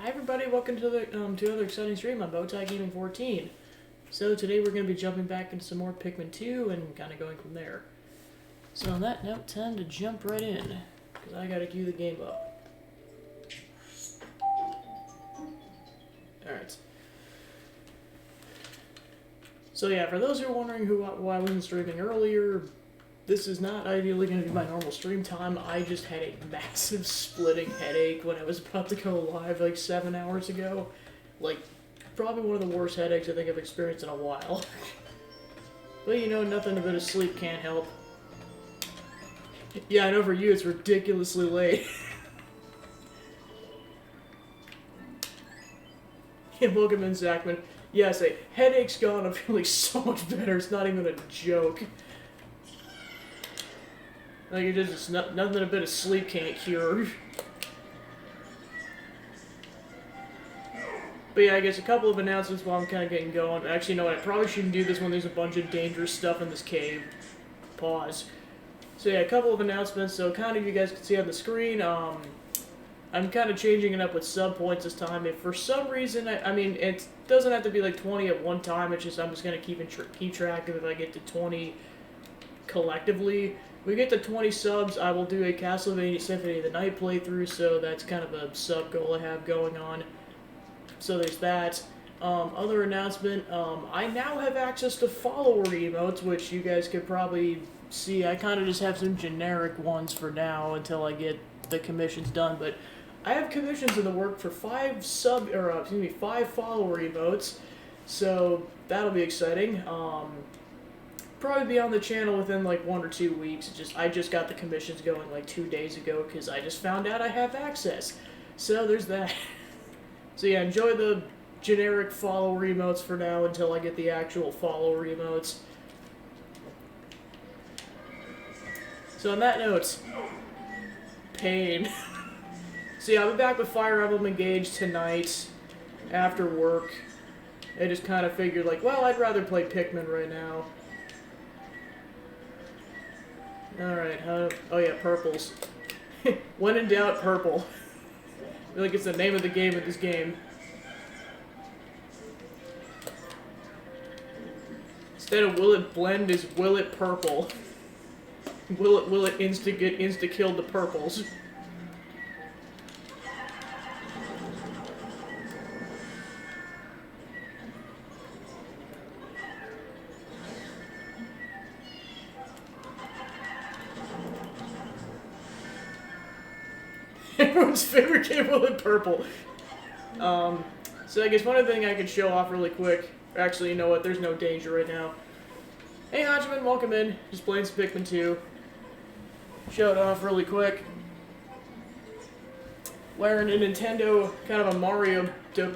Hi everybody, welcome to another exciting stream on Bowtie Gaming 14. So today we're going to be jumping back into some more Pikmin 2 and kind of going from there. So on that note, time to jump right in, because I got to queue the game up. Alright. So yeah, for those who are wondering why I wasn't streaming earlier, this is not ideally going to be my normal stream time. I just had a massive splitting headache when I was about to go live like 7 hours ago. Like, probably one of the worst headaches I think I've experienced in a while. But you know, nothing a bit of sleep can't help. Yeah, I know for you it's ridiculously late. And welcome in, Zachman. Yes, a headache's gone. I'm feeling so much better. It's not even a joke. Like, it just nothing a bit of sleep can't cure. But yeah, I guess a couple of announcements while I'm kind of getting going. Actually, no, I probably shouldn't do this when there's a bunch of dangerous stuff in this cave. Pause. So yeah, a couple of announcements. So kind of you guys can see on the screen, I'm kind of changing it up with sub points this time. If for some reason, I mean, it doesn't have to be like 20 at one time. It's just I'm just going to keep track of if I get to 20 collectively. We get to 20 subs, I will do a Castlevania Symphony of the Night playthrough, so that's kind of a sub goal I have going on. So there's that. Other announcement, I now have access to follower emotes, which you guys could probably see. I kind of just have some generic ones for now until I get the commissions done, but I have commissions in the work for 5 follower emotes, so that'll be exciting. Probably be on the channel within like 1 or 2 weeks. I just got the commissions going like 2 days ago because I just found out I have access. So there's that. So yeah, enjoy the generic follower emotes for now until I get the actual follower emotes. So on that note, pain. So yeah, I'll be back with Fire Emblem Engage tonight after work. I just kind of figured like, well, I'd rather play Pikmin right now. Alright, oh yeah, purples. When in doubt, purple. I feel like it's the name of the game in this game. Instead of will it blend is will it purple. Will it insta-kill the purples. Everyone's favorite game, will it purple. So I guess one other thing I could show off really quick. Actually, you know what? There's no danger right now. Hey, Hodgman, welcome in. Just playing some Pikmin 2. Show it off really quick. Wearing a Nintendo, kind of a Mario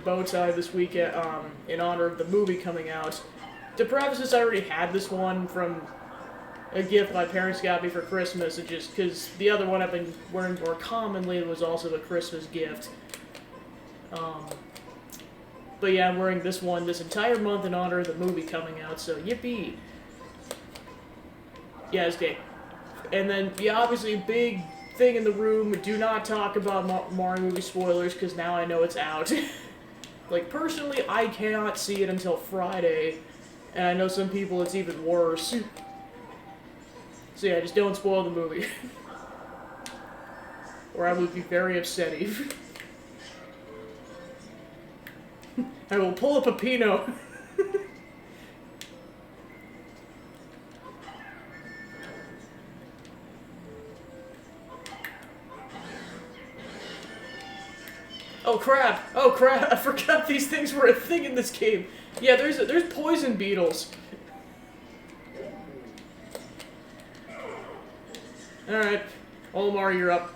bow tie this week in honor of the movie coming out. To preface this, I already had this one from a gift my parents got me for Christmas, and just because the other one I've been wearing more commonly was also a Christmas gift. But yeah, I'm wearing this one this entire month in honor of the movie coming out, so yippee! Yeah, it's gay. And then, yeah, obviously, big thing in the room, do not talk about Mario movie spoilers, because now I know it's out. Like, personally, I cannot see it until Friday, and I know some people it's even worse. So yeah, just don't spoil the movie. Or I would be very upset. I will pull up a Pinot. Oh crap! Oh crap! I forgot these things were a thing in this game. Yeah, there's poison beetles. Alright, Olimar, you're up.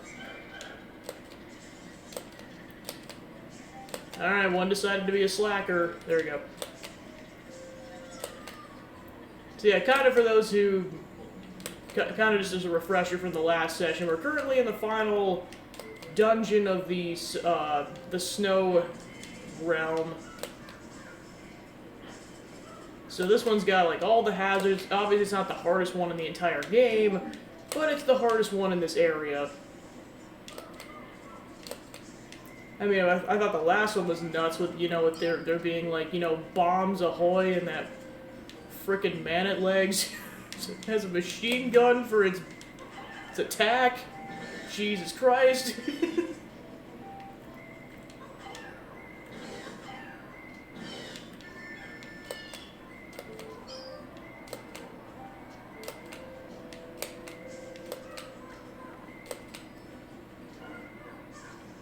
Alright, one decided to be a slacker. There we go. So yeah, kind of for those who... Kind of just as a refresher from the last session, we're currently in the final dungeon of the snow realm. So this one's got like all the hazards. Obviously it's not the hardest one in the entire game, but it's the hardest one in this area. I mean, I thought the last one was nuts with, you know, with there being, like, you know, bombs ahoy and that frickin' man at legs has a machine gun for its attack. Jesus Christ.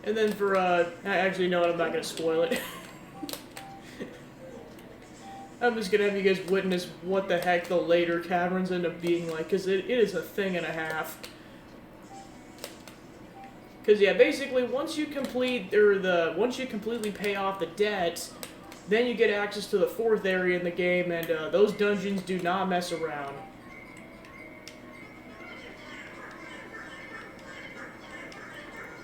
And then for, actually, no, I'm not gonna spoil it. I'm just gonna have you guys witness what the heck the later caverns end up being like, because it is a thing and a half. Because, yeah, basically, once you completely pay off the debt, then you get access to the 4th area in the game, and those dungeons do not mess around.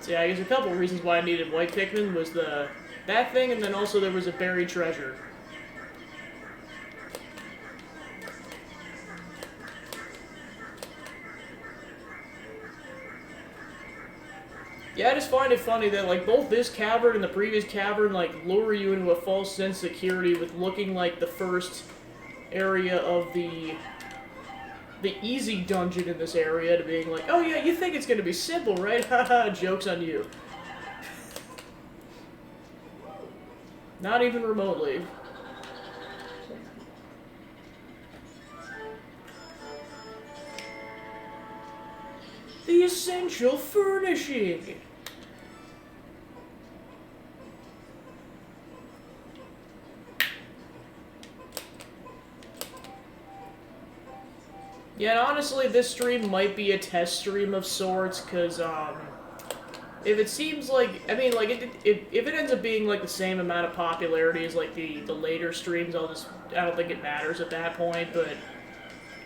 So yeah, I guess a couple of reasons why I needed white Pikmin was that thing, and then also there was a buried treasure. Yeah, I just find it funny that, like, both this cavern and the previous cavern, like, lure you into a false sense of security with looking like the first area of the easy dungeon in this area to being like, oh yeah, you think it's gonna be simple, right? Haha, joke's on you. Not even remotely. The essential furnishing! Yeah, and honestly, this stream might be a test stream of sorts, because, if it seems like, I mean, like, if it ends up being, like, the same amount of popularity as, like, the later streams, I don't think it matters at that point, but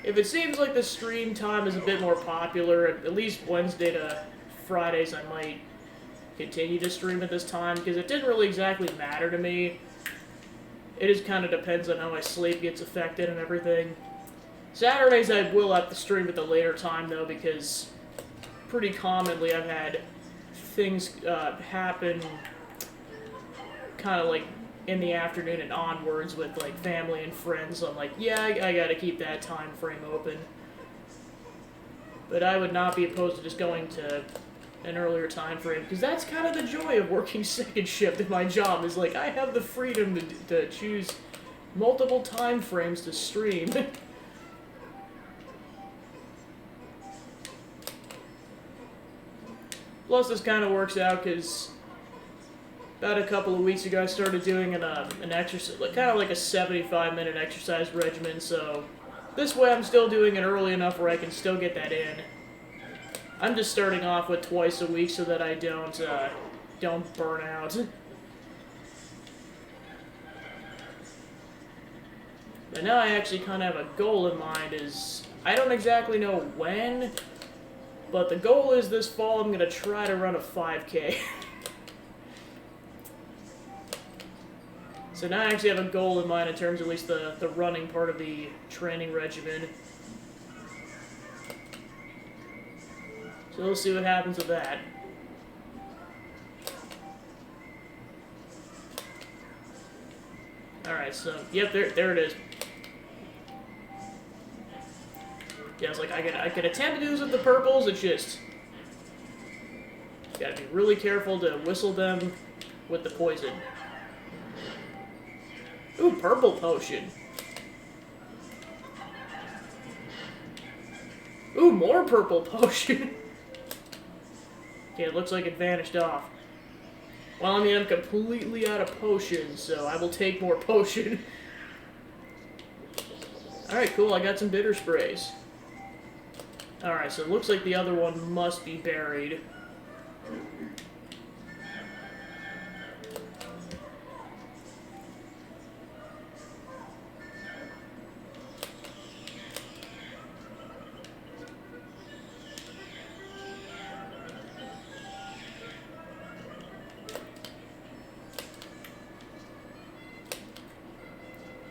if it seems like the stream time is a bit more popular, at least Wednesday to Fridays, I might continue to stream at this time, because it didn't really exactly matter to me. It just kind of depends on how my sleep gets affected and everything. Saturdays I will have to stream at the later time, though, because pretty commonly I've had things happen kind of like in the afternoon and onwards with like family and friends. So I'm like, yeah, I gotta keep that time frame open. But I would not be opposed to just going to an earlier time frame, because that's kind of the joy of working second shift in my job, is like I have the freedom to choose multiple time frames to stream. Plus, this kind of works out because about a couple of weeks ago I started doing an exercise, kind of like a 75-minute exercise regimen, so this way I'm still doing it early enough where I can still get that in. I'm just starting off with twice a week so that I don't burn out. But now I actually kind of have a goal in mind. I don't exactly know when, but the goal is this fall I'm going to try to run a 5K. So now I actually have a goal in mind in terms of at least the running part of the training regimen. So we'll see what happens with that. Alright, so, yep, there it is. Yeah, it's like, I could attempt to do this with the purples, it's just gotta be really careful to whistle them with the poison. Ooh, purple potion. Ooh, more purple potion. Okay, it looks like it vanished off. Well, I mean, I'm completely out of potions, so I will take more potion. Alright, cool, I got some bitter sprays. Alright, so it looks like the other one must be buried.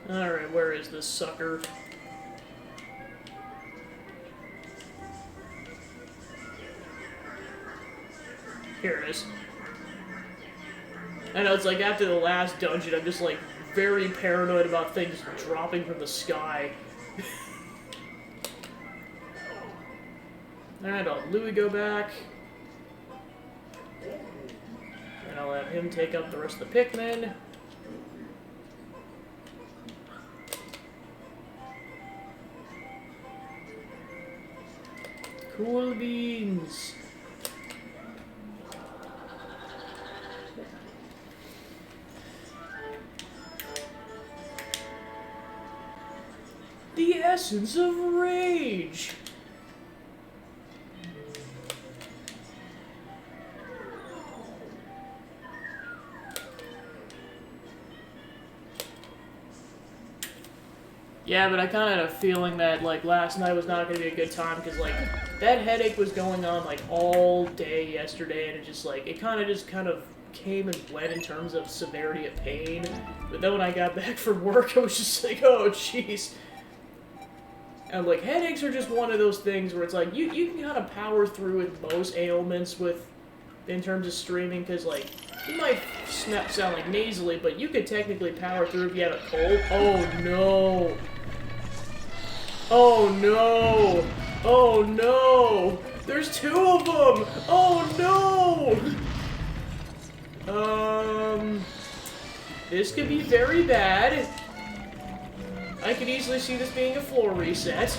Alright, where is this sucker? Here it is. I know, it's like after the last dungeon, I'm just like very paranoid about things dropping from the sky. Alright, I'll Louis go back. And I'll have him take up the rest of the Pikmin. Cool beans. The essence of rage. Yeah, but I kind of had a feeling that, like, last night was not going to be a good time, because, like, that headache was going on, like, all day yesterday, and it just, like, it kind of came and went in terms of severity of pain. But then when I got back from work, I was just like, oh, jeez. And, like, headaches are just one of those things where it's like, you can kind of power through with most ailments in terms of streaming, because, like, you might sound like nasally, but you could technically power through if you have a cold. Oh, no. Oh, no. Oh, no. There's two of them. Oh, no. This could be very bad. I could easily see this being a floor reset.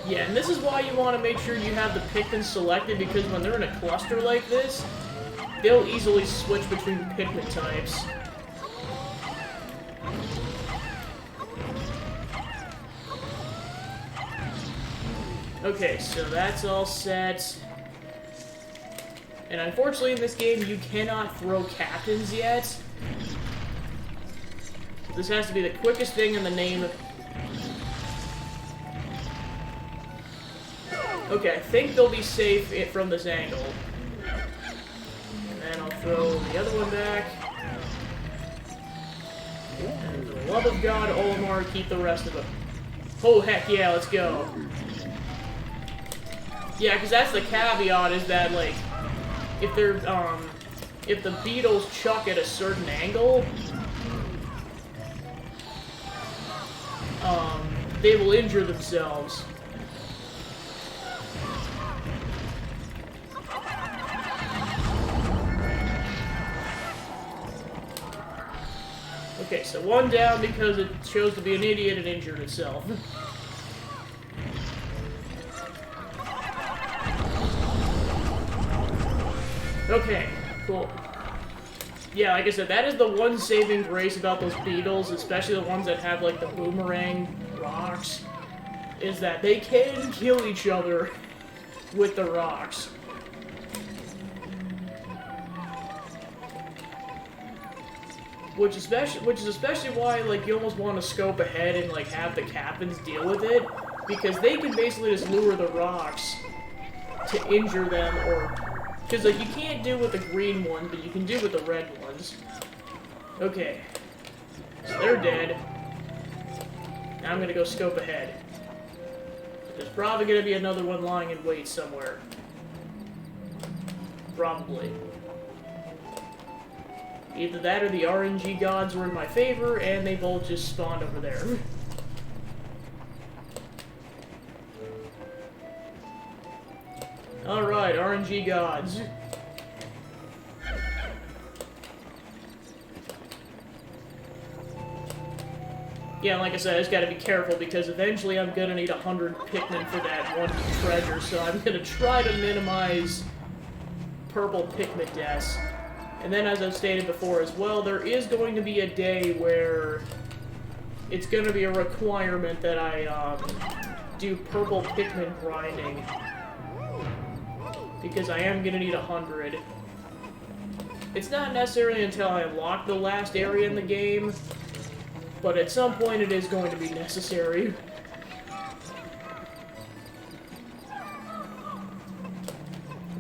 Yeah, and this is why you want to make sure you have the Pikmin selected, because when they're in a cluster like this, they'll easily switch between Pikmin types. Okay, so that's all set. And unfortunately in this game, you cannot throw captains yet. This has to be the quickest thing in the name of... Okay, I think they'll be safe from this angle. And then I'll throw the other one back. And for the love of God, Olimar, keep the rest of them. Oh, heck yeah, let's go. Yeah, because that's the caveat, is that, like, if they're, if the beetles chuck at a certain angle, they will injure themselves. Okay, so one down because it chose to be an idiot and injured itself. Okay, cool. Yeah, like I said, that is the one saving grace about those beetles, especially the ones that have, like, the boomerang rocks, is that they can kill each other with the rocks. Which is especially why, like, you almost want to scope ahead and, like, have the captains deal with it, because they can basically just lure the rocks to injure them, or... Because, like, you can't do with the green ones, but you can do with the red ones. Okay. So they're dead. Now I'm gonna go scope ahead. There's probably gonna be another one lying in wait somewhere. Probably. Either that or the RNG gods were in my favor, and they both just spawned over there. Alright, RNG gods. Yeah, like I said, I just gotta be careful, because eventually I'm gonna need 100 Pikmin for that one treasure, so I'm gonna try to minimize purple Pikmin deaths. And then, as I've stated before as well, there is going to be a day where it's going to be a requirement that I do purple Pikmin grinding. Because I am going to need 100. It's not necessarily until I unlock the last area in the game, but at some point it is going to be necessary.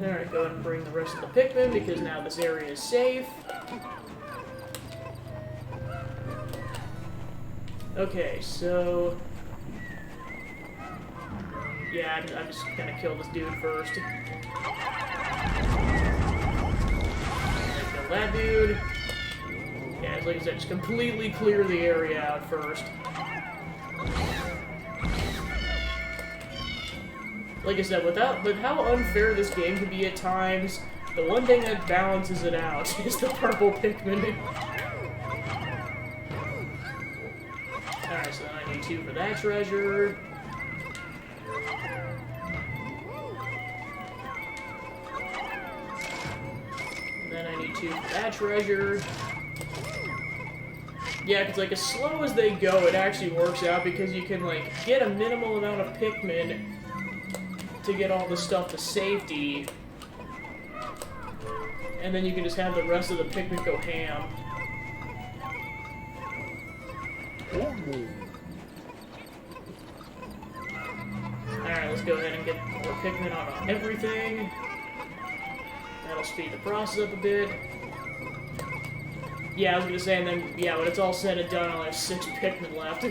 Alright, go ahead and bring the rest of the Pikmin, because now this area is safe. Okay, so... yeah, I'm just gonna kill this dude first. Kill that dude. Yeah, like I said, just completely clear the area out first. Like I said, with how unfair this game can be at times, the one thing that balances it out is the purple Pikmin. Alright, so then I need 2 for that treasure. And then I need 2 for that treasure. Yeah, because, like, as slow as they go, it actually works out because you can, like, get a minimal amount of Pikmin to get all the stuff to safety. And then you can just have the rest of the Pikmin go ham. Alright, let's go ahead and get more Pikmin on everything. That'll speed the process up a bit. Yeah, I was gonna say, and then, yeah, when it's all said and done, I'll have 6 Pikmin left.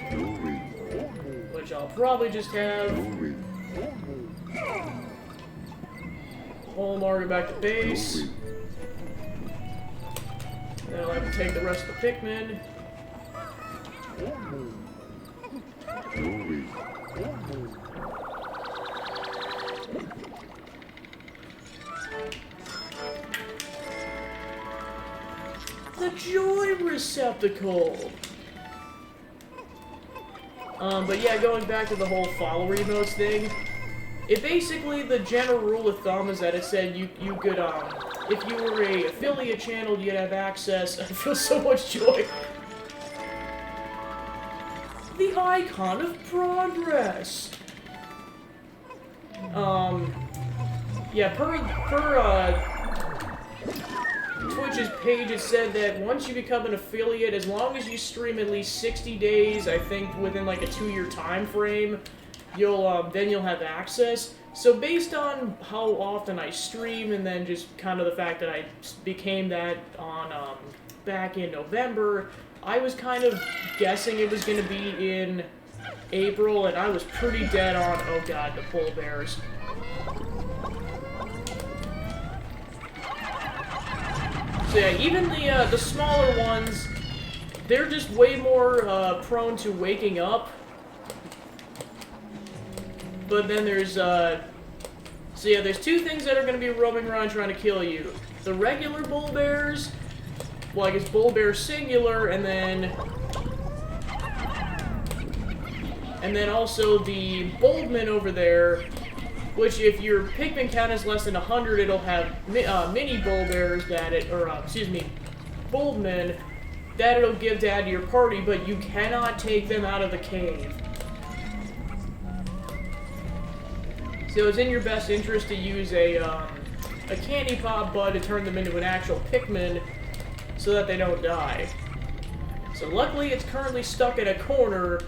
Which I'll probably just have... Pull Mario back to base. Then I'll have to take the rest of the Pikmin. The Joy Receptacle! But yeah, going back to the whole follower emotes thing, it basically, the general rule of thumb is that it said you could, if you were a affiliate channel, you'd have access. I feel so much joy. The icon of progress! Yeah, per Twitch's page, it said that once you become an affiliate, as long as you stream at least 60 days, I think within like a 2-year time frame, then you'll have access. So based on how often I stream, and then just kind of the fact that I became that on back in November, I was kind of guessing it was going to be in April, and I was pretty dead on. Oh god, the polar bears. So yeah, even the smaller ones, they're just way more prone to waking up. But then there's, so yeah, there's 2 things that are going to be roaming around trying to kill you. The regular bull bears, well, I guess bull bear singular, and then also the Boldman over there, which if your Pikmin count is less than 100, it'll have mini bull bears that Boldmen, that it'll give to add to your party, but you cannot take them out of the cave. So it's in your best interest to use a candy pop bud to turn them into an actual Pikmin so that they don't die. So luckily it's currently stuck in a corner.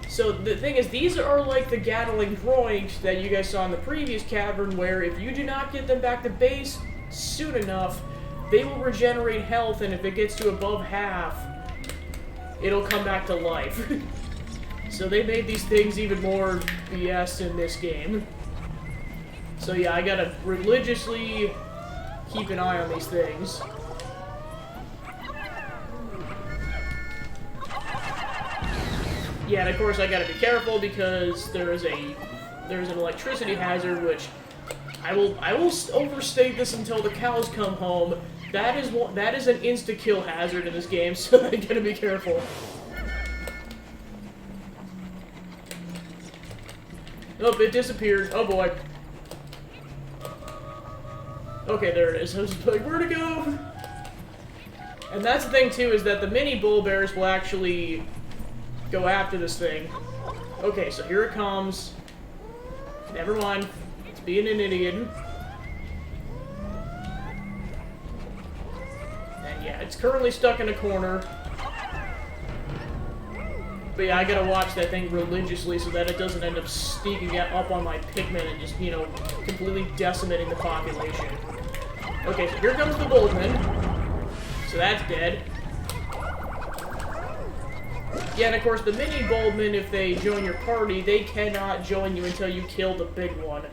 So the thing is, these are like the Gatling droids that you guys saw in the previous cavern, where if you do not get them back to base soon enough, they will regenerate health, and if it gets to above half, it'll come back to life. So they made these things even more BS in this game. So yeah, I gotta religiously keep an eye on these things. Yeah, and of course I gotta be careful because there's an electricity hazard, which I will overstate this until the cows come home. That is an insta-kill hazard in this game, so I gotta be careful. Oh, it disappeared. Oh boy. Okay, there it is. I was just like, where'd it go? And that's the thing too, is that the mini bull bears will actually go after this thing. Okay, so here it comes. Never mind. It's being an idiot. And yeah, it's currently stuck in a corner. But yeah, I gotta watch that thing religiously so that it doesn't end up sneaking up on my Pikmin and just, you know, completely decimating the population. Okay, so here comes the Goldman. So that's dead. Yeah, and of course, the mini Goldman, if they join your party, they cannot join you until you kill the big one.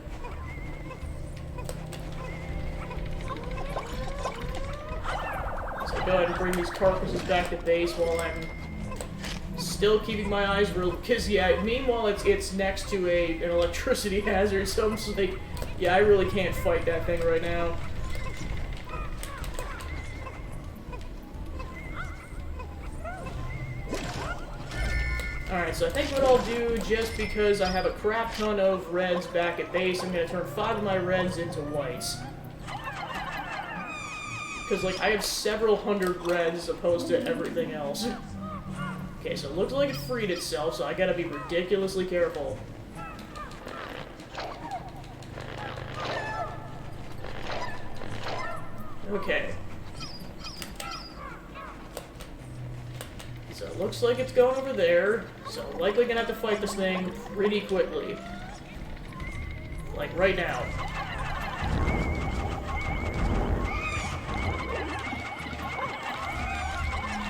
So go ahead and bring these carcasses back to base while I'm still keeping my eyes real, because yeah, meanwhile it's next to an electricity hazard, so I'm just like, yeah, I really can't fight that thing right now. Alright, so I think what I'll do, just because I have a crap ton of reds back at base, I'm gonna turn 5 of my reds into whites. Because, like, I have several hundred reds as opposed to everything else. Okay, so it looks like it freed itself, so I gotta be ridiculously careful. Okay. So it looks like it's going over there, so likely gonna have to fight this thing pretty quickly. Like, right now.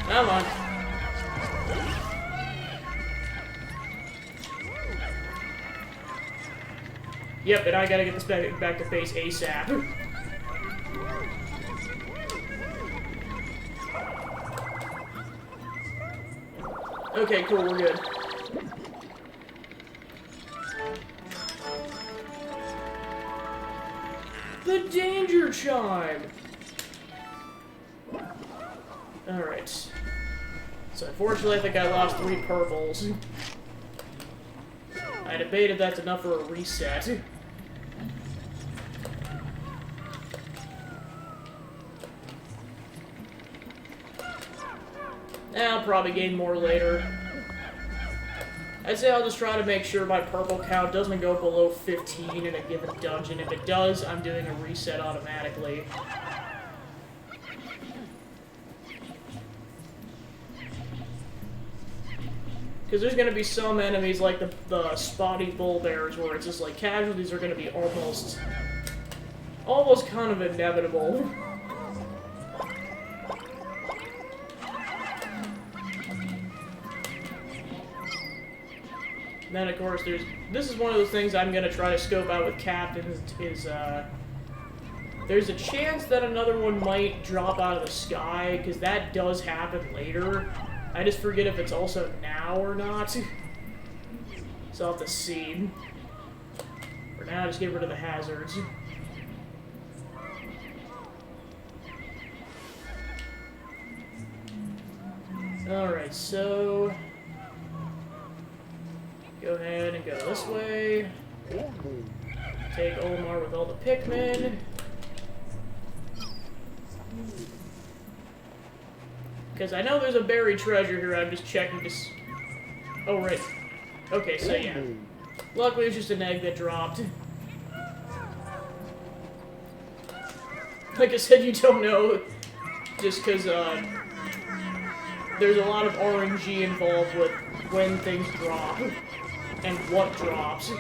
Come on. Yep, and I gotta get this back to base ASAP. Okay, cool, we're good. The danger chime! Alright. So unfortunately I think I lost 3 purples. I debated that's enough for a reset. I'll probably gain more later. I'd say I'll just try to make sure my purple count doesn't go below 15 in a given dungeon. If it does, I'm doing a reset automatically. Because there's going to be some enemies like the spotty bull bears where it's just like casualties are going to be almost kind of inevitable. And then, of course, this is one of those things I'm going to try to scope out with Captain, there's a chance that another one might drop out of the sky, because that does happen later. I just forget if it's also now or not. So I'll have to see. For now, just get rid of the hazards. Alright, so go ahead and go this way. Take Olimar with all the Pikmin. Because I know there's a buried treasure here, I'm just checking to oh, right. Okay, so yeah. Luckily, it's just an egg that dropped. Like I said, you don't know, just because, there's a lot of RNG involved with when things drop. And what drops.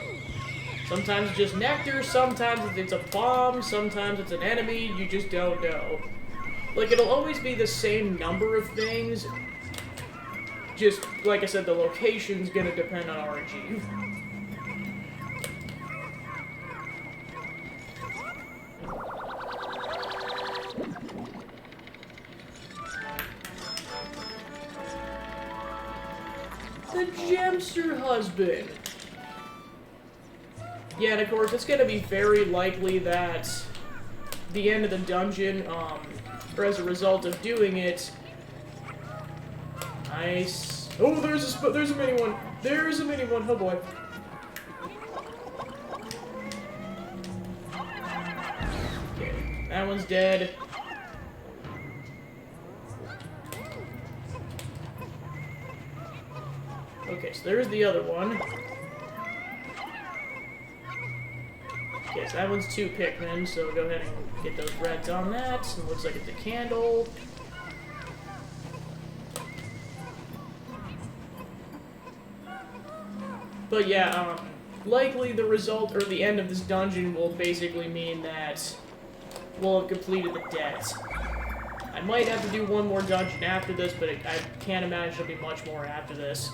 Sometimes it's just nectar, sometimes it's a bomb, sometimes it's an enemy, you just don't know. Like, it'll always be the same number of things, just, like I said, the location's gonna depend on RNG. The Gemster Husband! Yeah, and of course, it's gonna be very likely that the end of the dungeon, or as a result of doing it, oh, there's a mini one! There's a mini one, oh boy. Okay, that one's dead. Okay, so there's the other one. Okay, so that one's 2 Pikmin, so go ahead and get those reds on that. It looks like it's a candle. But yeah, likely the result or the end of this dungeon will basically mean that we'll have completed the debt. I might have to do one more dungeon after this, but I can't imagine it'll be much more after this.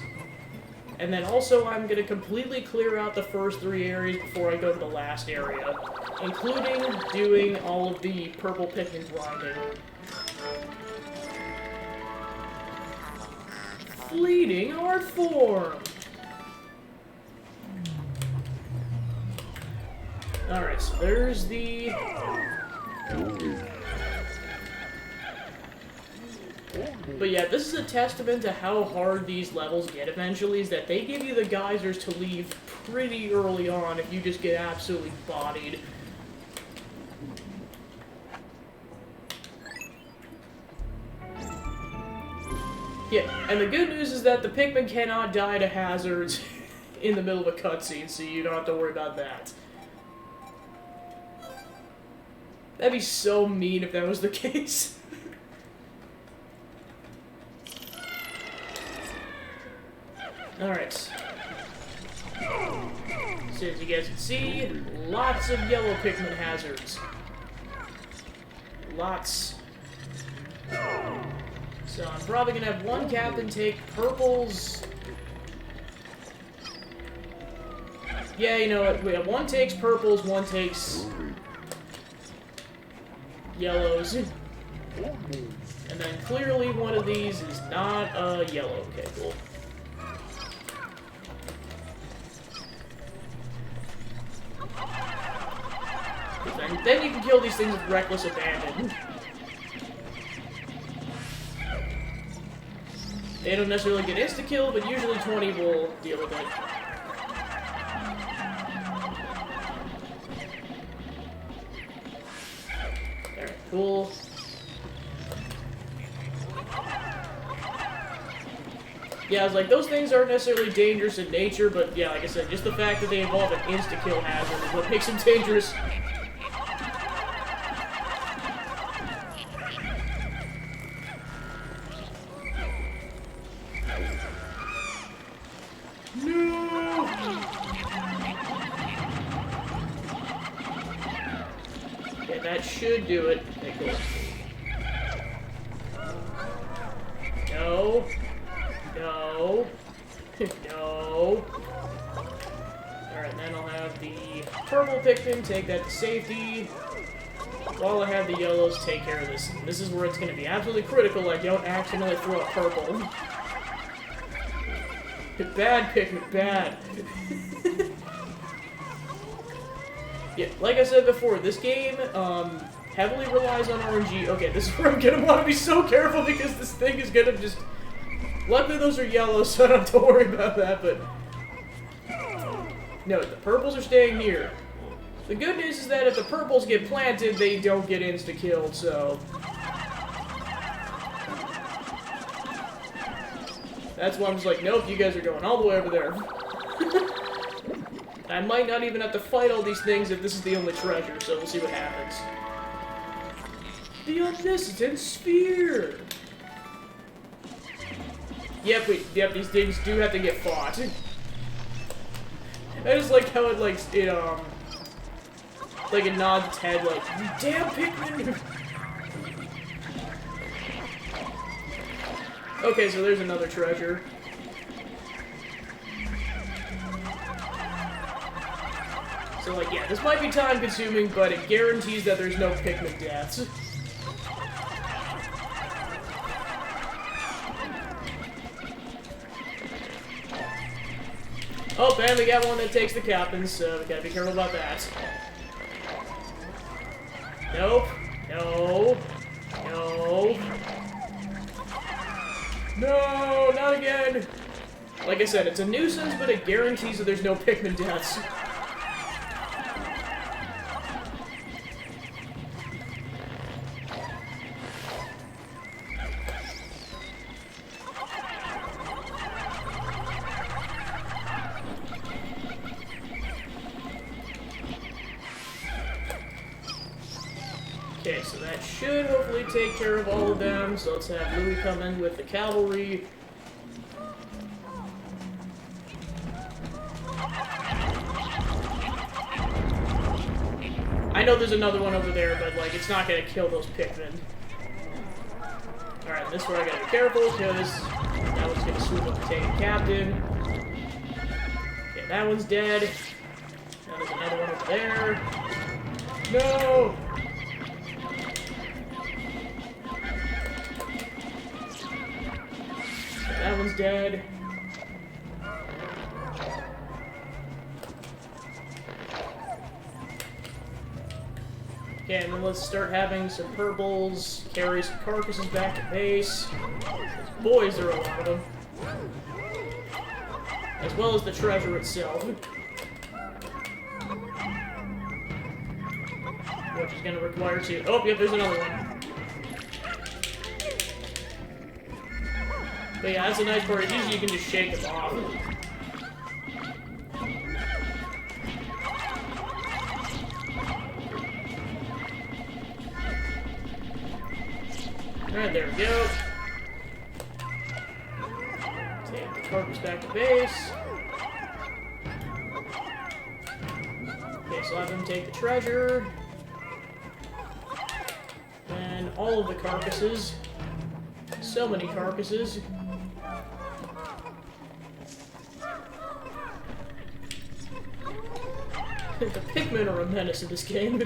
And then also I'm going to completely clear out the first 3 areas before I go to the last area, including doing all of the purple Pikmin grinding. Fleeting art form! Alright, so there's the... But yeah, this is a testament to how hard these levels get eventually, is that they give you the geysers to leave pretty early on if you just get absolutely bodied. Yeah, and the good news is that the Pikmin cannot die to hazards in the middle of a cutscene, so you don't have to worry about that. That'd be so mean if that was the case. Alright. So as you guys can see, lots of yellow Pikmin hazards. Lots. So I'm probably gonna have one captain take purples. Yeah, you know what? We have one takes purples, one takes yellows. And then clearly one of these is not a yellow. Okay, cool. And then you can kill these things with reckless abandon. They don't necessarily get insta-kill, but usually 20 will deal with it. Alright, cool. Yeah, I was like, those things aren't necessarily dangerous in nature, but yeah, like I said, just the fact that they involve an insta-kill hazard is what makes them dangerous. No! Okay, that should do it. Okay, cool. No. No. No. Alright, then I'll have the purple Pikmin take that to safety. While I have the yellows take care of this. This is where it's going to be absolutely critical I don't accidentally throw a purple. Bad Pikmin, bad. Yeah, like I said before, this game heavily relies on RNG. Okay, this is where I'm gonna want to be so careful because this thing is gonna just... Luckily those are yellow, so I don't have to worry about that, but... No, the purples are staying here. The good news is that if the purples get planted, they don't get insta-killed, so... That's why I'm just like, nope, you guys are going all the way over there. I might not even have to fight all these things if this is the only treasure, so we'll see what happens. The Omniscient Sphere! Yep, these things do have to get fought. I just like how it, like, like it nods its head like, you damn Pikmin! Okay, so there's another treasure. So, like, yeah, this might be time-consuming, but it guarantees that there's no Pikmin deaths. Oh, and we got one that takes the captains, so we gotta be careful about that. Nope. No. No. No, not again! Like I said, it's a nuisance, but it guarantees that there's no Pikmin deaths. Okay, so that should hopefully take care of all of them. So let's have Louie come in with the cavalry. I know there's another one over there, but, like, it's not gonna kill those Pikmin. Alright, this is where I gotta be careful, because that one's gonna swoop up and take it captive. Okay, that one's dead. Now there's another one over there. No! Okay, that one's dead. Okay, and then let's start having some purples, carry some carcasses back to base. Boys, there are a lot of them. As well as the treasure itself. Which is going to require two. Oh, yep, there's another one. But yeah, that's a nice part. Usually you can just shake them off. Alright, there we go. Take the carcass back to base. Okay, so I'll have them take the treasure. And all of the carcasses. So many carcasses. The Pikmin are a menace in this game.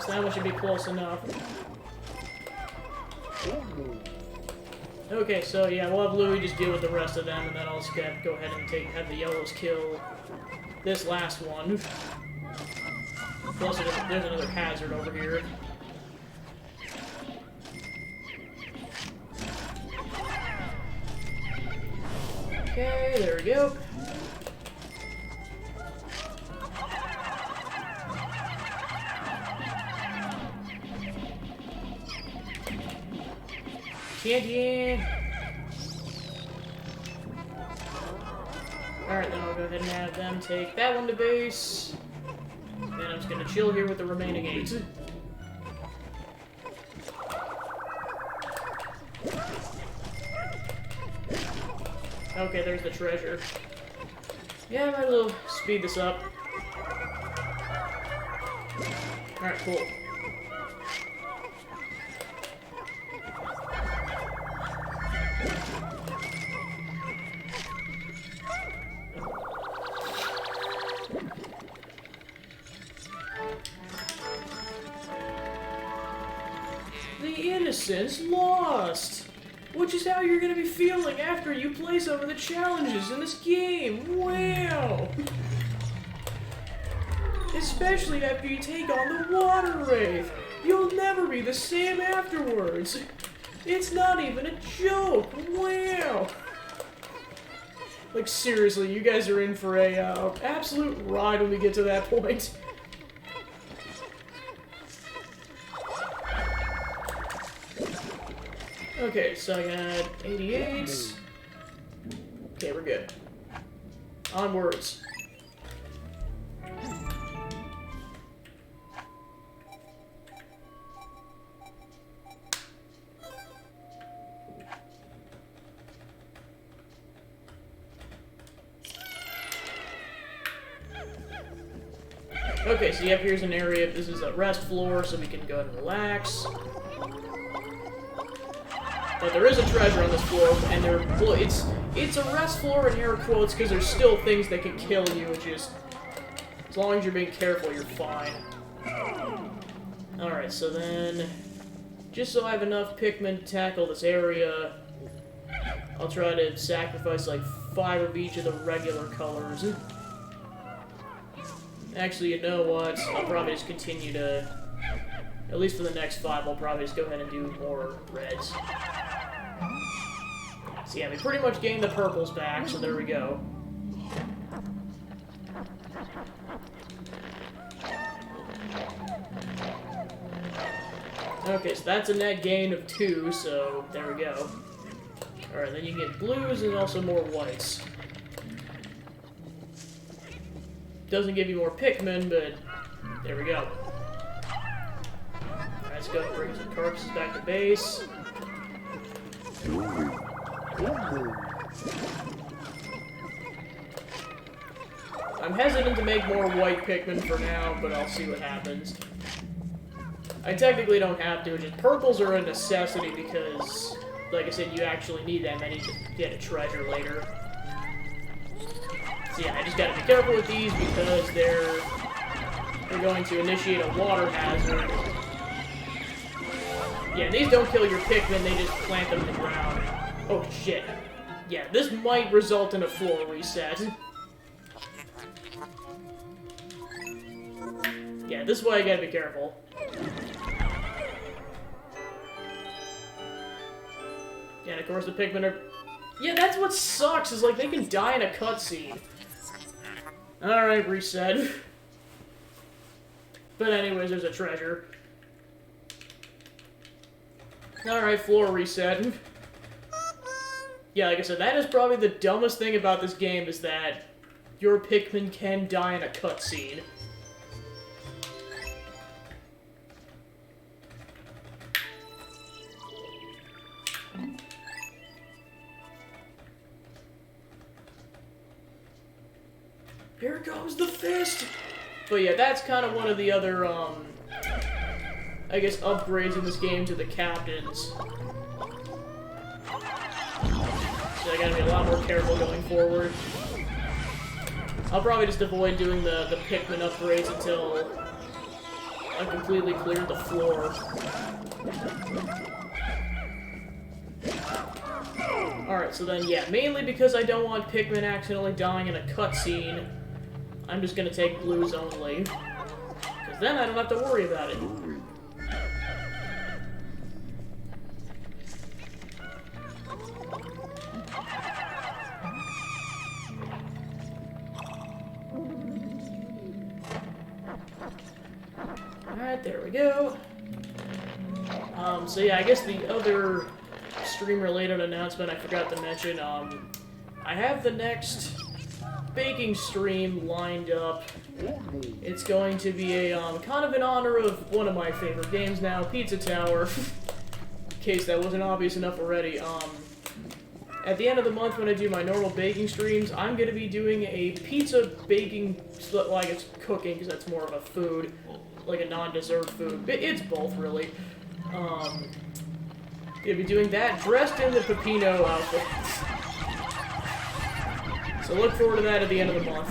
That one should be close enough. Okay, so yeah, we'll have Louie just deal with the rest of them, and then I'll just go ahead and have the yellows kill this last one. Plus, there's another hazard over here. Okay, there we go. Candy! Alright, then I'll go ahead and have them take that one to base. Then I'm just gonna chill here with the remaining 8. Okay, there's the treasure. Yeah, I might as well speed this up. Alright, cool. Innocence lost! Which is how you're gonna be feeling after you play some of the challenges in this game. Wow! Especially after you take on the Water Wraith. You'll never be the same afterwards. It's not even a joke. Wow! Like, seriously, you guys are in for a absolute ride when we get to that point. Okay, so I got 88. Okay, we're good. Onwards. Okay, so yep, here's an area. This is a rest floor, so we can go and relax. But there is a treasure on this floor, and it's a rest floor in air quotes because there's still things that can kill you. It's just as long as you're being careful, you're fine. All right, so then just so I have enough Pikmin to tackle this area, I'll try to sacrifice like 5 of each of the regular colors. Actually, you know what? I'll probably just continue to, at least for the next 5, I'll probably just go ahead and do more reds. So yeah, we pretty much gained the purples back, so there we go. Okay, so that's a net gain of 2, so there we go. Alright, then you get blues and also more whites. Doesn't give you more Pikmin, but there we go. Alright, let's go and bring some carcasses back to base. I'm hesitant to make more white Pikmin for now, but I'll see what happens. I technically don't have to, just purples are a necessity because, like I said, you actually need that many to get a treasure later. So yeah, I just gotta be careful with these because they're going to initiate a water hazard. Yeah, these don't kill your Pikmin, they just plant them in the ground. Oh shit. Yeah, this might result in a floor reset. Yeah, this way I gotta be careful. Yeah, and of course the Pikmin are... Yeah, that's what sucks, is like they can die in a cutscene. Alright, reset. But anyways, there's a treasure. Alright, floor reset. Yeah, like I said, that is probably the dumbest thing about this game, is that your Pikmin can die in a cutscene. Here comes the fist! But yeah, that's kind of one of the other, I guess, upgrades in this game to the captains. So I gotta be a lot more careful going forward. I'll probably just avoid doing the Pikmin upgrades until I completely cleared the floor. Alright, so then, yeah, mainly because I don't want Pikmin accidentally dying in a cutscene, I'm just gonna take blues only. Because then I don't have to worry about it. Alright, there we go. So yeah, I guess the other stream-related announcement I forgot to mention, I have the next baking stream lined up. It's going to be a, kind of in honor of one of my favorite games now, Pizza Tower. In case that wasn't obvious enough already. At the end of the month when I do my normal baking streams, I'm going to be doing a pizza baking, well, I guess cooking, because that's more of a food, like a non-dessert food. It's both, really. Gonna be doing that dressed in the Peppino outfit. So look forward to that at the end of the month.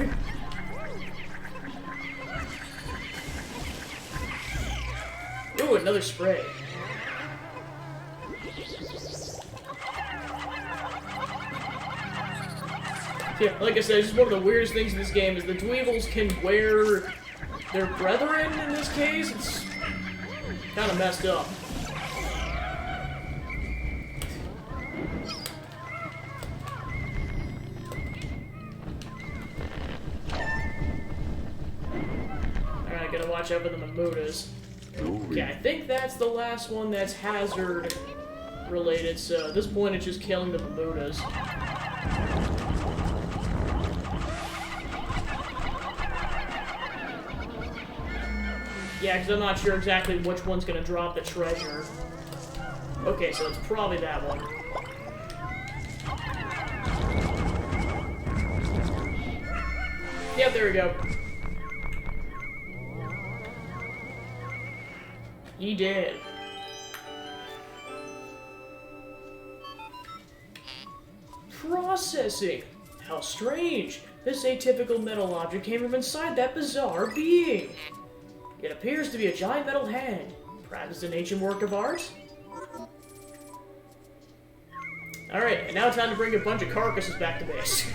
Ooh, another spray. Yeah, like I said, it's just one of the weirdest things in this game is the Dweevils can wear their brethren in this case. It's kind of messed up. Alright, gotta watch out for the Mamutas. Okay, I think that's the last one that's hazard related, so at this point it's just killing the Mamutas. Yeah, because I'm not sure exactly which one's going to drop the treasure. Okay, so it's probably that one. Yep, there we go. He did. Processing! How strange! This atypical metal object came from inside that bizarre being! It appears to be a giant metal hand. Perhaps an ancient work of art? Alright, and now it's time to bring a bunch of carcasses back to base.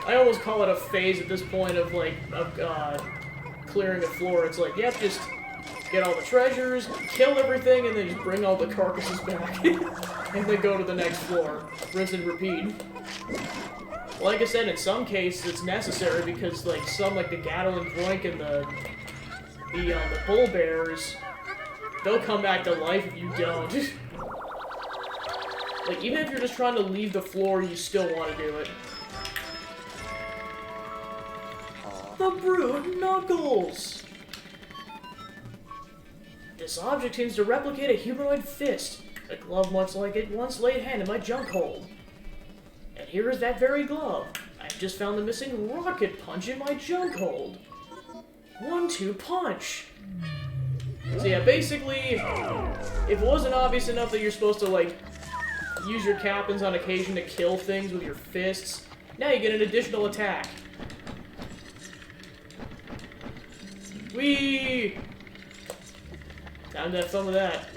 I almost call it a phase at this point of, like, clearing a floor. It's like, yep, just get all the treasures, kill everything, and then just bring all the carcasses back. And then go to the next floor. Rinse and repeat. Like I said, in some cases it's necessary because, like, some, like the Gatling Groink and the Bull Bears, they'll come back to life if you don't. Like, even if you're just trying to leave the floor, you still want to do it. The Brute Knuckles! This object seems to replicate a humanoid fist, a glove much like it once laid hand in my junk hold. And here is that very glove. I've just found the missing rocket punch in my junk hold. 1-2 punch. So yeah, basically, if it wasn't obvious enough that you're supposed to, like, use your captains on occasion to kill things with your fists, now you get an additional attack. Whee! Time to have fun with that.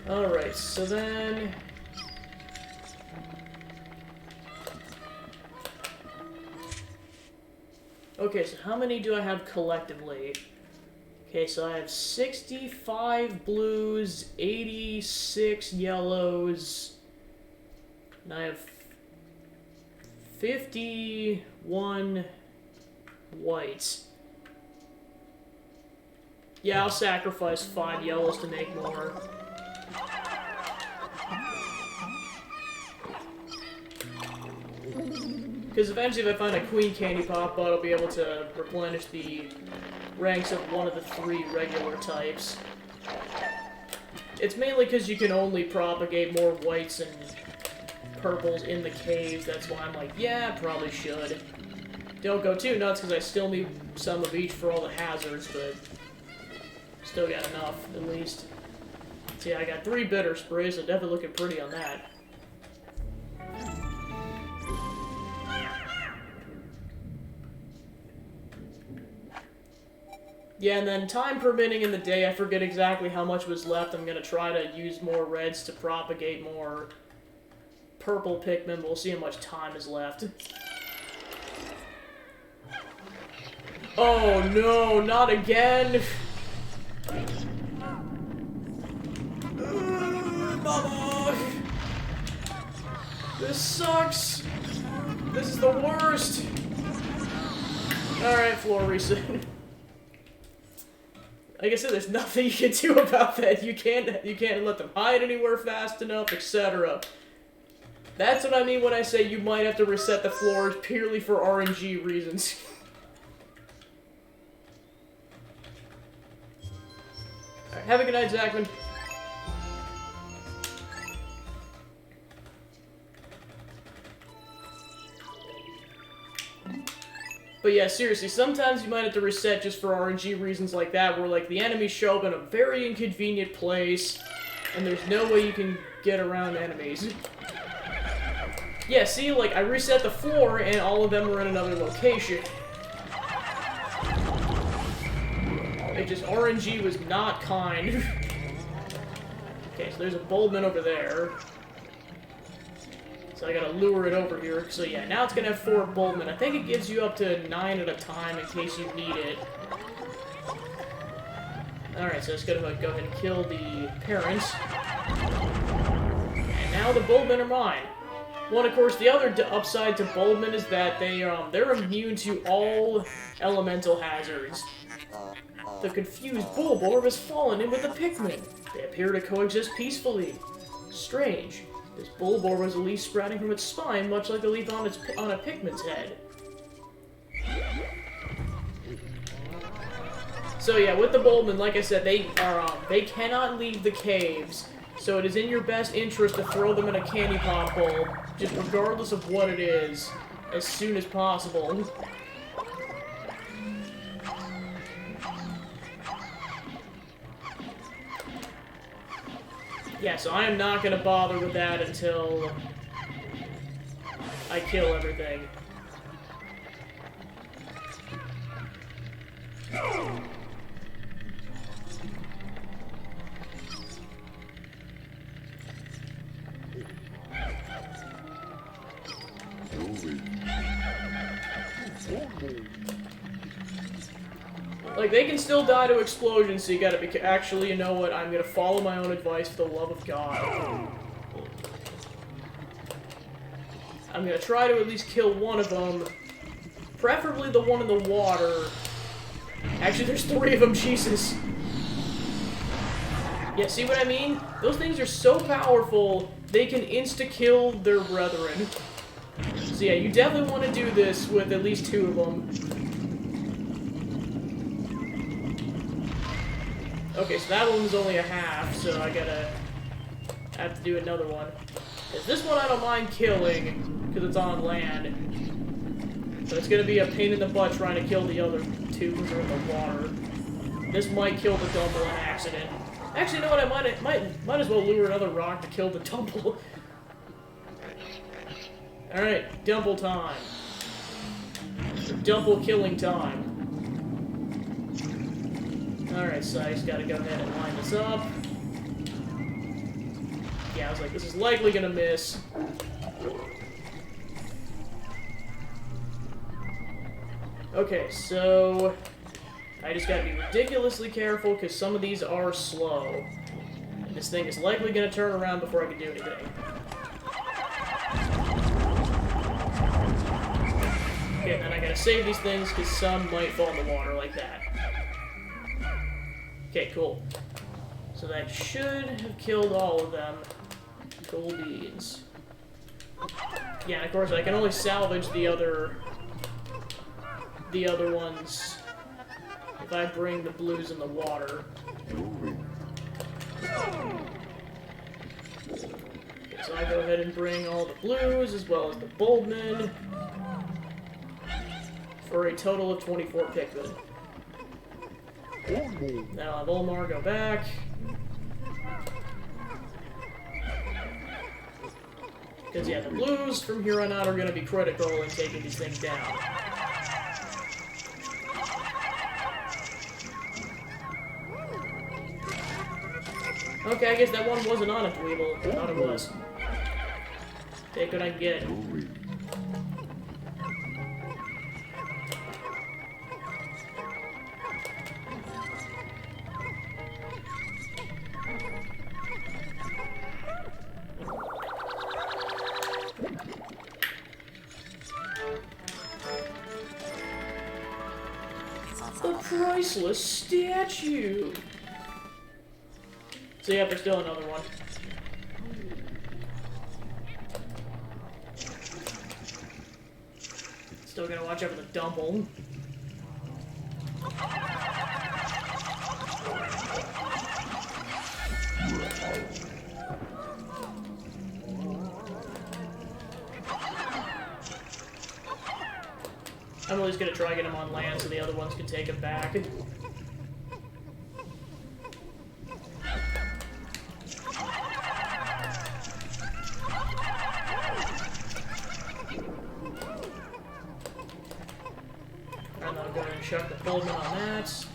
Alright, so then... Okay, so how many do I have collectively? Okay, so I have 65 blues, 86 yellows, and I have 51 whites. Yeah, I'll sacrifice 5 yellows to make more. Because eventually if I find a Queen Candy Pop, I'll be able to replenish the ranks of one of the 3 regular types. It's mainly because you can only propagate more whites and purples in the caves, that's why I'm like, yeah, probably should. Don't go too nuts, because I still need some of each for all the hazards, but still got enough, at least. So yeah, I got 3 bitter sprays, so definitely looking pretty on that. Yeah, and then time permitting in the day, I forget exactly how much was left. I'm going to try to use more reds to propagate more purple Pikmin, but we'll see how much time is left. Oh no, not again! Mama! This sucks! This is the worst! Alright, floor reset. Like I said, there's nothing you can do about that. You can't let them hide anywhere fast enough, etc. That's what I mean when I say you might have to reset the floors purely for RNG reasons. Alright, have a good night, Zachman. But yeah, seriously, sometimes you might have to reset just for RNG reasons like that, where, like, the enemies show up in a very inconvenient place, and there's no way you can get around enemies. Yeah, see, like, I reset the floor, and all of them are in another location. It just, RNG was not kind. Okay, so there's a Bulbman over there. So I gotta lure it over here. So yeah, now it's gonna have 4 Bulbman. I think it gives you up to 9 at a time in case you need it. Alright, so it's gonna go ahead and kill the parents. And now the Bulbman are mine. Well, of course, the other upside to Bulbman is that they're immune to all elemental hazards. The confused Bulborb has fallen in with the Pikmin. They appear to coexist peacefully. Strange. This Bulborb was a leaf sprouting from its spine, much like a leaf on a Pikmin's head. So yeah, with the Bulbman, like I said, they cannot leave the caves, so it is in your best interest to throw them in a candy pop bowl, just regardless of what it is, as soon as possible. Yeah, so I am not going to bother with that until I kill everything. Like, they can still die to explosions, so you gotta be... Actually, you know what? I'm gonna follow my own advice for the love of God. I'm gonna try to at least kill one of them. Preferably the one in the water. Actually, there's 3 of them, Jesus. Yeah, see what I mean? Those things are so powerful, they can insta-kill their brethren. So yeah, you definitely want to do this with at least 2 of them. Okay, so that one's only a half, so I gotta have to do another one. This one I don't mind killing, because it's on land. So it's gonna be a pain in the butt trying to kill the other two because they're in the water. This might kill the Dumble in accident. Actually, you know what? I might as well lure another rock to kill the Dumble. Alright, Dumble time. Dumble killing time. Alright, so I just gotta go ahead and line this up. Yeah, I was like, this is likely gonna miss. Okay, so I just gotta be ridiculously careful because some of these are slow. And this thing is likely gonna turn around before I can do anything. Okay, then I gotta save these things because some might fall in the water like that. Okay, cool. So that should have killed all of them. Gold beans. Yeah, and of course I can only salvage the other ones if I bring the blues in the water. Okay, so I go ahead and bring all the blues as well as the Boldman for a total of 24 Pikmin. Now I'll have Olmar go back. Because, yeah, the blues from here on out are going to be critical in taking these things down. Okay, I guess that one wasn't on a Dweeble. I thought it was. Take what I can get. The priceless statue! So yeah, there's still another one. Still gonna watch out for the Dumble. I'm always gonna try to get him on land so the other ones can take him back. And I'll go ahead and chuck the Boldman on that.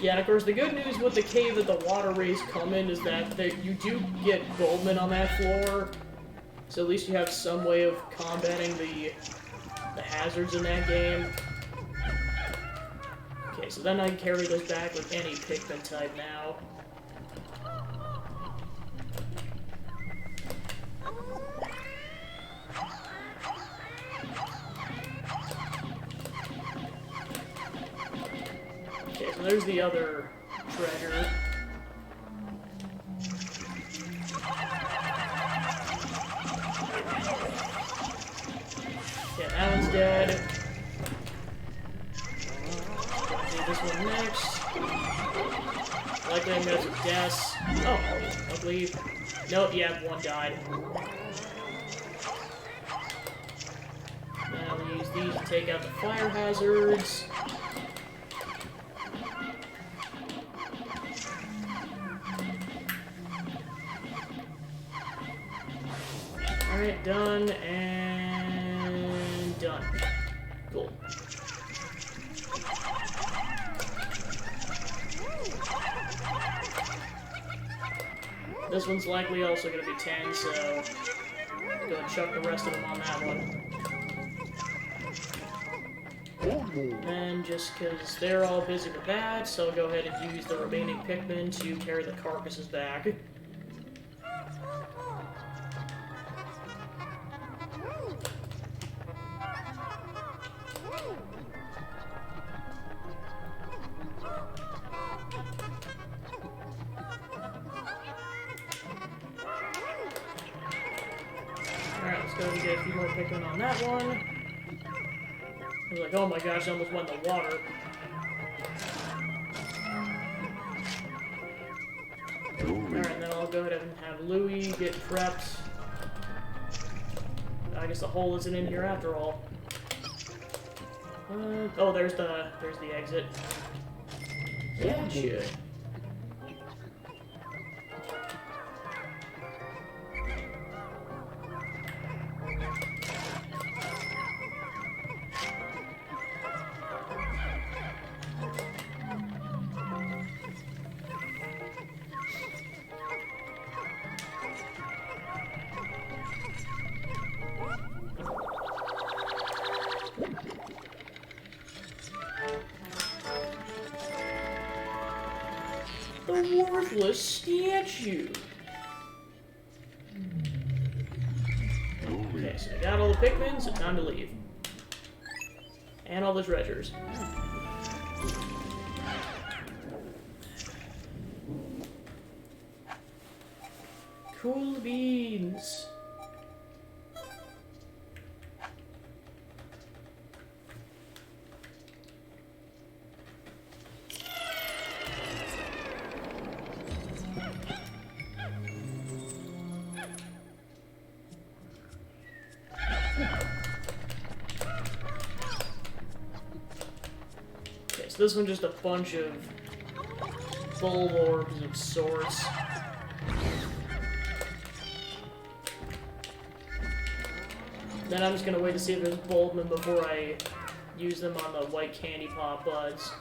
Yeah, and of course the good news with the cave that the water rays come in is that you do get Boldman on that floor. So at least you have some way of combating the hazards in that game. Okay, so then I can carry those back with any Pikmin type now. Okay, so there's the other treasure. Yeah, that one's dead. Gonna do this one next. Likely I'm gonna have some deaths. Oh, luckily. Nope, yeah, one died. Now we'll use these to take out the fire hazards. Alright, done, and done. Cool. This one's likely also going to be 10, so go ahead and chuck the rest of them on that one. And just because they're all busy with that, so I'll go ahead and use the remaining Pikmin to carry the carcasses back. Alright, let's go and get a few more Pikmin on that one. I was like, oh my gosh, I almost went in the water. Alright, then I'll go ahead and have Louie get prepped. I guess the hole isn't in here after all. Oh, there's the exit. Yeah, it should. The worthless statue. Okay, so I got all the Pikmin, so time to leave. And all the treasures. Cool beans. Okay, so this one's just a bunch of bulb orbs of sorts. Then I'm just gonna wait to see if there's Bulbmin before I use them on the white candy pop buds.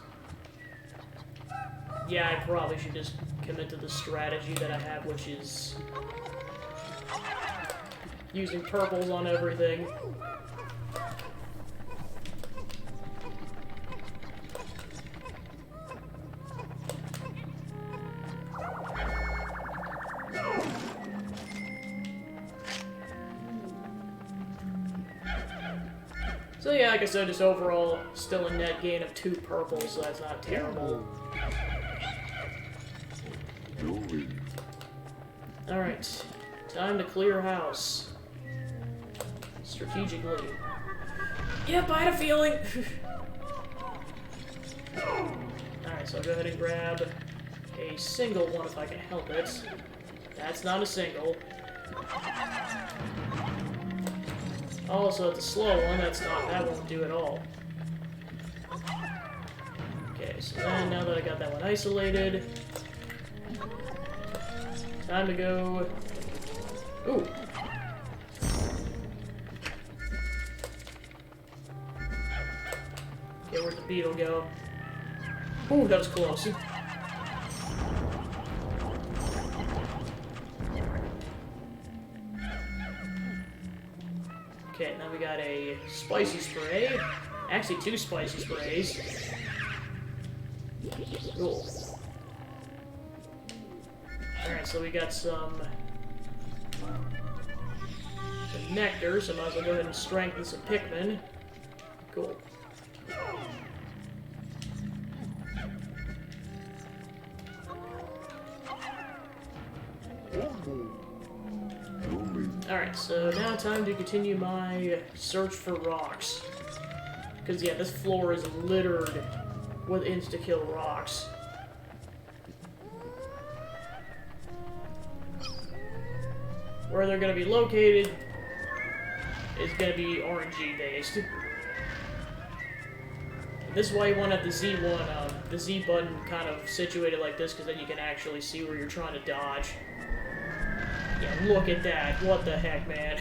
Yeah, I probably should just commit to the strategy that I have, which is using purples on everything. So yeah, like I said, just overall, still a net gain of 2 purples, so that's not terrible. Alright, time to clear house. Strategically. Yep, I had a feeling! Alright, so I'll go ahead and grab a single one if I can help it. That's not a single. Oh, so it's a slow one, that won't do at all. Okay, so then, now that I got that one isolated, time to go... Ooh! Okay, where'd the beetle go? Ooh, that was close. Okay, now we got a spicy spray. Actually, 2 spicy sprays. Cool. Alright, so we got some nectar, so I might as well go ahead and strengthen some Pikmin. Cool. Alright, so now time to continue my search for rocks. Because, yeah, this floor is littered with insta-kill rocks. Where they're going to be located is going to be RNG based. This is why you want to have the Z1, the Z button kind of situated like this, because then you can actually see where you're trying to dodge. Yeah, look at that. What the heck, man?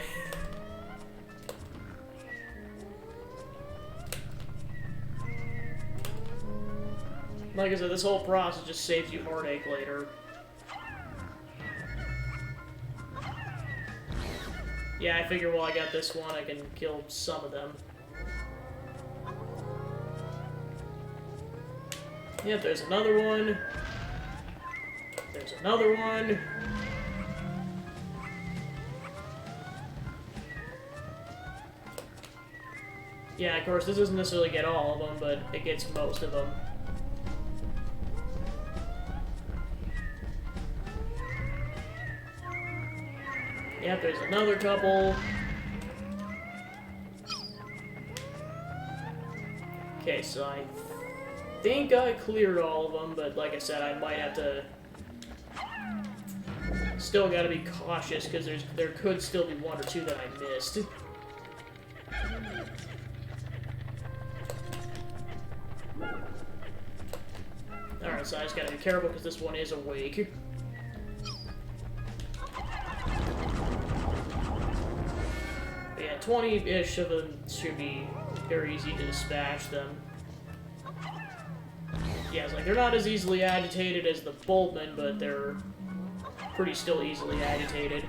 Like I said, this whole process just saves you heartache later. Yeah, I figure while I got this one, I can kill some of them. Yep, there's another one. There's another one. Yeah, of course, this doesn't necessarily get all of them, but it gets most of them. Yep, there's another couple. Okay, so I think I cleared all of them, but like I said, I might have to Still gotta be cautious, because there could still be one or two that I missed. Alright, so I just gotta be careful, because this one is awake. But yeah, 20-ish of them should be very easy to dispatch them. Yeah, it's like, they're not as easily agitated as the Boltman, but they're pretty still easily agitated.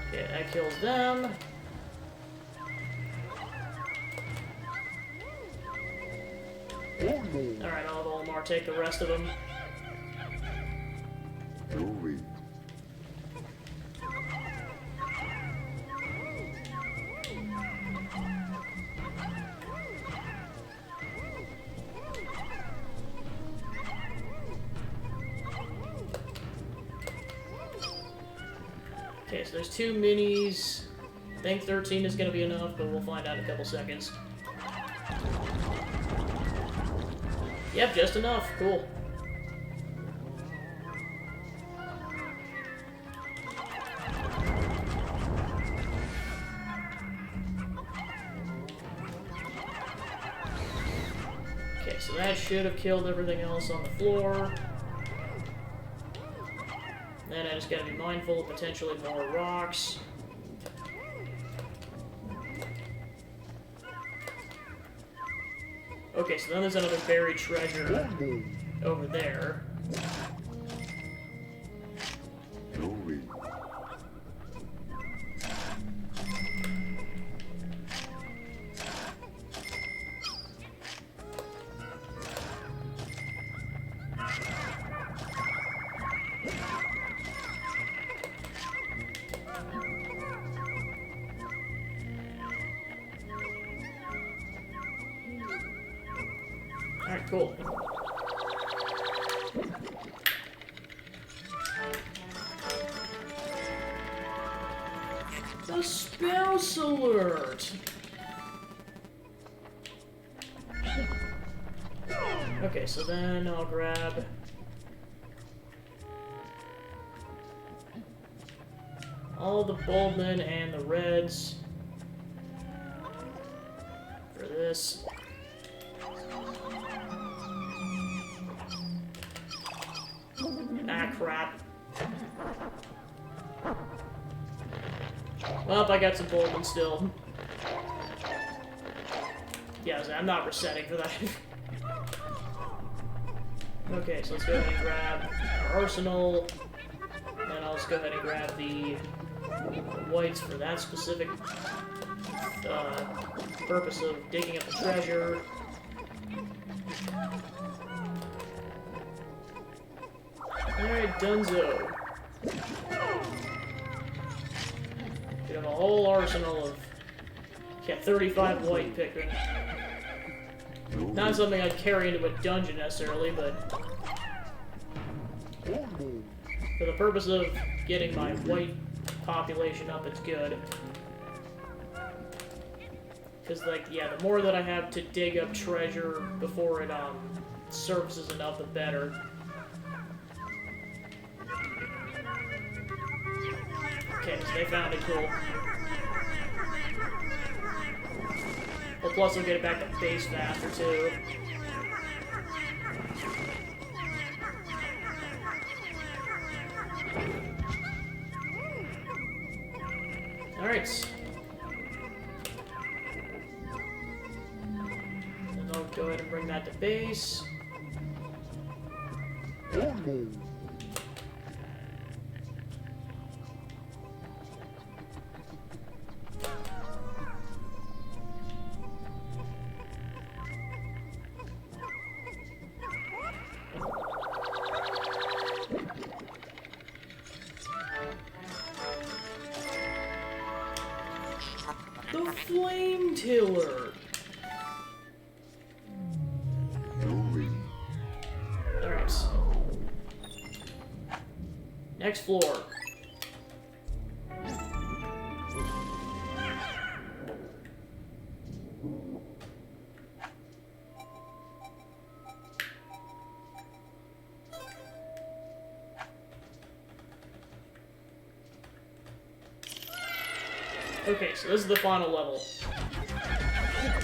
Okay, that kills them. Alright, I'll have Olimar take the rest of them. Okay, so there's 2 minis. I think 13 is going to be enough, but we'll find out in a couple seconds. Yep, just enough. Cool. Okay, so that should have killed everything else on the floor. Then I just gotta be mindful of potentially more rocks. Okay, so then there's another buried treasure over there. Alright, cool. The spouse alert! Okay, so then I'll grab all the Boldmen and the Reds for this. Ah, crap. Well, I got some Boldmen still. Yeah, I'm not resetting for that. Okay, so let's go ahead and grab our arsenal. And I'll just go ahead and grab the whites for that specific purpose of digging up the treasure. Alright, Dunzo. We have a whole arsenal of, yeah, 35 white Pikmin. Not something I'd carry into a dungeon necessarily, but for the purpose of getting my white population up, it's good. Because, like, yeah, the more that I have to dig up treasure before it, surfaces enough, the better. Okay, so they found it, cool. Well, plus we'll get it back to base faster, too. Alright. And I'll go ahead and bring that to base. The Flame Tiller! Alright. Next floor. Okay, so this is the final level.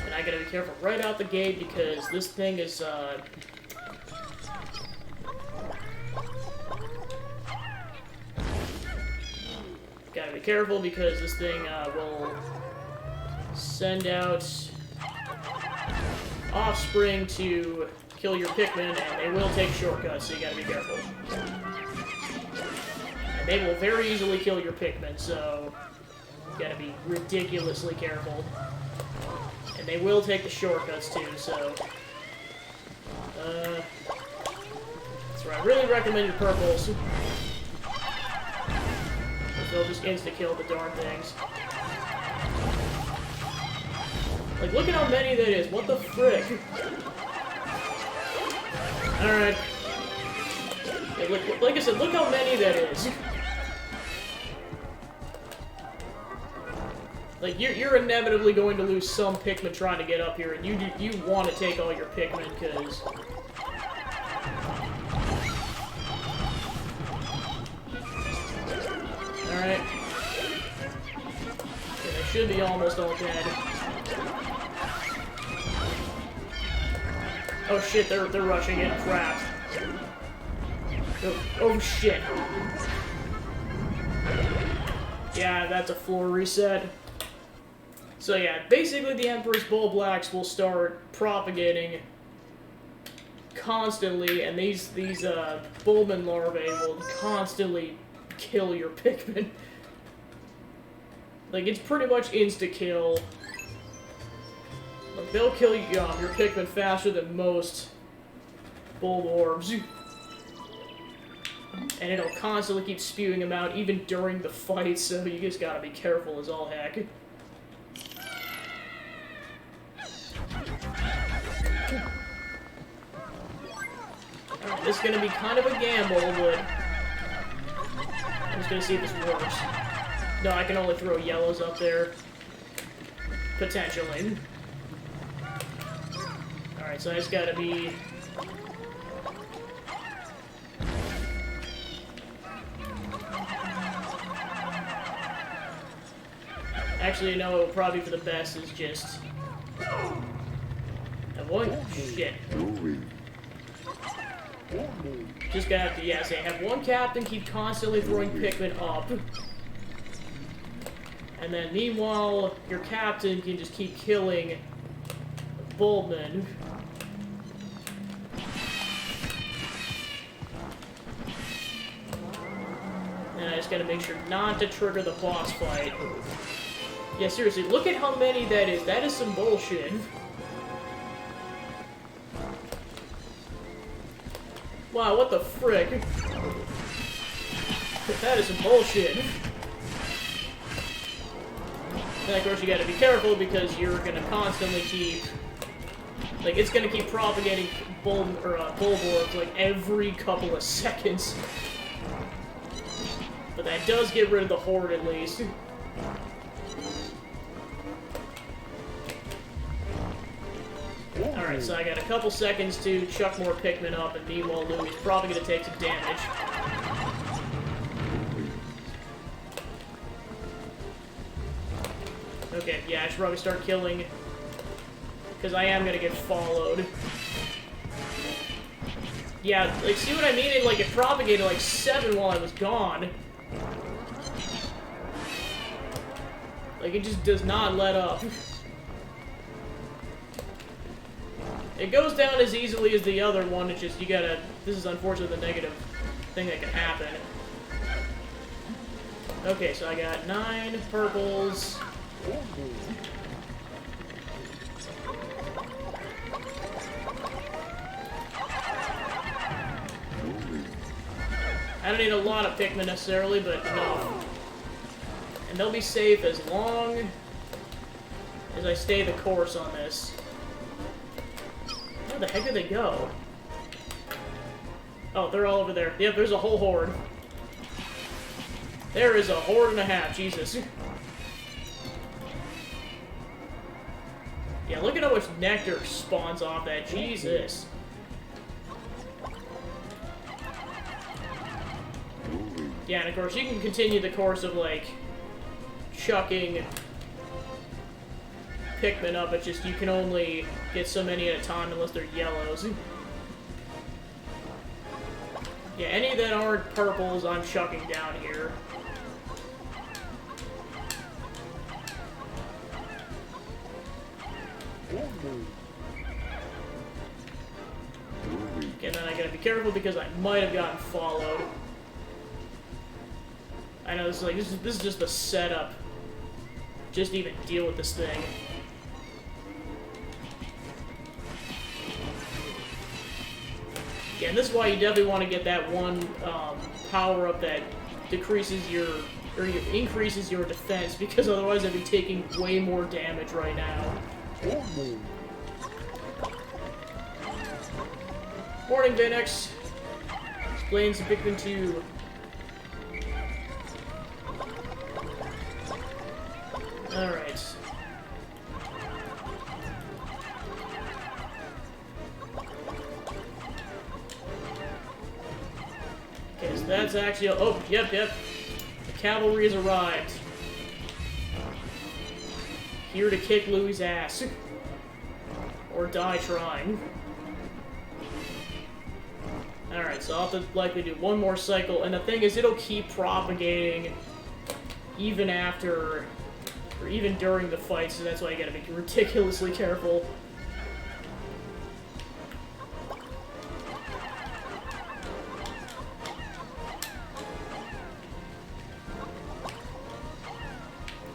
And I gotta be careful right out the gate because this thing is, gotta be careful because this thing, will send out offspring to kill your Pikmin, and they will take shortcuts, so you gotta be careful. And they will very easily kill your Pikmin, so you gotta be ridiculously careful. And they will take the shortcuts too, so... so I really recommend your purples. They'll just insta-kill the darn things. Like, look at how many that is. What the frick? Alright. Like I said, look how many that is. Like, you're inevitably going to lose some Pikmin trying to get up here, and you want to take all your Pikmin, because... Alright. Okay, they should be almost all dead. Oh shit, they're rushing in. Crap. Oh shit. Yeah, that's a floor reset. So yeah, basically the Emperor's Bull Blacks will start propagating constantly, and these Bullman larvae will constantly kill your Pikmin. Like, it's pretty much insta-kill. Like, they'll kill you, your Pikmin faster than most Bulb Orbs. And it'll constantly keep spewing them out, even during the fight, so you just gotta be careful as all heck. Alright, this is gonna be kind of a gamble, but... I'm just gonna see if this works. No, I can only throw yellows up there. Potentially. Alright, so I just gotta be... Actually, no, it would probably be for the best is just... Avoid... Shit. Just gotta have to, yeah, say, have one captain keep constantly throwing Pikmin up. And then, meanwhile, your captain can just keep killing Bulbman. And I just gotta make sure not to trigger the boss fight. Yeah, seriously, look at how many that is. That is some bullshit. Wow, what the frick? That is some bullshit. And of course you gotta be careful because you're gonna constantly keep... Like, it's gonna keep propagating bulb orbs, like, every couple of seconds. But that does get rid of the horde, at least. Alright, so I got a couple seconds to chuck more Pikmin up, and meanwhile Louie's probably gonna take some damage. Okay, yeah, I should probably start killing, because I am gonna get followed. Yeah, like, see what I mean? It propagated, like, 7 while I was gone. Like, it just does not let up. It goes down as easily as the other one, it's just, you gotta... This is unfortunately the negative thing that can happen. Okay, so I got 9 purples. I don't need a lot of Pikmin necessarily, but enough. And they'll be safe as long as I stay the course on this. Where the heck did they go? Oh, they're all over there. Yep, there's a whole horde. There is a horde and a half, Jesus. Yeah, look at how much nectar spawns off that, Jesus. Yeah, and of course you can continue the course of, like, chucking Pikmin up, it's just you can only get so many at a time unless they're yellows. Yeah, any that aren't purples, I'm chucking down here. Okay, then I gotta be careful because I might have gotten followed. I know this is like this is just the setup. Just to even deal with this thing. Yeah, and this is why you definitely want to get that one power up that decreases your increases your defense, because otherwise I'd be taking way more damage right now. Morning, Vanex. Explains the Pikmin 2. Alright. Okay, so that's actually... Oh, yep. The cavalry has arrived. Here to kick Louie's ass. Or die trying. Alright, so I'll have to likely do one more cycle, and the thing is, it'll keep propagating even after, or even during the fight, so that's why you gotta be ridiculously careful.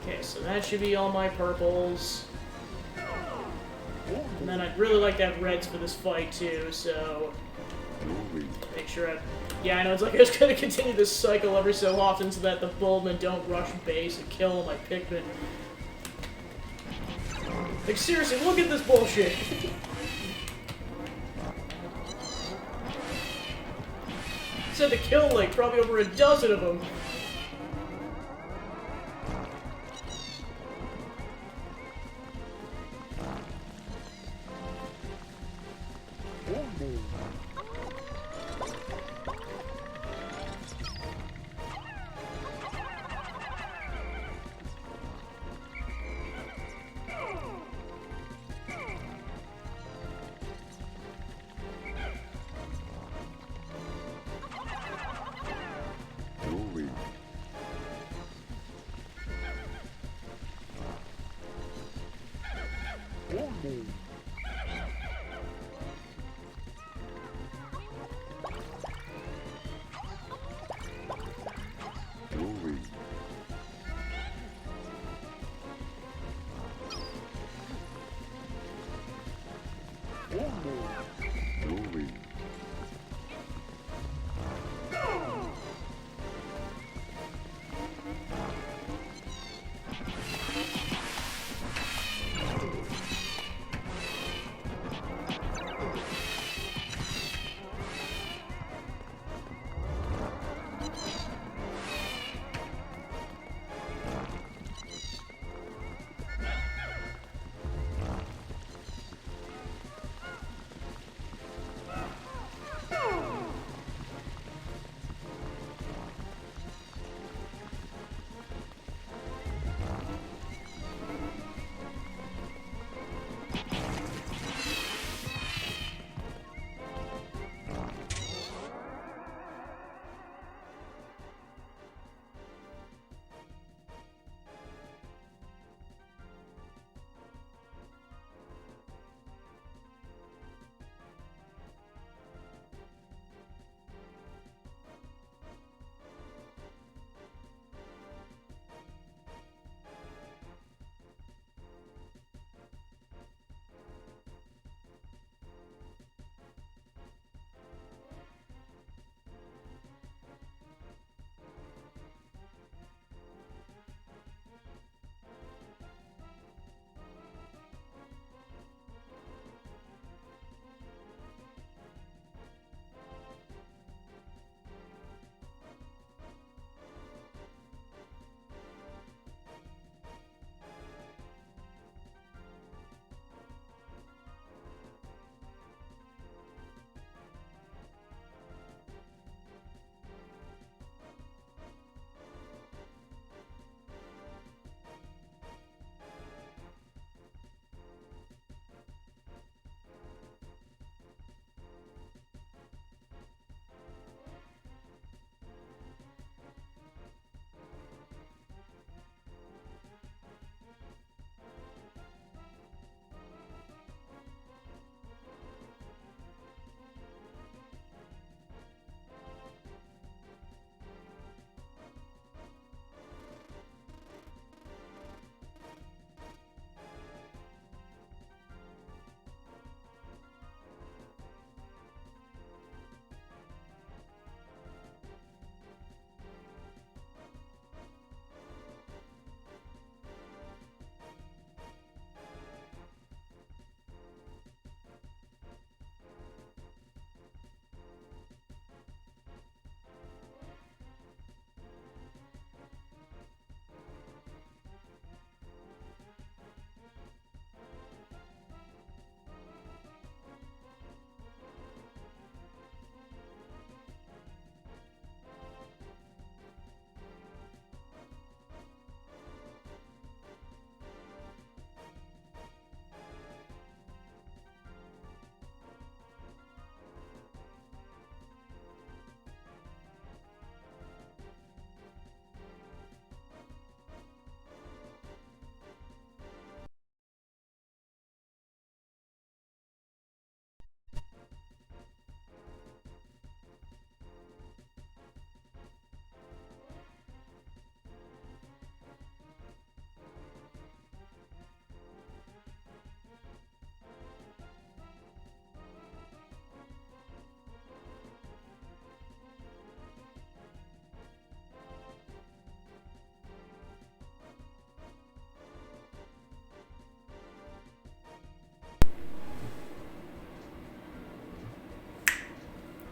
Okay, so that should be all my purples. And then I'd really like to have reds for this fight, too, so... make sure I... Yeah, I know, it's like I was gonna continue this cycle every so often so that the Bulbmen don't rush base and kill my Pikmin. Like, seriously, look at this bullshit! Said to kill, like, probably over a dozen of them.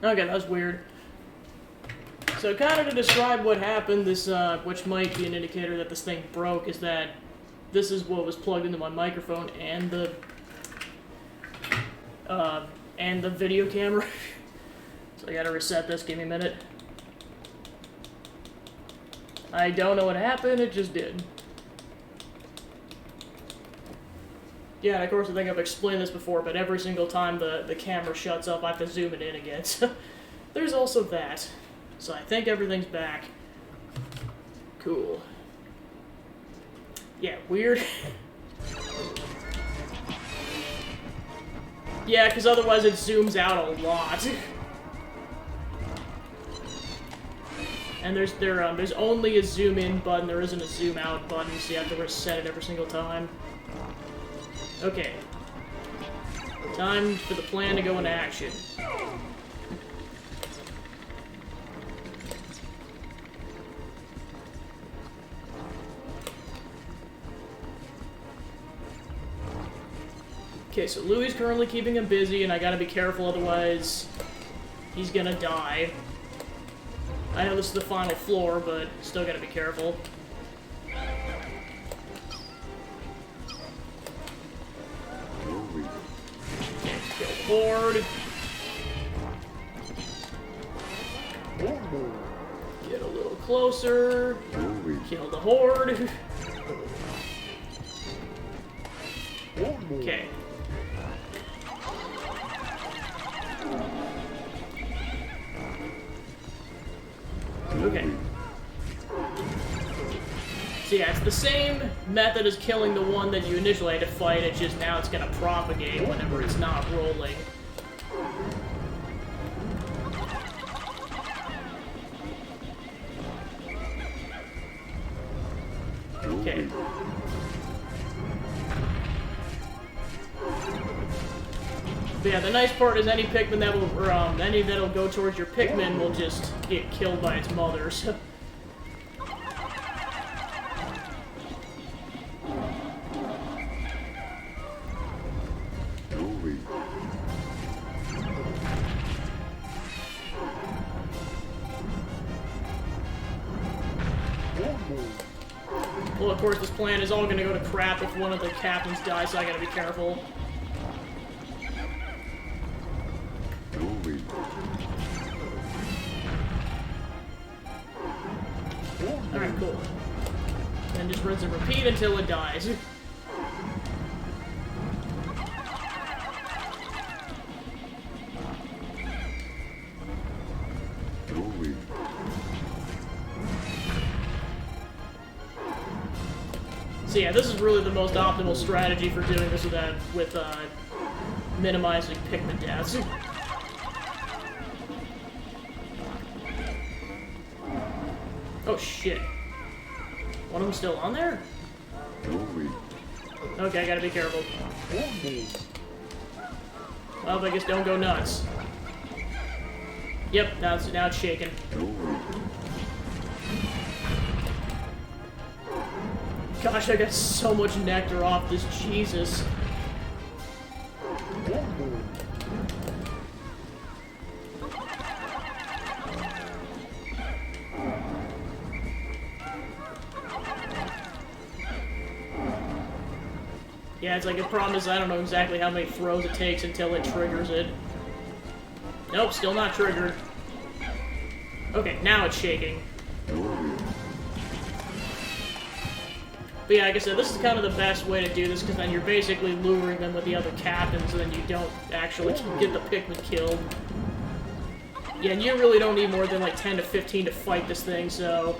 Okay, that was weird. So kind of to describe what happened, this, which might be an indicator that this thing broke, is that this is what was plugged into my microphone and the video camera. So I gotta reset this, give me a minute. I don't know what happened, it just did. Yeah, and of course I think I've explained this before, but every single time the camera shuts up, I have to zoom it in again. So there's also that. So I think everything's back. Cool. Yeah, weird. Yeah, because otherwise it zooms out a lot. And there's only a zoom in button, there isn't a zoom out button, so you have to reset it every single time. Okay. Time for the plan to go into action. Okay, so Louie's currently keeping him busy, and I gotta be careful, otherwise he's gonna die. I know this is the final floor, but still gotta be careful. Okay, kill Horde. Get a little closer. Kill the Horde. Okay. Okay. So yeah, it's the same method as killing the one that you initially had to fight, it's just now it's gonna propagate whenever it's not rolling. Okay. But yeah, the nice part is any Pikmin that will, or any that'll go towards your Pikmin will just get killed by its mother, so. Well, of course, this plan is all gonna go to crap if one of the captains dies, so I gotta be careful. Alright, cool. And just rinse and repeat until it dies. So yeah, this is really the most optimal strategy for doing this with minimizing Pikmin deaths. Oh shit. One of them still on there? Okay, I gotta be careful. Well, I guess don't go nuts. Yep, now it's shaking. Gosh, I got so much nectar off this, Jesus. Yeah, it's like the problem is I don't know exactly how many throws it takes until it triggers it. Nope, still not triggered. Okay, now it's shaking. But yeah, like I said, this is kind of the best way to do this, because then you're basically luring them with the other captains, and then you don't actually get the Pikmin killed. Yeah, and you really don't need more than like 10 to 15 to fight this thing, so...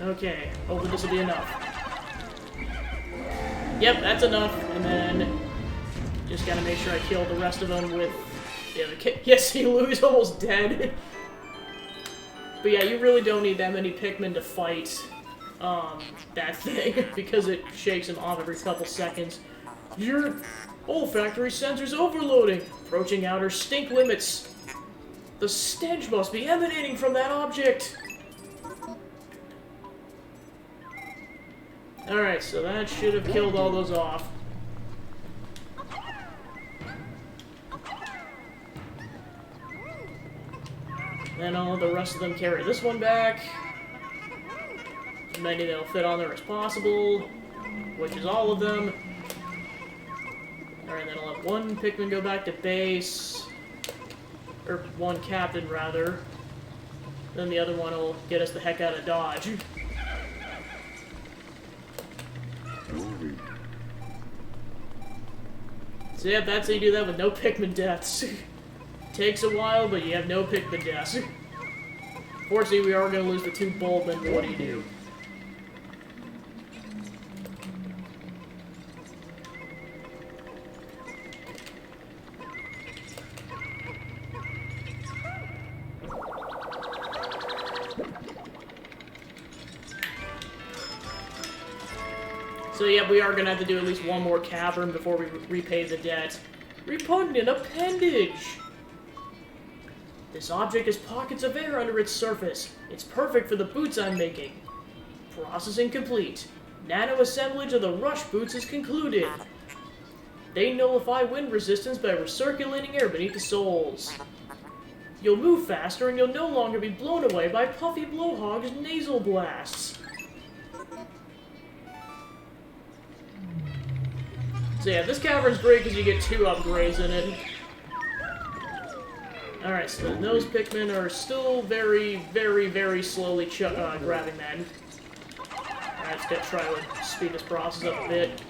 Okay, hopefully this will be enough. Yep, that's enough, and then just gotta make sure I kill the rest of them with the other kid. Yes, see, Louie's almost dead. But yeah, you really don't need that many Pikmin to fight that thing, because it shakes him off every couple seconds. Your olfactory sensor's overloading, approaching outer stink limits. The stench must be emanating from that object. Alright, so that should have killed all those off. Then I'll let the rest of them carry this one back. As many that'll fit on there as possible, which is all of them. Alright, then I'll have one Pikmin go back to base. Or one captain, rather. Then the other one will get us the heck out of Dodge. So yeah, that's how you do that with no Pikmin deaths. Takes a while, but you have no Pikmin deaths. Fortunately, we are going to lose the 2 Bulbmen, but what do you do? So yeah, we are going to have to do at least one more cavern before we repay the debt. Repugnant appendage! This object has pockets of air under its surface. It's perfect for the boots I'm making. Processing complete. Nano-assemblage of the rush boots is concluded. They nullify wind resistance by recirculating air beneath the soles. You'll move faster and you'll no longer be blown away by Puffy Blowhog's nasal blasts. So yeah, this cavern's great because you get 2 upgrades in it. Alright, so then those Pikmin are still very, very, very slowly grabbing that. Alright, let's try to speed this process up a bit.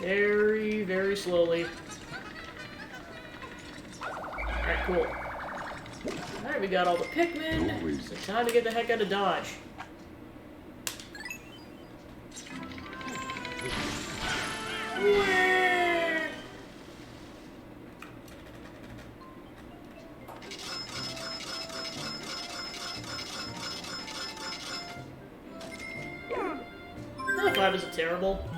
Very, very slowly. Alright, cool. Alright, we got all the Pikmin, so time to get the heck out of Dodge. That 5 isn't terrible.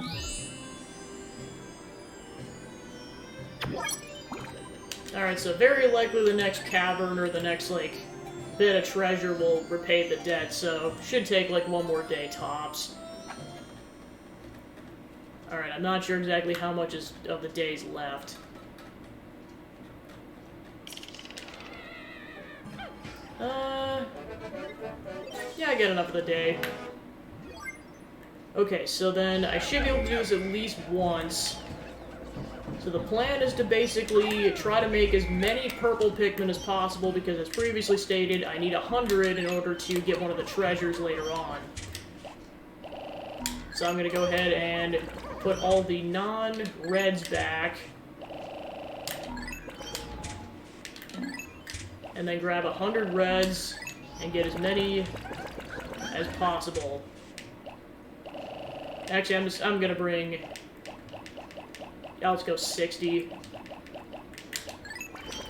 Alright, so very likely the next cavern or the next, like, bit of treasure will repay the debt, so should take, like, 1 more day tops. Alright, I'm not sure exactly how much of the day's left. Yeah, I get enough of the day. Okay, so then I should be able to do this at least once. So the plan is to basically try to make as many purple Pikmin as possible because, as previously stated, I need 100 in order to get one of the treasures later on. So I'm going to go ahead and put all the non-reds back. And then grab 100 reds and get as many as possible. Actually, I'm going to bring... Yeah, let's go 60.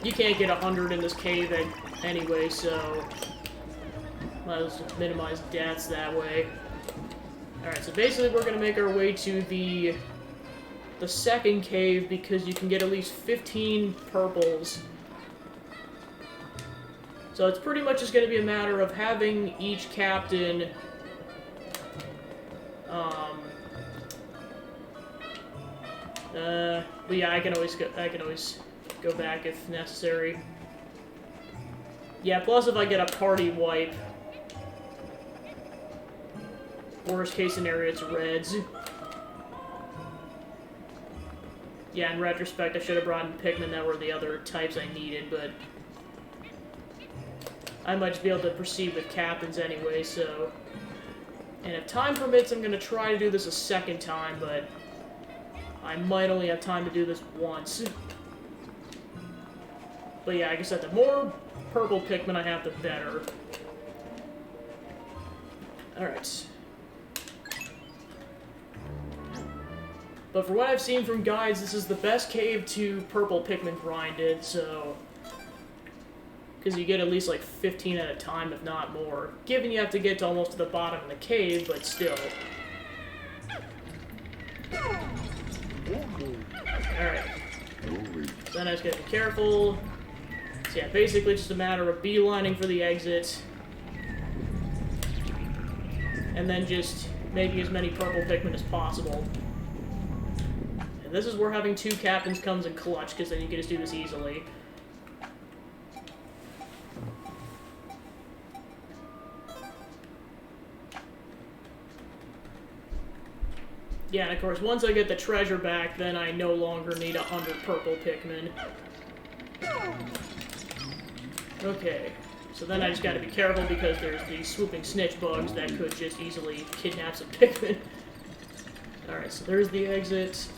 You can't get 100 in this cave anyway, so might as well minimize deaths that way. Alright, so basically we're going to make our way to the second cave because you can get at least 15 purples. So it's pretty much just going to be a matter of having each captain but yeah, I can always go back if necessary. Yeah, plus if I get a party wipe, worst case scenario, it's reds. Yeah, in retrospect, I should have brought in Pikmin that were the other types I needed, but I might just be able to proceed with captains anyway, so... And if time permits, I'm going to try to do this a second time, but I might only have time to do this once. But yeah, like I said, the more purple Pikmin I have, the better. Alright. But for what I've seen from guides, this is the best cave to purple Pikmin grinded, so... Because you get at least like 15 at a time, if not more. Given you have to get to almost to the bottom of the cave, but still. Alright. Then I just gotta be careful. So yeah, basically just a matter of beelining for the exit. and then just making as many purple Pikmin as possible. And this is where having 2 captains comes in clutch, because then you can just do this easily. Yeah, and of course, once I get the treasure back, then I no longer need 100 purple Pikmin. Okay, so then I just gotta be careful because there's these swooping snitch bugs that could just easily kidnap some Pikmin. Alright, so there's the exit.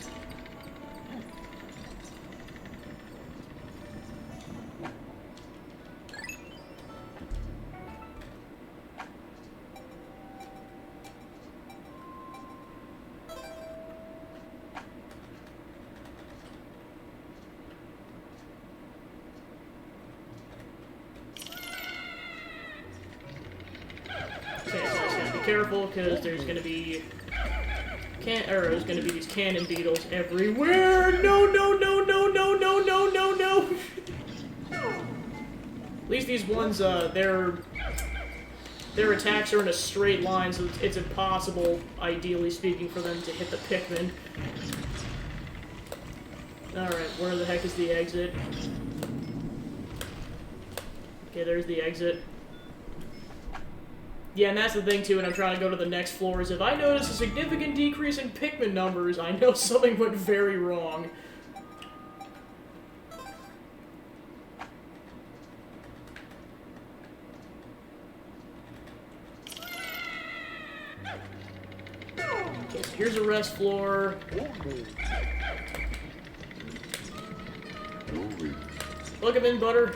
Okay, so I just gotta be careful because there's gonna be there's gonna be these cannon beetles everywhere. No, no, no, no, no, no, no, no, no. At least these ones, their attacks are in a straight line, so it's impossible, ideally speaking, for them to hit the Pikmin. Alright, where the heck is the exit? Okay, there's the exit. Yeah, and that's the thing, too, when I'm trying to go to the next floor, is if I notice a significant decrease in Pikmin numbers, I know something went very wrong. Okay, so here's a rest floor. Welcome in, Butter.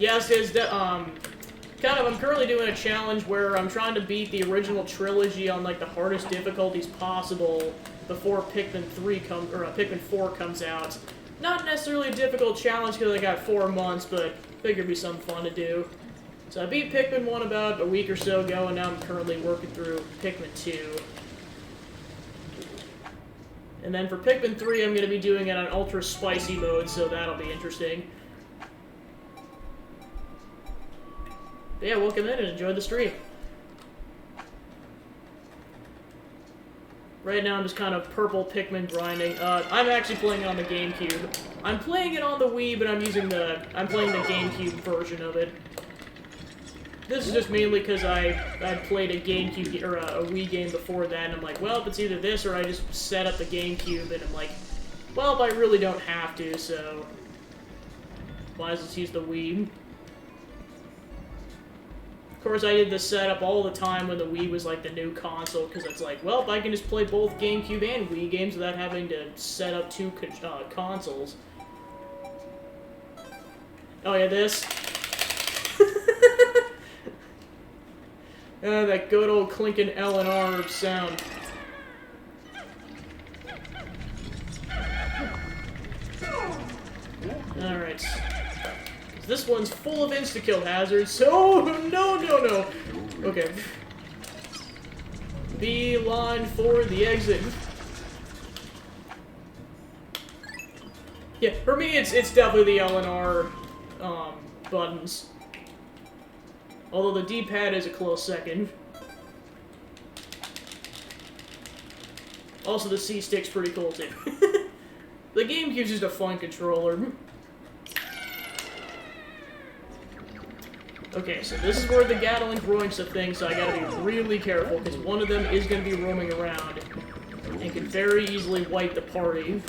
Yes, I'm currently doing a challenge where I'm trying to beat the original trilogy on, like, the hardest difficulties possible before Pikmin 4 comes out. Not necessarily a difficult challenge because I got 4 months, but figured it'd be something fun to do. So I beat Pikmin 1 about a week or so ago, and now I'm currently working through Pikmin 2. And then for Pikmin 3, I'm going to be doing it on ultra spicy mode, so that'll be interesting. But yeah, welcome in and enjoy the stream. Right now I'm just kind of purple Pikmin grinding. I'm actually playing it on the GameCube. I'm playing it on the Wii, but I'm playing the GameCube version of it. This is just mainly because I played a GameCube, or a Wii game before that, and I'm like, well, if it's either this or I just set up the GameCube, and I'm like, well, I really don't have to, so might as well use the Wii. Of course, I did this setup all the time when the Wii was like the new console, because it's like, well, I can just play both GameCube and Wii games without having to set up 2 consoles. Oh yeah, this. That good old clinking L and R sound. Alright. This one's full of insta-kill hazards, so no. Okay. Beeline for the exit. Yeah, for me, it's definitely the L and R buttons. Although the D-pad is a close second. Also, the C-stick's pretty cool, too. The GameCube's just a fun controller. Okay, so this is where the Gatling groins a thing, so I gotta be really careful, because one of them is gonna be roaming around, and can very easily wipe the party.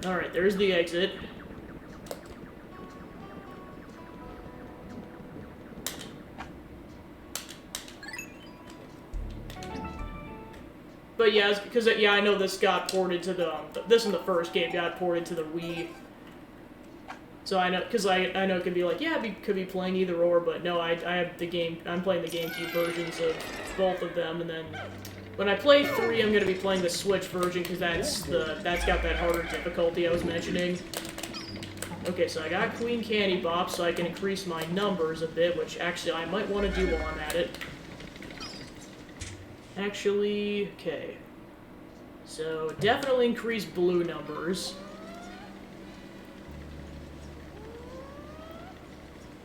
Alright, there's the exit. But yeah, because yeah, I know this got ported to the this in the first game got ported to the Wii. So I know, because I know it could be like, yeah, could be playing either or, but no, I have the game. I'm playing the GameCube versions of both of them, and then when I play 3, I'm gonna be playing the Switch version because that's got that harder difficulty I was mentioning. Okay, so I got Queen Candy Bop, so I can increase my numbers a bit, which actually I might want to do while I'm at it. Actually, okay. So, definitely increase blue numbers.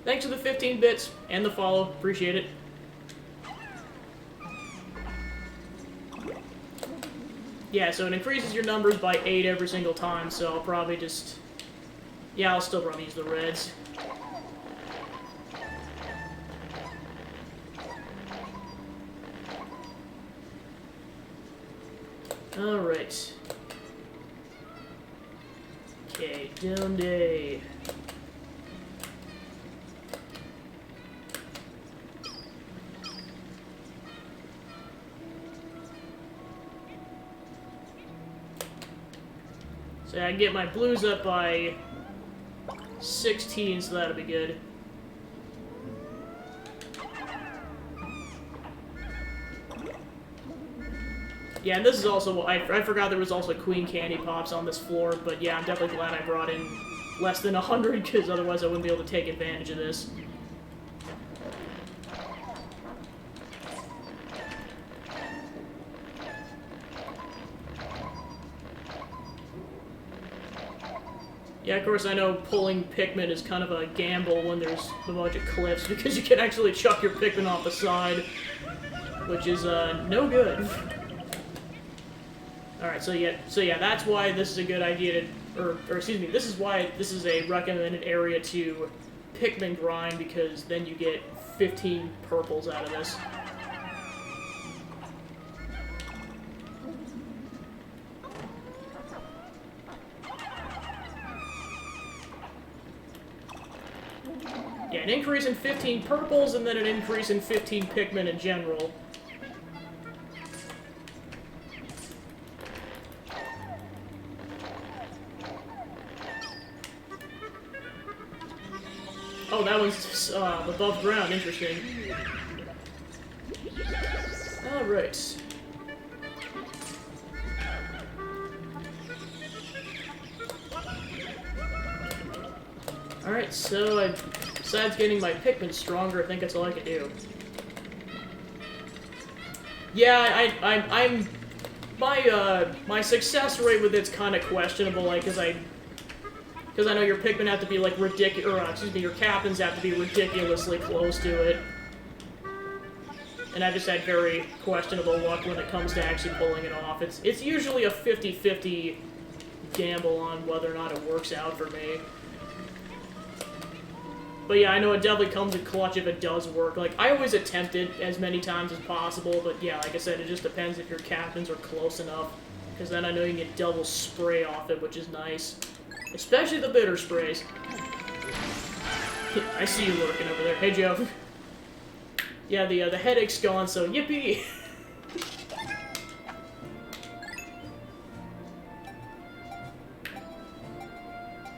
Thanks for the 15 bits and the follow. Appreciate it. Yeah, so it increases your numbers by 8 every single time, so I'll probably just... Yeah, I'll still probably use the reds. Alright. Okay, down day. So I can get my blues up by 16, so that'll be good. Yeah, and this is also, I forgot there was also Queen Candy Pops on this floor, but yeah, I'm definitely glad I brought in less than 100, because otherwise I wouldn't be able to take advantage of this. Yeah, of course I know pulling Pikmin is kind of a gamble when there's a bunch of cliffs, because you can actually chuck your Pikmin off the side, which is, no good. Alright, so yeah, that's why this is a good idea to, or excuse me, this is why this is a recommended area to Pikmin grind, because then you get 15 purples out of this. Yeah, an increase in 15 purples, and then an increase in 15 Pikmin in general. Oh, that one's above ground. Interesting. Alright. Alright, so besides getting my Pikmin stronger, I think that's all I can do. Yeah, I'm my success rate with it's kind of questionable, like, because I know your Pikmin have to be, like, your Captains have to be ridiculously close to it. And I've just had very questionable luck when it comes to actually pulling it off. It's usually a 50-50 gamble on whether or not it works out for me. But yeah, I know it definitely comes in clutch if it does work. Like, I always attempt it as many times as possible, but yeah, like I said, it just depends if your Captains are close enough. Because then I know you can get double spray off it, which is nice. Especially the bitter sprays. I see you lurking over there. Hey, Joe. Yeah, the headache's gone, so yippee!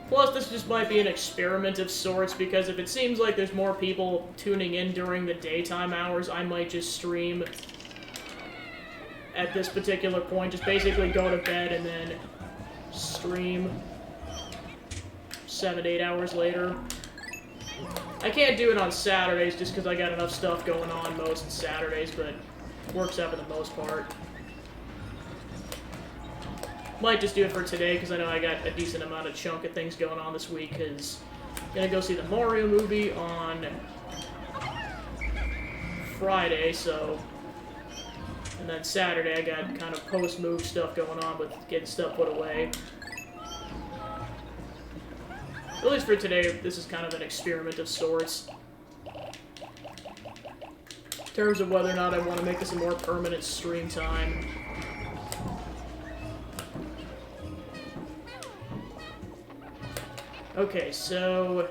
Plus, this just might be an experiment of sorts, because if it seems like there's more people tuning in during the daytime hours, I might just stream at this particular point. Just basically go to bed and then stream 7 to 8 hours later. I can't do it on Saturdays just because I got enough stuff going on most Saturdays, but it works out for the most part. Might just do it for today because I know I got a decent amount of chunk of things going on this week, because I'm gonna go see the Mario movie on Friday, so... And then Saturday I got kind of post-move stuff going on with getting stuff put away. At least for today, this is kind of an experiment of sorts. In terms of whether or not I want to make this a more permanent stream time. Okay, so...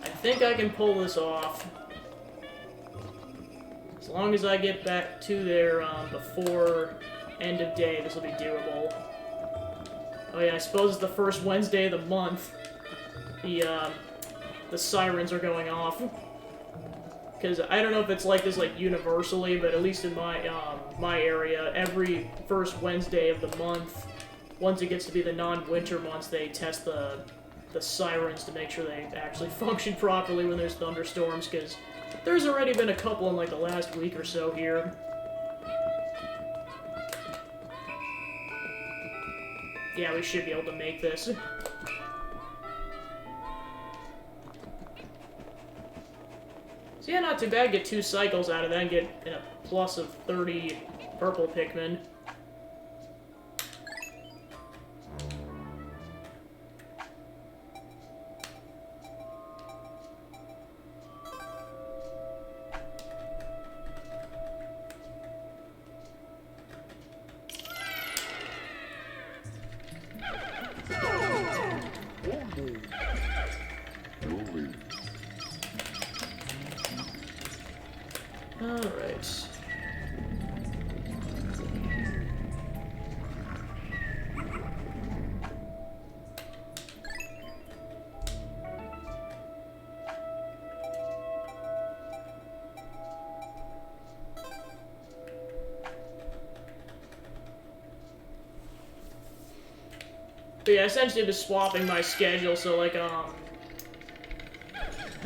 I think I can pull this off. As long as I get back to there before end of day, this will be doable. Oh yeah, I suppose it's the first Wednesday of the month. The sirens are going off. Because I don't know if it's like this like universally, but at least in my area, every first Wednesday of the month, once it gets to be the non-winter months, they test the sirens to make sure they actually function properly when there's thunderstorms, because there's already been a couple in like the last week or so here. Yeah, we should be able to make this. So yeah, not too bad. Get 2 cycles out of that and get a plus of 30 purple Pikmin. Alright. But yeah, essentially just swapping my schedule, so like,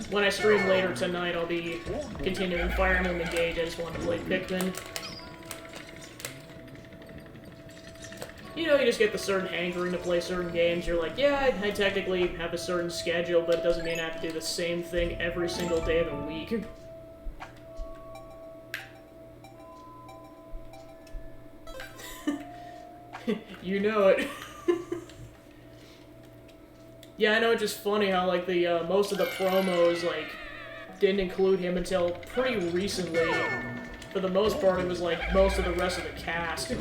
when I stream later tonight, I'll be continuing Fire Emblem Engage. I just want to play Pikmin. You know, you just get the certain hankering to play certain games. You're like, yeah, I technically have a certain schedule, but it doesn't mean I have to do the same thing every single day of the week. You know it. Yeah, I know, it's just funny how, like, the, most of the promos, like, didn't include him until pretty recently. For the most part, it was, like, most of the rest of the cast.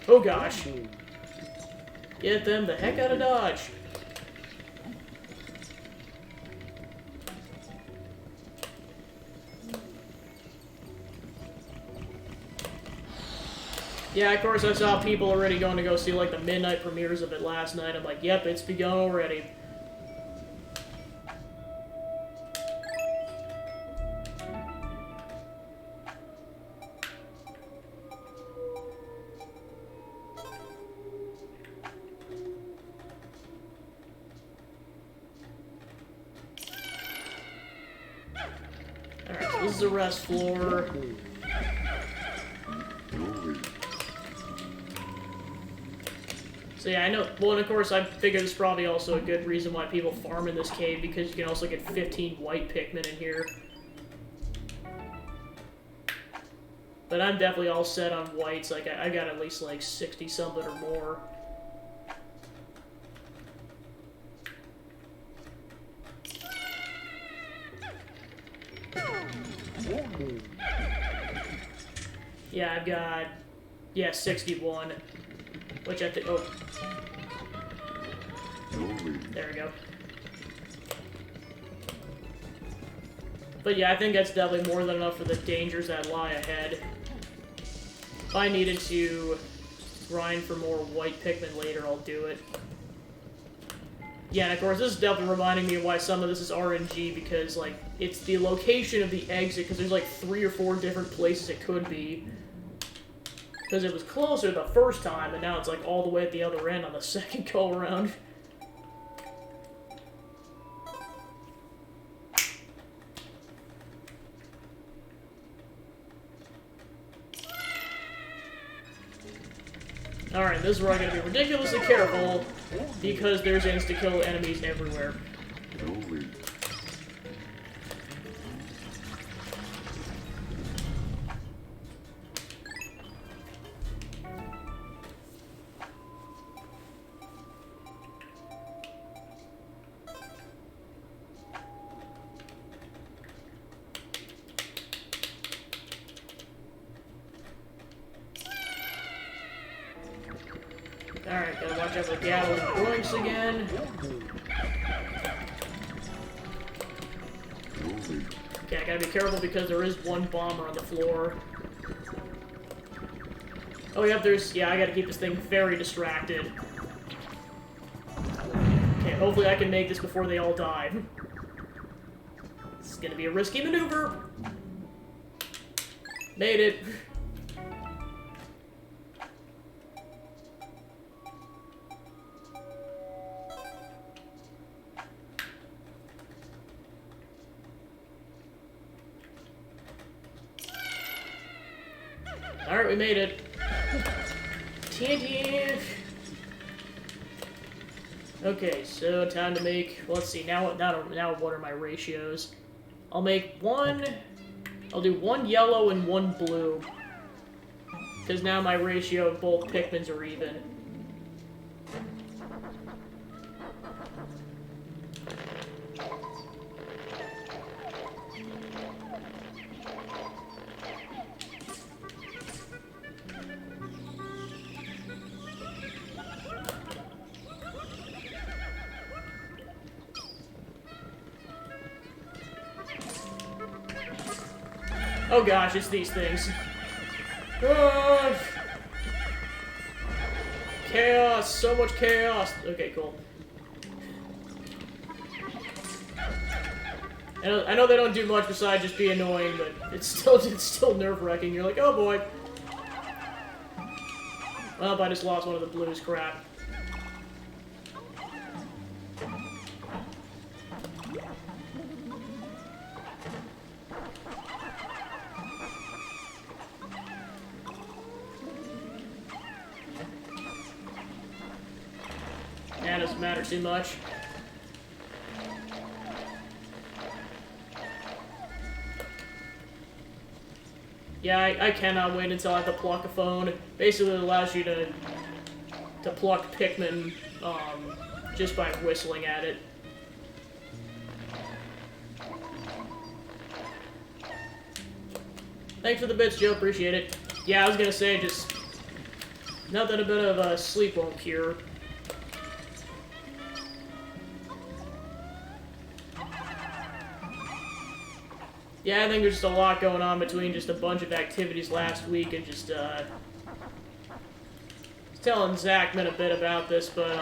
Oh gosh. Get them the heck out of Dodge. Yeah, of course I saw people already going to go see, like, the midnight premieres of it last night. I'm like, yep, it's begun already. Alright, so this is the rest floor. So yeah, I know, well, and of course, I figure this is probably also a good reason why people farm in this cave, because you can also get 15 white Pikmin in here. But I'm definitely all set on whites, like, I got at least, like, 60-something or more. Yeah, I've got, yeah, 61. Which I think, oh. There we go. But yeah, I think that's definitely more than enough for the dangers that lie ahead. If I needed to grind for more white Pikmin later, I'll do it. Yeah, and of course, this is definitely reminding me of why some of this is RNG, because, like, it's the location of the exit, because there's, like, 3 or 4 different places it could be. Because it was closer the first time, and now it's, like, all the way at the other end on the second go-around. Alright, this is where I gotta be ridiculously careful, because there's insta-kill enemies everywhere. Alright, gotta watch out for Gavel and Boinks again. Okay, I gotta be careful because there is one bomber on the floor. Oh, yep, yeah, I gotta keep this thing very distracted. Okay, hopefully I can make this before they all die. This is gonna be a risky maneuver. Made it. Alright, we made it. TNT. Okay, so time to make, let's see, now what are my ratios? I'll make I'll do one yellow and one blue. Because now my ratio of both Pikmins are even. Oh gosh, it's these things. Chaos! So much chaos! Okay, cool. I know they don't do much besides just be annoying, but it's still nerve-wracking. You're like, oh boy. Well, I just lost one of the blues. Crap. Yeah, it doesn't matter too much. Yeah, I cannot wait until I have to pluck a phone. Basically, it allows you to pluck Pikmin just by whistling at it. Thanks for the bits, Joe. Appreciate it. Yeah, I was gonna say, just nothing a bit of sleep won't cure. Yeah, I think there's just a lot going on between just a bunch of activities last week and just, telling Zachman a bit about this, but,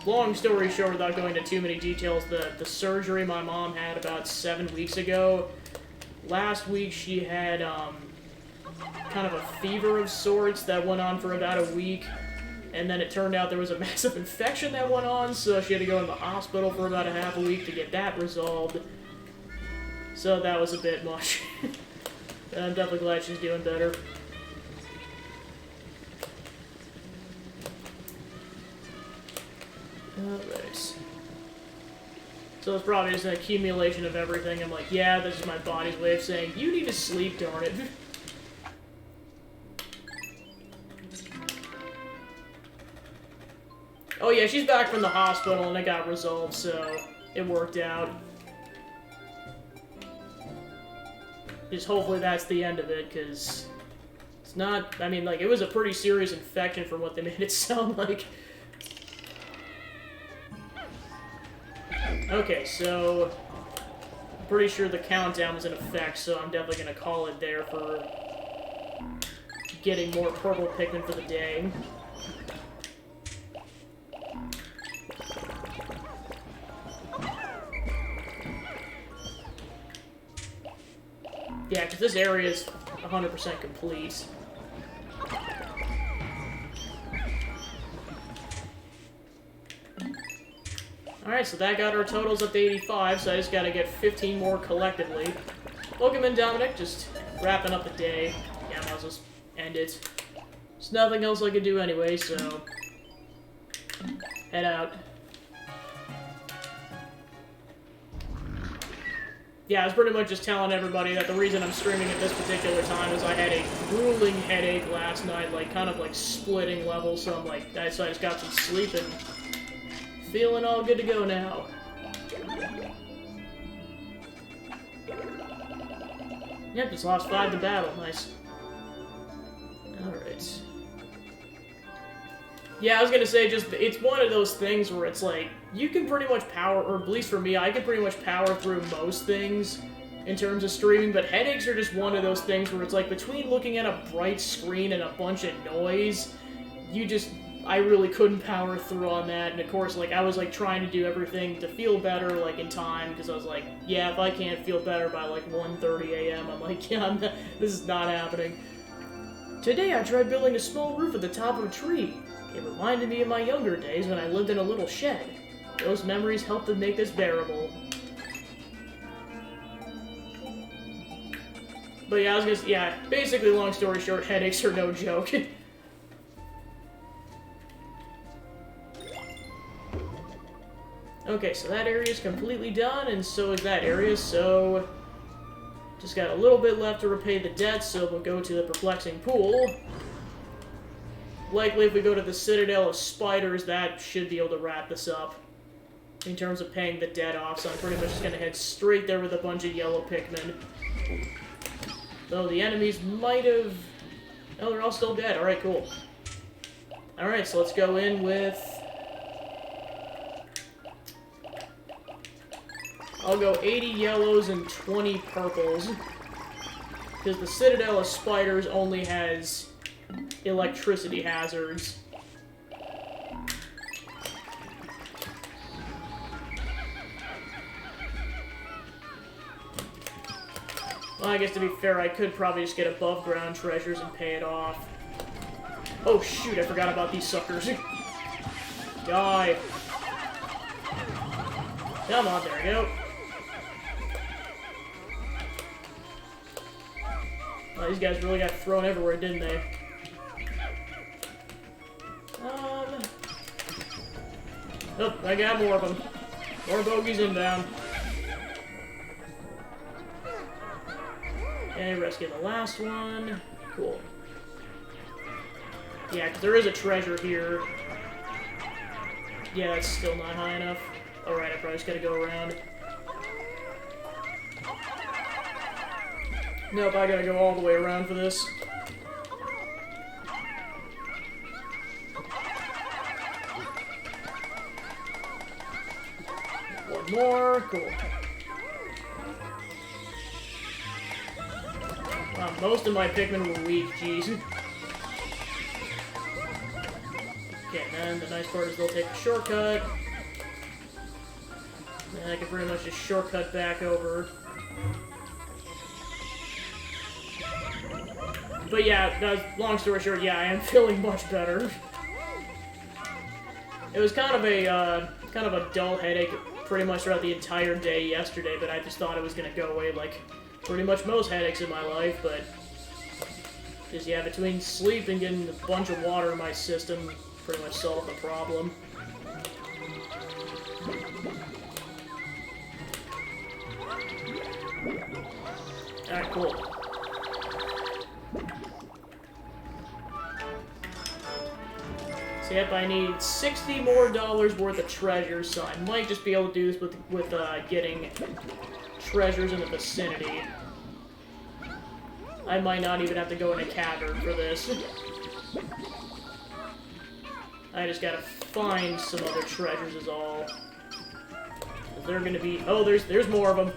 long story short, without going into too many details, the surgery my mom had about 7 weeks ago, last week she had, kind of a fever of sorts that went on for about a week, and then it turned out there was a massive infection that went on, so she had to go in the hospital for about a half a week to get that resolved. So that was a bit much. I'm definitely glad she's doing better. Alright. So it's probably just an accumulation of everything. I'm like, yeah, this is my body's way of saying, you need to sleep, darn it. Oh yeah, she's back from the hospital and it got resolved, so it worked out. Just hopefully that's the end of it, because it's not, I mean, like, it was a pretty serious infection from what they made it sound like. Okay, so I'm pretty sure the countdown was in effect, so I'm definitely going to call it there for getting more purple Pikmin for the day. Yeah, because this area is 100% complete. Alright, so that got our totals up to 85, so I just gotta get 15 more collectively. Welcome in, Dominic, just wrapping up the day. Yeah, I might as well end it. There's nothing else I can do anyway, so head out. Yeah, I was pretty much just telling everybody that the reason I'm streaming at this particular time is I had a grueling headache last night, like, kind of like splitting levels, so I'm like, so I just got some sleep and feeling all good to go now. Yep, just lost 5 to battle, nice. Alright. Yeah, I was gonna say, just, it's one of those things where it's like, you can pretty much power, or at least for me, I can pretty much power through most things in terms of streaming, but headaches are just one of those things where it's like, between looking at a bright screen and a bunch of noise, I really couldn't power through on that, and of course, like, I was, like, trying to do everything to feel better, like, in time, because I was like, yeah, if I can't feel better by, like, 1:30 a.m., I'm like, yeah, this is not happening. Today I tried building a small roof at the top of a tree. It reminded me of my younger days when I lived in a little shed. Those memories helped to make this bearable. But yeah, I was gonna, yeah, basically, long story short, headaches are no joke. Okay, so that area is completely done, and so is that area, so... Just got a little bit left to repay the debt, so we'll go to the perplexing pool. Likely, if we go to the Citadel of Spiders, that should be able to wrap this up. In terms of paying the debt off, so I'm pretty much just gonna head straight there with a bunch of yellow Pikmin. Though the enemies might have... Oh, they're all still dead. Alright, cool. Alright, so let's go in with... I'll go 80 yellows and 20 purples. Because the Citadel of Spiders only has electricity hazards. Well, I guess to be fair, I could probably just get above ground treasures and pay it off. Oh shoot, I forgot about these suckers. Die. Come on, there we go. Oh, these guys really got thrown everywhere, didn't they? Oh, I got more of them. More bogeys inbound. Okay, rescue the last one. Cool. Yeah, because there is a treasure here. Yeah, that's still not high enough. Alright, I probably just gotta go around. Nope, I gotta go all the way around for this. One more. Cool. Wow, most of my Pikmin were weak, jeez. Okay, then the nice part is they'll take a shortcut. And I can pretty much just shortcut back over. But yeah, long story short, yeah, I am feeling much better. It was kind of a dull headache pretty much throughout the entire day yesterday, but I just thought it was gonna go away like pretty much most headaches in my life, but just, yeah, between sleep and getting a bunch of water in my system, pretty much solved the problem. Alright, cool. So yep, I need $60 more worth of treasures, so I might just be able to do this with getting treasures in the vicinity. I might not even have to go in a cavern for this. I just gotta find some other treasures is all. They're gonna be... Oh, there's more of them.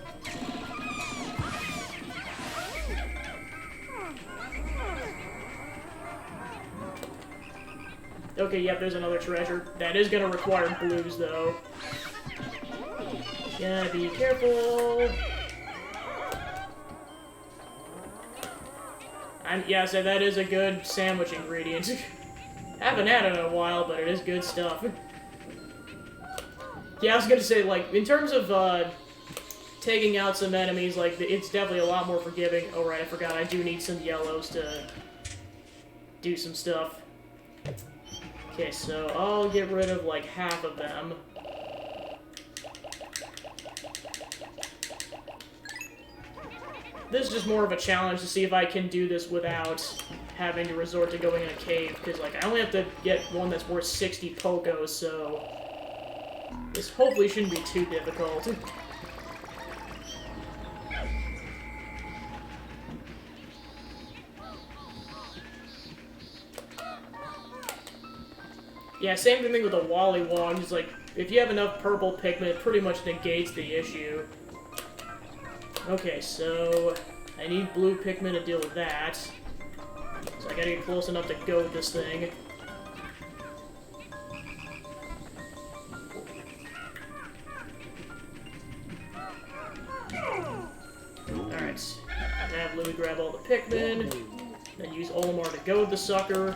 Okay, yep, there's another treasure. That is gonna require blues, though. Gotta be careful. Yeah, so that is a good sandwich ingredient. Haven't had it in a while, but it is good stuff. Yeah, I was gonna say, like, in terms of, taking out some enemies, like, it's definitely a lot more forgiving. Oh, right, I forgot, I do need some yellows to do some stuff. Okay, so I'll get rid of, like, half of them. This is just more of a challenge to see if I can do this without having to resort to going in a cave, because, like, I only have to get one that's worth 60 Pokos, so this hopefully shouldn't be too difficult. Yeah, same thing with the Wollywog. It's like, if you have enough purple Pikmin, it pretty much negates the issue. Okay, so I need blue Pikmin to deal with that. So I gotta get close enough to go with this thing. Alright. Have Louie grab all the Pikmin. Then use Olimar to goad the sucker.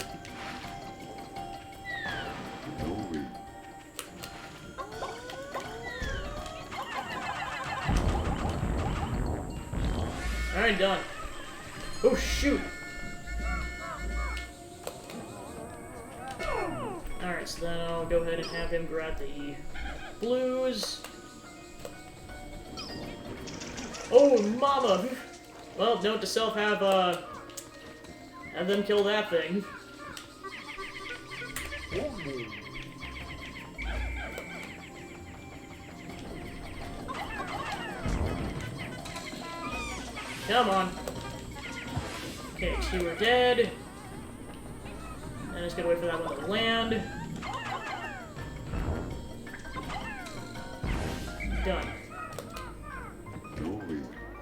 Alright, done. Oh, shoot! Alright, so then I'll go ahead and have him grab the blues. Oh, mama! Well, note to self, have them kill that thing. Come on. Okay, 2 are dead. And just gotta wait for that one to land. Done.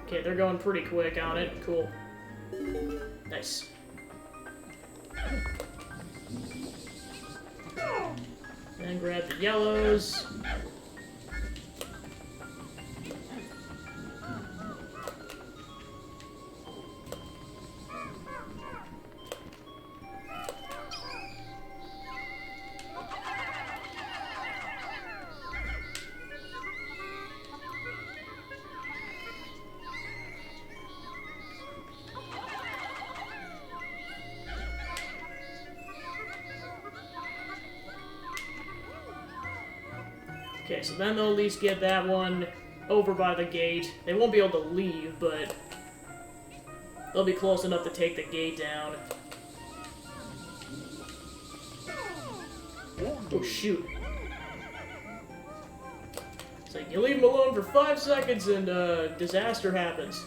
Okay, they're going pretty quick on it. Cool. Nice. And grab the yellows. Okay, so then they'll at least get that one over by the gate. They won't be able to leave, but they'll be close enough to take the gate down. Oh, shoot. It's like, you leave them alone for 5 seconds and, disaster happens.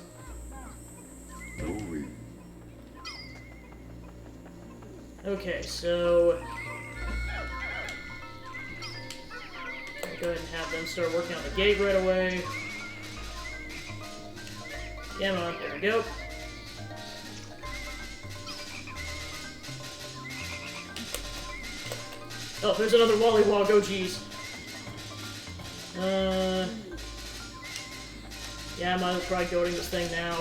Okay, so go ahead and have them start working on the gate right away. Come on, there we go. Oh, there's another Wollywog, oh geez. Yeah, I might as well try goading this thing now.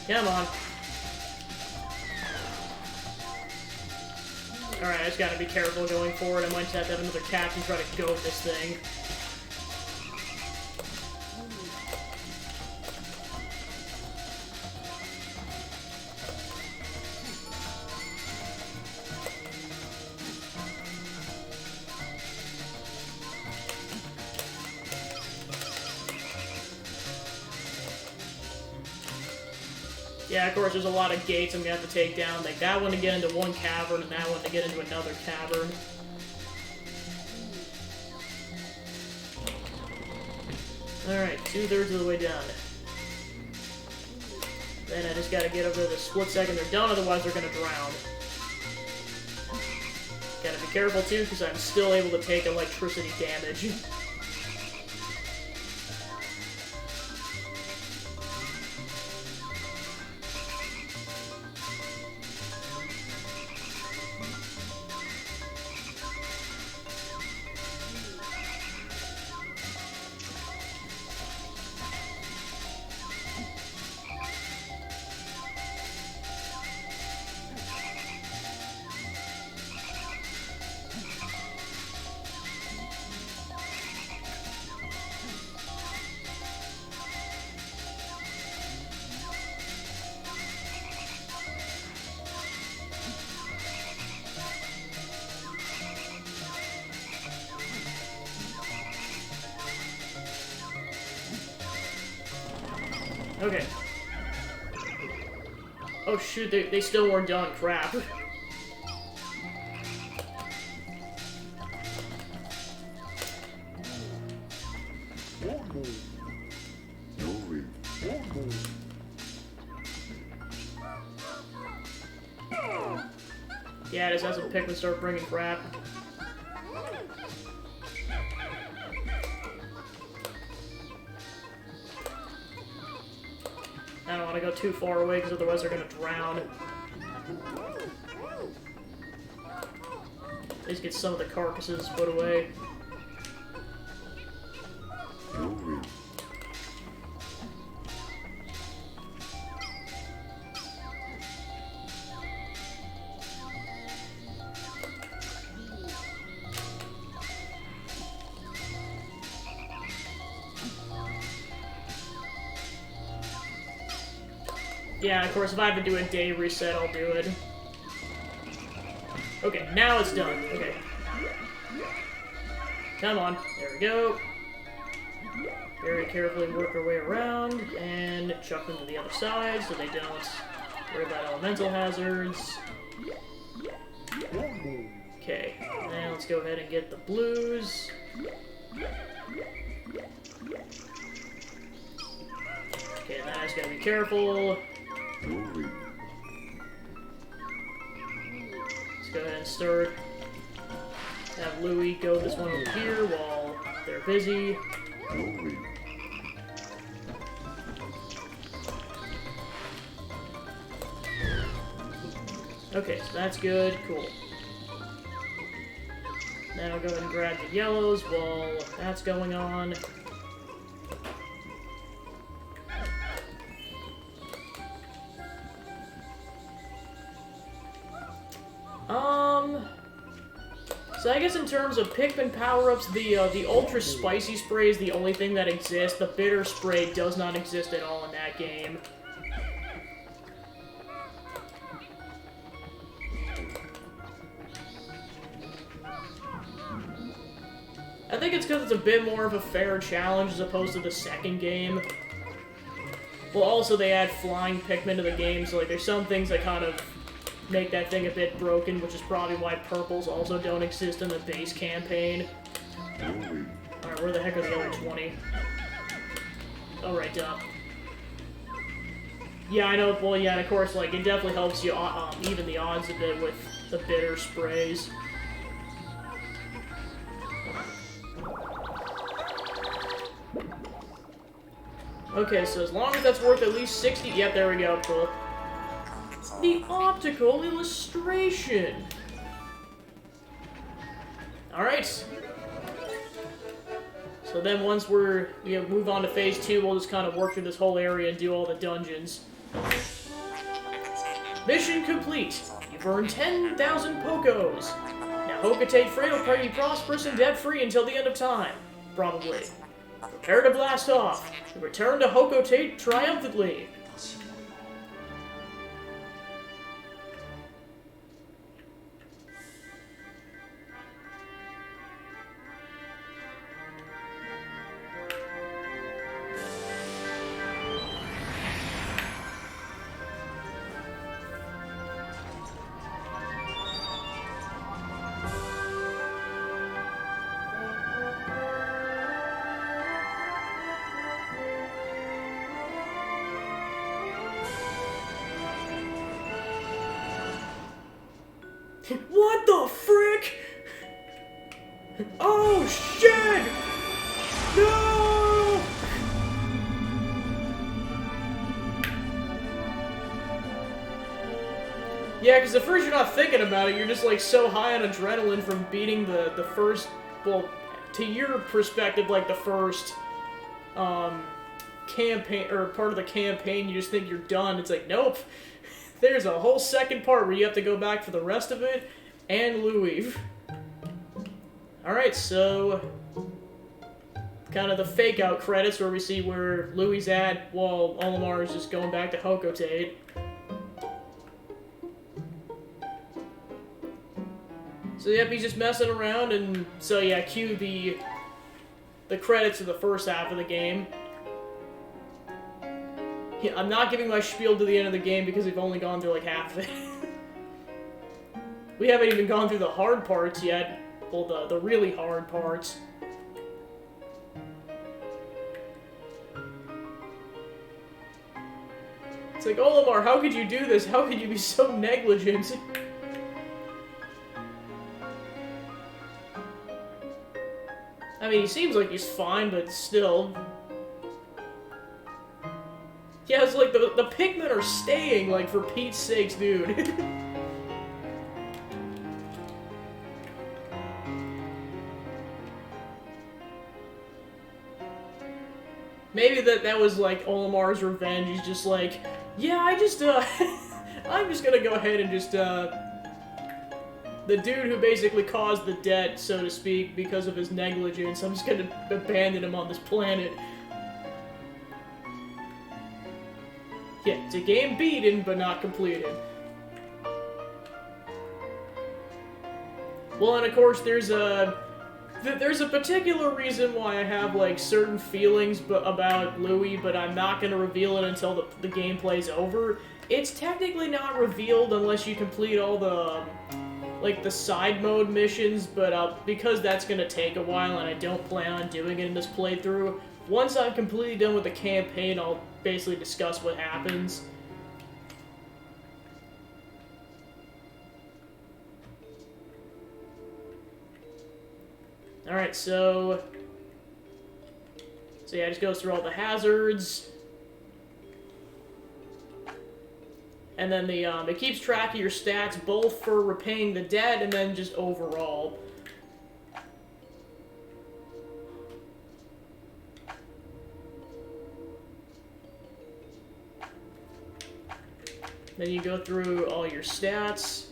Come on. Alright, I just gotta be careful going forward. I might just have to have another captain try to goad this thing. Yeah, of course, there's a lot of gates I'm gonna have to take down. Like that one to get into one cavern, and that one to get into another cavern. Alright, 2/3 of the way down. Then I just gotta get over the split second they're done, otherwise they're gonna drown. Gotta be careful too, because I'm still able to take electricity damage. Okay. Oh shoot, they still weren't done. Crap. Yeah, just as a Pikmin start bringing crap. I don't want to go too far away because otherwise they're going to drown. At least get some of the carcasses put away. Yeah, of course, if I have to do a day reset, I'll do it. Okay, now it's done. Okay. Come on. There we go. Very carefully work our way around and chuck them to the other side so they don't worry about elemental hazards. Okay, now let's go ahead and get the blues. Okay, now I just gotta be careful. Let's go ahead and start. Have Louie go this one over here while they're busy. Okay, so that's good. Cool. Now I'll go ahead and grab the yellows while that's going on. So I guess in terms of Pikmin power-ups, the Ultra Spicy Spray is the only thing that exists. The Bitter Spray does not exist at all in that game. I think it's because it's a bit more of a fair challenge as opposed to the second game. Well, also they add flying Pikmin to the game, so like there's some things that kind of make that thing a bit broken, which is probably why purples also don't exist in the base campaign. Alright, where the heck are the other 20? Oh, right, duh. Yeah, I know, well, yeah, of course, like, it definitely helps you even the odds a bit with the bitter sprays. Okay, so as long as that's worth at least 60... Yep, there we go, cool. The optical illustration! Alright. So then once we move on to phase 2, we'll just kind of work through this whole area and do all the dungeons. Mission complete! You've earned 10,000 Pokos! Now Hocotate Freight will be prosperous and debt-free until the end of time. Probably. Prepare to blast off, and return to Hocotate triumphantly. What the frick? Oh, shit! No! Yeah, because at first you're not thinking about it, you're just like so high on adrenaline from beating the first, well, to your perspective, like the first, campaign, or part of the campaign, you just think you're done. It's like, nope. There's a whole second part where you have to go back for the rest of it, and Louis. Alright, so... kind of the fake-out credits where we see where Louis is at while Olimar is just going back to Hocotate. So yep, he's just messing around, and so yeah, cue the credits of the first half of the game. Yeah, I'm not giving my spiel to the end of the game because we've only gone through like half of it. We haven't even gone through the hard parts yet. Well, the really hard parts. It's like, Olimar, how could you do this? How could you be so negligent? I mean, he seems like he's fine, but still... Yeah, it's like, the Pikmin are staying, like, for Pete's sakes, dude. Maybe that was, like, Olimar's revenge. He's just like, yeah, I'm just gonna go ahead and just, the dude who basically caused the debt, so to speak, because of his negligence, I'm just gonna abandon him on this planet. Yeah, it's a game beaten, but not completed. Well, and of course, there's a particular reason why I have, like, certain feelings about Louis, but I'm not going to reveal it until the gameplay's over. It's technically not revealed unless you complete all the, like, the side mode missions, but because that's going to take a while and I don't plan on doing it in this playthrough, once I'm completely done with the campaign, I'll basically discuss what happens. Alright, so yeah, it just goes through all the hazards. And then it keeps track of your stats, both for repaying the debt and then just overall. Then you go through all your stats.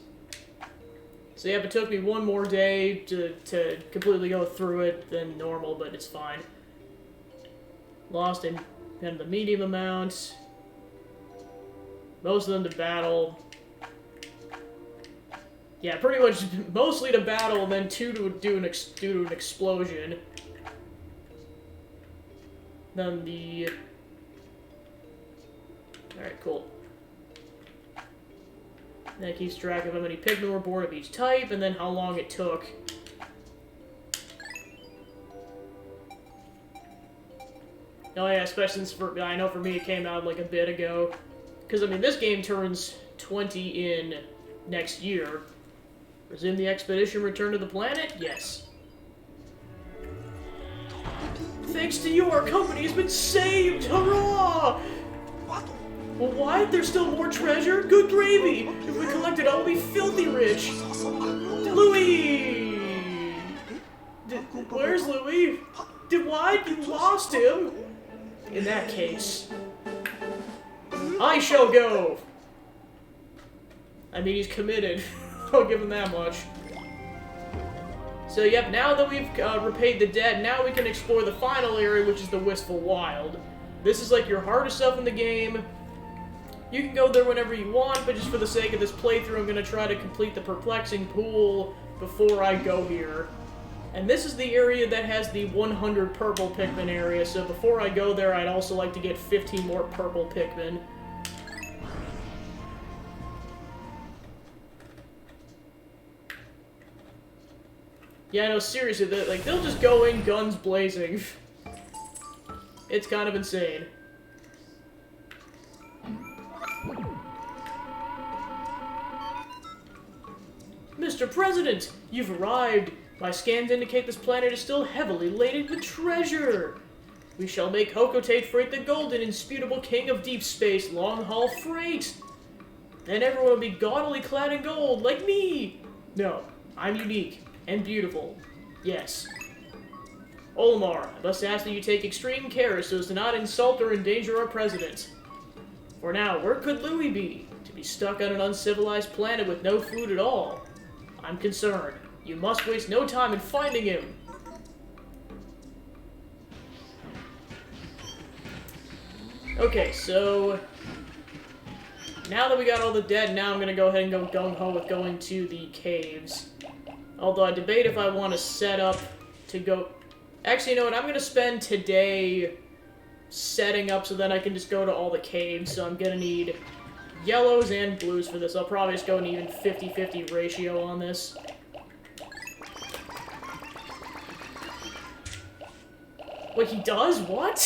So yeah, it took me one more day to completely go through it than normal, but it's fine. Lost in kind of the medium amount. Most of them to battle. Yeah, pretty much mostly to battle, and then 2 to do an explosion. Then the... Alright, cool. That keeps track of how many Pikmin were born of each type, and then how long it took. Oh yeah, especially since I know for me it came out like a bit ago. Because, I mean, this game turns 20 in next year. Resume the expedition, return to the planet? Yes. Thanks to you, our company has been saved! Hurrah! Well, what? There's still more treasure? Good gravy! If we collect it all, we'll be filthy rich! Louis! Where's Louis? What? You lost him? In that case, I shall go! I mean, he's committed. I'll give him that much. So, yep, now that we've repaid the debt, now we can explore the final area, which is the Wistful Wild. This is like your hardest stuff in the game. You can go there whenever you want, but just for the sake of this playthrough, I'm going to try to complete the Perplexing Pool before I go here. And this is the area that has the 100 purple Pikmin area, so before I go there, I'd also like to get 15 more purple Pikmin. Yeah, no, seriously, they'll just go in guns blazing. It's kind of insane. Mr. President, you've arrived. My scans indicate this planet is still heavily laden with treasure. We shall make Hocotate Freight the golden, indisputable king of deep space long-haul freight. Then everyone will be gaudily clad in gold, like me. No, I'm unique and beautiful. Yes. Olimar, I must ask that you take extreme care so as to not insult or endanger our president. For now, where could Louis be? To be stuck on an uncivilized planet with no food at all. I'm concerned. You must waste no time in finding him. Okay, so now that we got all the dead, now I'm gonna go ahead and go gung-ho with going to the caves. Although I debate if I want to set up to go... Actually, you know what? I'm gonna spend today setting up so then I can just go to all the caves, so I'm gonna need yellows and blues for this. I'll probably just go an even 50-50 ratio on this. Wait, he does? What?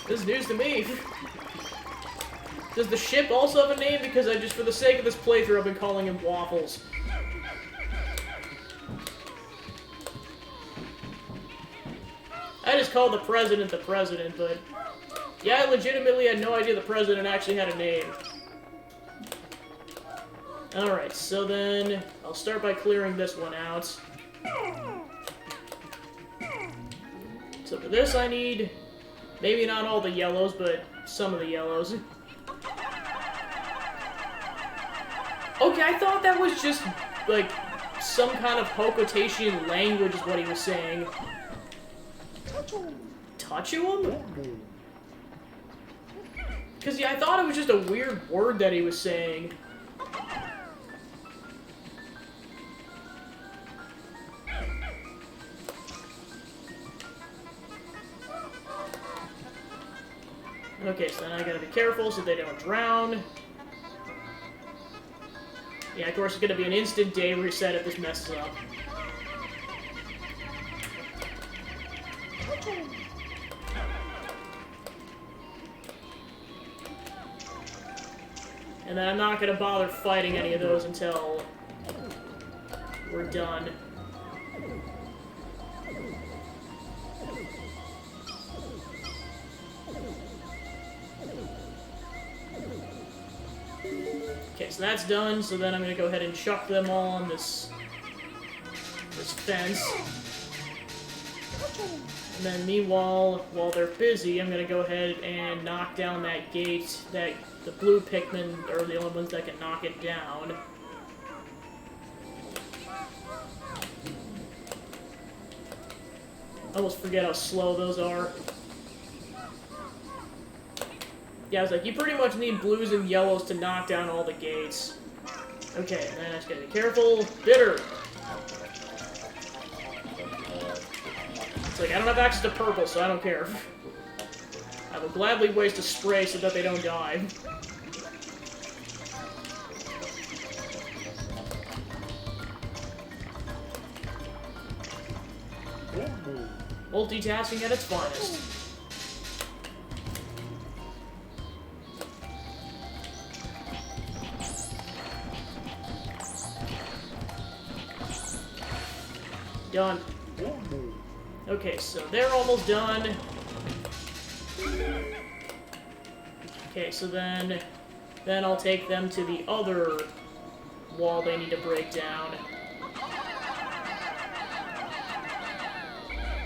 This is news to me. Does the ship also have a name? Because I just, for the sake of this playthrough, I've been calling him Waffles. I just called the president, but... Yeah, I legitimately had no idea the president actually had a name. Alright, so then... I'll start by clearing this one out. So for this I need... Maybe not all the yellows, but some of the yellows. Okay, I thought that was just, like, some kind of Hokotatian language is what he was saying. Touch him? Because, yeah, I thought it was just a weird word that he was saying. Okay, so then I gotta be careful so they don't drown. Yeah, of course, it's gonna be an instant day reset if this messes up. And then I'm not gonna bother fighting any of those until we're done. Okay, so that's done, so then I'm gonna go ahead and chuck them all on this fence. And then meanwhile, while they're busy, I'm gonna go ahead and knock down that gate that the blue Pikmin are the only ones that can knock it down. I almost forget how slow those are. Yeah, I was like, you pretty much need blues and yellows to knock down all the gates. Okay, and then I just gotta be careful. Bitter! It's like, I don't have access to purple, so I don't care. I will gladly waste a spray so that they don't die. Multitasking at its finest. Done. Okay, so they're almost done. Okay, so then I'll take them to the other wall they need to break down.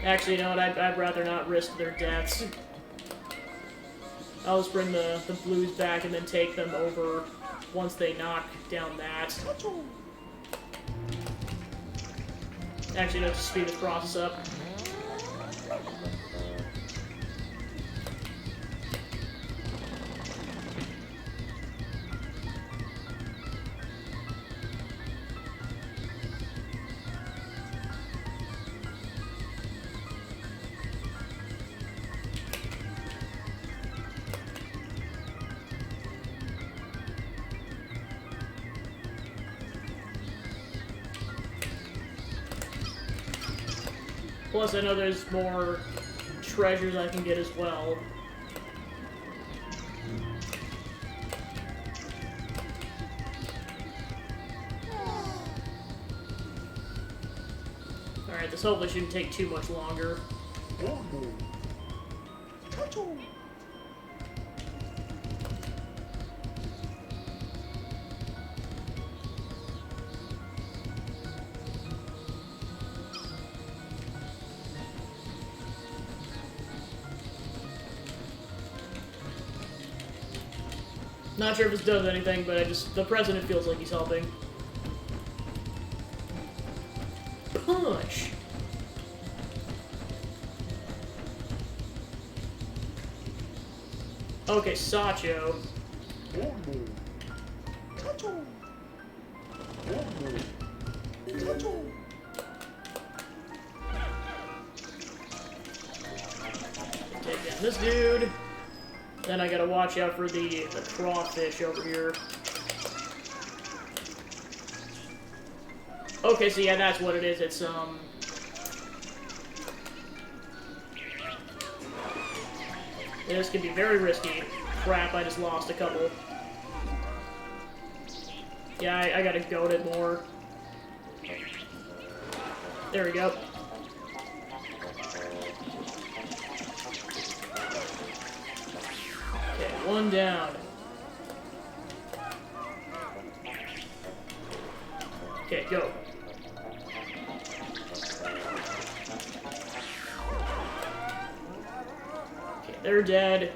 Actually, you know what? I'd rather not risk their deaths. I'll just bring the blues back and then take them over once they knock down that. Actually, no, just speed this process up. Plus, I know there's more treasures I can get as well. Alright, this hopefully shouldn't take too much longer. Not sure if this does anything, but the president feels like he's helping. Punch! Okay, Sacho. Take down this dude. Then I gotta watch out for the crawfish over here. Okay, so yeah, that's what it is. It's, this could be very risky. Crap, I just lost a couple. Yeah, I gotta goad it more. There we go. One down. Okay, go. Okay, they're dead.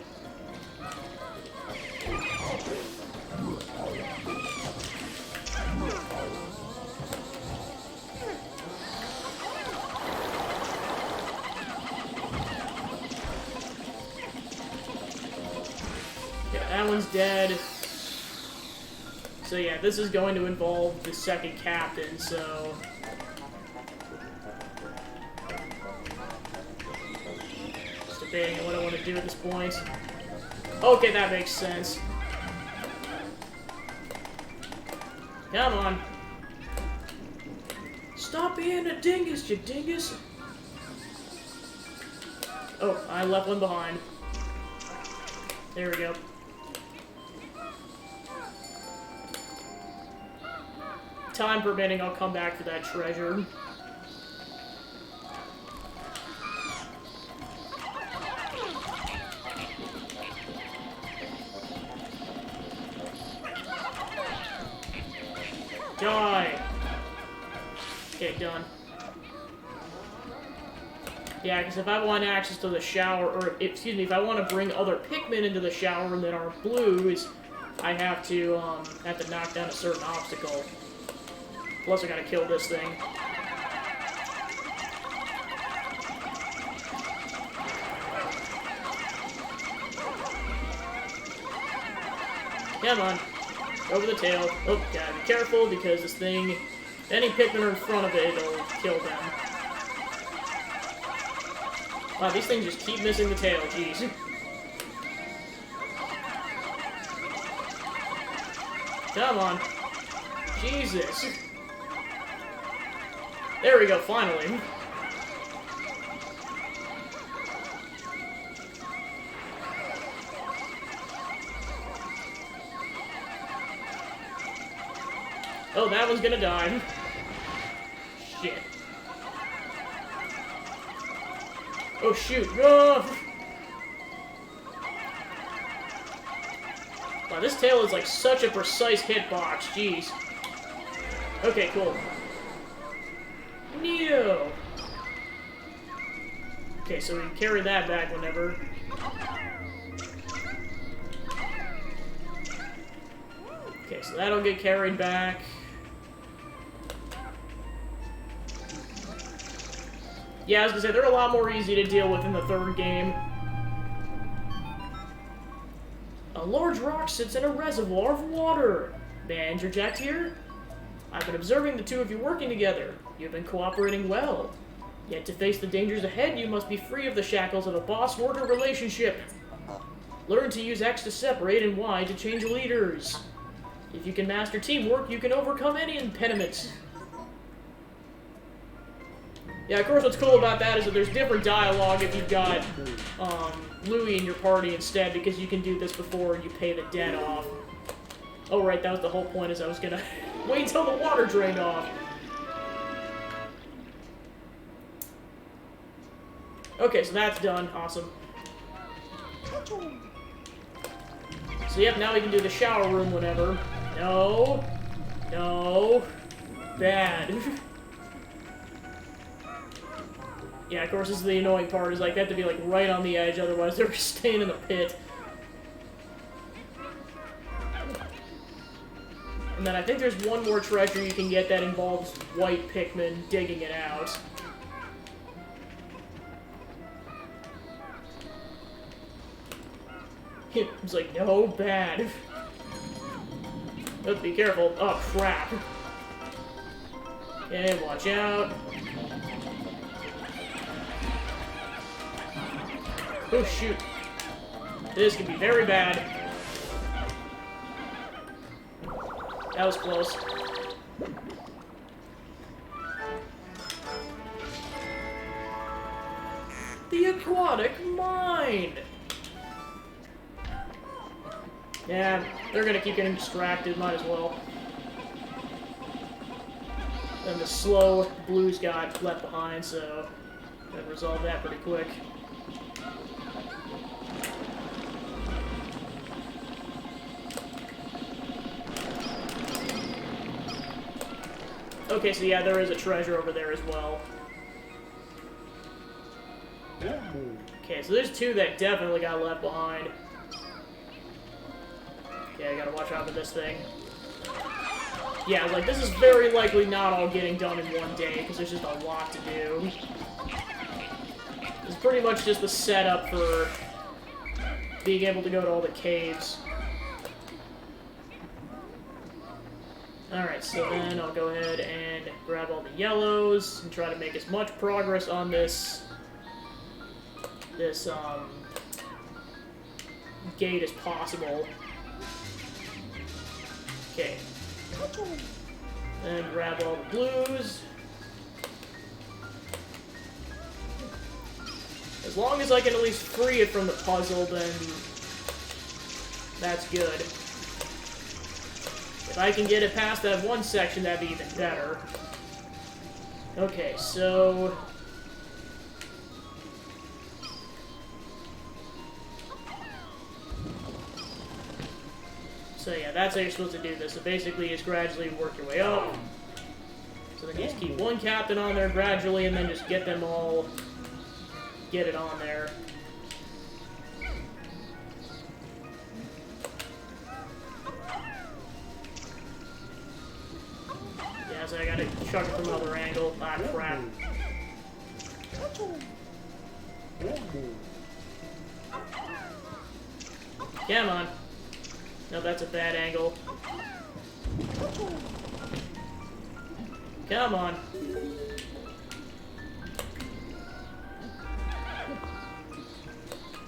That one's dead. So yeah, this is going to involve the second captain, so... Just debating on what I want to do at this point. Okay, that makes sense. Come on. Stop being a dingus, you dingus! Oh, I left one behind. There we go. Time permitting, I'll come back for that treasure. Die! Okay, done. Yeah, because if I want access to the shower, or, excuse me, if I want to bring other Pikmin into the shower room that aren't blues, I have to knock down a certain obstacle. Plus I gotta kill this thing. Come on. Over the tail. Oh, gotta be careful because this thing, any Pikmin are in front of it, it'll kill them. Wow, these things just keep missing the tail, jeez. Come on. Jesus. There we go, finally. Oh, that one's gonna die. Shit. Oh, shoot. Oh! Wow, this tail is like such a precise hitbox. Jeez. Okay, cool. Neato! Okay, so we can carry that back whenever. Okay, so that'll get carried back. Yeah, I was gonna say, they're a lot more easy to deal with in the third game. A large rock sits in a reservoir of water. May I interject here? I've been observing the two of you working together. You've been cooperating well. Yet to face the dangers ahead, you must be free of the shackles of a boss-worker relationship. Learn to use X to separate and Y to change leaders. If you can master teamwork, you can overcome any impediments. Yeah, of course what's cool about that is that there's different dialogue if you've got Louie in your party instead, because you can do this before you pay the debt off. Oh right, that was the whole point, is I was gonna wait until the water drained off. Okay, so that's done. Awesome. So yep, now we can do the shower room whenever. No. No. Bad. Yeah, of course, this is the annoying part, is like, they have to be, like, right on the edge, otherwise they're staying in the pit. And then I think there's one more treasure you can get that involves white Pikmin digging it out. It's like, no, bad. Oh, be careful. Oh, crap. Okay, watch out. Oh, shoot. This could be very bad. That was close. The aquatic mine! Yeah, they're gonna keep getting distracted, might as well. And the slow blues got left behind, so gotta resolve that pretty quick. Okay, so yeah, there is a treasure over there as well. Okay, so there's two that definitely got left behind. Okay, I gotta watch out for this thing. Yeah, like, this is very likely not all getting done in one day, because there's just a lot to do. It's pretty much just the setup for being able to go to all the caves. Alright, so then I'll go ahead and grab all the yellows and try to make as much progress on this gate as possible. Okay. And grab all the blues. As long as I can at least free it from the puzzle, then that's good. If I can get it past that one section, that'd be even better. Okay, so... So yeah, that's how you're supposed to do this. So basically, you just gradually work your way up. So then you just keep one captain on there gradually, and then just get them all... get it on there. Yeah, so I gotta chuck it from another angle. Ah, crap. Come on. No, that's a bad angle. Come on.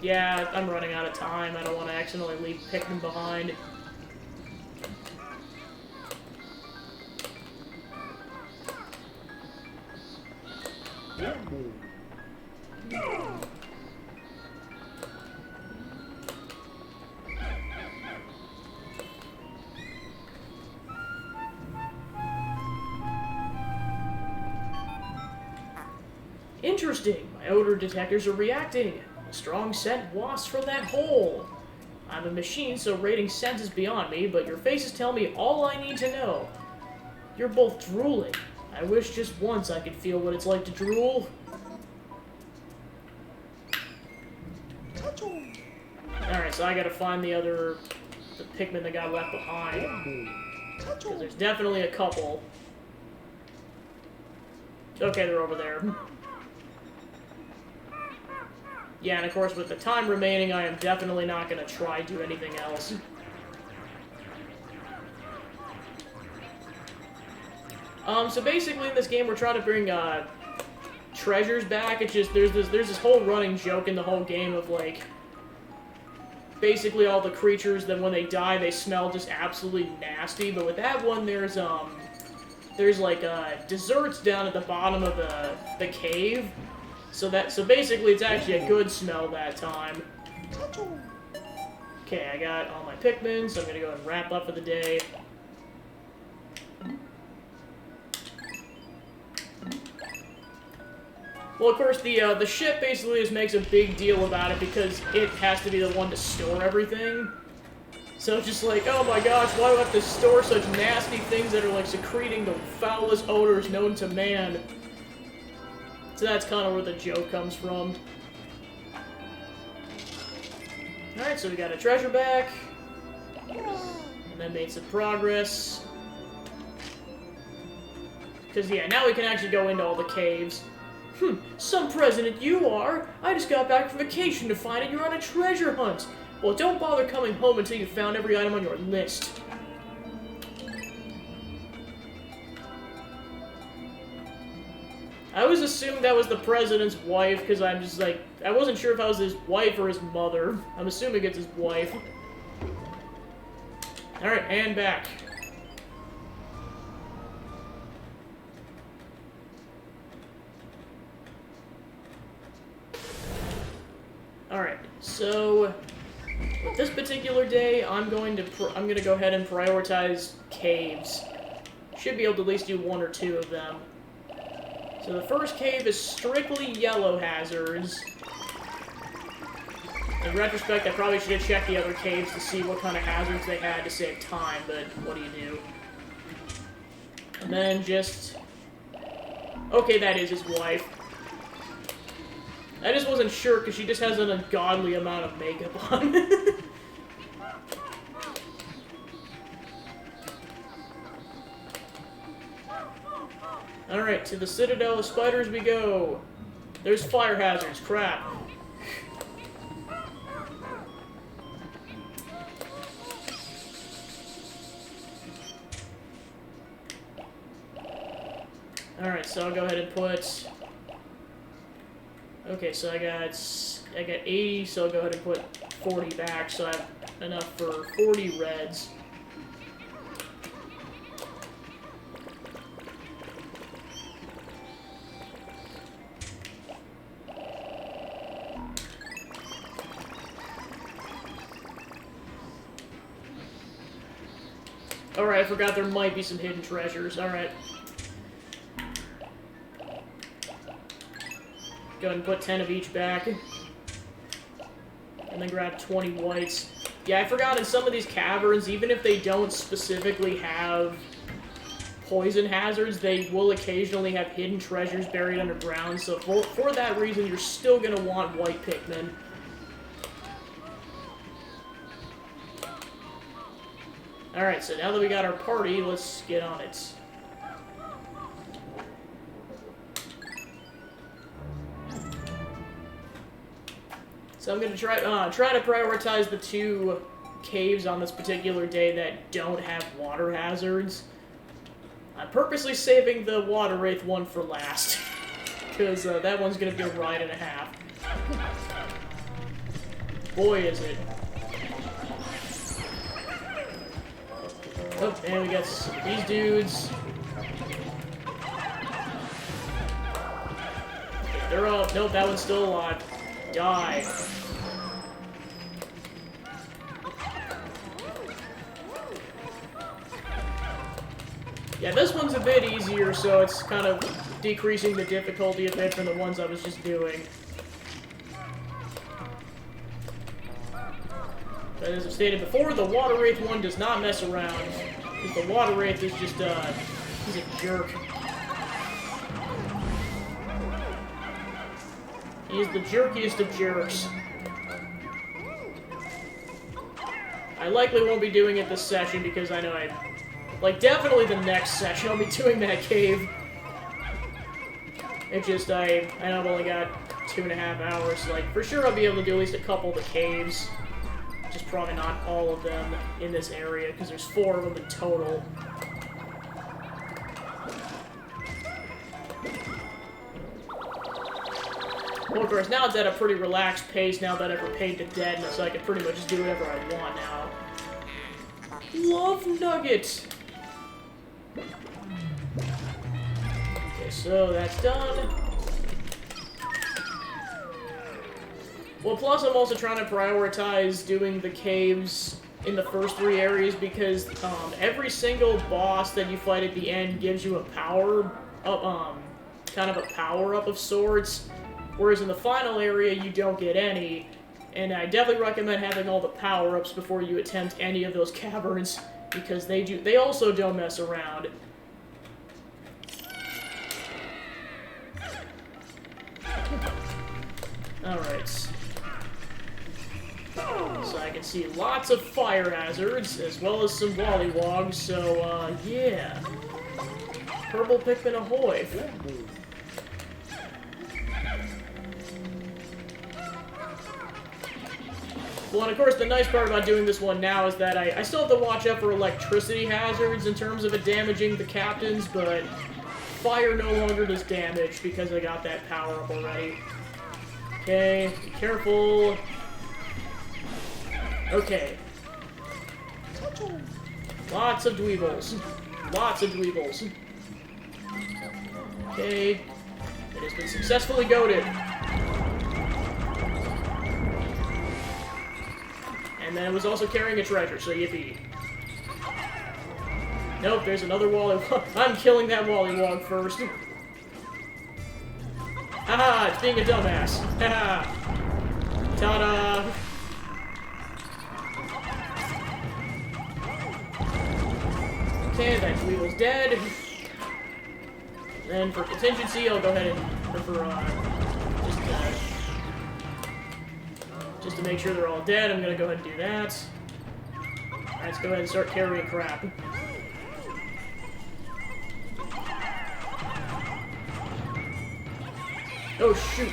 Yeah, I'm running out of time. I don't want to accidentally leave Pikmin behind. Interesting. My odor detectors are reacting. A strong scent wafts from that hole. I'm a machine, so rating scent is beyond me, but your faces tell me all I need to know. You're both drooling. I wish just once I could feel what it's like to drool. Alright, so I gotta find the Pikmin that got left behind. Because there's definitely a couple. Okay, they're over there. Yeah, and of course, with the time remaining, I am definitely not going to try to do anything else. So basically in this game, we're trying to bring, treasures back. It's just, there's this whole running joke in the whole game of, like, basically all the creatures that when they die, they smell just absolutely nasty. But with that one, there's like, desserts down at the bottom of the cave. So basically, it's actually a good smell that time. Okay, I got all my Pikmin, so I'm gonna go ahead and wrap up for the day. Well, of course, the ship basically just makes a big deal about it because it has to be the one to store everything. So it's just like, oh my gosh, why do I have to store such nasty things that are like secreting the foulest odors known to man? So that's kind of where the joke comes from. Alright, so we got a treasure back. And then made some progress. Because, yeah, now we can actually go into all the caves. Some president you are! I just got back from vacation to find out you're on a treasure hunt! Well, don't bother coming home until you've found every item on your list. I always assumed that was the president's wife, because I'm just like, I wasn't sure if I was his wife or his mother. I'm assuming it's his wife. Alright, and back. Alright, so with this particular day, I'm gonna go ahead and prioritize caves. Should be able to at least do one or two of them. So the first cave is strictly yellow hazards. In retrospect, I probably should have checked the other caves to see what kind of hazards they had to save time, but what do you do? And then just... Okay, that is his wife. I just wasn't sure, because she just has an ungodly amount of makeup on. Alright, to the Citadel of Spiders we go. There's fire hazards, crap. Alright, so I'll go ahead and put... Okay, so I got 80, so I'll go ahead and put 40 back, so I have enough for 40 reds. Alright, I forgot there might be some hidden treasures. Alright. Go ahead and put 10 of each back. And then grab 20 whites. Yeah, I forgot in some of these caverns, even if they don't specifically have poison hazards, they will occasionally have hidden treasures buried underground. So for that reason, you're still going to want white Pikmin. Alright, so now that we got our party, let's get on it. So I'm going to try to prioritize the 2 caves on this particular day that don't have water hazards. I'm purposely saving the Water Wraith one for last, because that one's going to be a ride and a half. Boy, is it. Oh, and we got these dudes. Okay, they're up. Nope, that one's still alive. Die. Yeah, this one's a bit easier, so it's kind of decreasing the difficulty a bit from the ones I was just doing. But as I stated before, the Water Wraith one does not mess around, because the Water Wraith is just, he's a jerk. He's the jerkiest of jerks. I likely won't be doing it this session, because I know like, definitely the next session I'll be doing that cave. It just, I know I've only got 2.5 hours, so, like, for sure I'll be able to do at least a couple of the caves. Just probably not all of them in this area, because there's 4 of them in total. Well, of course, now it's at a pretty relaxed pace now that I've repaid the debt, so I can pretty much just do whatever I want now. Love Nugget! Okay, so that's done. Well, plus I'm also trying to prioritize doing the caves in the first 3 areas because every single boss that you fight at the end gives you a power-up, kind of a power-up of sorts, whereas in the final area you don't get any, and I definitely recommend having all the power-ups before you attempt any of those caverns, because they also don't mess around. Alright. So I can see lots of fire hazards, as well as some wollywogs, so, yeah. Purple Pikmin ahoy! Well, and of course, the nice part about doing this one now is that I still have to watch out for electricity hazards in terms of it damaging the captains, but fire no longer does damage because I got that power up already. Okay, be careful. Okay. Lots of dweebles. Lots of dweebles. Okay. It has been successfully goated. And then it was also carrying a treasure, so yippee. Nope, there's another Wollywog. I'm killing that Wollywog first. Haha, it's being a dumbass. Haha. Ta-da! Okay, that Dweeble's dead. And then for contingency, I'll go ahead and just to make sure they're all dead, I'm gonna go ahead and do that. Alright, let's go ahead and start carrying crap. Oh, shoot.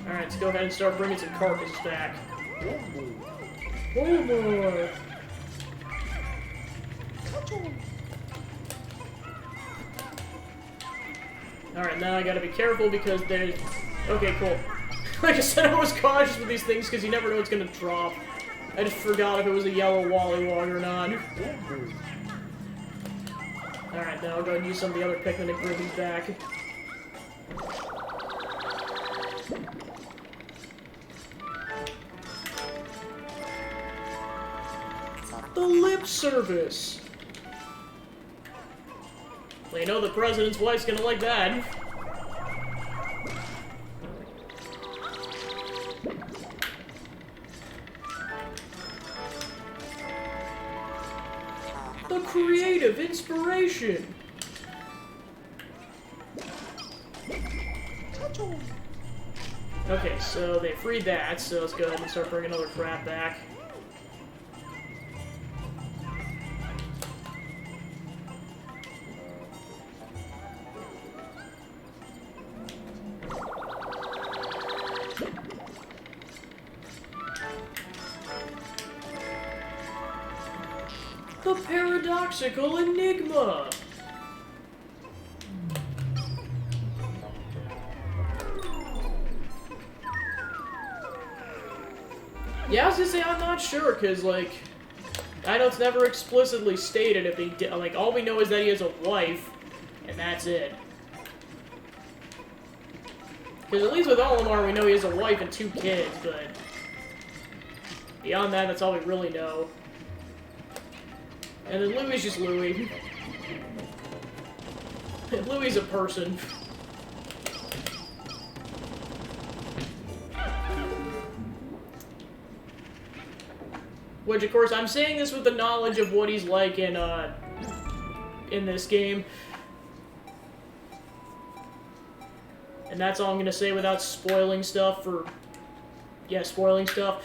Alright, let's go ahead and start bringing some carcasses back. One more. Alright, now I gotta be careful because there's... Okay, cool. Like I said, I was cautious with these things because you never know what's gonna drop. I just forgot if it was a yellow Wallywog or not. Alright, now I'll go and use some of the other Pikmin to bring these back. The lip service! Well, you know the president's wife's gonna like that. The creative inspiration! Okay, so they freed that, so let's go ahead and start bringing other crap back. The paradoxical enigma! Yeah, I was gonna say, I'm not sure, because, like, I know it's never explicitly stated if he did, like, all we know is that he has a wife, and that's it. Because at least with Olimar, we know he has a wife and 2 kids, but beyond that, that's all we really know. And then Louie's just Louie. Louie's a person. Which, of course, I'm saying this with the knowledge of what he's like in this game. And that's all I'm gonna say without spoiling stuff for... Yeah, spoiling stuff.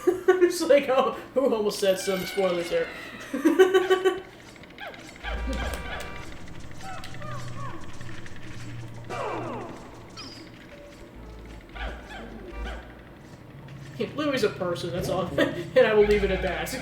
It's like, oh, who almost said some spoilers there? Louie's a person, that's all. And I will leave it at that.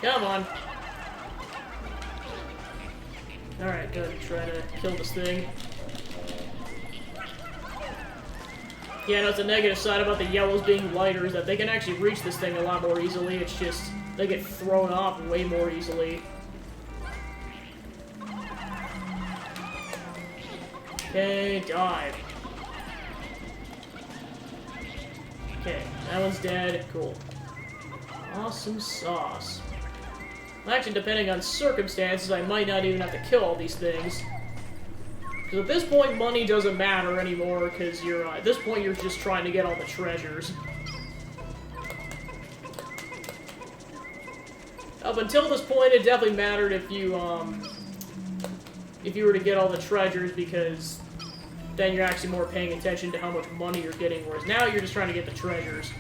Come on. Alright, go ahead and try to kill this thing. Yeah, no, it's a negative side about the yellows being lighter is that they can actually reach this thing a lot more easily. It's just, they get thrown off way more easily. Okay, dive. Okay, that one's dead. Cool. Awesome sauce. Actually, depending on circumstances, I might not even have to kill all these things. Because at this point, money doesn't matter anymore, because you're, at this point, you're just trying to get all the treasures. Up until this point, it definitely mattered if you were to get all the treasures, because then you're actually more paying attention to how much money you're getting, whereas now you're just trying to get the treasures.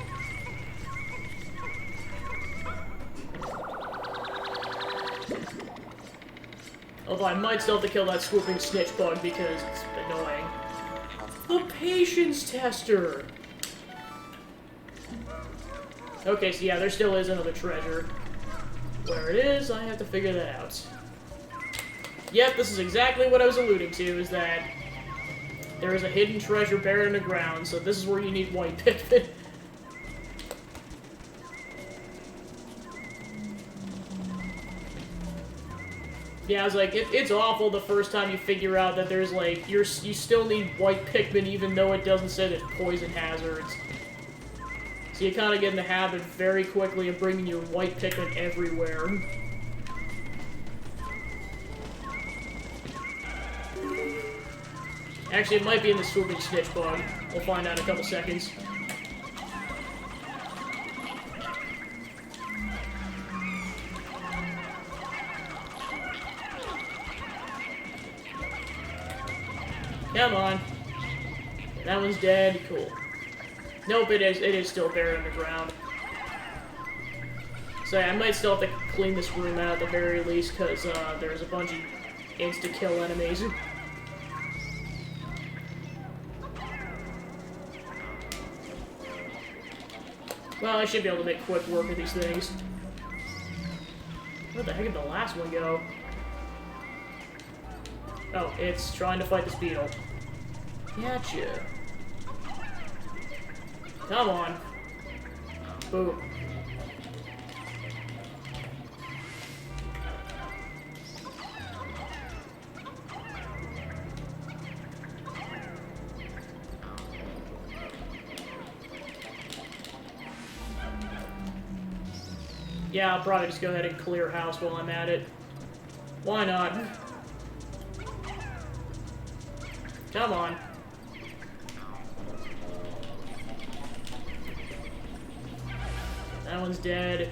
Although I might still have to kill that swooping snitch bug because it's annoying. The patience tester! Okay, so yeah, there still is another treasure. Where it is, I have to figure that out. Yep, this is exactly what I was alluding to, is that there is a hidden treasure buried in the ground, so this is where you need white Pikmin. Yeah, I was like, it's awful the first time you figure out that there's, like, you still need white Pikmin even though it doesn't say there's poison hazards. So you kind of get in the habit very quickly of bringing your white Pikmin everywhere. Actually, it might be in the swooping snitch bug. We'll find out in a couple seconds. Come on. That one's dead. Cool. Nope, it is still buried underground. So yeah, I might still have to clean this room out at the very least, because there's a bunch of insta-kill enemies. Well, I should be able to make quick work of these things. Where the heck did the last one go? Oh, it's trying to fight this beetle. Gotcha. Come on. Boom. Yeah, I'll probably just go ahead and clear house while I'm at it. Why not? Come on. That one's dead.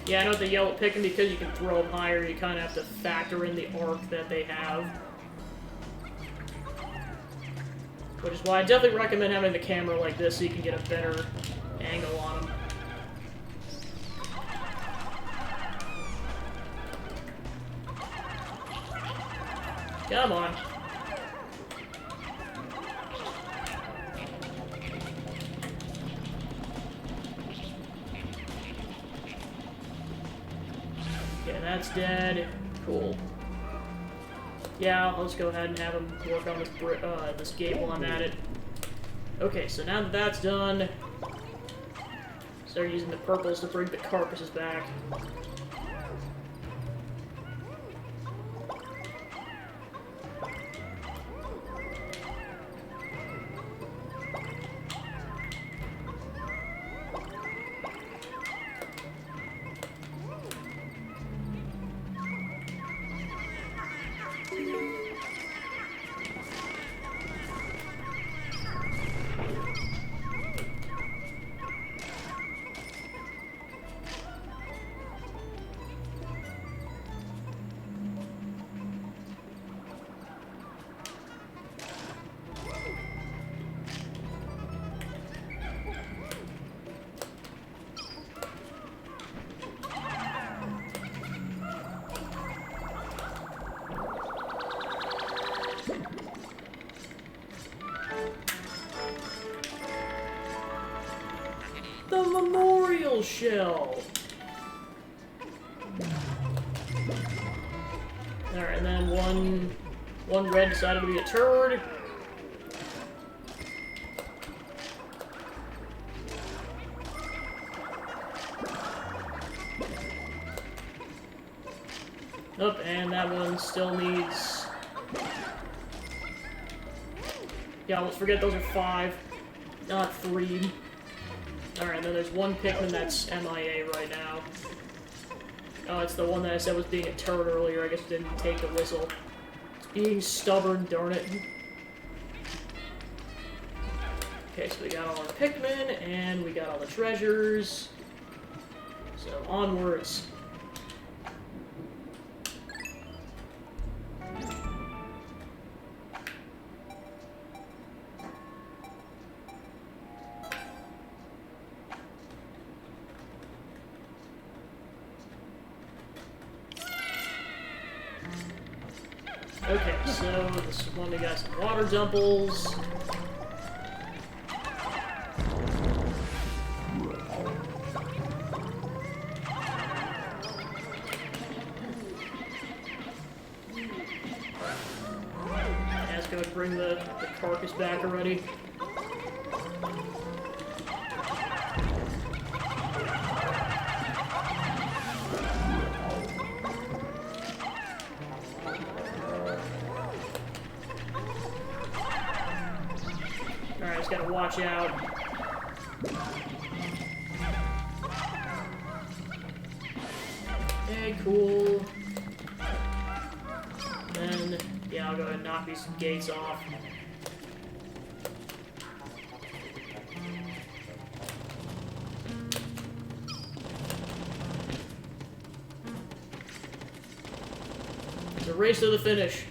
Yeah, I know the yellow Pikmin, because you can throw them higher, you kind of have to factor in the arc that they have. Which is why I definitely recommend having the camera like this so you can get a better angle on them. Come on. Okay, that's dead. Cool. Yeah, let's go ahead and have him work on this gate while I'm at it. Okay, so now that that's done, start using the purples to bring the carcasses back. The memorial shell! Alright, and then one red decided to be a turd. Nope, and that one still needs... Yeah, let's forget those are 5, not 3. Alright, then there's one Pikmin that's MIA right now. Oh, it's the one that I said was being a turd earlier. I guess it didn't take the whistle. It's being stubborn, darn it. Okay, so we got all our Pikmin, and we got all the treasures. So, onwards. Okay, so this one we got some water dumples. Yeah, let's go and bring the carcass back already. Gotta watch out. Okay, cool. Then, yeah, I'll go ahead and knock these gates off. It's a race to the finish.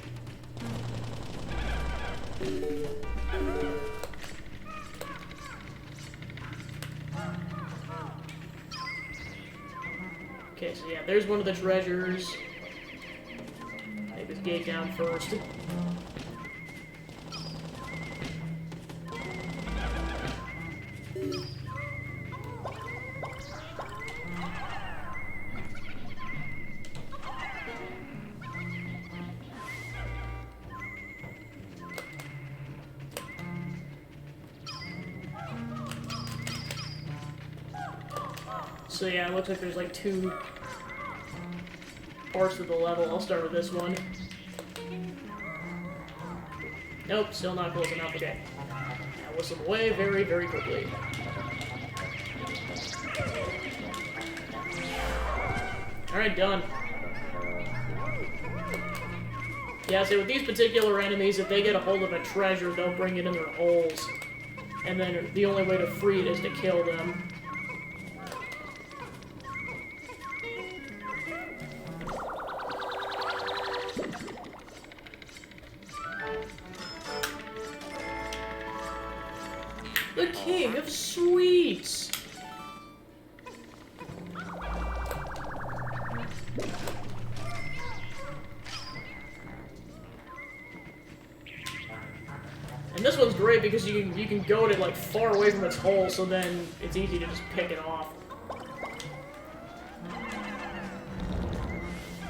Okay, so yeah, there's one of the treasures. Take this gate down first. So yeah, it looks like there's like 2 parts of the level. I'll start with this one. Nope, still not close enough. Okay. Now whistle away very, very quickly. Alright, done. Yeah, so with these particular enemies, if they get a hold of a treasure, they'll bring it in their holes. And then the only way to free it is to kill them. The King of Sweets! And this one's great because you can go to like far away from its hole, so then it's easy to just pick it off.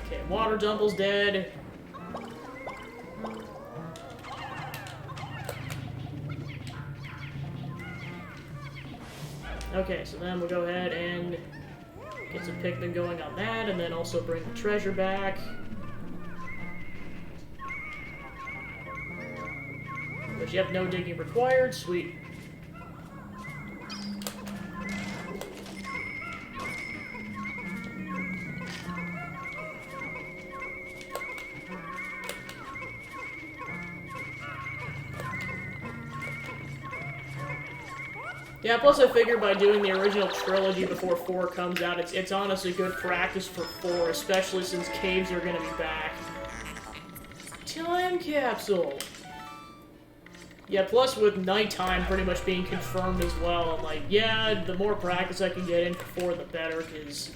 Okay, Water Dumple's dead. Okay, so then we'll go ahead and get some Pikmin going on that, and then also bring the treasure back. Which, yep, no digging required. Sweet. Yeah, plus I figured by doing the original trilogy before 4 comes out, it's honestly good practice for 4, especially since caves are gonna be back. Time capsule! Yeah, plus with nighttime pretty much being confirmed as well, I'm like, yeah, the more practice I can get in for 4, the better, because...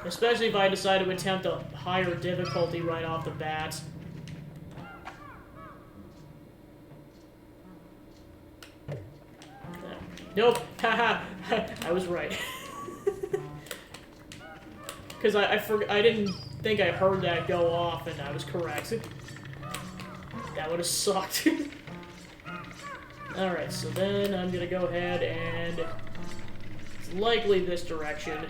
Especially if I decide to attempt a higher difficulty right off the bat. Nope, haha, I was right. Because I didn't think I heard that go off, and I was correct. That would have sucked. Alright, so then I'm gonna go ahead and... It's likely this direction.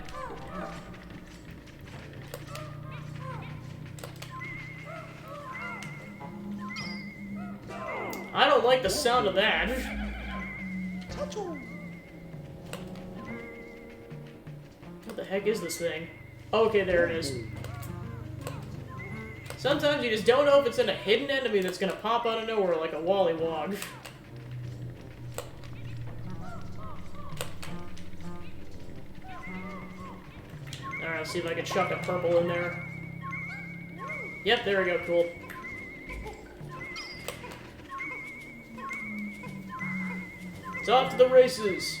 I don't like the sound of that. What the heck is this thing? Okay, there it is. Sometimes you just don't know if it's in a hidden enemy that's gonna pop out of nowhere like a Wallywog. Alright, let's see if I can chuck a purple in there. Yep, there we go, cool. It's off to the races!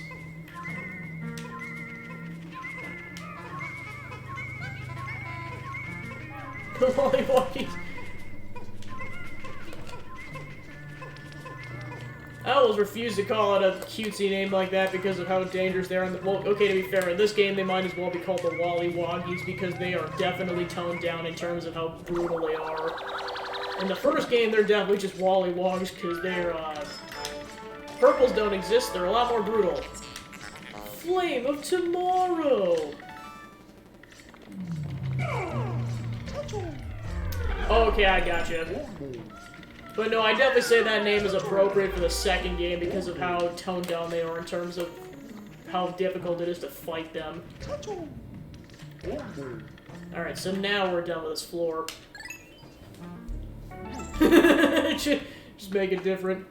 The Wallywoggies. I always refuse to call it a cutesy name like that because of how dangerous they are. Well, okay, to be fair, in this game they might as well be called the Wallywoggies because they are definitely toned down in terms of how brutal they are. In the first game, they're definitely just Wallywogs because they're, purples don't exist, they're a lot more brutal. Flame of Tomorrow! Okay, I gotcha. But no, I definitely say that name is appropriate for the second game because of how toned down they are in terms of how difficult it is to fight them. Alright, so now we're done with this floor. Just make it different.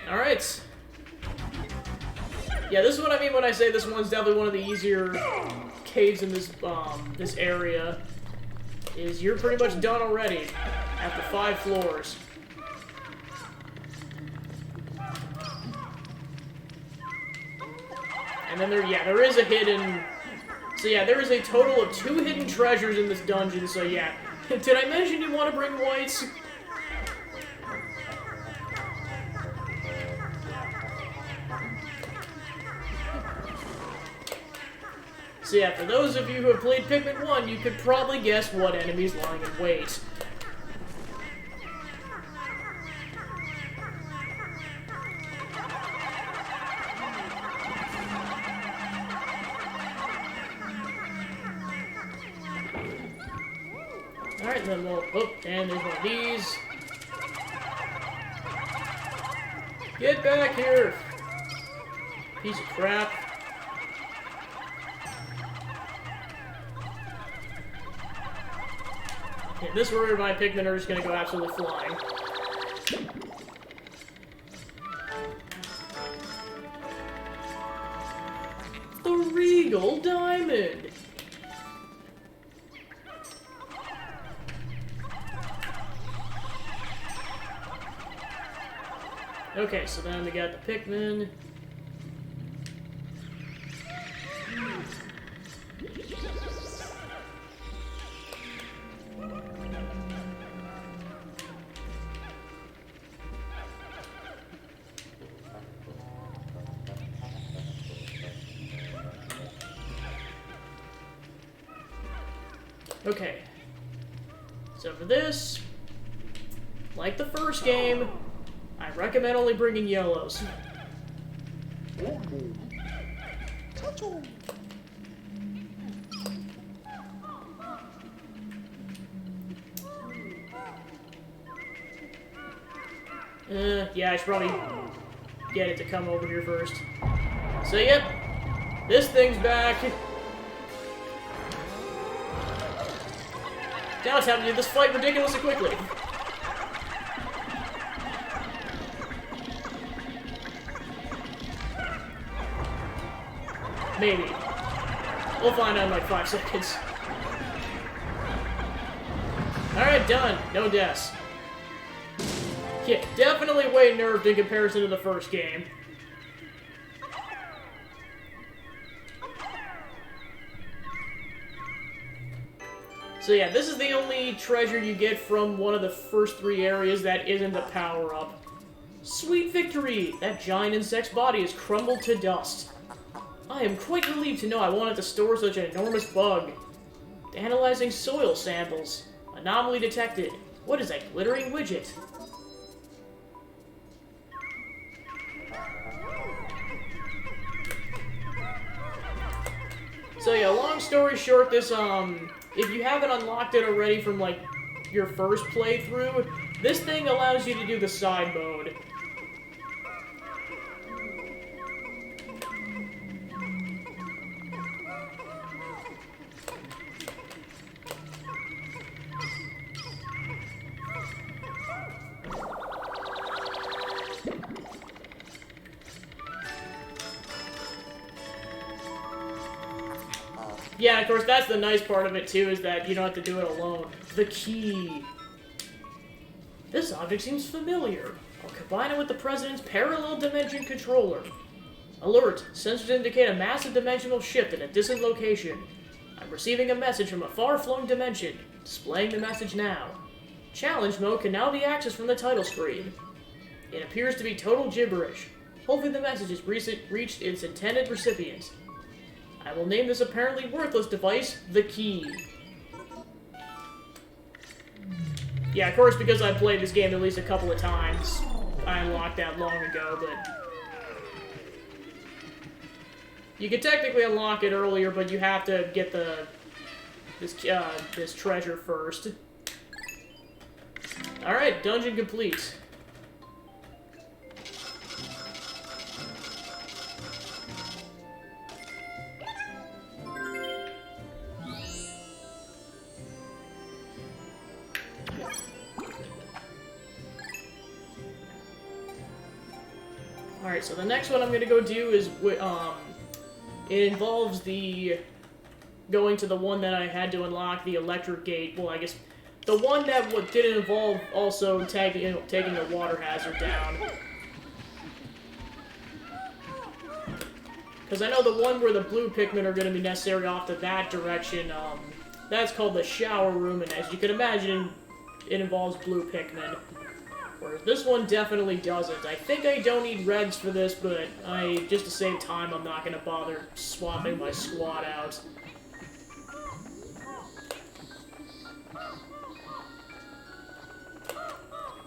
Alright. Yeah, this is what I mean when I say this one's definitely one of the easier caves in this this area. Is you're pretty much done already after 5 floors. And then there is a hidden. So yeah, there is a total of 2 hidden treasures in this dungeon. So yeah, did I mention you want to bring whites? So yeah, for those of you who have played Pikmin 1, you could probably guess what enemies lying in wait. Alright, then we'll... Oh, and there's one of these. Get back here! Piece of crap. Yeah, this is where my Pikmin are just gonna go absolutely flying. The Regal Diamond! Okay, so then we got the Pikmin. Okay, so for this, like the first game, I recommend only bringing yellows. Yeah, I should probably get it to come over here first. So yep, this thing's back. Now it's having to do this fight ridiculously quickly. Maybe. We'll find out in like 5 seconds. Alright, done. No deaths. Yeah, definitely way nerfed in comparison to the first game. So yeah, this is the only treasure you get from one of the first 3 areas that isn't a power-up. Sweet victory! That giant insect's body has crumbled to dust. I am quite relieved to know I wanted to store such an enormous bug. Analyzing soil samples. Anomaly detected. What is that glittering widget? So yeah, long story short, this, if you haven't unlocked it already from, like, your first playthrough, this thing allows you to do the side mode. Yeah, of course, that's the nice part of it, too, is that you don't have to do it alone. The key. This object seems familiar. I'll combine it with the President's parallel dimension controller. Alert! Sensors indicate a massive dimensional shift in a distant location. I'm receiving a message from a far-flung dimension. Displaying the message now. Challenge mode can now be accessed from the title screen. It appears to be total gibberish. Hopefully the message has reached its intended recipient. I will name this apparently worthless device the key. Yeah, of course, because I've played this game at least a couple of times. I unlocked that long ago, but... You can technically unlock it earlier, but you have to get this treasure first. Alright, dungeon complete. Alright, so the next one I'm gonna go do is, it involves going to the one that I had to unlock, the electric gate. Well, I guess the one that didn't involve also taking a water hazard down. Because I know the one where the blue Pikmin are going to be necessary off to that direction, that's called the shower room, and as you can imagine, it involves blue Pikmin. Whereas this one definitely doesn't. I think I don't need reds for this, but just to save time, I'm not going to bother swapping my squad out.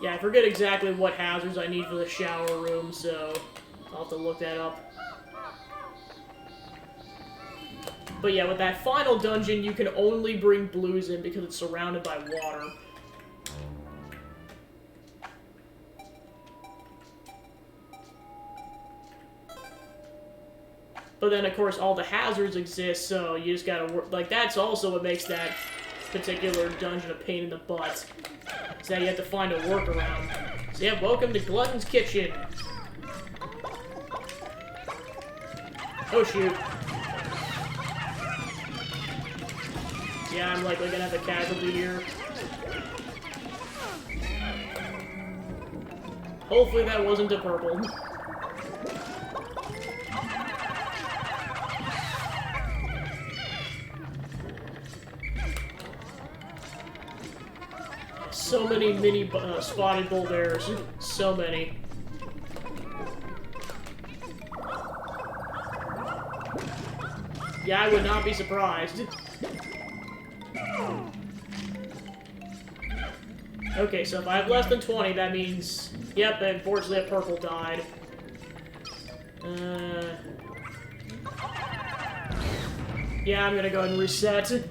Yeah, I forget exactly what hazards I need for the shower room, so I'll have to look that up. But yeah, with that final dungeon, you can only bring blues in because it's surrounded by water. But then, of course, all the hazards exist, so you just gotta work. Like, that's also what makes that particular dungeon a pain in the butt. Is that you have to find a workaround. So yeah, welcome to Glutton's Kitchen. Oh shoot. Yeah, I'm likely gonna have a casualty here. Hopefully that wasn't a purple. So many mini spotted bull bears. So many. Yeah, I would not be surprised. Okay, so if I have less than 20, that means... Yep, unfortunately a purple died. Yeah, I'm gonna go ahead and reset.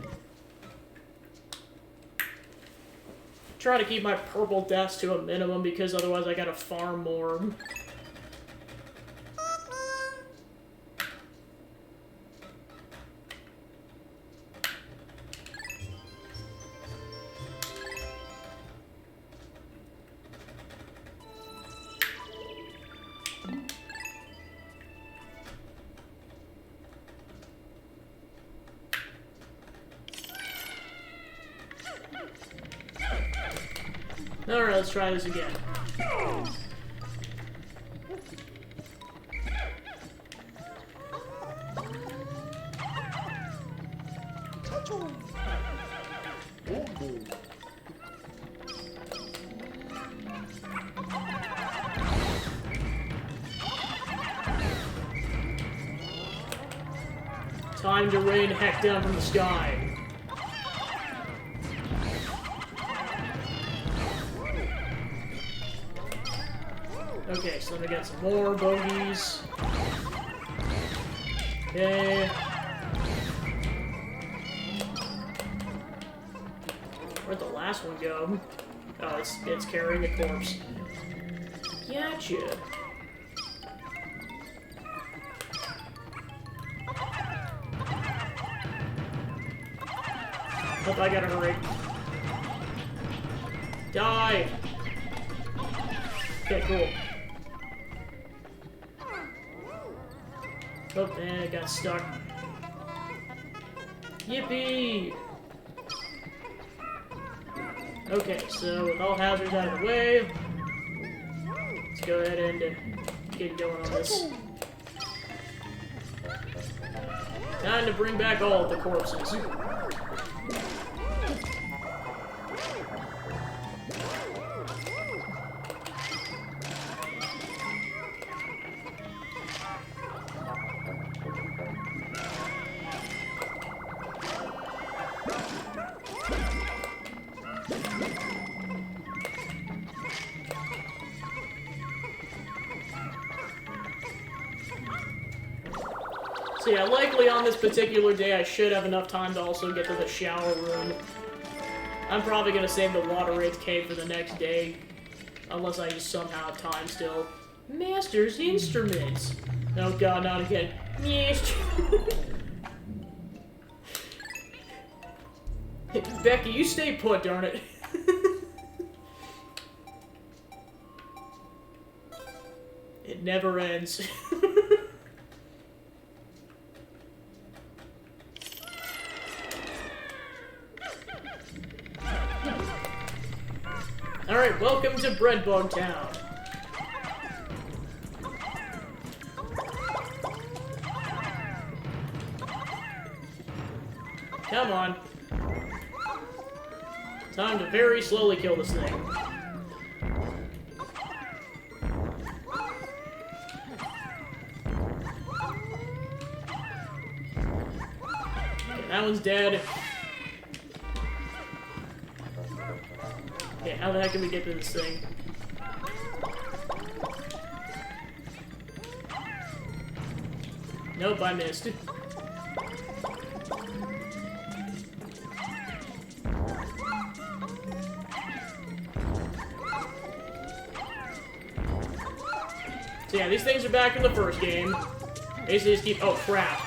Try to keep my purple deaths to a minimum because otherwise I gotta farm more. Alright, let's try this again. Time to rain heck down from the sky. Okay, so let me get some more bogeys. Okay. Where'd the last one go? Oh, it's carrying a corpse. Gotcha. Hope I gotta hurry. Die! Okay, cool. Oh, man, it got stuck. Yippee! Okay, so with all hazards out of the way, let's go ahead and get going on this. Time to bring back all of the corpses. So yeah, likely on this particular day I should have enough time to also get to the shower room. I'm probably going to save the Water Wraith Cave for the next day. Unless I just somehow have time still. Master's Instruments! Oh god, not again. Yes. Becky, you stay put, darn it. It never ends. Alright, welcome to Breadbug Town. Come on. Time to very slowly kill this thing. Okay, that one's dead. Okay, how the heck did we get to this thing? Nope, I missed. So yeah, these things are back in the first game. Basically just keep- oh crap.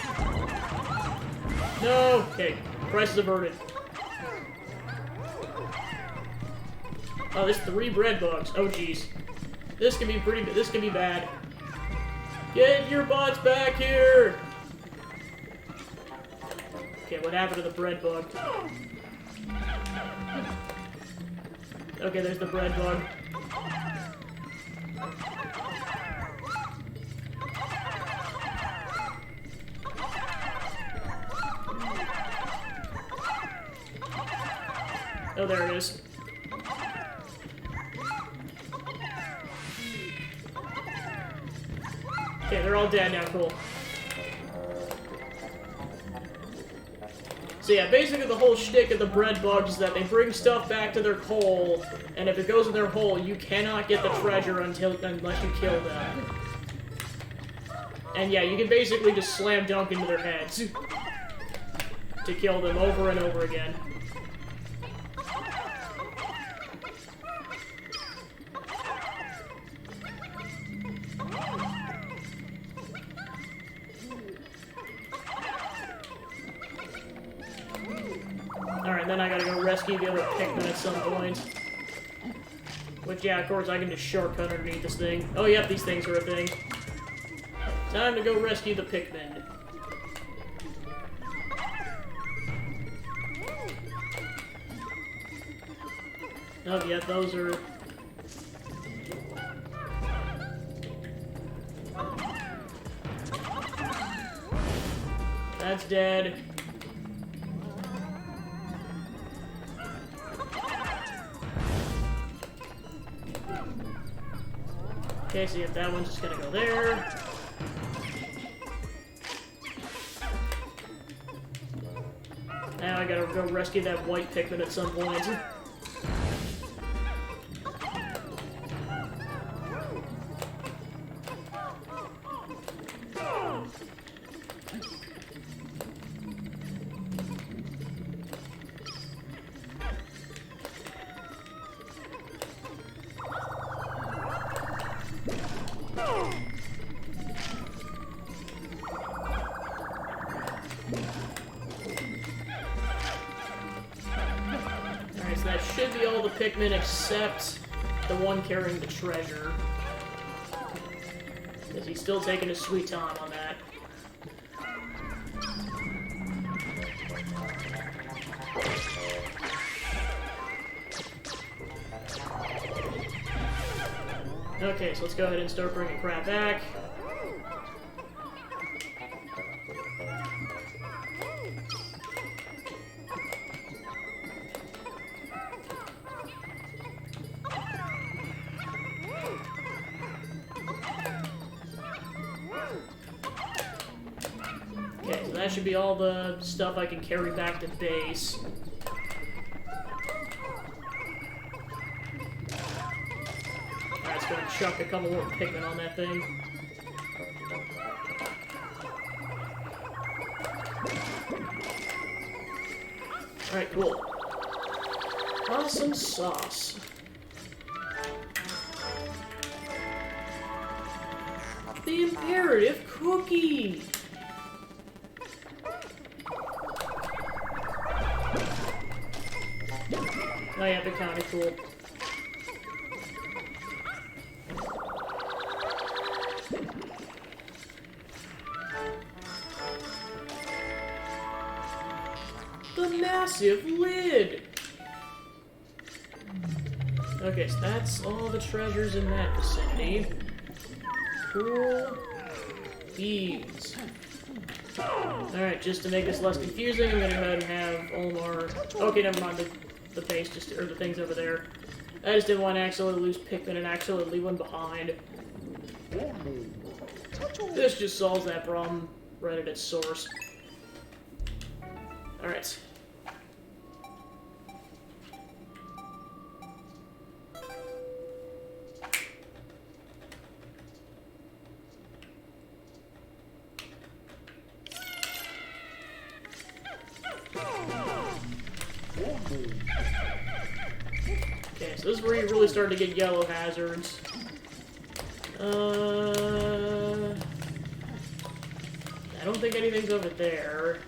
No! Okay, crisis averted. Oh, there's 3 bread bugs. Oh jeez. This can be this can be bad. Get your butts back here! Okay, what happened to the bread bug? Okay, there's the bread bug. Oh, there it is. Okay, they're all dead now, cool. So yeah, basically the whole shtick of the bread bugs is that they bring stuff back to their hole, and if it goes in their hole, you cannot get the treasure unless you kill them. And yeah, you can basically just slam dunk into their heads to kill them over and over again. Alright, then I gotta go rescue the other Pikmin at some point. Which, yeah, of course, I can just shortcut underneath this thing. Oh, yep, these things are a thing. Time to go rescue the Pikmin. Oh, yeah, those are... That's dead. Okay, so if that one's just gonna go there. Now I gotta go rescue that white Pikmin at some point. Alright, so that should be all the Pikmin except the one carrying the treasure. Because he's still taking his sweet time on that. Okay, so let's go ahead and start bringing crap back. Okay, so that should be all the stuff I can carry back to base. Alright, let's go and chuck a couple more Pikmin on that thing. Alright, cool. Awesome sauce. The imperative cookie! Oh yeah, they're kinda cool. massive lid! Okay, so that's all the treasures in that vicinity. Cool beans. Alright, just to make this less confusing, I'm gonna go ahead and have Omar... Okay, never mind, the base, or the things over there. I just didn't want to accidentally lose Pikmin and accidentally leave one behind. This just solves that problem right at its source. Alright. Okay, so this is where you really start to get yellow hazards. I don't think anything's over there.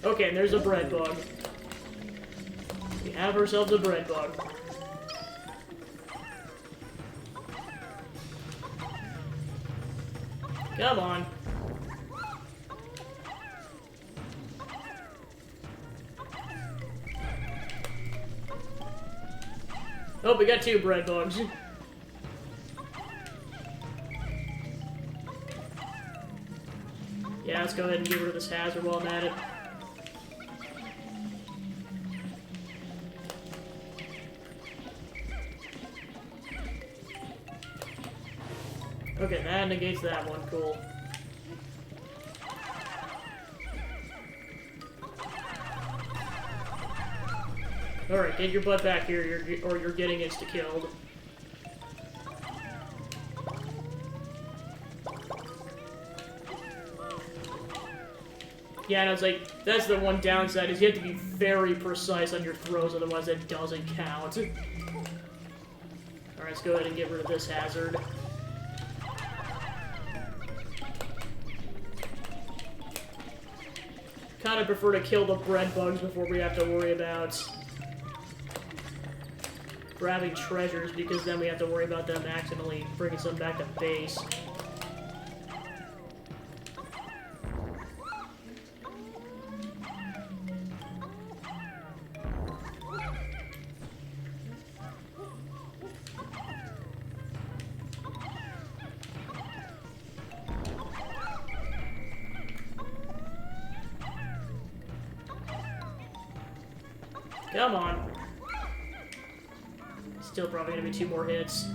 Okay, and there's a bread bug. We have ourselves a bread bug. Come on. Oh, we got 2 bread bugs. Yeah, let's go ahead and get rid of this hazard while I'm at it. Okay, that negates that one. Cool. Alright, get your butt back here, or you're getting insta-killed. Yeah, and I was like, that's the one downside, is you have to be very precise on your throws, otherwise it doesn't count. Alright, let's go ahead and get rid of this hazard. Kinda prefer to kill the bread bugs before we have to worry about grabbing treasures, because then we have to worry about them accidentally bringing some back to base. Come on. Still probably gonna be 2 more hits.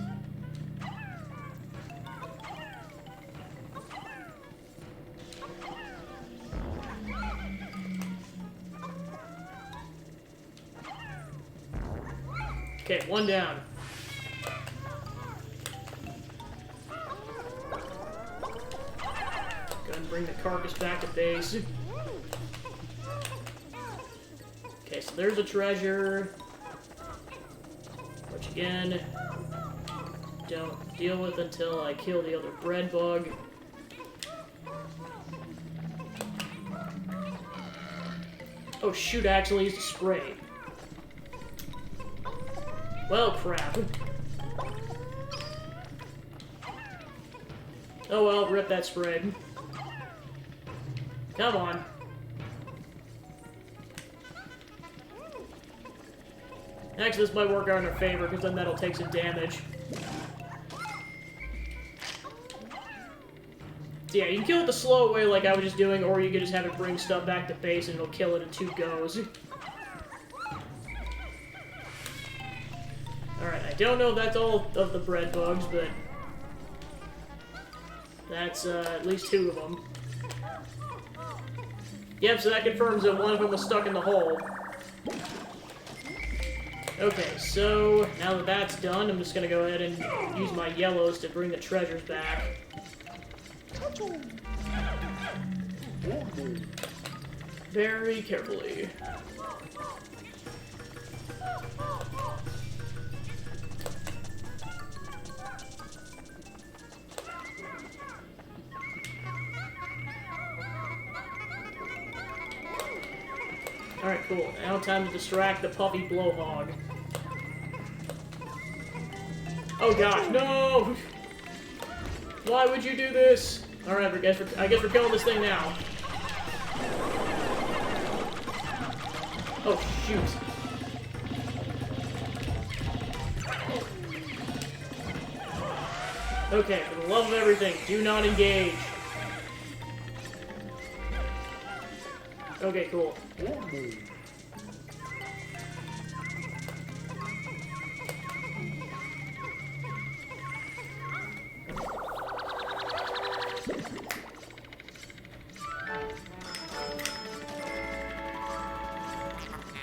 Okay, 1 down. Go ahead and bring the carcass back to base. Okay, so there's a treasure, which again, don't deal with until I kill the other bread bug. Oh shoot, I actually used a spray. Well, crap. Oh well, rip that spray. Come on. Actually, this might work out in our favor, because then that'll take some damage. So yeah, you can kill it the slow way like I was just doing, or you can just have it bring stuff back to base and it'll kill it in 2 goes. Alright, I don't know if that's all of the bread bugs, but that's at least 2 of them. Yep, so that confirms that one of them was stuck in the hole. Okay, so now that that's done, I'm just gonna go ahead and use my yellows to bring the treasures back. Very carefully. Alright, cool. Now time to distract the puffy blowhog. Oh gosh, no! Why would you do this? Alright, I guess we're killing this thing now. Oh, shoot. Okay, for the love of everything, do not engage. Okay, cool.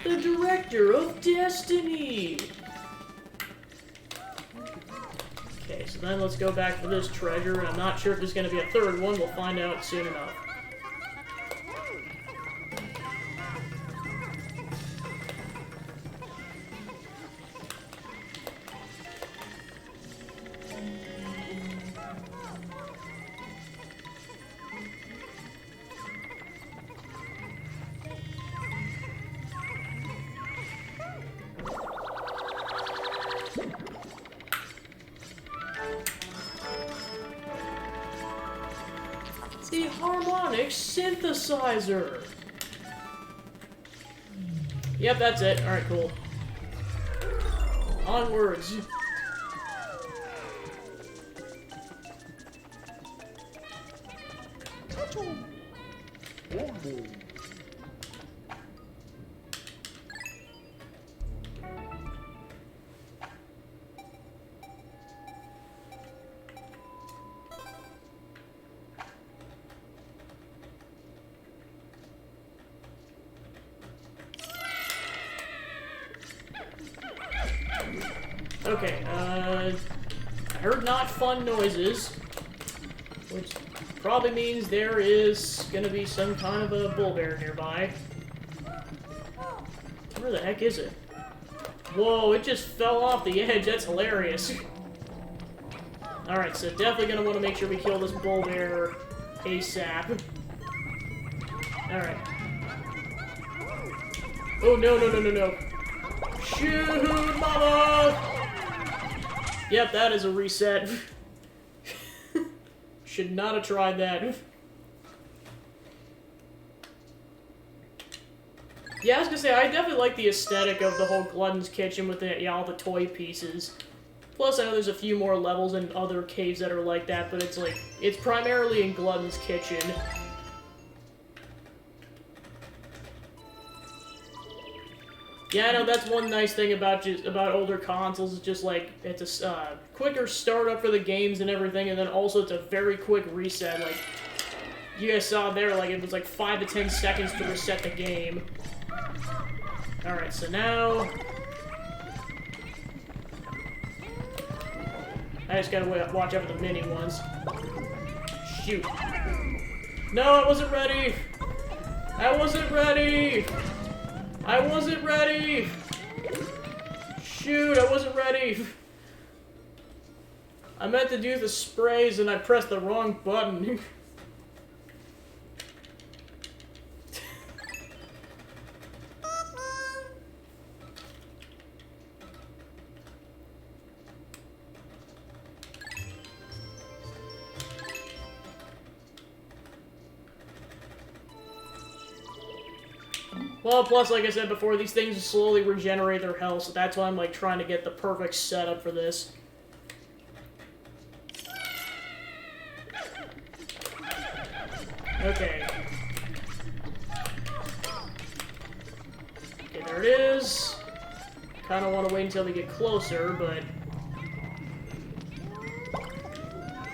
The Director of Destiny! Okay, so then let's go back for this treasure, and I'm not sure if there's going to be a third one. We'll find out soon enough. The harmonic synthesizer! Yep, that's it. Alright, cool. Onwards. Okay, I heard not fun noises, which probably means there is gonna be some kind of a bull bear nearby. Where the heck is it? Whoa, it just fell off the edge, that's hilarious. Alright, so definitely gonna want to make sure we kill this bull bear ASAP. Alright. Oh, no, no, no, no, no. Shoot, mama! Yep, that is a reset. Should not have tried that. Yeah, I was gonna say, I definitely like the aesthetic of the whole Glutton's Kitchen with the, all the toy pieces. Plus, I know there's a few more levels in other caves that are like that, but it's like, it's primarily in Glutton's Kitchen. Yeah, I know that's one nice thing about older consoles. Is just like it's a quicker startup for the games and everything, and then also it's a very quick reset. Like you guys saw there, like it was like 5 to 10 seconds to reset the game. All right, so now I just gotta watch out for the mini ones. Shoot! No, I wasn't ready. I wasn't ready. I wasn't ready! Shoot, I wasn't ready! I meant to do the sprays and I pressed the wrong button. Well, plus, like I said before, these things slowly regenerate their health, so that's why I'm, like, trying to get the perfect setup for this. Okay. Okay, there it is. Kind of want to wait until they get closer, but...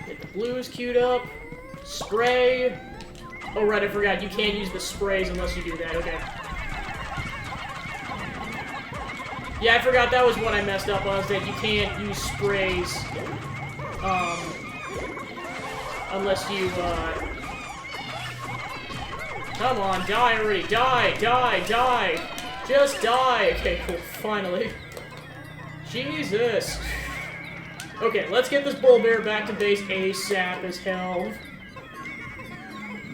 Get the blues queued up. Spray. Oh, right, I forgot. You can't use the sprays unless you do that. Okay. Yeah, I forgot that was what I messed up on, is that you can't use sprays, unless you, Come on, die already! Die! Die! Die! Just die! Okay, cool, finally. Jesus! Okay, let's get this bull bear back to base ASAP as hell.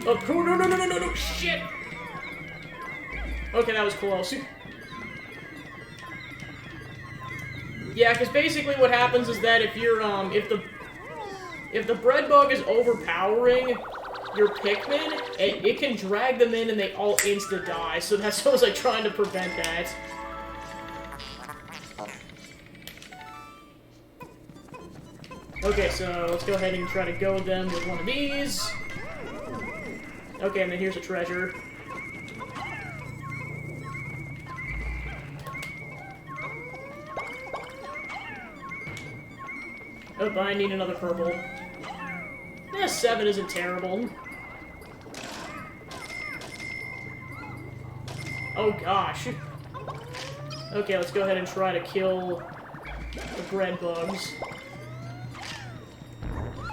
Oh, no, no, no, no, no, no, shit! Okay, that was close. Yeah, because basically what happens is that if you're, if the bread bug is overpowering, your Pikmin, and it can drag them in and they all insta-die, so that's what I was like trying to prevent that. Okay, so let's go ahead and try to go them with one of these. Okay, and then here's a treasure. Oh, I need another purple. Yeah, 7 isn't terrible. Oh gosh. Okay, let's go ahead and try to kill the bread bugs.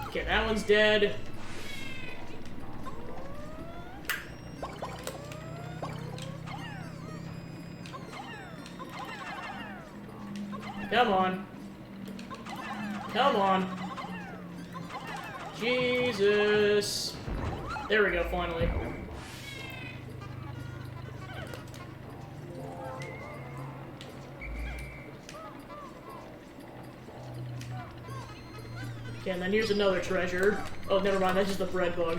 Okay, that one's dead. Come on. Come on. Jesus. There we go, finally. Okay, and then here's another treasure. Oh, never mind, that's just the bread bug.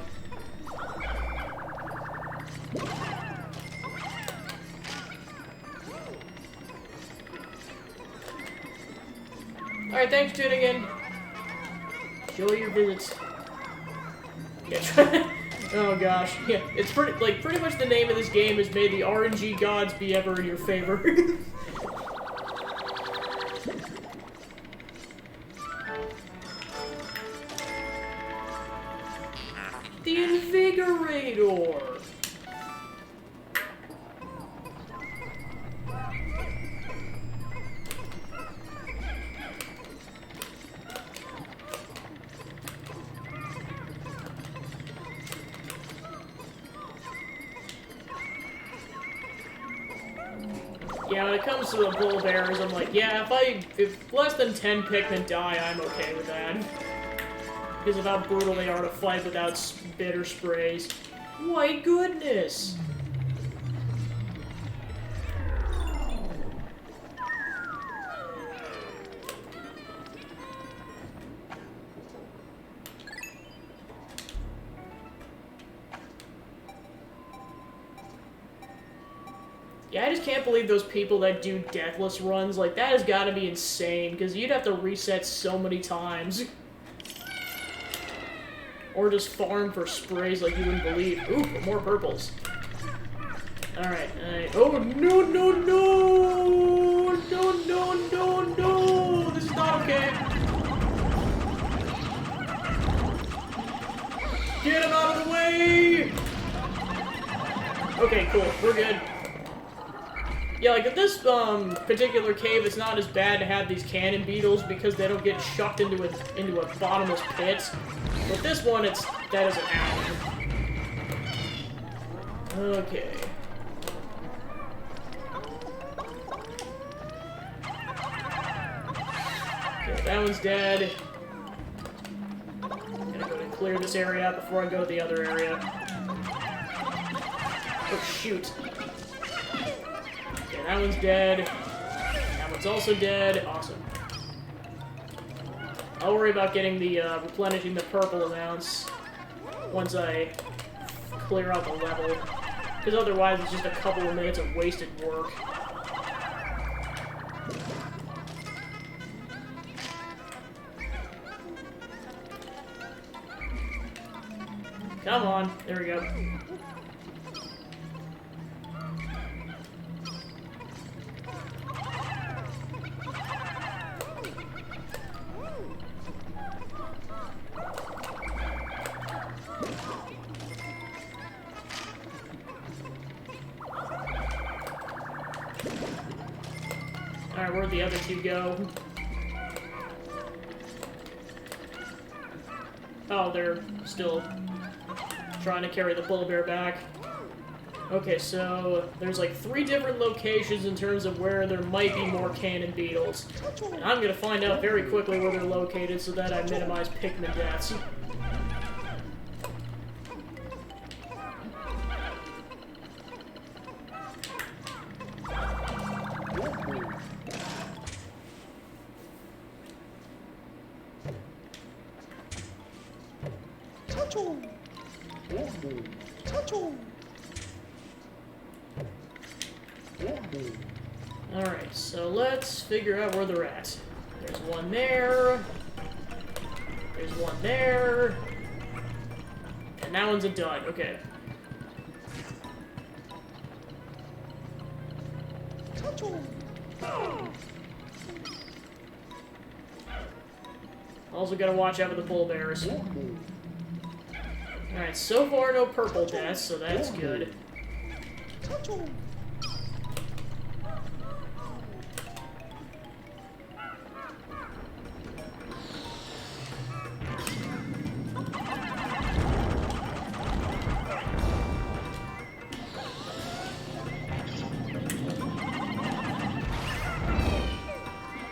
Alright, thanks for tuning in. Enjoy your visits. Yeah, oh gosh. Yeah, it's pretty much the name of this game is may the RNG gods be ever in your favor. The Invigorator! Yeah, when it comes to the bull bears, I'm like, yeah, if less than 10 Pikmin die, I'm okay with that. Because of how brutal they are to fight without bitter sprays. My goodness! Yeah, I just can't believe those people that do deathless runs. Like, that has got to be insane, because you'd have to reset so many times. Or just farm for sprays like you wouldn't believe. Ooh, more purples. Alright, oh, no, no, no! No, no, no, no! This is not okay. Get him out of the way! Okay, cool. We're good. Yeah, like, in this, particular cave, it's not as bad to have these cannon beetles because they don't get shucked into a bottomless pit. But this one, that doesn't happen. Okay. Okay, that one's dead. I'm gonna go and clear this area out before I go to the other area. Oh, shoot. Okay, that one's dead. That one's also dead. Awesome. I'll worry about getting the, replenishing the purple amounts once I clear out the level. Because otherwise it's just a couple of minutes of wasted work. Come on. There we go. Alright, where'd the other two go? Oh, they're still trying to carry the bull bear back. Okay, so there's like 3 different locations in terms of where there might be more cannon beetles. And I'm gonna find out very quickly where they're located so that I minimize Pikmin deaths. Alright, so let's figure out where they're at. There's one there. There's one there. And that one's a dud. Okay. Also gotta watch out for the bull bears. Alright, so far no purple deaths, so that's good.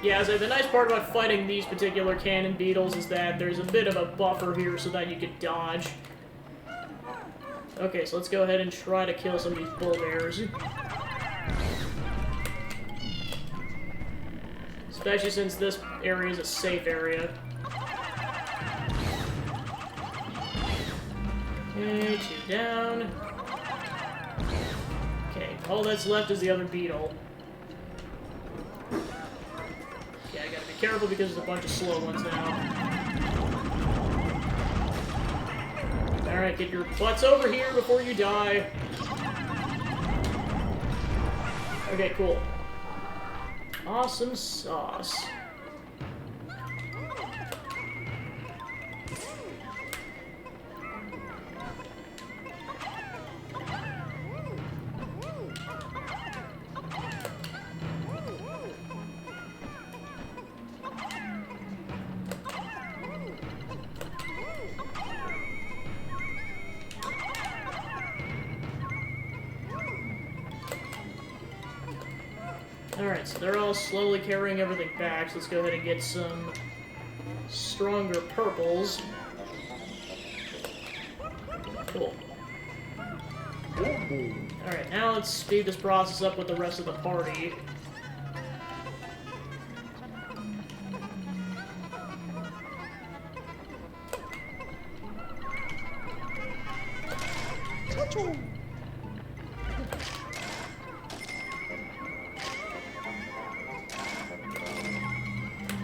Yeah, so the nice part about fighting these particular cannon beetles is that there's a bit of a buffer here so that you can dodge. Okay, so let's go ahead and try to kill some of these bull bears. Especially since this area is a safe area. Okay, 2 down. Okay, all that's left is the other beetle. Yeah, I gotta be careful because there's a bunch of slow ones now. Alright, get your butts over here before you die. Okay, cool. Awesome sauce. Alright, so they're all slowly carrying everything back, so let's go ahead and get some stronger purples. Cool. Alright, now let's speed this process up with the rest of the party.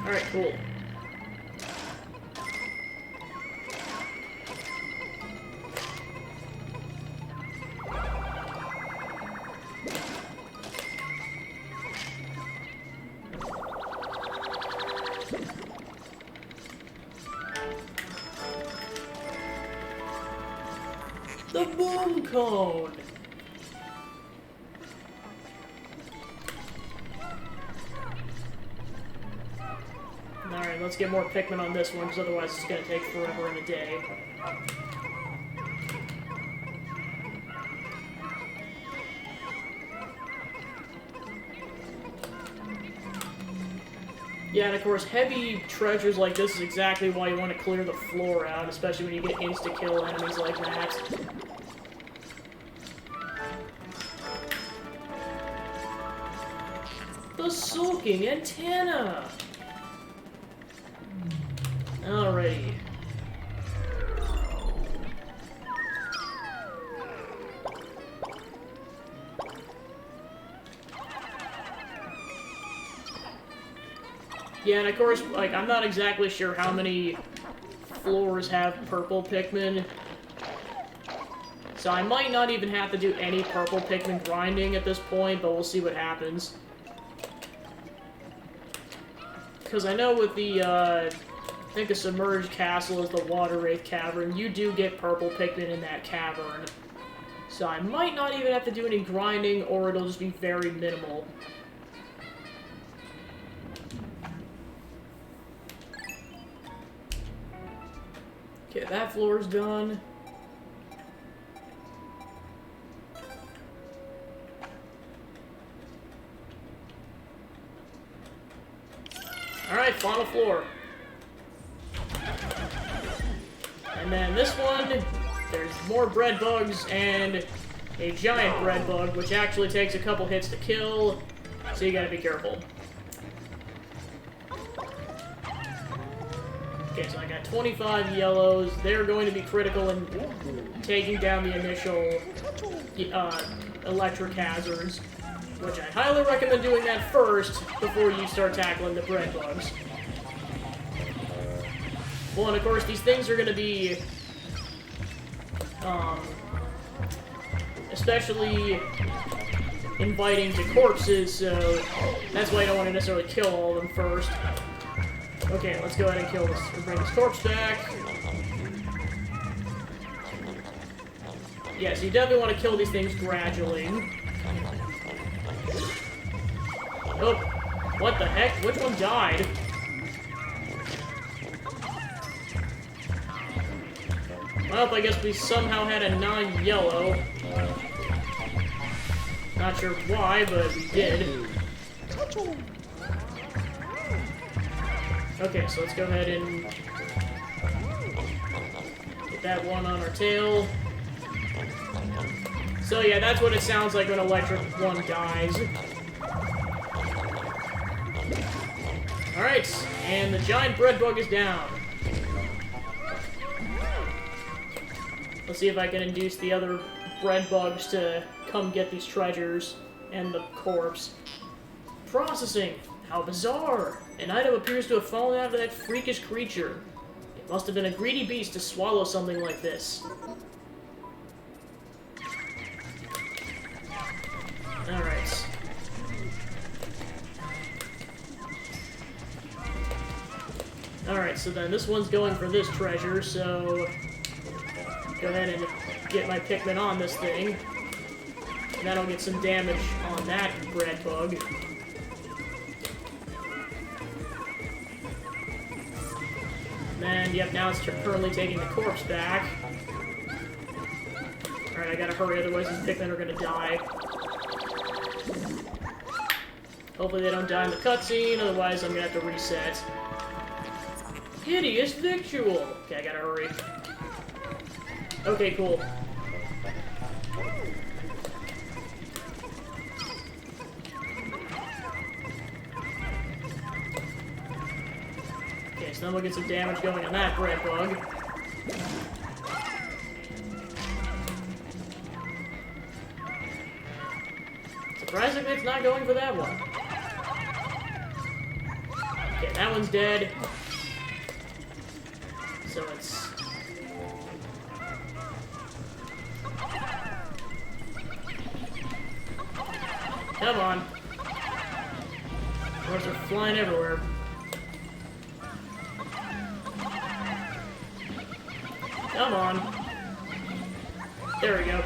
Alright, cool. The boom cone! Alright, let's get more Pikmin on this one, because otherwise it's going to take forever and a day. Yeah, and of course, heavy treasures like this is exactly why you want to clear the floor out, especially when you get insta-kill enemies like that. The sulking antenna! Alrighty. Yeah, and of course, like, I'm not exactly sure how many floors have purple Pikmin. So I might not even have to do any purple Pikmin grinding at this point, but we'll see what happens. Because I know with the, I think the submerged castle is the water wraith cavern, you do get purple Pikmin in that cavern. So I might not even have to do any grinding, or it'll just be very minimal. Okay, that floor's done. Alright, final floor. And then this one, there's more bread bugs and a giant bread bug, which actually takes a couple hits to kill, so you gotta be careful. Okay, so I got 25 yellows. They're going to be critical in taking down the initial electric hazards, which I highly recommend doing that first before you start tackling the bread bugs. Well, and of course, these things are going to be especially inviting to corpses, so that's why I don't want to necessarily kill all of them first. Okay, let's go ahead and kill this. We'll bring this corpse back. Yeah, so you definitely want to kill these things gradually. Oh, what the heck? Which one died? Well, I guess we somehow had a non-yellow. Not sure why, but we did. Okay, so let's go ahead and get that one on our tail. So yeah, that's what it sounds like when electric one dies. Alright, and the giant bread bug is down. Let's see if I can induce the other bread bugs to come get these treasures and the corpse. Processing! How bizarre! An item appears to have fallen out of that freakish creature. It must have been a greedy beast to swallow something like this. Alright. Alright, so then this one's going for this treasure, so go ahead and get my Pikmin on this thing. And that'll get some damage on that bread bug. And yep, now it's currently taking the corpse back. Alright, I gotta hurry, otherwise these Pikmin are gonna die. Hopefully they don't die in the cutscene, otherwise I'm gonna have to reset. Hideous victual! Okay, I gotta hurry. Okay, cool. Okay, so then we'll get some damage going on that bread bug. Surprisingly, it's not going for that one. Okay, that one's dead. So it's... Come on. Bugs are flying everywhere. Come on. There we go.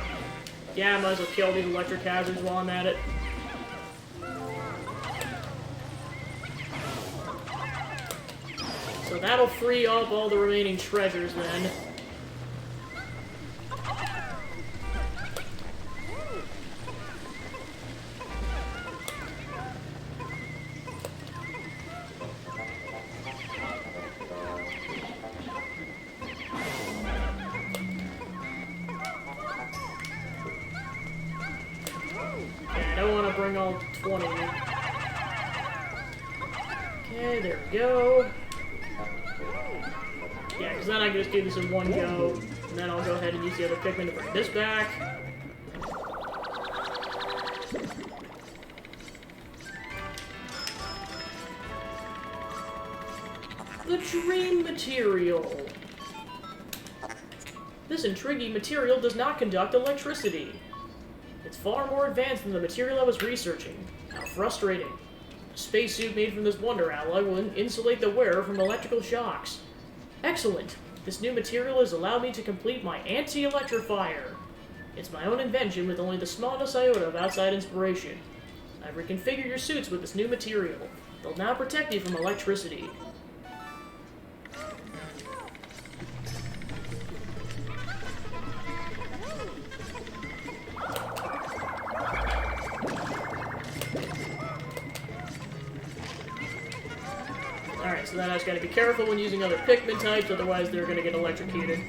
Yeah, I might as well kill these electric hazards while I'm at it. So that'll free up all the remaining treasures then. I don't want to bring all 20. Okay, there we go. Yeah, because then I can just do this in one go, and then I'll go ahead and use the other Pikmin to bring this back. The dream material. This intriguing material does not conduct electricity. It's far more advanced than the material I was researching. How frustrating. A spacesuit made from this wonder alloy will insulate the wearer from electrical shocks. Excellent! This new material has allowed me to complete my anti-electrifier. It's my own invention with only the smallest iota of outside inspiration. I've reconfigured your suits with this new material. They'll now protect you from electricity. Alright, so then I just gotta be careful when using other Pikmin types, otherwise they're gonna get electrocuted.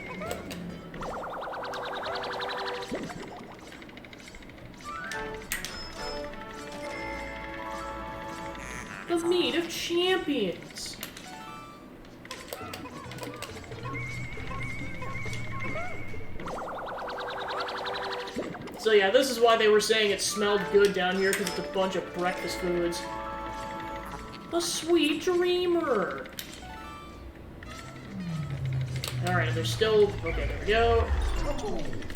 The meat of champions! So yeah, this is why they were saying it smelled good down here, because it's a bunch of breakfast foods. A sweet dreamer! Alright, there's still... Okay, there we go.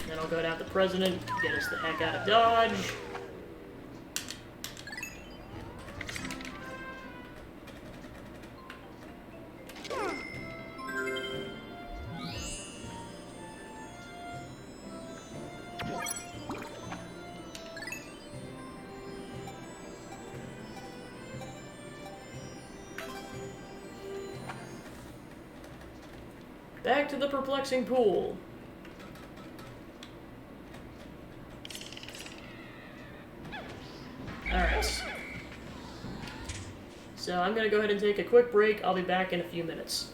Then I'll go down to the president, get us the heck out of Dodge. Back to the perplexing pool. Alright. So I'm gonna go ahead and take a quick break. I'll be back in a few minutes.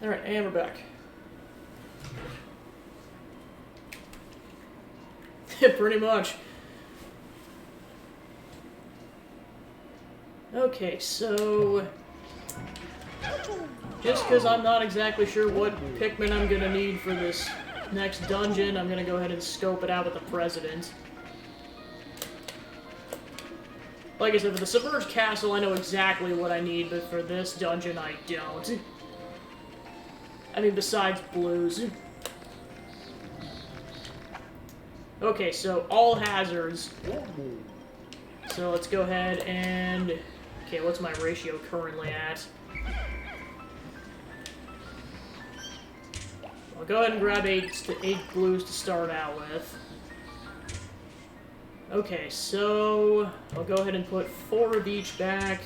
Alright, and we're back. Pretty much. Okay, so... just because I'm not exactly sure what Pikmin I'm gonna need for this next dungeon, I'm gonna go ahead and scope it out with the President. Like I said, for the Submerged Castle, I know exactly what I need, but for this dungeon, I don't. I mean, besides blues. Okay, so all hazards. So let's go ahead and... okay, what's my ratio currently at? I'll go ahead and grab eight blues to start out with. Okay, so I'll go ahead and put 4 of each back.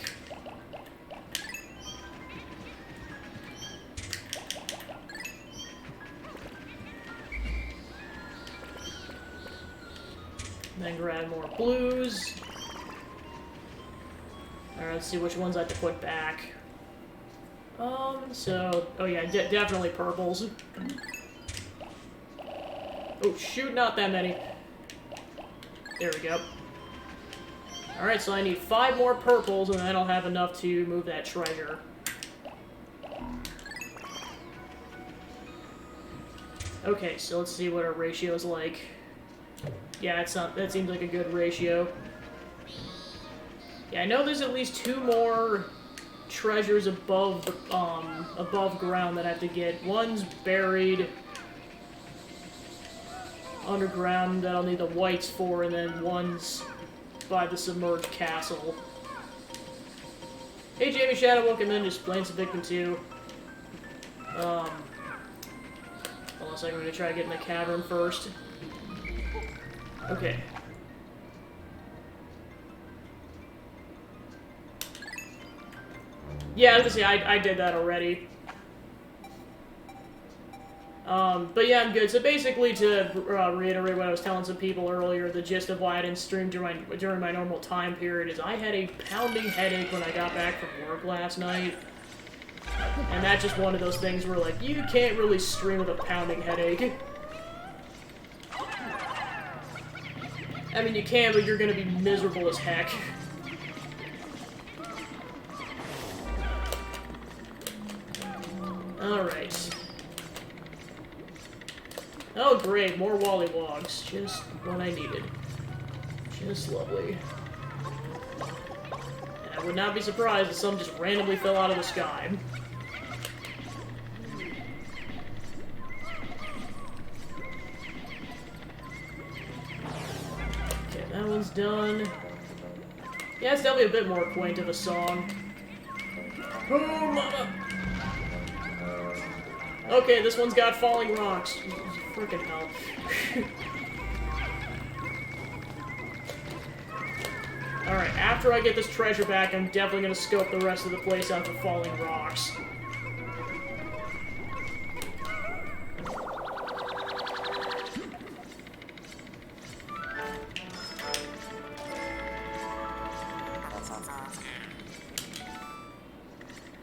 Then grab more blues. Alright, let's see which ones I have to put back. So... oh yeah, definitely purples. Oh, shoot, not that many. There we go. Alright, so I need 5 more purples, and then I'll have enough to move that treasure. Okay, so let's see what our ratio is like. Yeah, it's not, that seems like a good ratio. Yeah, I know there's at least 2 more treasures above the, above ground that I have to get. One's buried underground that I'll need the whites for, and then one's by the Submerged Castle. Hey Jamie Shadow, welcome in, just playing some Pikmin 2. Hold on a second, I'm gonna try to get in the cavern first. Okay. Yeah, I was gonna say, I did that already. But yeah, I'm good. So basically, to reiterate what I was telling some people earlier, the gist of why I didn't stream during my normal time period is I had a pounding headache when I got back from work last night. And that's just one of those things where, like, you can't really stream with a pounding headache. I mean, you can, but you're gonna be miserable as heck. Alright. Oh, great, more Wollywogs. Just what I needed. Just lovely. And I would not be surprised if some just randomly fell out of the sky. Okay, that one's done. Yeah, it's definitely a bit more quaint of a song. Oh, mama! Okay, this one's got falling rocks. Frickin' hell. Alright, after I get this treasure back, I'm definitely gonna scope the rest of the place out for falling rocks.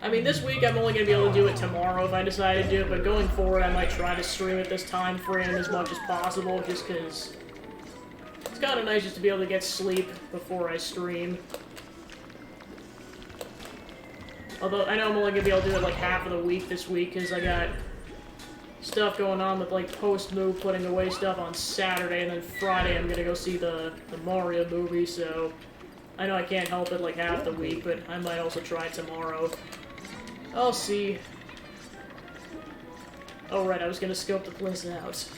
I mean, this week I'm only going to be able to do it tomorrow if I decide to do it, but going forward I might try to stream at this time frame as much as possible, just because it's kind of nice just to be able to get sleep before I stream. Although, I know I'm only going to be able to do it like half of the week this week, because I got stuff going on with like post-move, putting away stuff on Saturday, and then Friday I'm going to go see the Mario movie, so I know I can't help it like half the week, but I might also try tomorrow. I'll see. Oh, right, I was gonna scope the place out.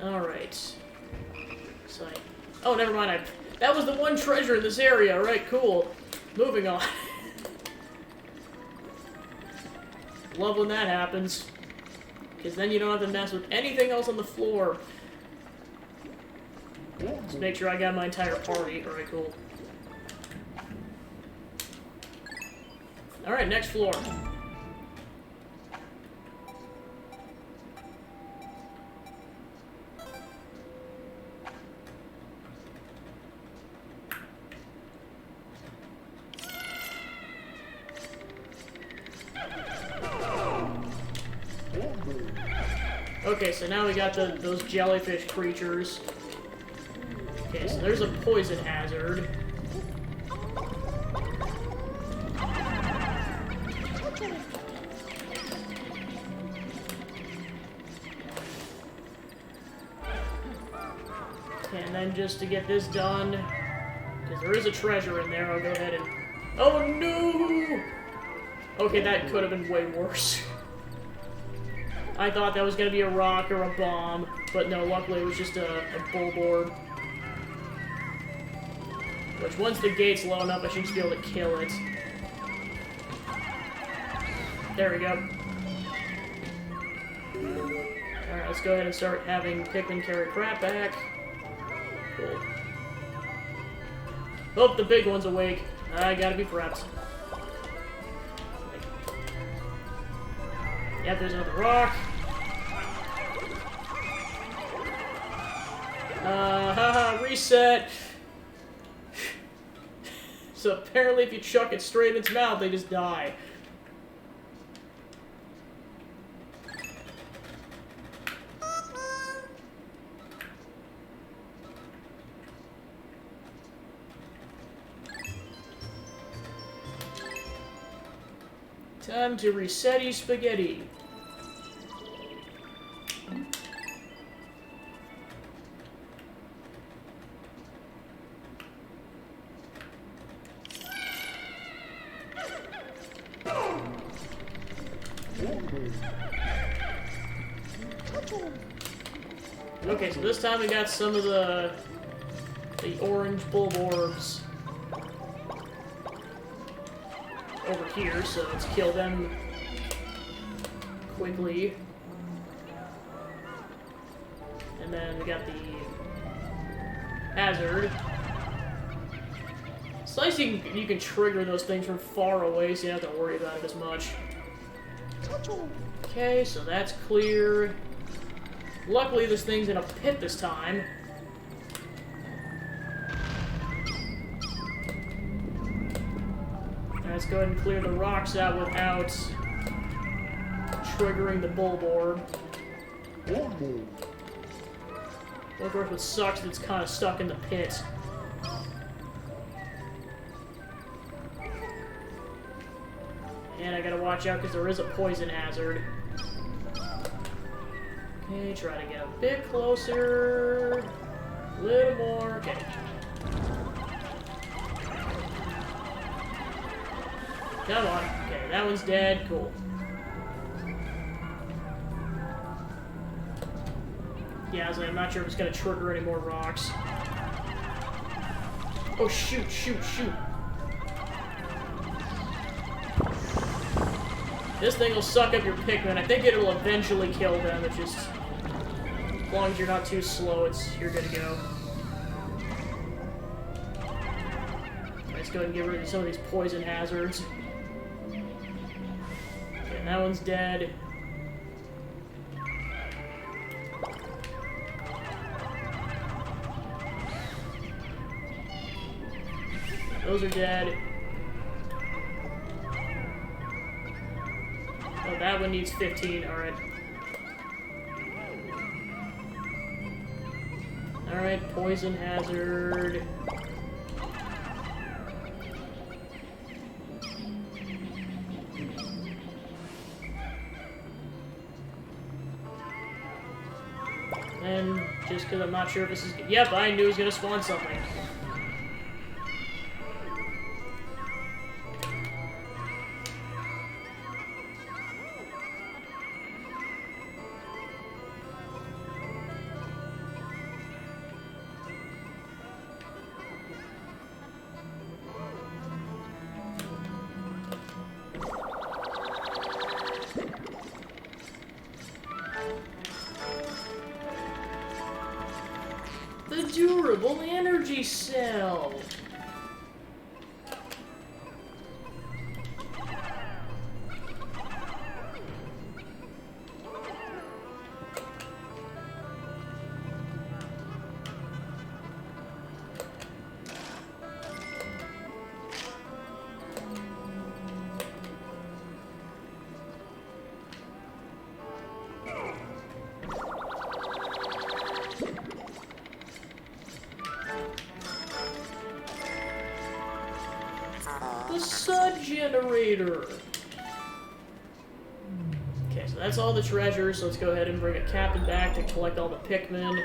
Alright. Oh, never mind. That was the one treasure in this area. Alright, cool. Moving on. Love when that happens. Because then you don't have to mess with anything else on the floor. Just make sure I got my entire party. Alright, cool. Alright, next floor. Okay, so now we got those jellyfish creatures. Okay, so there's a poison hazard. Okay, and then just to get this done, because there is a treasure in there, I'll go ahead and... Oh no! Okay, that could have been way worse. I thought that was going to be a rock or a bomb, but no, luckily it was just a bullboard. Which, once the gate's low enough, I should just be able to kill it. There we go. Alright, let's go ahead and start having Pikmin carry crap back. Cool. Oh, the big one's awake. I gotta be prepped. Yep, there's another rock. Haha, reset. So apparently if you chuck it straight in its mouth, they just die. Time to reset spaghetti. Okay, so this time we got some of the orange bulb orbs. over here, so let's kill them quickly. And then we got the hazard. It's nice you can trigger those things from far away, so you don't have to worry about it as much. Okay, so that's clear. Luckily, this thing's in a pit this time. Let's go ahead and clear the rocks out without triggering the Bulborb. Well, of course, what sucks is it's kind of stuck in the pit. And I gotta watch out because there is a poison hazard. Okay, try to get a bit closer. A little more. Okay. Come on. Okay, that one's dead. Cool. Yeah, I was like, I'm not sure if it's gonna trigger any more rocks. Oh, shoot, shoot, shoot. This thing will suck up your Pikmin. I think it'll eventually kill them. It's just... as long as you're not too slow, you're good to go. Let's go ahead and get rid of some of these poison hazards. Okay, that one's dead. Those are dead. Oh, that one needs 15. Alright. Alright, poison hazard. And just because I'm not sure if this is... Yep, I knew it was going to spawn something. The durable energy cell! The sun generator! Okay, so that's all the treasures, so let's go ahead and bring a captain back to collect all the Pikmin.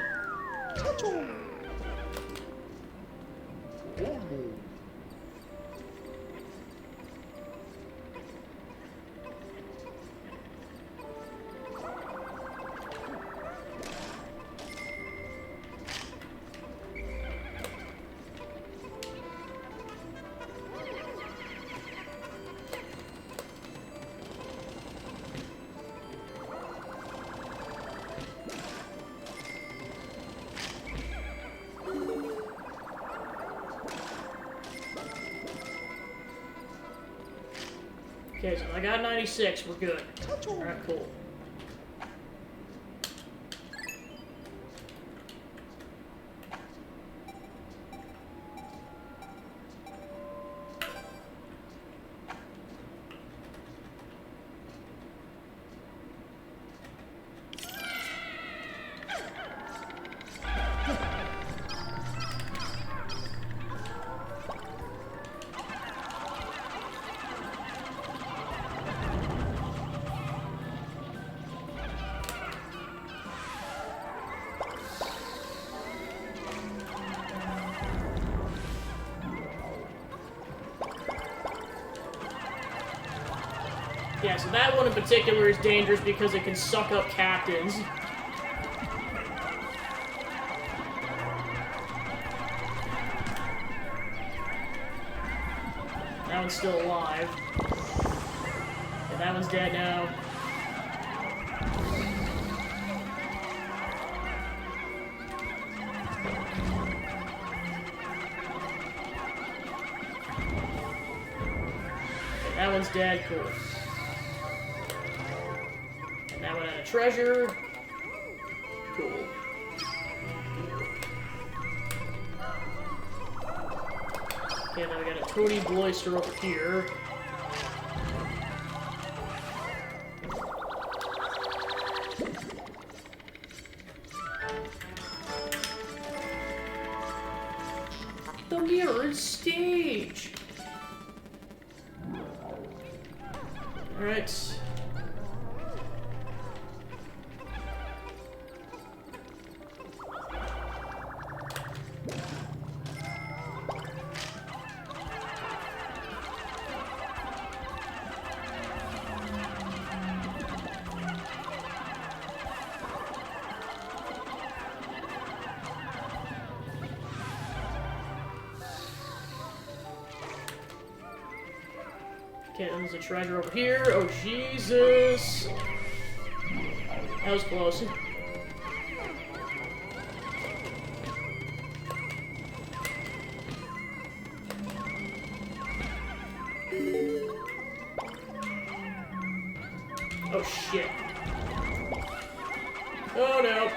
Okay, so I got 96, we're good. Alright, cool. Yeah, so that one in particular is dangerous because it can suck up captains. That one's still alive. that one's dead now. Okay, that one's dead. Cool. And that one had a treasure. Cool. Okay, now we got a Toady Bloister over here. The mirrored stage! Alright. Okay, then there's a treasure over here. Oh, Jesus! That was close. Oh, shit. Oh, no.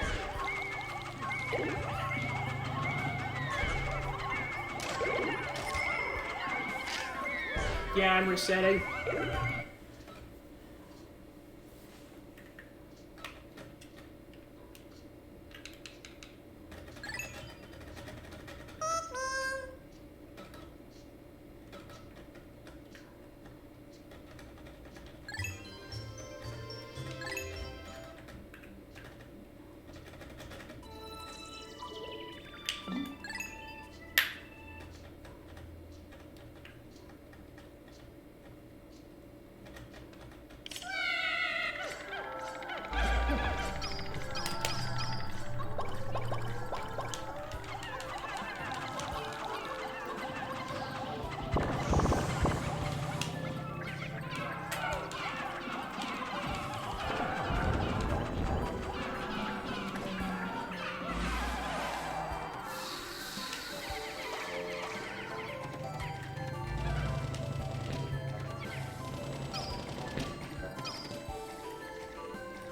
Yeah, I'm resetting.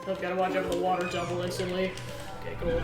Oh, gotta watch out for the water double instantly. Okay, cool.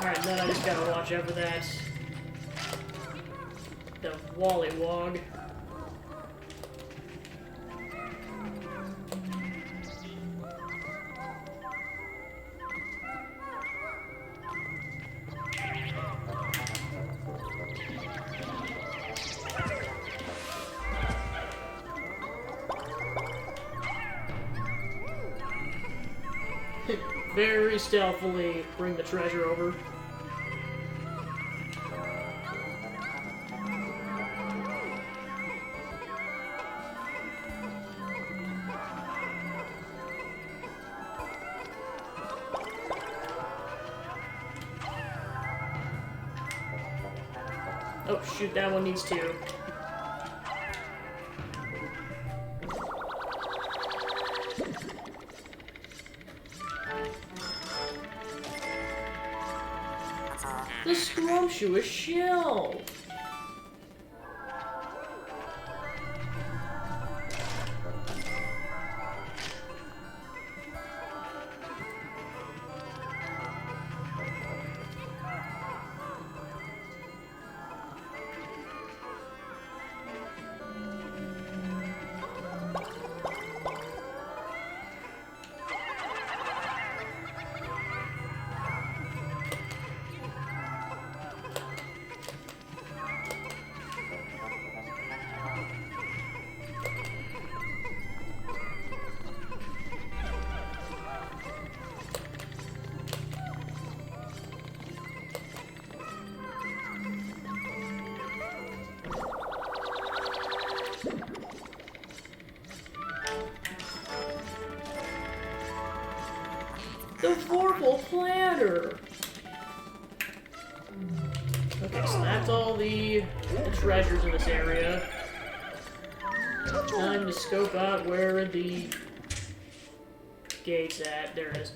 Alright, then I just gotta watch out for that. The Wallywog. Very stealthily bring the treasure over. Oh shoot, that one needs two. The scrumptious shell! The Vorpal Planter! Okay, so that's all the treasures in this area. Time to scope out where the gate's at. There it is.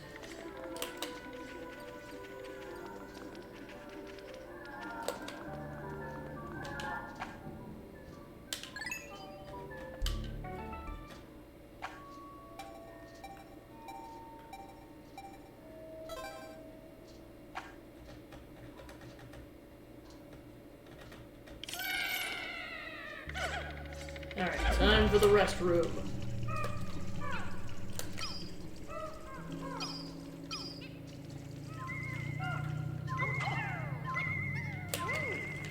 Alright, time for the rest room.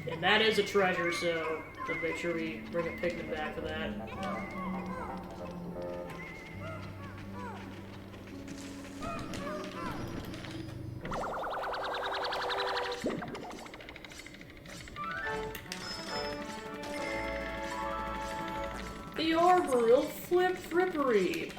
And that is a treasure, so let's make sure we bring a Pikmin back for that. The Arboreal Flip Frippery!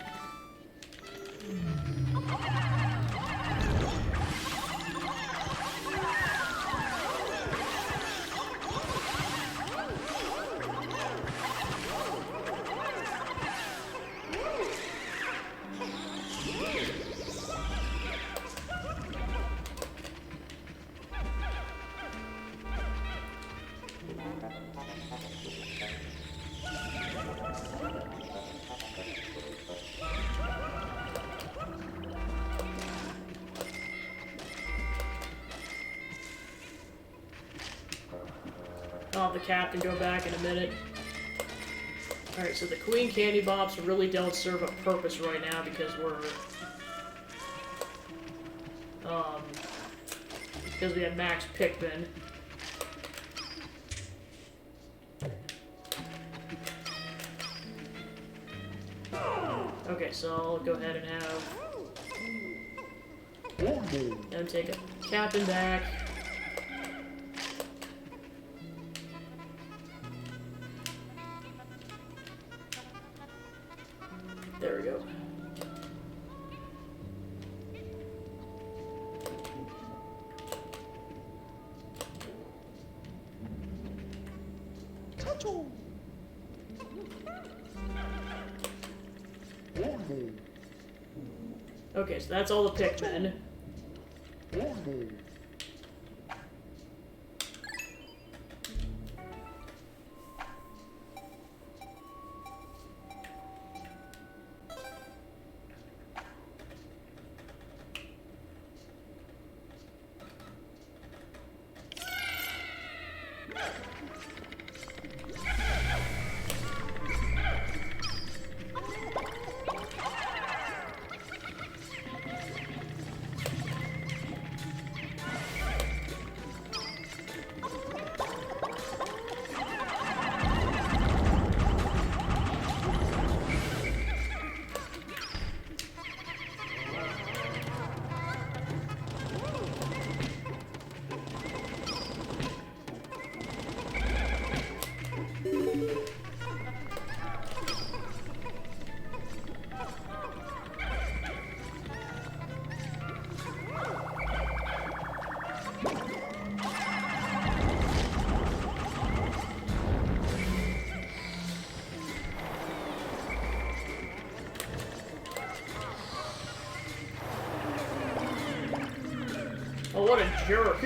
I'll have the captain go back in a minute. Alright, so the Queen Candy Bops really don't serve a purpose right now because because we have max Pikmin. Okay, so I'll go ahead and have take a captain back. There we go. Okay, so that's all the Pikmin. jerk.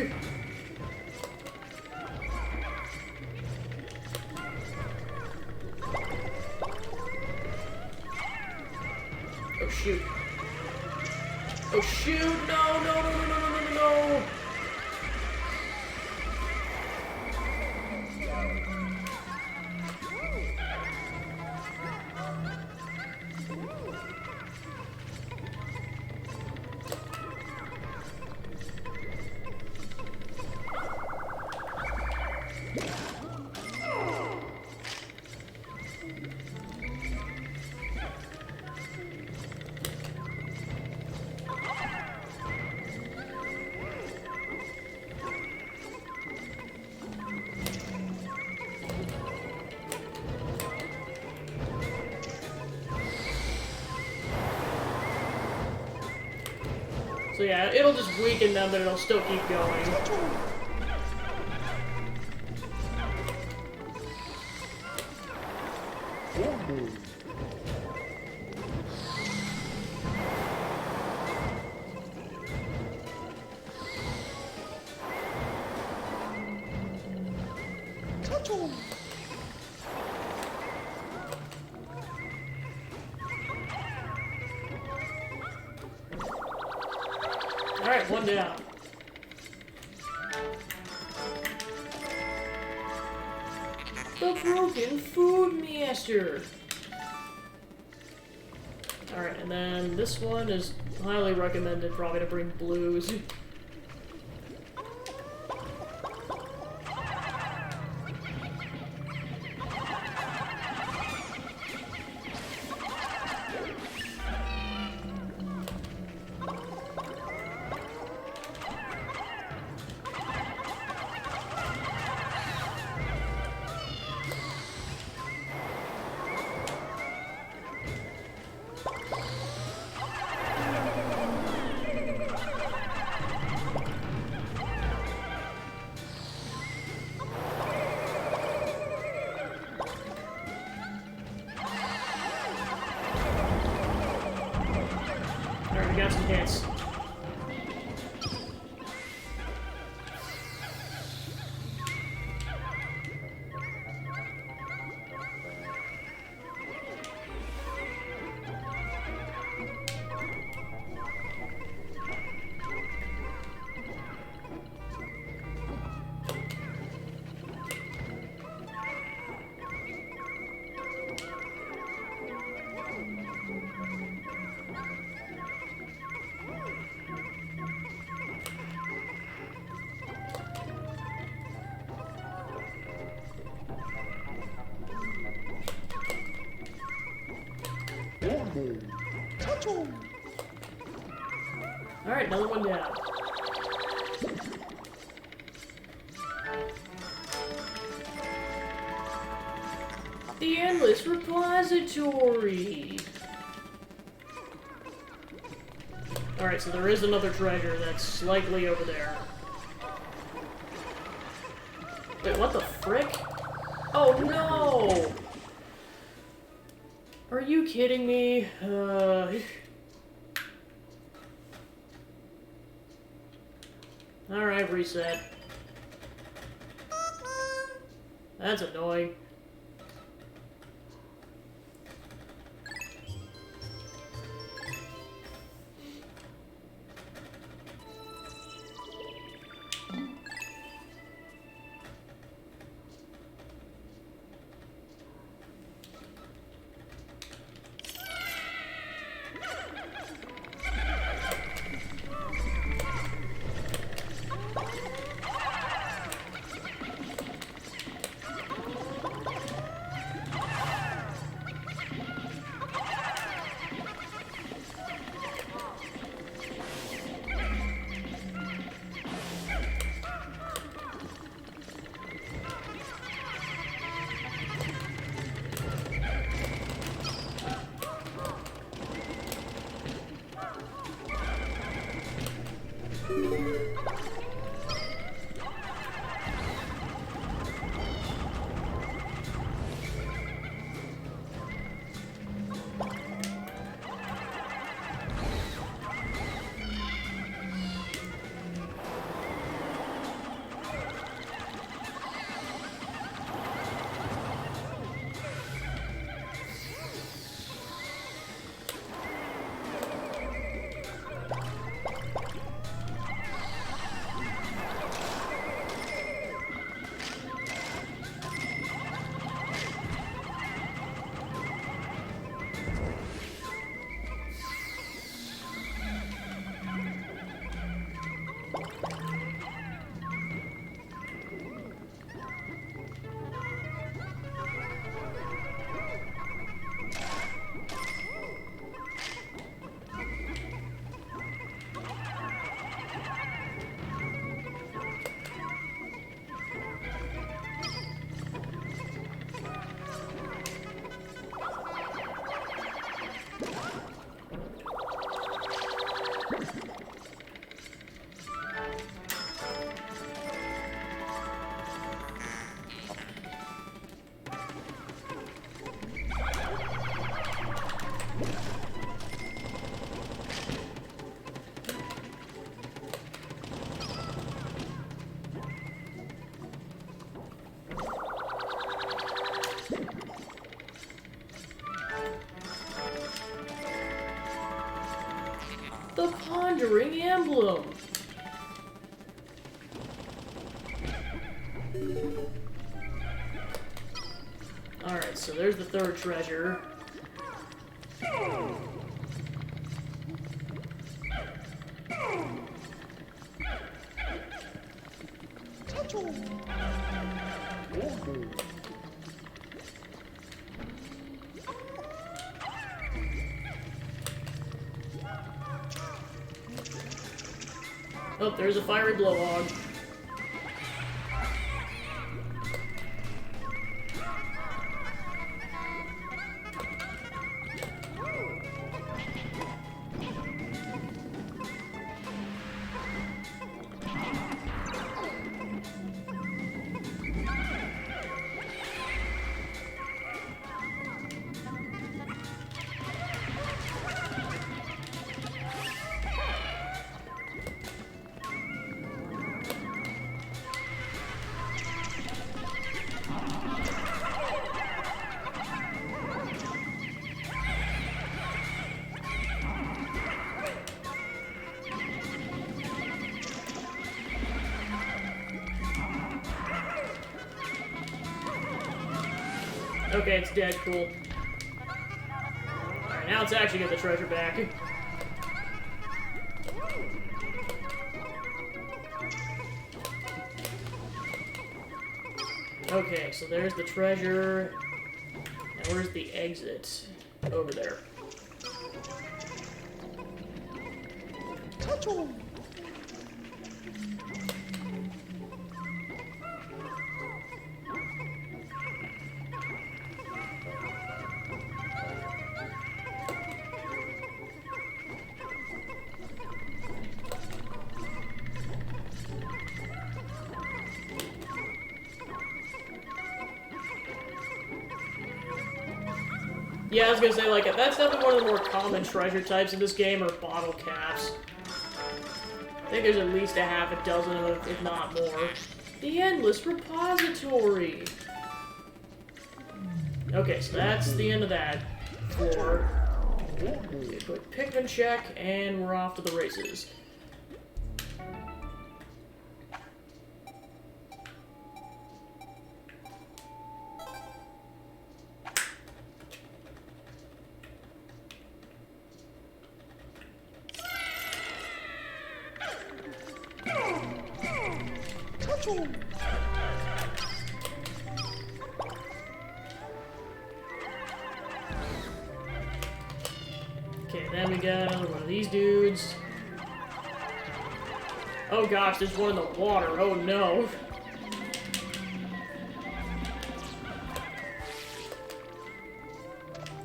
Oh shoot. Oh shoot! No, no, no, no, no, no, no, no! So yeah, it'll just weaken them, but it'll still keep going. Alright, one down. The Broken Food Master! Alright, and then this one is highly recommended probably to bring blues. Alright, we got some hits. Alright, another one down. The Endless Repository! Alright, so there is another treasure that's slightly over there. Wait, what the frick? Oh no! Are you kidding me? Alright, reset. That's annoying. The Pondering Emblem! Alright, so there's the third treasure. Oh, there's a fiery blowhog. Okay, it's dead. Cool. Alright, now let's actually get the treasure back. Okay, so there's the treasure. Now where's the exit? Over there. Yeah, I was gonna say, like, that's definitely one of the more common treasure types in this game, are bottle caps. I think there's at least a half a dozen of them, if not more. The Endless Repository! Okay, so that's the end of that floor. Okay, quick Pikmin check, and we're off to the races. Okay, then we got another one of these dudes. Oh gosh, there's one in the water. Oh no.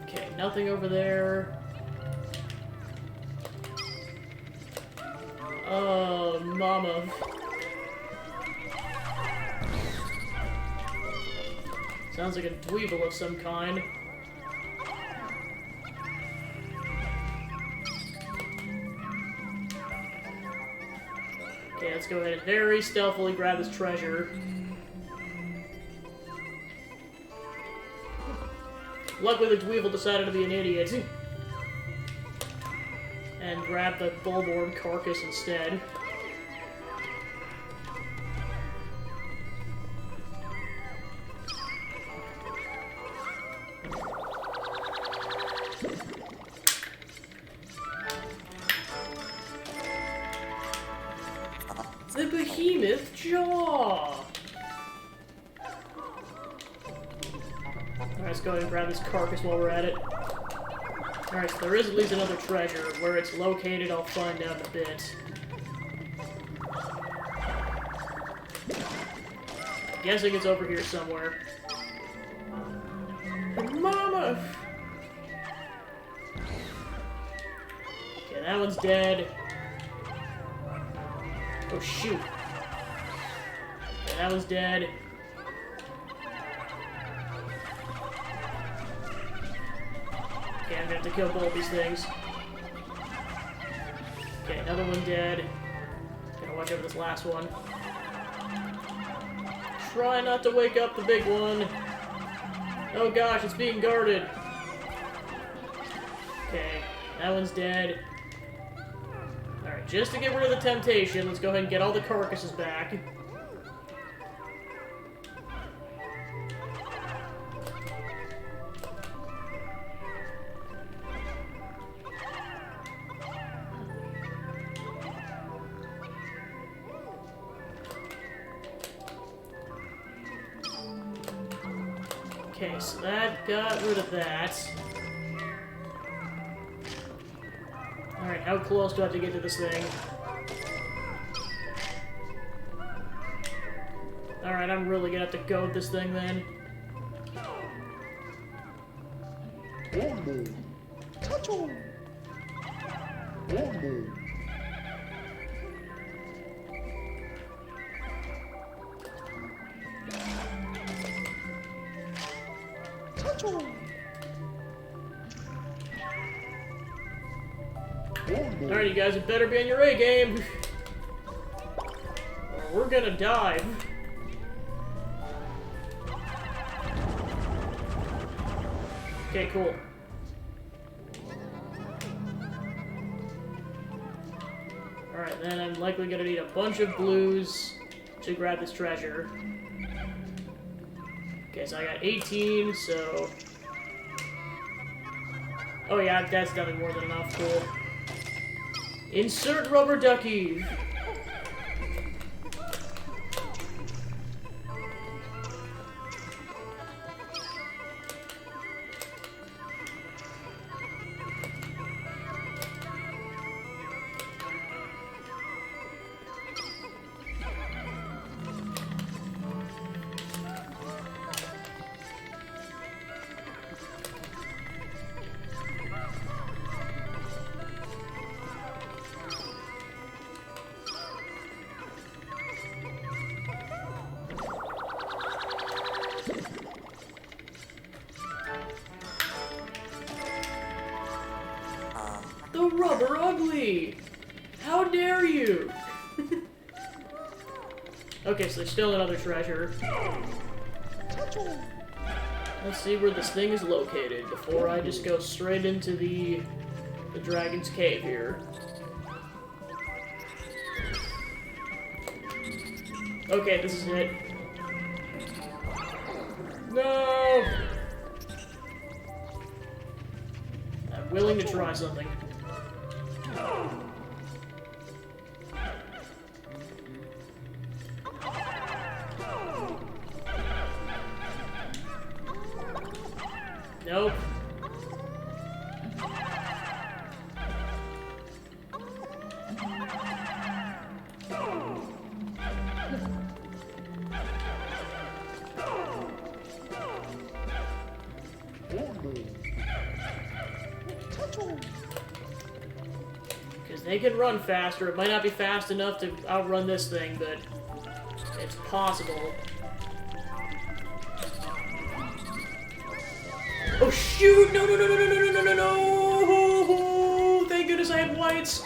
Okay, nothing over there. Oh, mama. Sounds like a dweeble of some kind. Okay, let's go ahead and very stealthily grab this treasure. Luckily, the dweeble decided to be an idiot. And grab the bulborn carcass instead. The behemoth jaw! Alright, let's go ahead and grab this carcass while we're at it. Alright, so there is at least another treasure. Where it's located, I'll find out in a bit. I'm guessing it's over here somewhere. Mama! Okay, that one's dead. Oh, shoot. Okay, that one's dead. Okay, I'm gonna have to kill both these things. Okay, another one dead. Gotta watch over this last one. Try not to wake up the big one. Oh gosh, it's being guarded. Okay, that one's dead. Alright, just to get rid of the temptation, let's go ahead and get all the carcasses back. Okay, so that got rid of that. Alright, how close do I have to get to this thing? Alright, I'm really gonna have to go with this thing then. Alright, you guys, it better be on your A game. Or we're gonna die. Okay, cool. Alright, then I'm likely gonna need a bunch of blues to grab this treasure. Okay, so I got 18, so... Oh yeah, that's definitely more than enough, cool. Insert rubber ducky! The rubber ugly! How dare you! Okay, so there's still another treasure. Let's see where this thing is located before I just go straight into the dragon's cave here. Okay, this is it. No! I'm willing to try something. Nope. Because they can run faster. It might not be fast enough to outrun this thing, but it's possible. Oh shoot! No, no, no, no, no, no, no, no, no! Oh, thank goodness I had whites!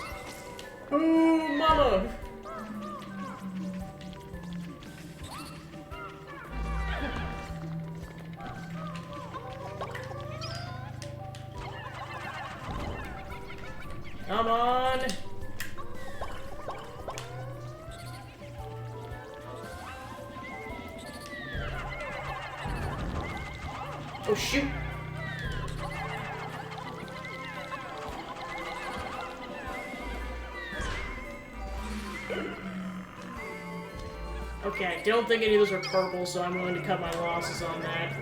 Oh, mama! Come on! Oh shoot! Okay, I don't think any of those are purple, so I'm willing to cut my losses on that.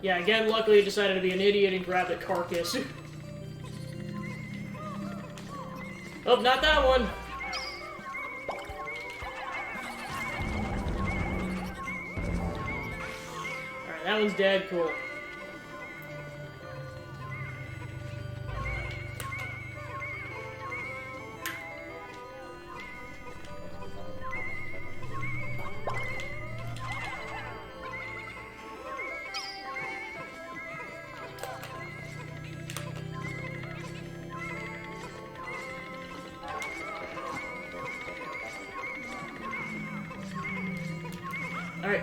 Yeah, again, luckily I decided to be an idiot and grab the carcass. Oh, not that one! Alright, that one's dead, cool.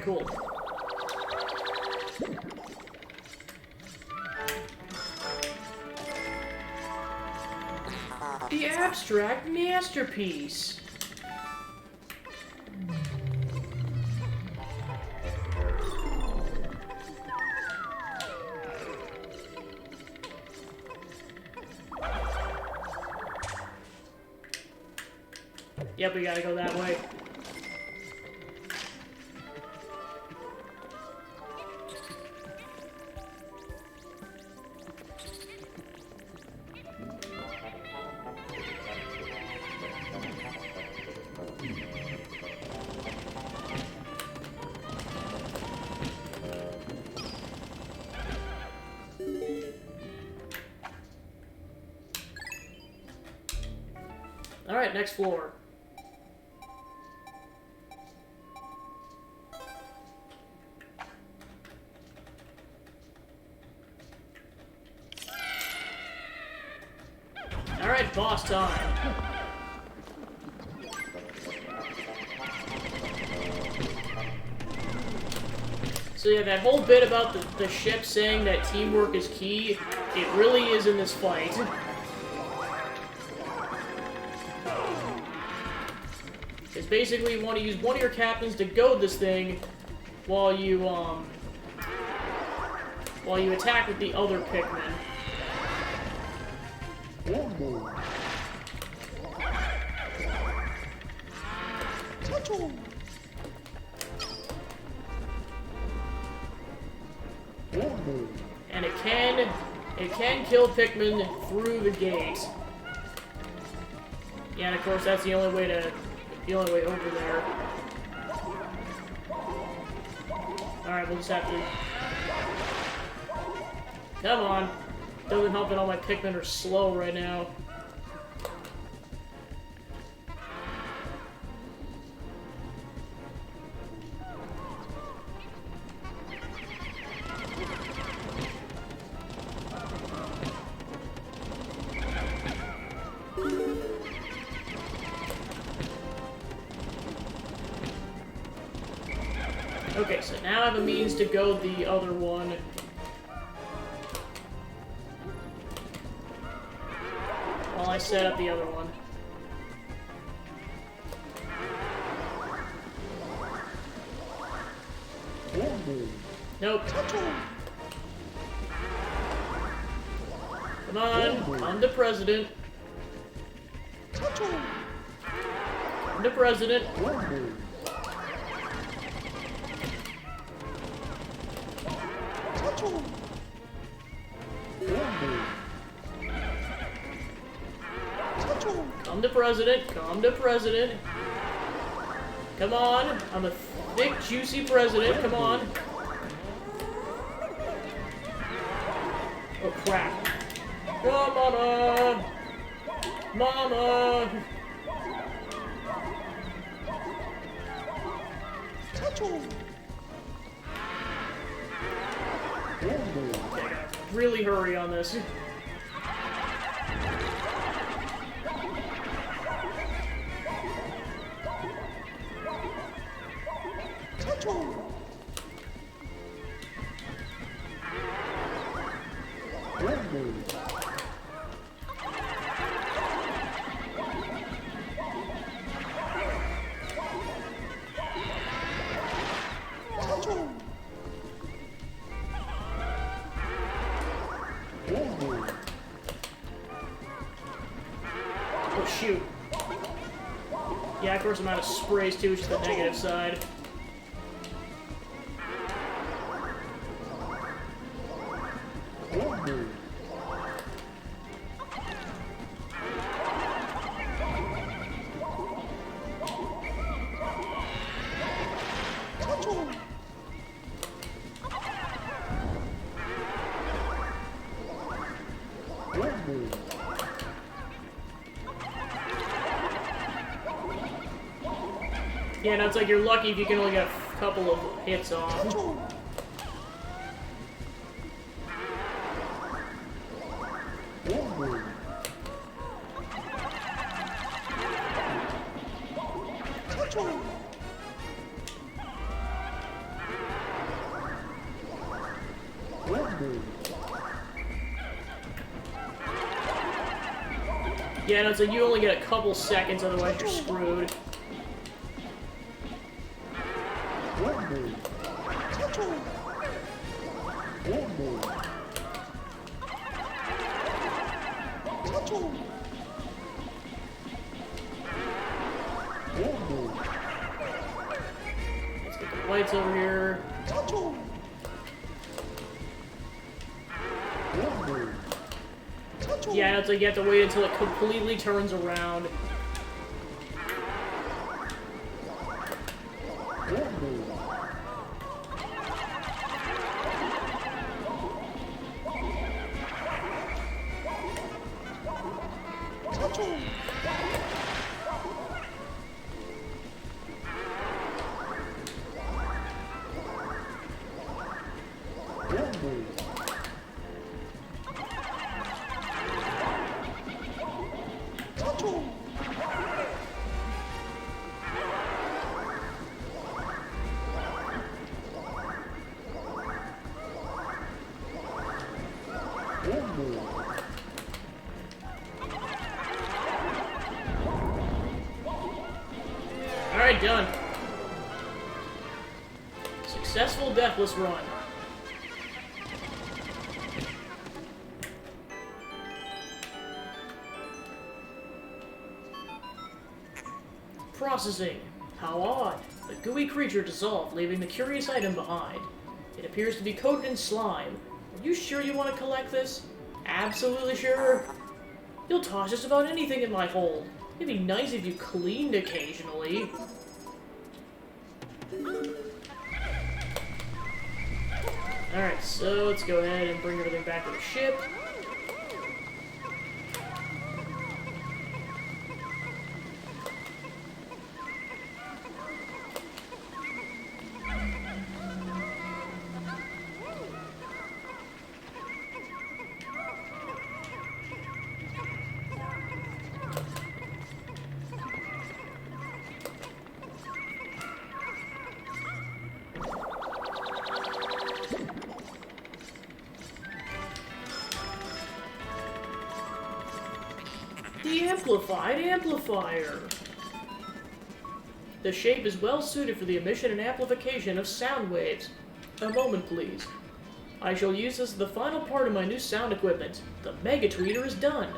cool. The abstract masterpiece. Yep, we gotta go that way. Alright, next floor. Alright, boss time. So yeah, that whole bit about the ship saying that teamwork is key, it really is in this fight. It's basically you want to use one of your captains to goad this thing while you attack with the other Pikmin. And it can kill Pikmin through the gate. Yeah, and of course that's the only way over there. Alright, we'll just have to... Come on. Doesn't help that all my Pikmin are slow right now. Okay, so now I have a means to go the other one. While I set up the other one. Nope. Come on, I'm the president. I'm the president. Come to president, come to president. Come on, I'm a thick, juicy president, come on. Oh crap. Come on, Mama! Okay, really hurry on this. Oh shoot. Yeah, of course I'm out of sprays too, which is the negative side. Yeah, no, it's like you're lucky if you can only get a couple of hits off. Yeah, no, so you only get a couple seconds, otherwise you're screwed. Let's get the lights over here. Yeah, it's like you have to wait until it completely turns around. Alright, done. Successful deathless run. Processing. How odd. The gooey creature dissolved, leaving the curious item behind. It appears to be coated in slime. Are you sure you want to collect this? Absolutely sure. You'll toss just about anything in my hold. It'd be nice if you cleaned occasionally. Alright, so let's go ahead and bring everything back to the ship. The amplified amplifier. The shape is well suited for the emission and amplification of sound waves. A moment, please. I shall use this as the final part of my new sound equipment. The mega tweeter is done.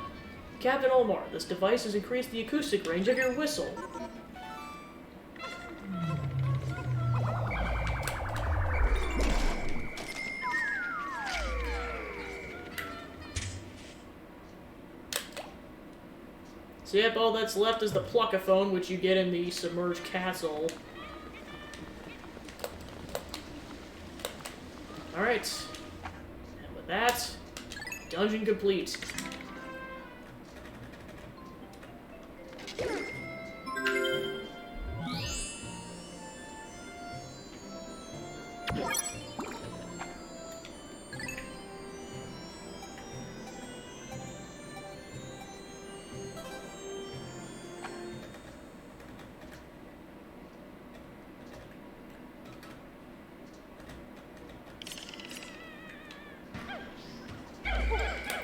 Captain Olmar, this device has increased the acoustic range of your whistle. So yep, all that's left is the pluckaphone, which you get in the submerged castle. Alright. And with that, dungeon complete.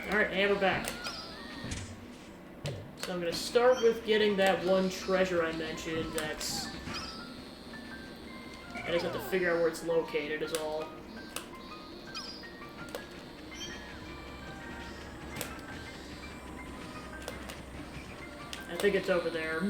Alright, and we're back. So I'm gonna start with getting that one treasure I mentioned that's... I just have to figure out where it's located is all. I think it's over there.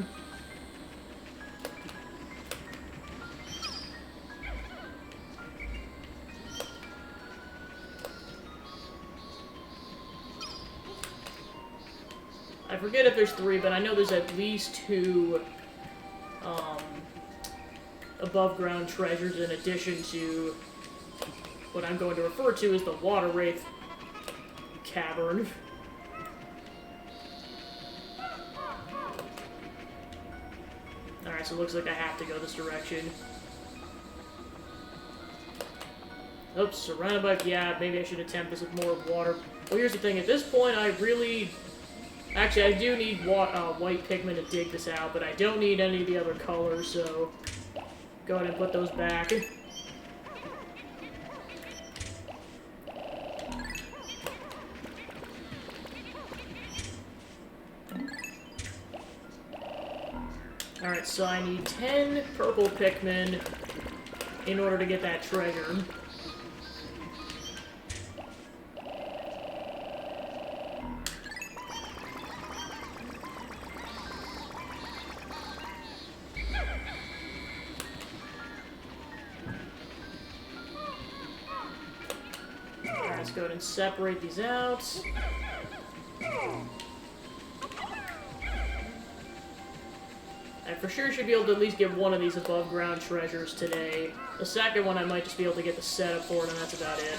I forget if there's 3, but I know there's at least 2 above-ground treasures in addition to what I'm going to refer to as the Water Wraith Cavern. Alright, so it looks like I have to go this direction. Oops, surrounded by... Yeah, maybe I should attempt this with more water. Well, here's the thing. At this point, I really... Actually, I do need white Pikmin to dig this out, but I don't need any of the other colors, so... Go ahead and put those back. Alright, so I need 10 purple Pikmin in order to get that treasure. Alright, let's go ahead and separate these out. I for sure should be able to at least get one of these above ground treasures today. The second one I might just be able to get the setup for it, and that's about it.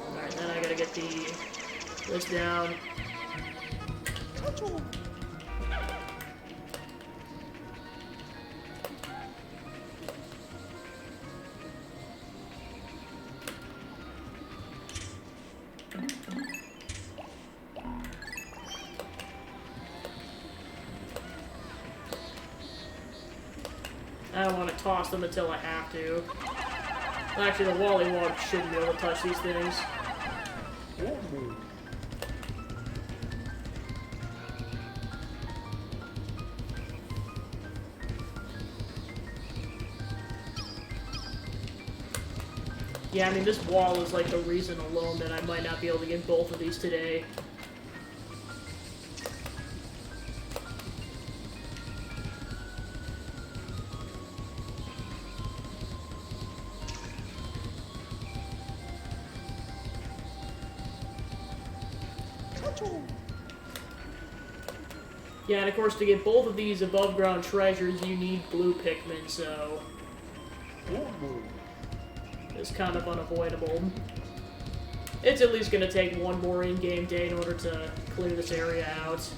Alright, then I gotta get this down. I don't want to toss them until I have to. Actually, the Wallywog shouldn't be able to touch these things. Yeah, I mean, this wall is like the reason alone that I might not be able to get both of these today. Yeah, and of course, to get both of these above-ground treasures, you need blue Pikmin, so it's kind of unavoidable. It's at least going to take one more in-game day in order to clear this area out.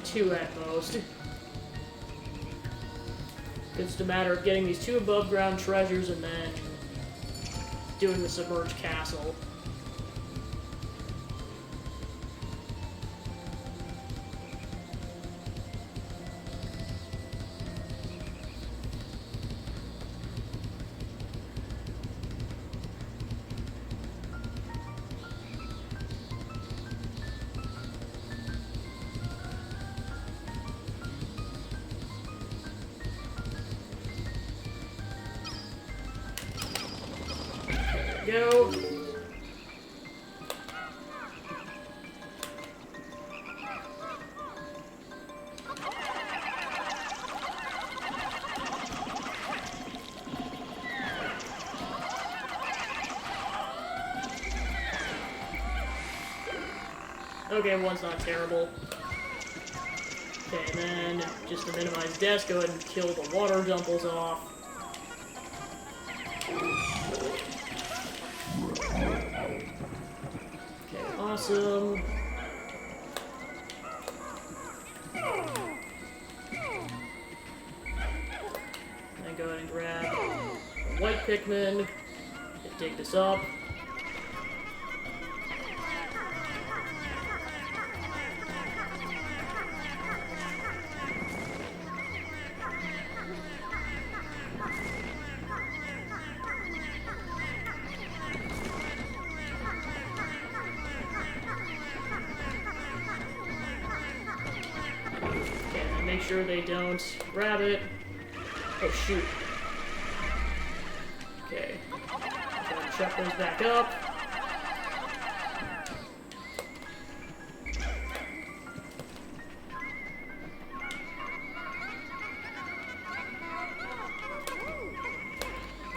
2 at most. It's a matter of getting these 2 above-ground treasures and then doing the submerged castle. Go. Okay, one's not terrible. Okay, and then, just to minimize deaths, go ahead and kill the water dumples off. Okay, awesome. Then go ahead and grab the white Pikmin and dig this up. Make sure they don't grab it. Oh, shoot. Okay. Chuck those back up.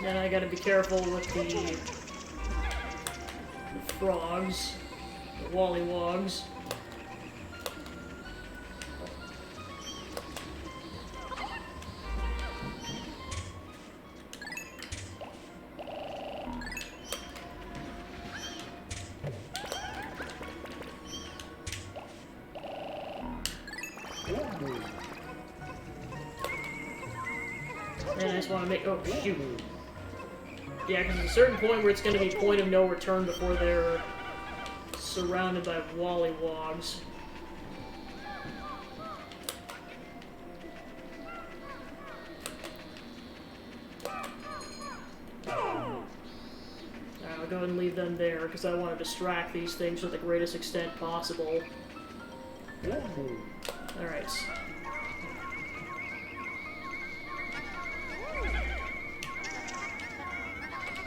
Then I gotta be careful with the frogs, the Wallywogs. And I just want to make... Oh, shoot. Yeah, because there's a certain point where it's going to be point of no return before they're surrounded by Wallywogs. Alright, I'll go ahead and leave them there, because I want to distract these things to the greatest extent possible. Alright.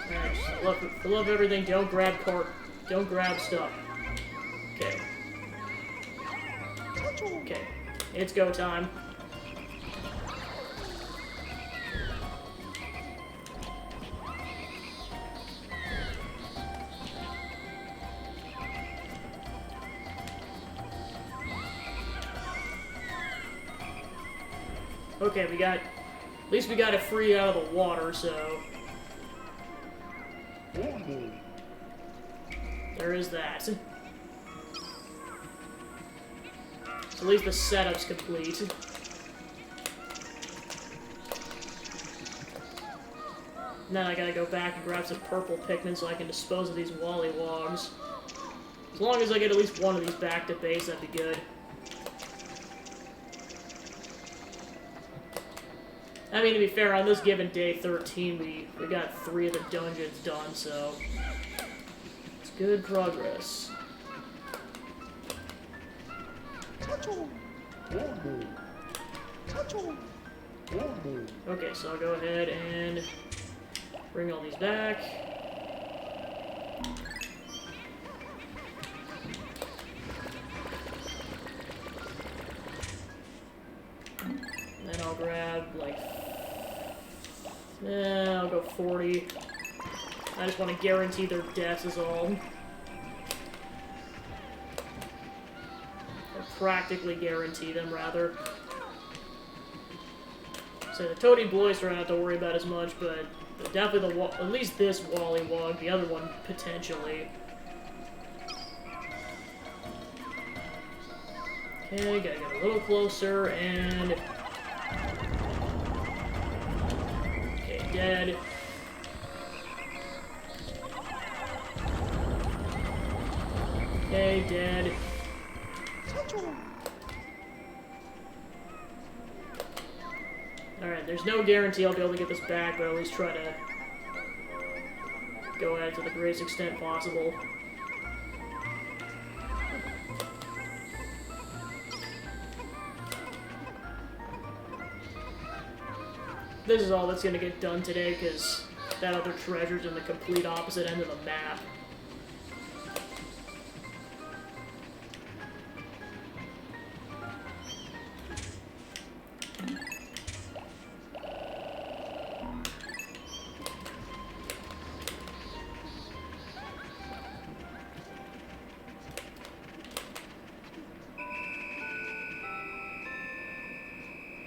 Alright, I love everything, don't grab stuff. Okay. Okay, it's go time. Okay, at least we got it free out of the water, so... There is that. So at least the setup's complete. Now I gotta go back and grab some purple Pikmin so I can dispose of these Wollywogs. As long as I get at least one of these back to base, that'd be good. I mean, to be fair, on this given day 13, we got 3 of the dungeons done, so... It's good progress. Okay, so I'll go ahead and bring all these back. Then I'll grab, like... I'll go 40. I just want to guarantee their deaths is all. Or practically guarantee them, rather. So the Toady Bloister I don't have to worry about as much, but definitely at least this Wollywog, the other one potentially. Okay, gotta get a little closer, and... Okay, dead. Okay, dead. Alright, there's no guarantee I'll be able to get this back, but I'll at least try to go at it to the greatest extent possible. This is all that's going to get done today, because that other treasure's in the complete opposite end of the map.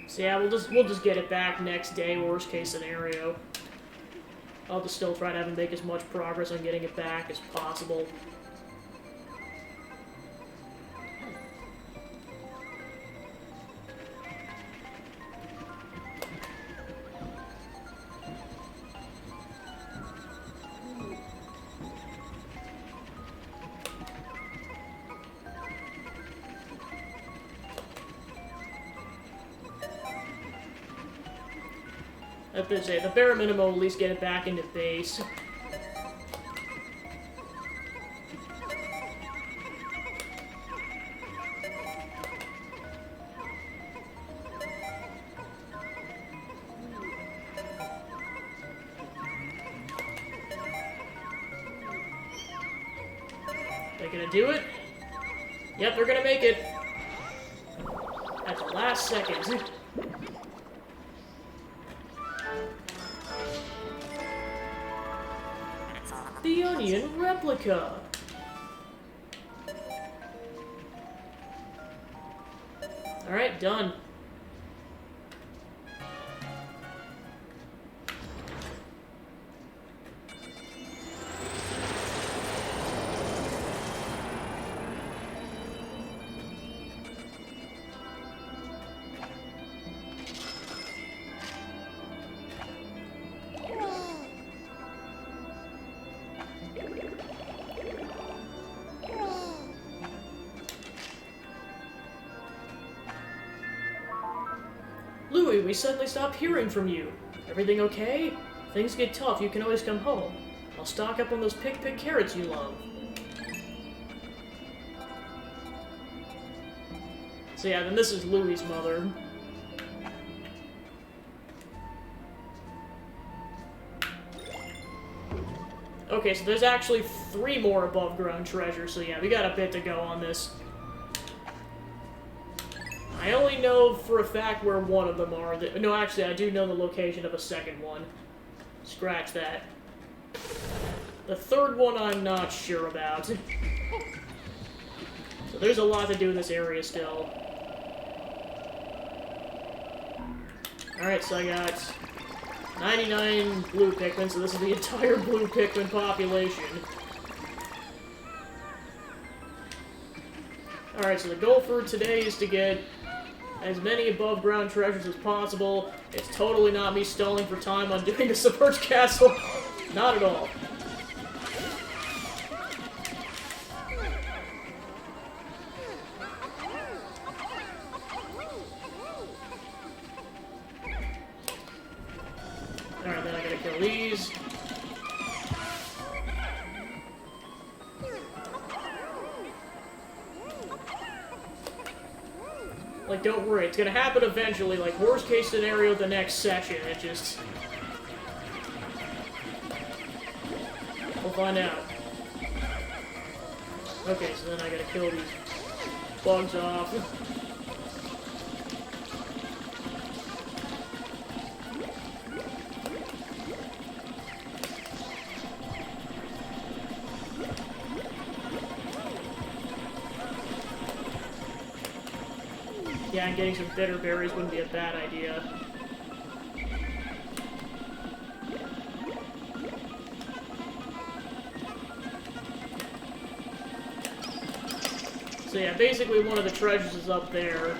So yeah, we'll just get it back next day, worst case scenario. I'll just still try to have him make as much progress on getting it back as possible. I have to say, the bare minimum will at least get it back into base. They're gonna do it? Yep, they're gonna make it. At the last second. The Onion Replica! Alright, done. Louie, we suddenly stopped hearing from you. Everything okay? Things get tough, you can always come home. I'll stock up on those pick carrots you love. So yeah, then this is Louie's mother. Okay, so there's actually 3 more above ground treasures, so yeah, we got a bit to go on this. I only know for a fact where one of them are. No, actually, I do know the location of a second one. Scratch that. The third one I'm not sure about. So there's a lot to do in this area still. Alright, so I got 99 blue Pikmin, so this is the entire blue Pikmin population. Alright, so the goal for today is to get as many above-ground treasures as possible. It's totally not me stalling for time on doing the submerged castle. Not at all. Alright, then I gotta kill these. Like, don't worry, it's gonna happen eventually. Like, worst case scenario, the next session. It just... we'll find out. Okay, so then I gotta kill these bugs off. Yeah, and getting some bitter berries wouldn't be a bad idea. So yeah, basically one of the treasures is up there.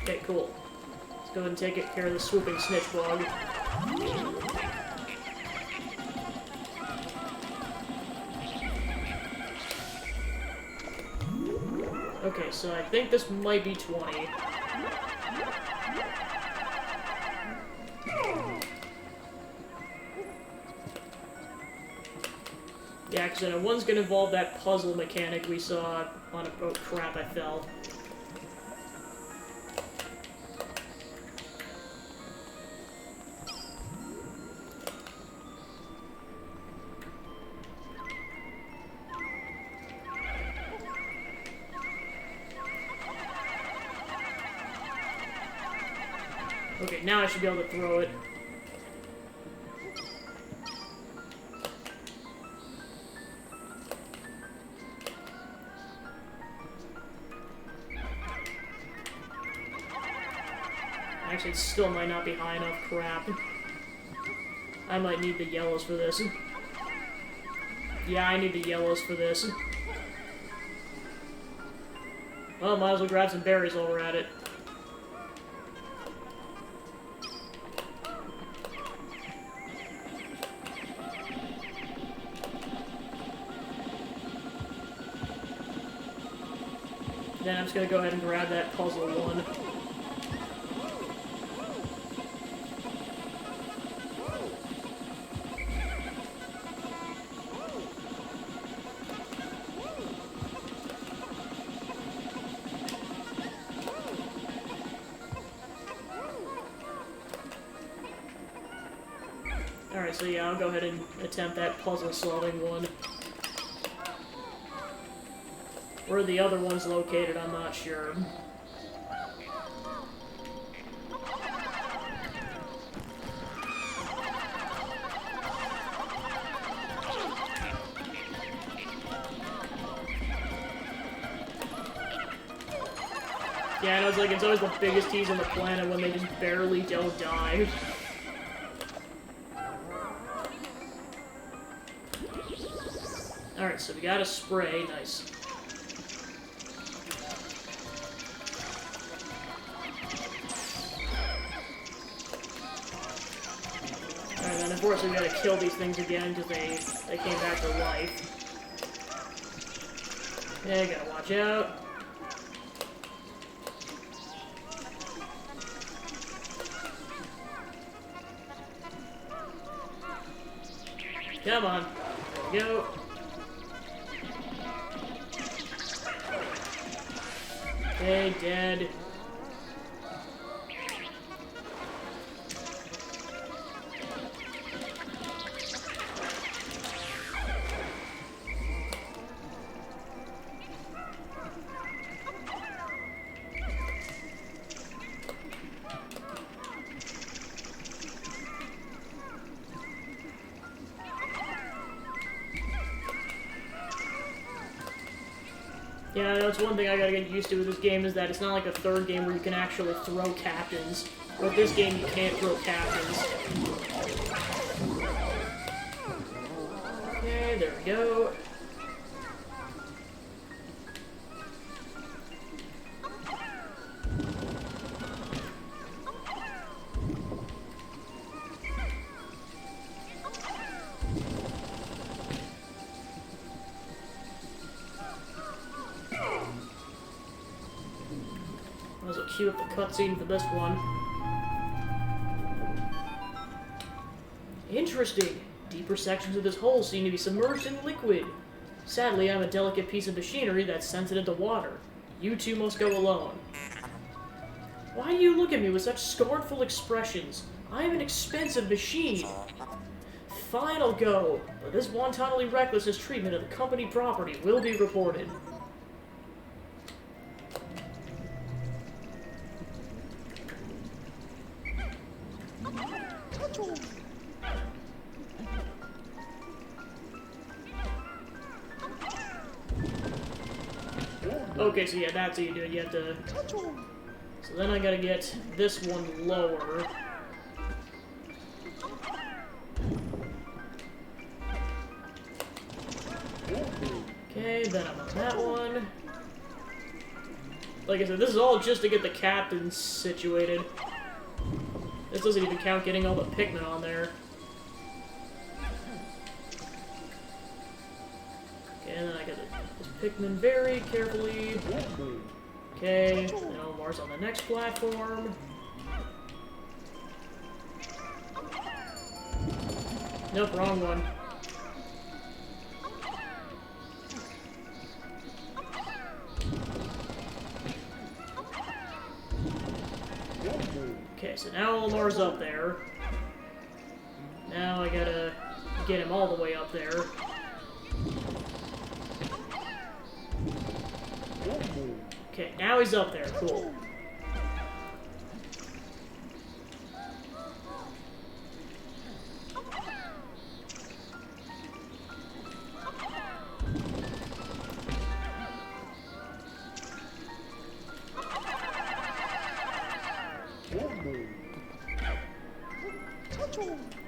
Okay, cool. Let's go ahead and take care of the swooping snitch bug. Okay, so I think this might be 20. Yeah, because I know one's gonna involve that puzzle mechanic we saw on a... oh crap, I fell. Okay, now I should be able to throw it. Actually, it still might not be high enough. Crap. I might need the yellows for this. Yeah, I need the yellows for this. Well, might as well grab some berries while we're at it. Then I'm just gonna go ahead and grab that puzzle one. Alright, so yeah, I'll go ahead and attempt that puzzle solving one. Where the other one's located, I'm not sure. Yeah, I know, it's always the biggest tease on the planet when they just barely don't die. Alright, so we got a spray, nice. Alright, then of course we gotta kill these things again because they came back to life. Yeah, you gotta watch out. Come on. There we go. Okay, dead. Yeah, that's one thing I gotta get used to with this game, is that it's not like a third game where you can actually throw captains. But this game, you can't throw captains. Okay, there we go. Those will cue up the cutscene for this one. Interesting. Deeper sections of this hole seem to be submerged in liquid. Sadly, I'm a delicate piece of machinery that's sensitive to water. You two must go alone. Why do you look at me with such scornful expressions? I am an expensive machine. Fine, I'll go, but this wantonly reckless treatment of the company property will be reported. Okay, so yeah, that's how you do it. You have to... So then I gotta get this one lower. Okay, then I'm on that one. Like I said, this is all just to get the captain situated. This doesn't even count getting all the Pikmin on there. Okay, and then I gotta this Pikmin very carefully. Okay, then Omar's on the next platform. Nope, wrong one. Okay, so now Omar's up there. Now I gotta get him all the way up there. Okay, now he's up there. Cool.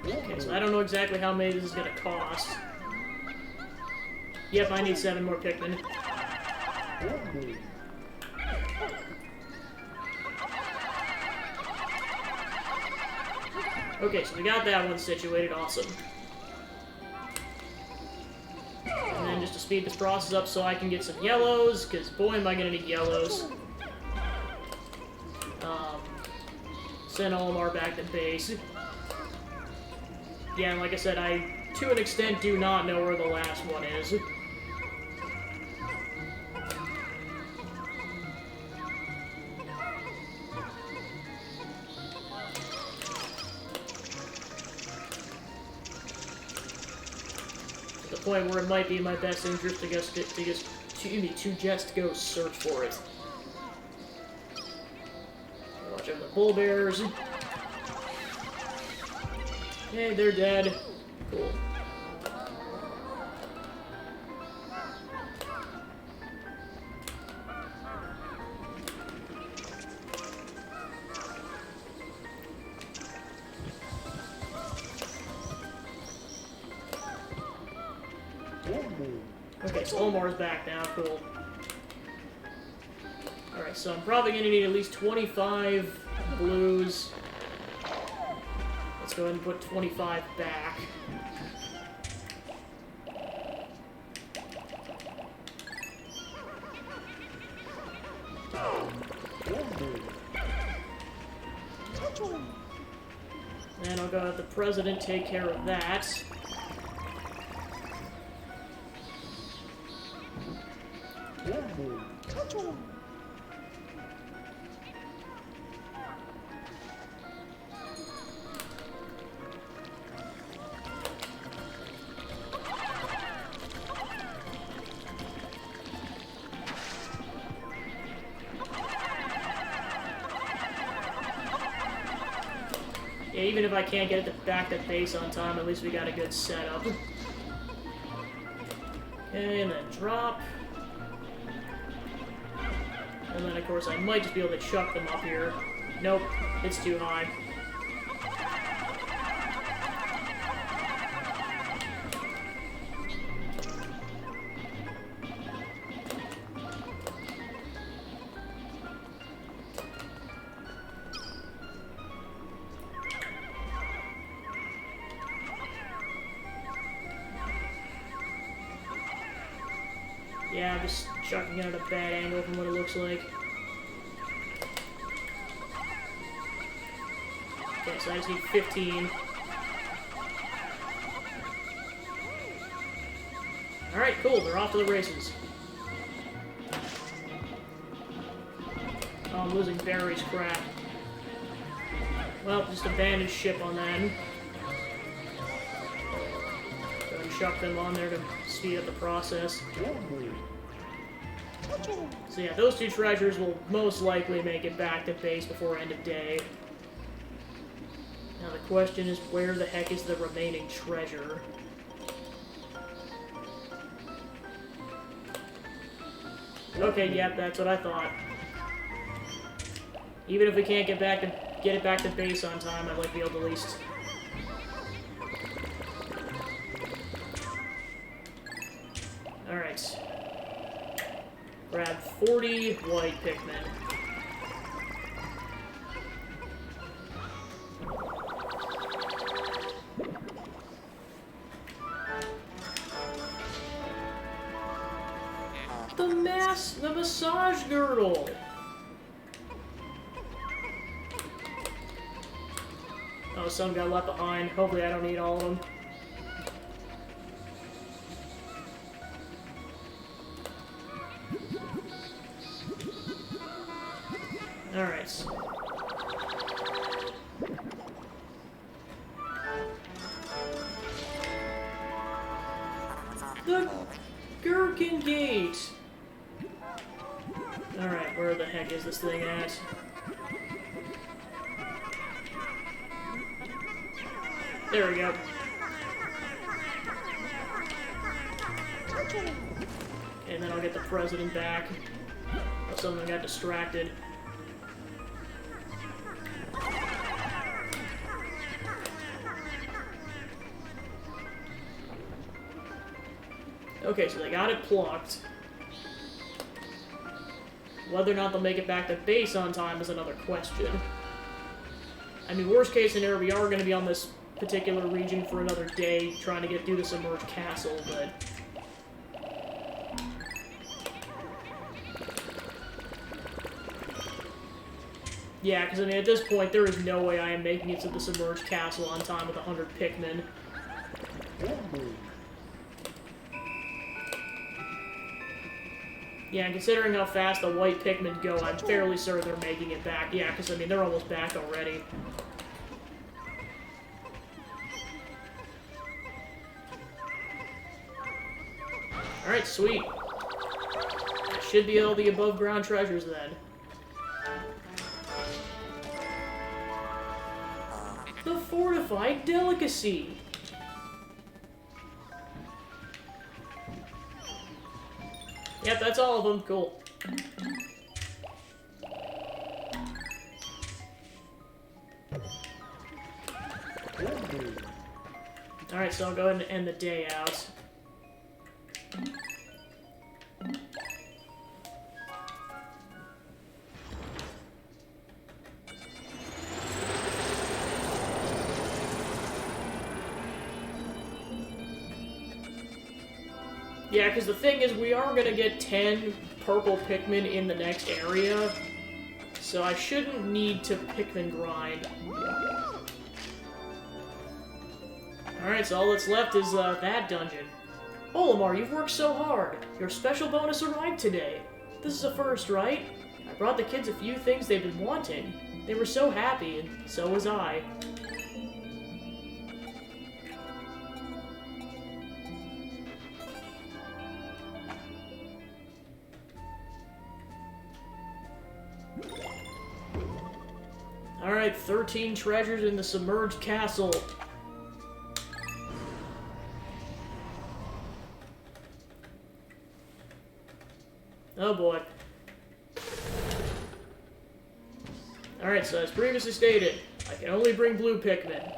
Okay, so I don't know exactly how many this is gonna cost. Yep, I need 7 more Pikmin. Okay, so we got that one situated. Awesome. And then just to speed this process up so I can get some yellows, because boy am I gonna need yellows. Send Olimar back to base. Yeah, and like I said, I, to an extent, do not know where the last one is. The point where it might be in my best interest to just go search for it. Watch out for the bull bears. Okay, they're dead. Cool. Okay, so Omar's back now. Cool. Alright, so I'm probably going to need at least 25 blues. Let's go ahead and put 25 back. And I'll go have the president take care of that. Yeah, even if I can't get it back to base on time, at least we got a good setup. Okay, and then drop. And then, of course, I might just be able to chuck them up here. Nope, it's too high. Yeah, I'm just chucking it at a bad angle from what it looks like. Okay, so I just need 15. Alright, cool, they're off to the races. Oh, I'm losing berries, crap. Well, just abandon ship on that. Go and chuck them on there to speed up the process. So yeah, those two treasures will most likely make it back to base before end of day. Now the question is, where the heck is the remaining treasure? Okay, yep, that's what I thought. Even if we can't get it back to base on time, I'd like to be able to at least... Alright. Grab 40 white Pikmin. The massage girdle! Oh, some got left behind. Hopefully I don't need all of them. Alright. The Gherkin Gate! Alright, where the heck is this thing at? There we go. And then I'll get the president back. Oh, someone got distracted. Okay, so they got it plucked. Whether or not they'll make it back to base on time is another question. I mean, worst case scenario, we are going to be on this particular region for another day, trying to get through the submerged castle, but... Yeah, because I mean, at this point, there is no way I am making it to the submerged castle on time with 100 Pikmin. Yeah, and considering how fast the white Pikmin go, I'm fairly certain they're making it back. Yeah, because, I mean, they're almost back already. Alright, sweet. That should be all the above-ground treasures, then. The fortified delicacy! Yep, that's all of them. Cool. Alright, so I'll go ahead and end the day out. Yeah, because the thing is, we are going to get 10 purple Pikmin in the next area, so I shouldn't need to Pikmin grind. Alright, so all that's left is that dungeon. Olimar, you've worked so hard. Your special bonus arrived today. This is a first, right? I brought the kids a few things they've been wanting. They were so happy, and so was I. Alright Alright, 13 treasures in the submerged castle. Oh boy. Alright, so as previously stated, I can only bring blue Pikmin.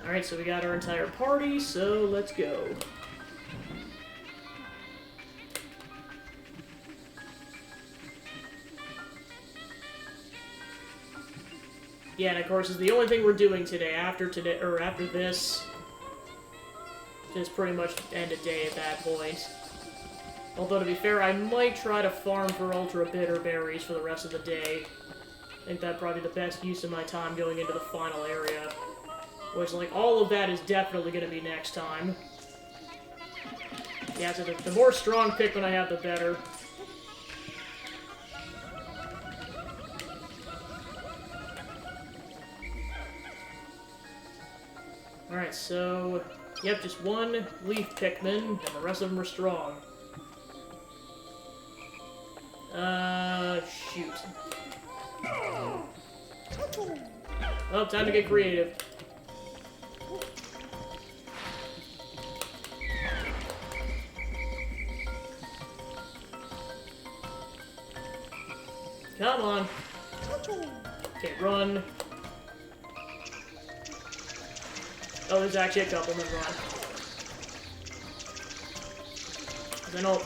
Alright, so we got our entire party, so let's go. Yeah, and of course, is the only thing we're doing today. After this, just pretty much end a day at that point. Although, to be fair, I might try to farm for ultra bitter berries for the rest of the day. I think that'd probably be the best use of my time going into the final area. Which, like, all of that is definitely going to be next time. Yeah, so the more strong Pikmin I have, the better. Alright, so... Yep, just one leaf Pikmin, and the rest of them are strong. Shoot. Oh, time to get creative. Come on. Okay, run. Oh, there's actually a couple, never mind. Then I'll...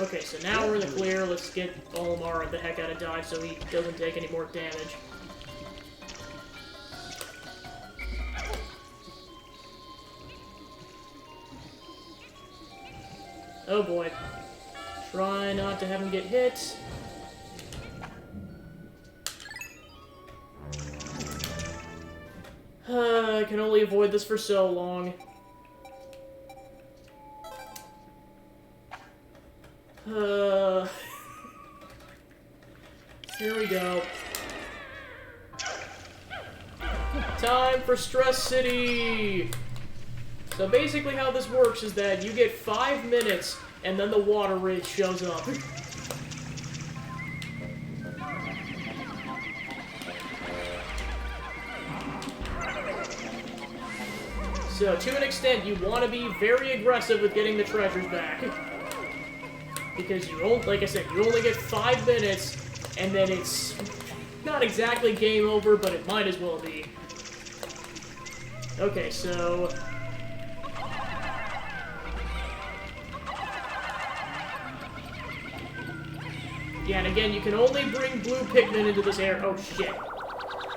Okay, so now we're in the clear. Let's get Olimar the heck out of dodge so he doesn't take any more damage. Oh boy. Try not to have him get hit. I can only avoid this for so long. Here we go. Time for Stress City! So basically how this works is that you get 5 minutes, and then the water wraith shows up. So, to an extent, you want to be very aggressive with getting the treasures back. Because you only, like I said, you only get 5 minutes, and then it's not exactly game over, but it might as well be. Okay, so... Yeah, and again, you can only bring blue Pikmin into this area. Oh, shit.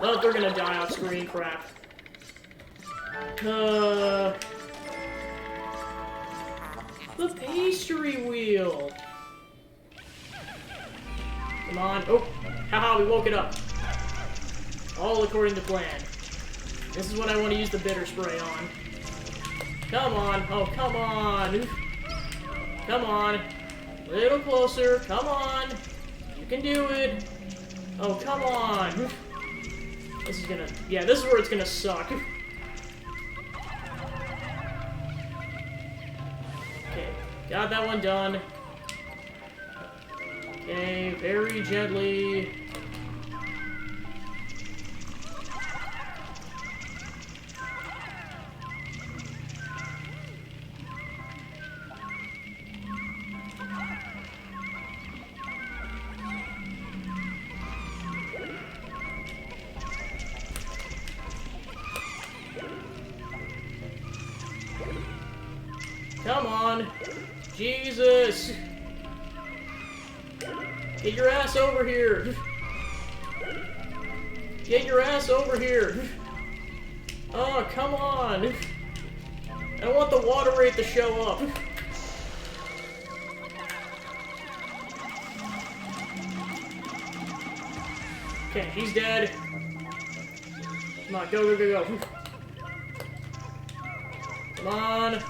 Oh, they're gonna die off screen, crap. The pastry wheel! Come on. Oh! Haha, we woke it up. All according to plan. This is what I want to use the bitter spray on. Come on! Oh, come on! Come on! A little closer. Come on! You can do it! Oh, come on! This is gonna... Yeah, this is where it's gonna suck. Okay, got that one done. Okay, very gently. Come on! Jesus! Get your ass over here! Get your ass over here! Oh, come on! I want the water wraith to show up! Okay, he's dead. Come on, go, go, go, go. Come on.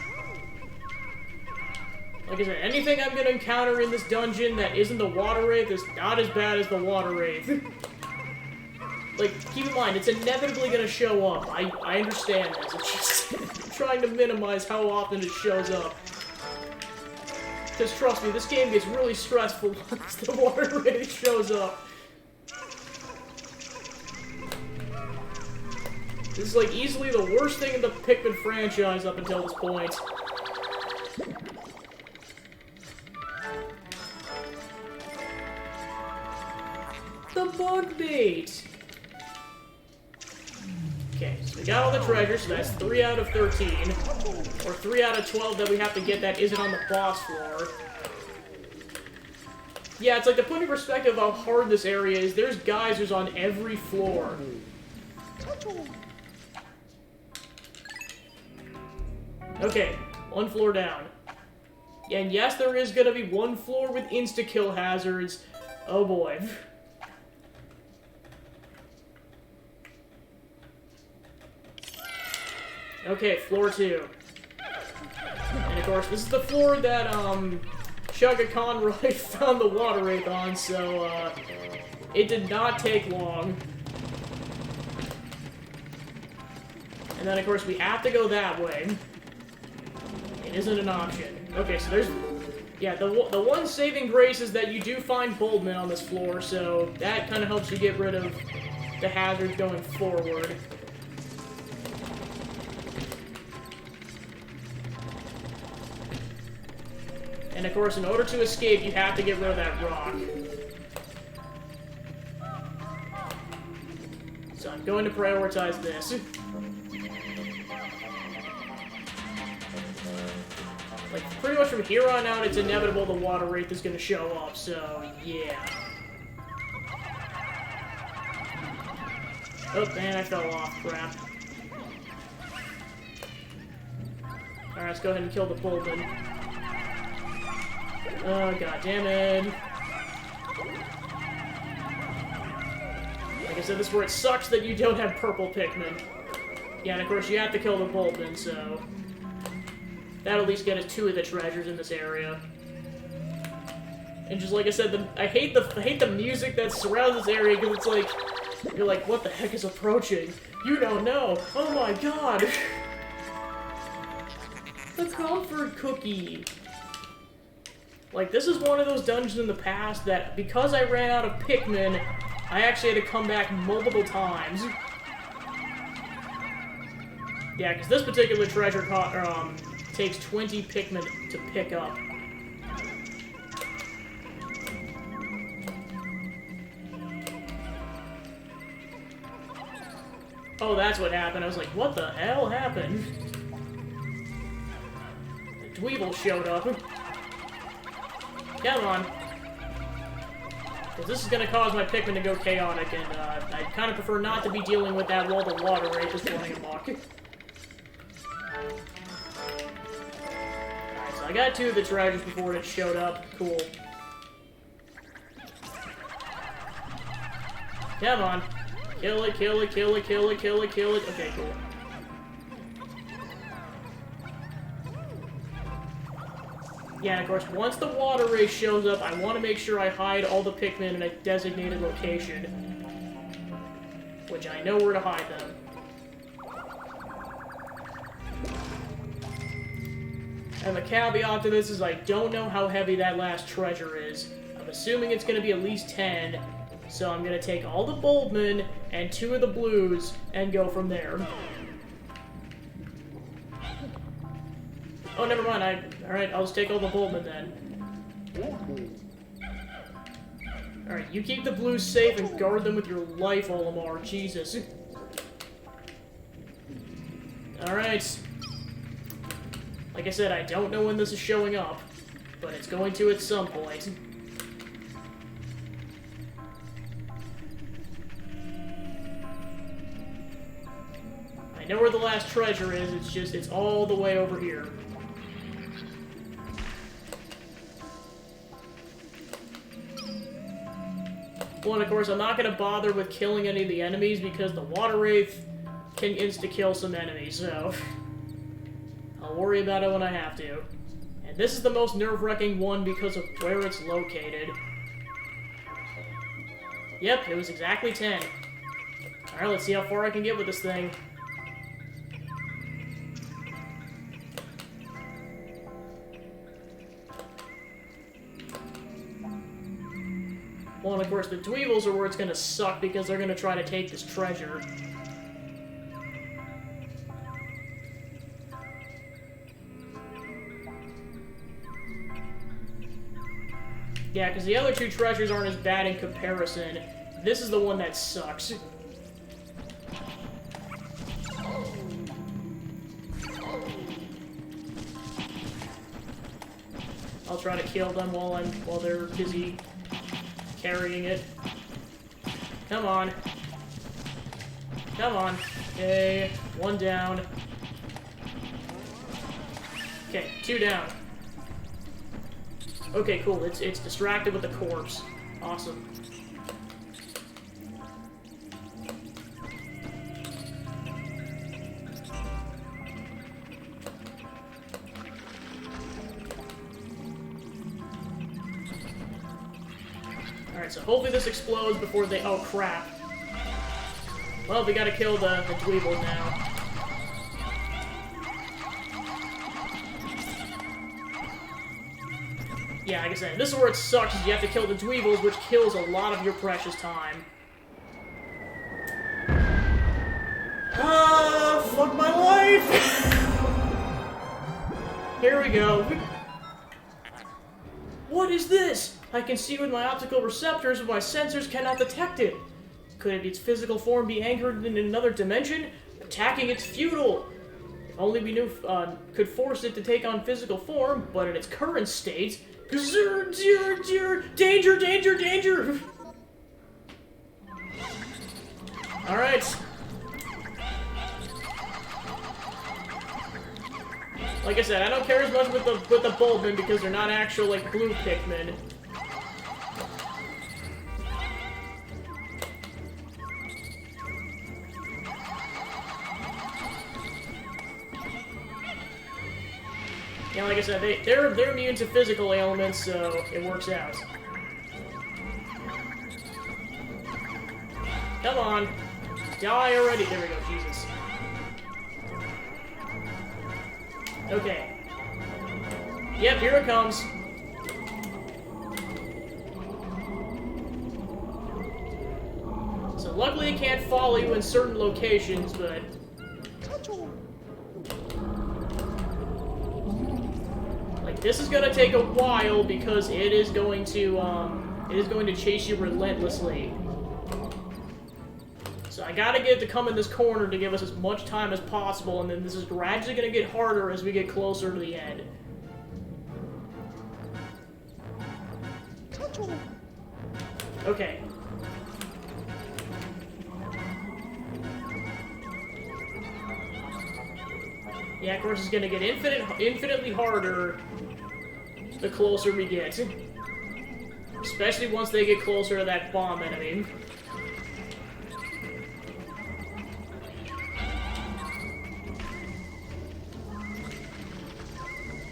Like I said, anything I'm gonna encounter in this dungeon that isn't the water wraith is not as bad as the water wraith. Like, keep in mind, it's inevitably gonna show up. I understand this. It's just... trying to minimize how often it shows up. Because trust me, this game gets really stressful once the water wraith shows up. This is like easily the worst thing in the Pikmin franchise up until this point. The bug bait! Okay, so we got all the treasures, so that's 3 out of 13. Or 3 out of 12 that we have to get that isn't on the boss floor. Yeah, it's like to put in perspective how hard this area is, there's geysers on every floor. Okay, 1 floor down. And yes, there is gonna be 1 floor with insta-kill hazards. Oh boy. Okay, floor 2. And of course, this is the floor that, Chugga Conroy found the water wraith on, so, it did not take long. And then, of course, we have to go that way. It isn't an option. Okay, so there's... Yeah, the one saving grace is that you do find Boldman on this floor, so that kind of helps you get rid of the hazards going forward. And of course, in order to escape, you have to get rid of that rock. So I'm going to prioritize this. Like, pretty much from here on out, it's inevitable the water wraith is going to show up, so yeah. Oh, man, I fell off. Crap. Alright, let's go ahead and kill the Bullman. Oh, god damn it. Like I said, this is where it sucks that you don't have purple Pikmin. Yeah, and of course you have to kill the Boltman, so... that'll at least get us 2 of the treasures in this area. And just like I said, I hate the music that surrounds this area, because it's like... you're like, what the heck is approaching? You don't know! Oh my god! The comfort cookie! Like, this is one of those dungeons in the past that, because I ran out of Pikmin, I actually had to come back multiple times. Yeah, because this particular treasure takes 20 Pikmin to pick up. Oh, that's what happened. I was like, what the hell happened? The Dweeble showed up. Come on. Because this is going to cause my Pikmin to go chaotic, and I kind of prefer not to be dealing with that while the water wraith is running amok. Alright, so I got 2 of the treasures before it showed up. Cool. Come on. Kill it, kill it, kill it, kill it, kill it, kill it. Okay, cool. Yeah, and of course, once the water wraith shows up, I want to make sure I hide all the Pikmin in a designated location. Which I know where to hide them. And the caveat to this is I don't know how heavy that last treasure is. I'm assuming it's going to be at least 10, so I'm going to take all the Boldmen and 2 of the blues and go from there. Oh, never mind. Alright, I'll just take all the Boldmen then. Alright, you keep the blues safe and guard them with your life, Olimar. Jesus. Alright. Like I said, I don't know when this is showing up, but it's going to at some point. I know where the last treasure is, it's all the way over here. Well, and of course, I'm not going to bother with killing any of the enemies because the water wraith can insta-kill some enemies, so... I'll worry about it when I have to. And this is the most nerve-wracking one because of where it's located. Yep, it was exactly 10. Alright, let's see how far I can get with this thing. and of course the Dweevils are where it's gonna suck because they're gonna try to take this treasure. Yeah, because the other two treasures aren't as bad in comparison. This is the one that sucks. I'll try to kill them while they're busy carrying it. Come on. Come on. Okay, one down. Okay, two down. Okay, cool. It's distracted with the corpse. Awesome. Alright, so hopefully this explodes before they... Oh, crap. Well, we gotta kill the Dweeble now. Yeah, like I said, this is where it sucks, is you have to kill the Dweebles, which kills a lot of your precious time. Fuck my life! Here we go. What is this? I can see with my optical receptors, but my sensors cannot detect it. Could its physical form be anchored in another dimension? Attacking it's futile. If only we knew could force it to take on physical form, but in its current state... Danger, danger, danger! Alright. Like I said, I don't care as much with the Bulbin because they're not actual, like, blue Pikmin. Yeah, like I said, they're immune to physical ailments, so it works out. Come on. Die already. There we go, Jesus. Okay. Yep, here it comes. So luckily it can't follow you in certain locations, but... Like, this is gonna take a while because it is going to chase you relentlessly. So I gotta get it to come in this corner to give us as much time as possible, and then this is gradually gonna get harder as we get closer to the end. Okay. Yeah, of course it's gonna get infinitely harder the closer we get. Especially once they get closer to that bomb enemy.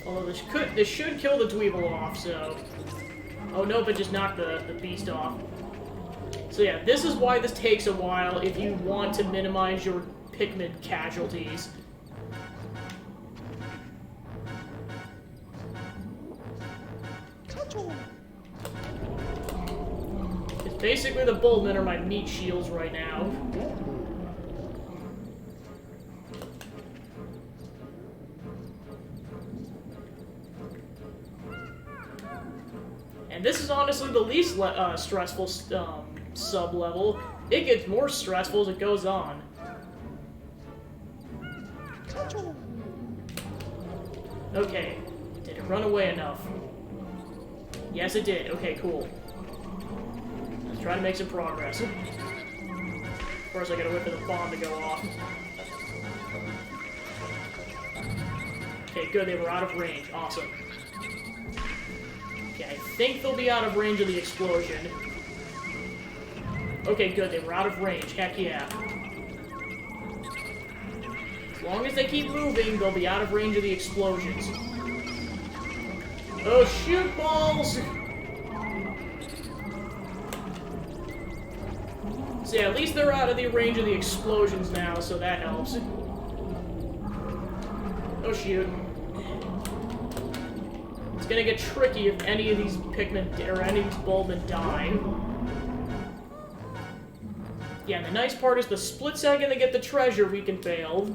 Although this should kill the Dweeble off, so... Oh, nope, it just knocked the beast off. So yeah, this is why this takes a while if you want to minimize your Pikmin casualties. It's basically the Bulbin are my meat shields right now. And this is honestly the least stressful sub-level. It gets more stressful as it goes on. Okay. Did it run away enough? Yes, it did. Okay, cool. Let's try to make some progress. Of course, I gotta wait for the bomb to go off. Okay, good. They were out of range. Awesome. Okay, I think they'll be out of range of the explosion. Okay, good. They were out of range. Heck yeah. As long as they keep moving, they'll be out of range of the explosions. Oh, shoot balls! So yeah, at least they're out of the range of the explosions now, so that helps. Oh, shoot. It's gonna get tricky if any of these Pikmin, or any of these Bulbin die. Yeah, the nice part is the split second they get the treasure, we can bail.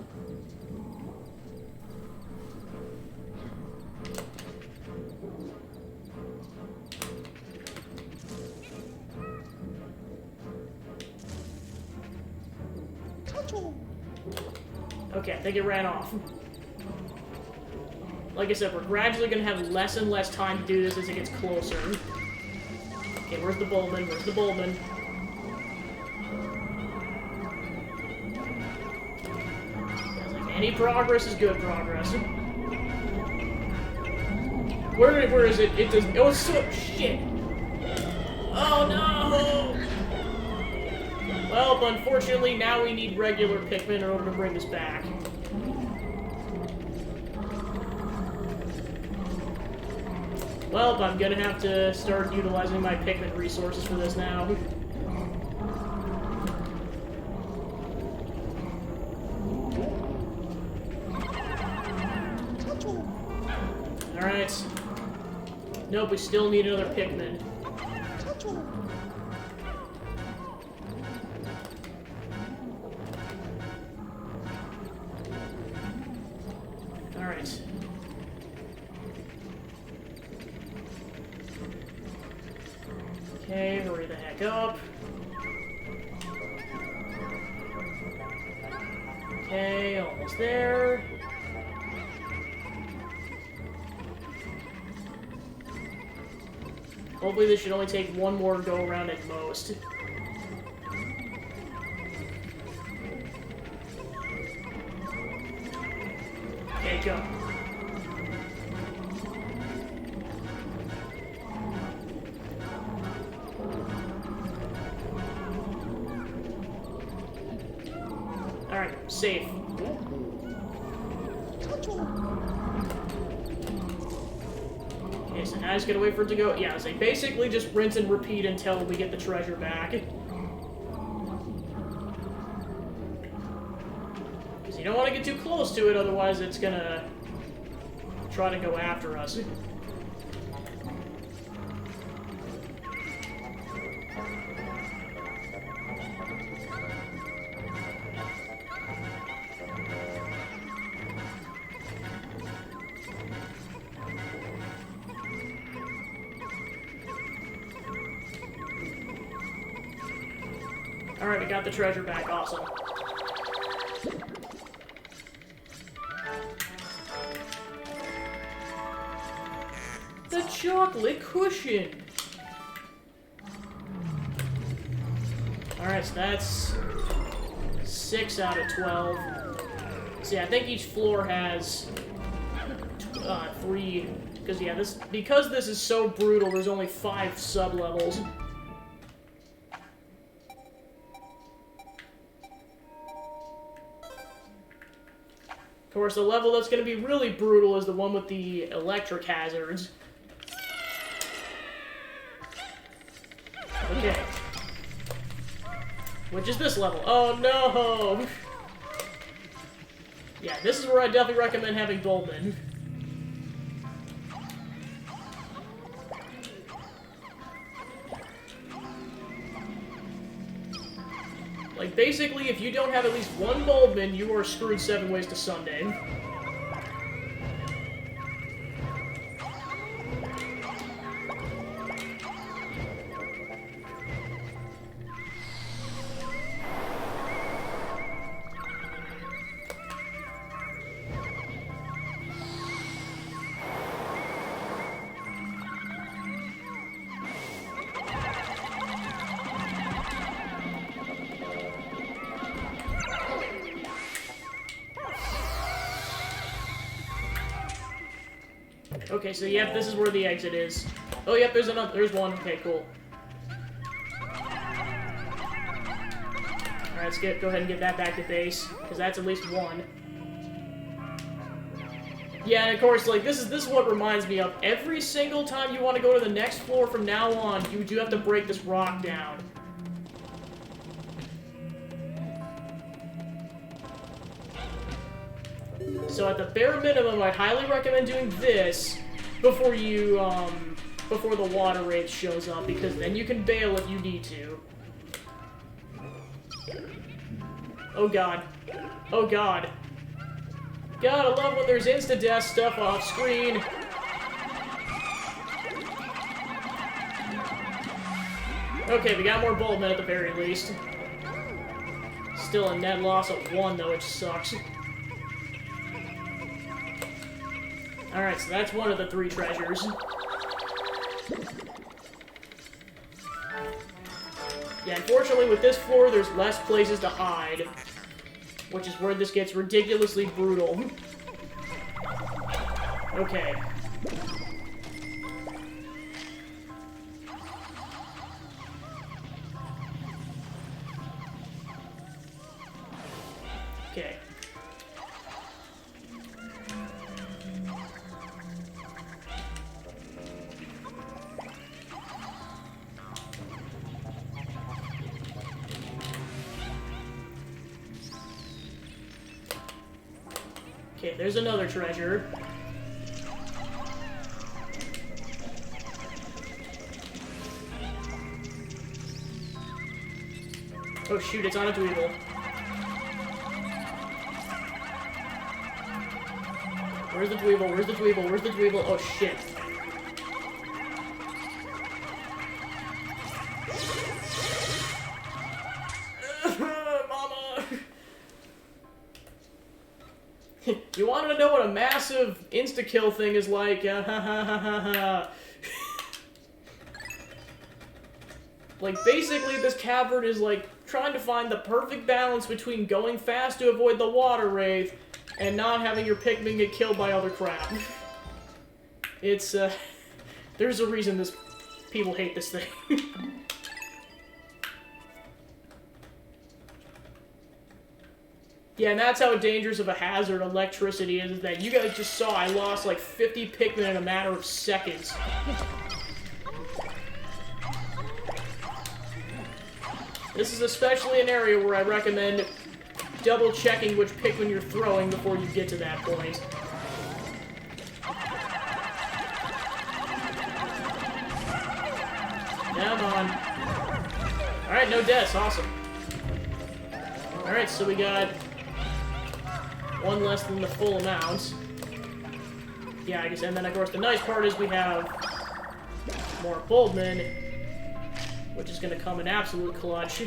Okay, I think it ran off. Like I said, we're gradually going to have less and less time to do this as it gets closer. Okay, where's the Bulbin? Where's the Bulbin? Any progress is good progress. Where is it? It does. Oh, it's so shit. Oh no! Well, unfortunately, now we need regular Pikmin in order to bring this back. Well, I'm gonna have to start utilizing my Pikmin resources for this now. Alright. Nope, we still need another Pikmin. Alright. Okay, hurry the heck up. Okay, almost there. Hopefully this should only take one more go around at most. Okay, go. Alright, safe. Okay, so now I just gotta wait for it to go. Yeah, so basically just rinse and repeat until we get the treasure back. Because you don't want to get too close to it, otherwise it's gonna try to go after us. Alright, we got the treasure back. Awesome. The chocolate cushion! Alright, so that's 6 out of 12. So yeah, I think each floor has 3. Because yeah, because this is so brutal, there's only 5 sub-levels. Of course, the level that's going to be really brutal is the one with the electric hazards. Okay. Which is this level? Oh no! Yeah, this is where I definitely recommend having Bulbin. Like, basically, if you don't have at least one Bulbin, you are screwed 7 ways to Sunday. Okay, so yep, this is where the exit is. Oh, yep, there's another. There's one. Okay, cool. Alright, let's go ahead and get that back to base, because that's at least one. Yeah, and of course, like, this is what reminds me of. Every single time you want to go to the next floor from now on, you do have to break this rock down. So at the bare minimum, I'd highly recommend doing this before you, before the water wraith shows up, because then you can bail if you need to. Oh god. Oh god. God, I love when there's insta-death stuff off screen. Okay, we got more Bulbmen at the very least. Still a net loss of 1, though, which sucks. Alright, so that's one of the 3 treasures. Yeah, unfortunately, with this floor, there's less places to hide. Which is where this gets ridiculously brutal. Okay. Okay. Okay, there's another treasure. Oh shoot, it's on a Dweeble. Where's the Dweeble? Where's the Dweeble? Where's the Dweeble? Oh shit. Mama! You wanted to know what a massive insta-kill thing is like? Like, basically, this cavern is, like, trying to find the perfect balance between going fast to avoid the water wraith and not having your Pikmin get killed by other crap. It's, there's a reason people hate this thing. Yeah, and that's how dangerous of a hazard electricity is that you guys just saw I lost, like, 50 Pikmin in a matter of seconds. This is especially an area where I recommend double-checking which Pikmin you're throwing before you get to that point. Come on. Alright, no deaths. Awesome. Alright, so we got 1 less than the full amount. Yeah, I guess, and then, of course, the nice part is we have more Bulbmen, which is going to come in absolute clutch.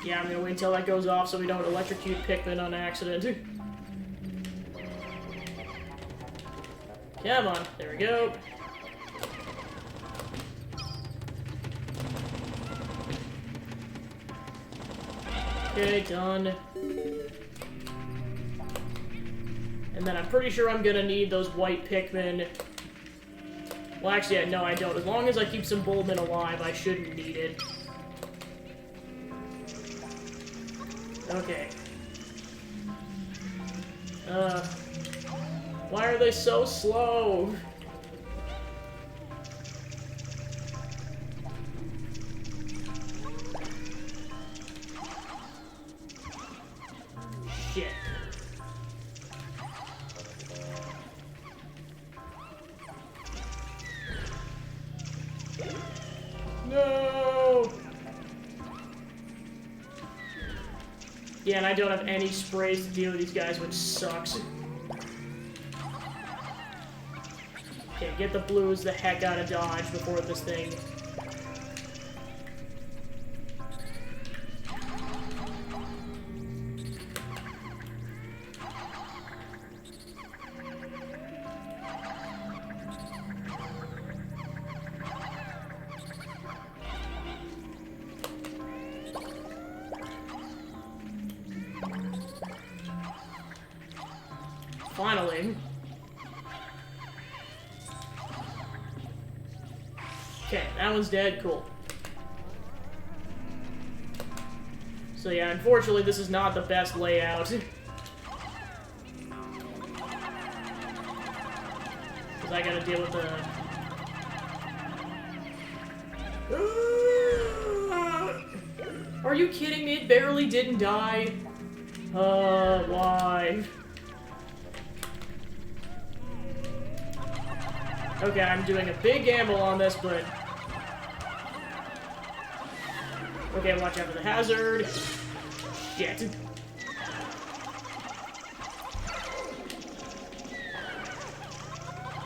Yeah, I'm going to wait until that goes off so we don't electrocute Pikmin on accident. Come on, there we go. Okay, done. And then I'm pretty sure I'm gonna need those white Pikmin. Well, actually, no, I don't. As long as I keep some Bulbmen alive, I shouldn't need it. Okay. Why are they so slow? Shit. No! Yeah, and I don't have any sprays to deal with these guys, which sucks. Okay, get the blues the heck out of Dodge before this thing. Finally. Okay, that one's dead. Cool. So yeah, unfortunately, this is not the best layout. Because I gotta deal with the... Are you kidding me? It barely didn't die? Why? Okay, I'm doing a big gamble on this, but... Okay, watch out for the hazard. Shit.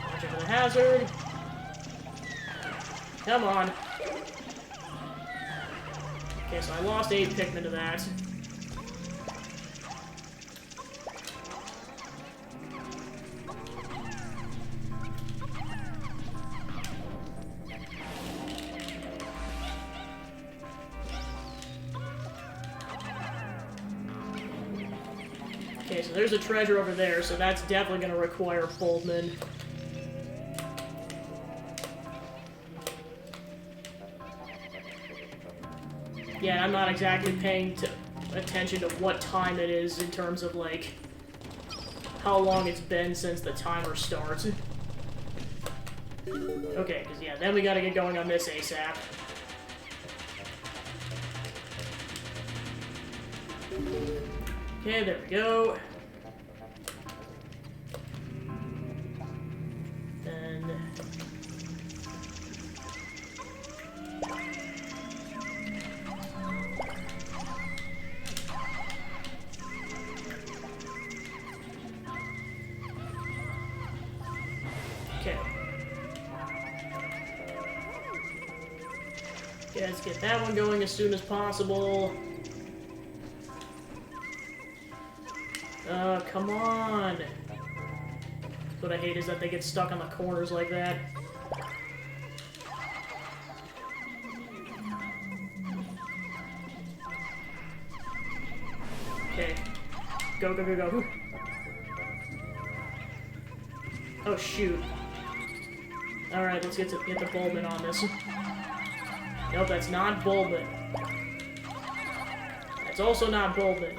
Watch out for the hazard. Come on. Okay, so I lost 8 Pikmin to that. Okay, so there's a treasure over there, so that's definitely going to require Boldman. Yeah, I'm not exactly paying attention to what time it is in terms of, like, how long it's been since the timer starts. Okay, because, yeah, then we gotta get going on this ASAP. Okay, there we go. And... okay. Okay, let's get that one going as soon as possible. Come on! What I hate is that they get stuck on the corners like that. Okay. Go, go, go, go. Oh, shoot. Alright, let's get the Bulbin on this. Nope, that's not Bulbin. That's also not Bulbin.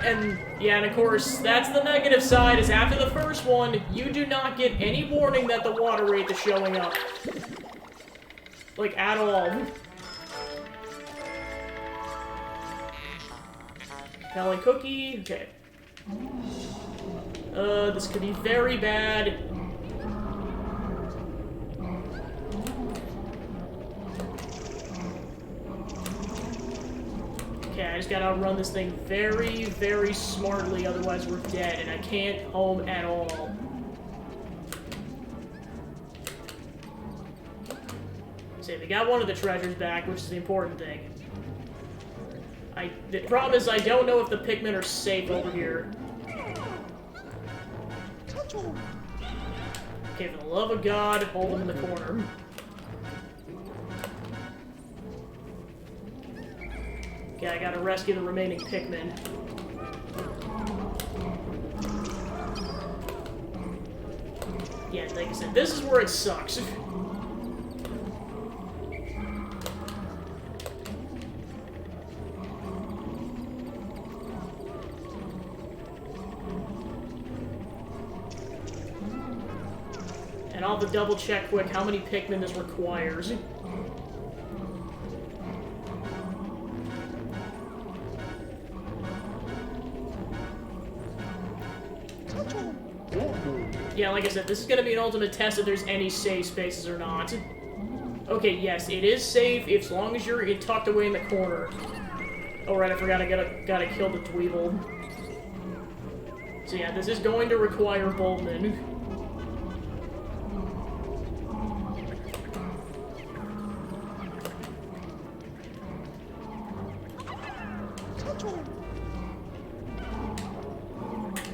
And, yeah, and of course, that's the negative side, is after the first one, you do not get any warning that the water wraith is showing up. Like, at all. Compelling cookie, okay. This could be very bad. Okay, I just gotta outrun this thing very, very smartly, otherwise we're dead, and I can't home at all. So we got one of the treasures back, which is the important thing. The problem is I don't know if the Pikmin are safe over here. Okay, for the love of God, hold them in the corner. Okay, I gotta rescue the remaining Pikmin. Yeah, like I said, this is where it sucks. And I'll have to double check quick how many Pikmin this requires. Yeah, like I said, this is going to be an ultimate test if there's any safe spaces or not. Okay, yes, it is safe as long as you're tucked away in the corner. Oh, right, I forgot I gotta kill the Dweeble. So yeah, this is going to require Boldman.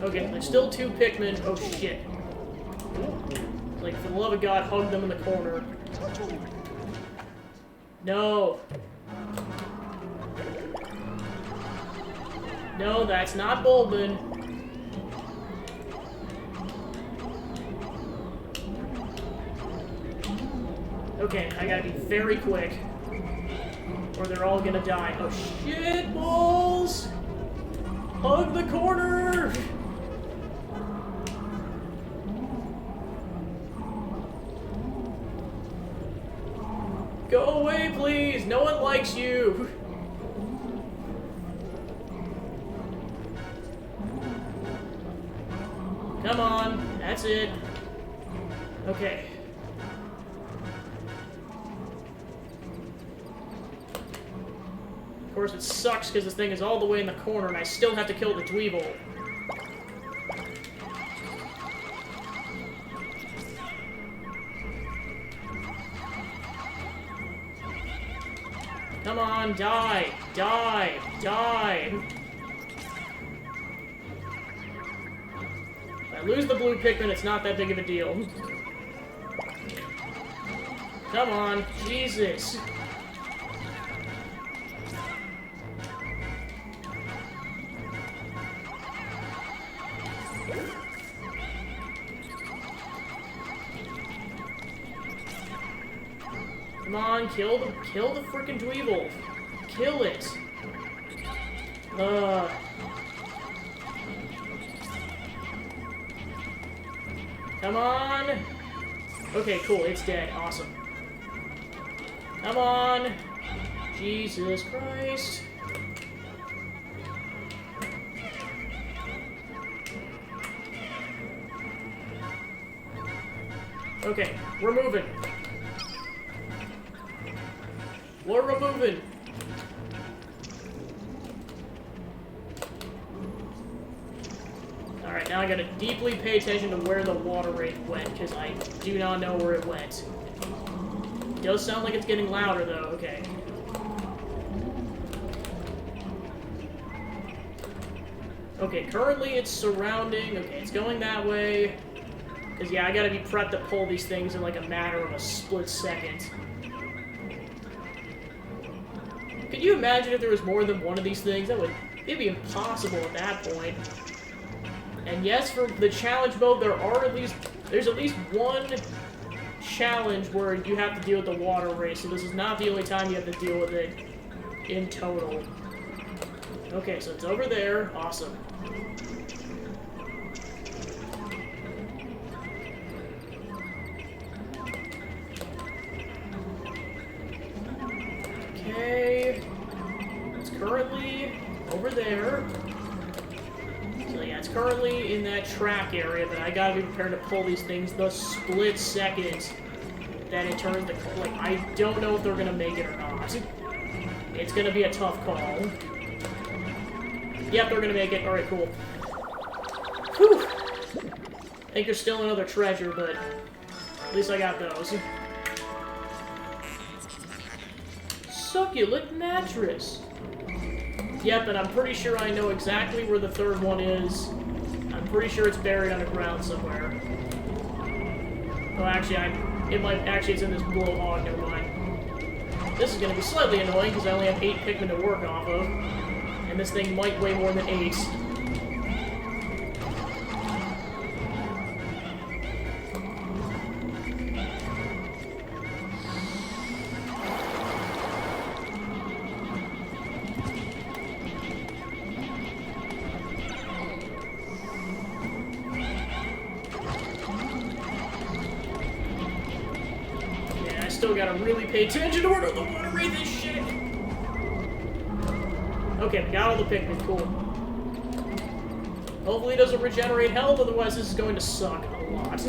Okay, there's still 2 Pikmin. Oh, shit. Like, for the love of God, hug them in the corner. No. No, that's not Bulbin. Okay, I gotta be very quick. Or they're all gonna die. Oh, shit, balls! Hug the corner! Go away, please! No one likes you! Come on. That's it. Okay. Of course, it sucks because this thing is all the way in the corner and I still have to kill the Dweevil. Come on, die! Die! Die! If I lose the blue Pikmin, it's not that big of a deal. Come on, Jesus! Come on, kill the frickin' Dweevil. Kill it. Come on. Okay, cool, it's dead. Awesome. Come on. Jesus Christ. Okay, we're moving. We're moving. Alright, now I gotta deeply pay attention to where the water rate went, because I do not know where it went. It does sound like it's getting louder, though. Okay. Okay, currently it's surrounding... Okay, it's going that way. Because, yeah, I gotta be prepped to pull these things in, like, a matter of a split second. Could you imagine if there was more than one of these things? It'd be impossible at that point. And yes, for the challenge mode, there's at least one challenge where you have to deal with the water race, so this is not the only time you have to deal with it in total. Okay, so it's over there. Awesome. Okay, it's currently over there. So yeah, it's currently in that track area, but I gotta be prepared to pull these things the split second that it turns the... Like, I don't know if they're gonna make it or not. It's gonna be a tough call. Yep, they're gonna make it. Alright, cool. Whew! I think there's still another treasure, but at least I got those. Succulent mattress. Yep, and I'm pretty sure I know exactly where the third one is. I'm pretty sure it's buried underground somewhere. Oh, actually, it's in this blowhog. Never mind. This is gonna be slightly annoying because I only have 8 Pikmin to work off of, and this thing might weigh more than 8. Still gotta really pay attention to where the water rate this shit. Okay, got all the Pikmin, cool. Hopefully it doesn't regenerate health, otherwise this is going to suck a lot.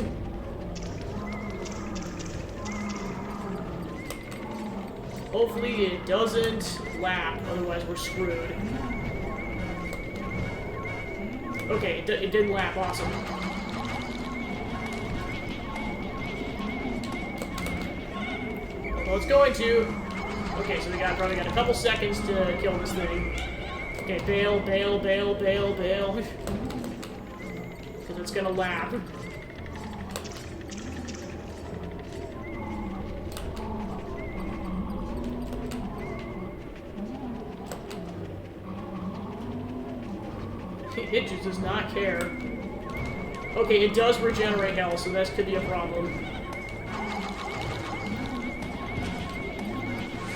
Hopefully it doesn't lap, otherwise we're screwed. Okay, it didn't lap, awesome. Well, it's going to. Okay, so we probably got a couple seconds to kill this thing. Okay, bail, bail, bail, bail, bail. Because it's gonna lap. It just does not care. Okay, it does regenerate health, so that could be a problem.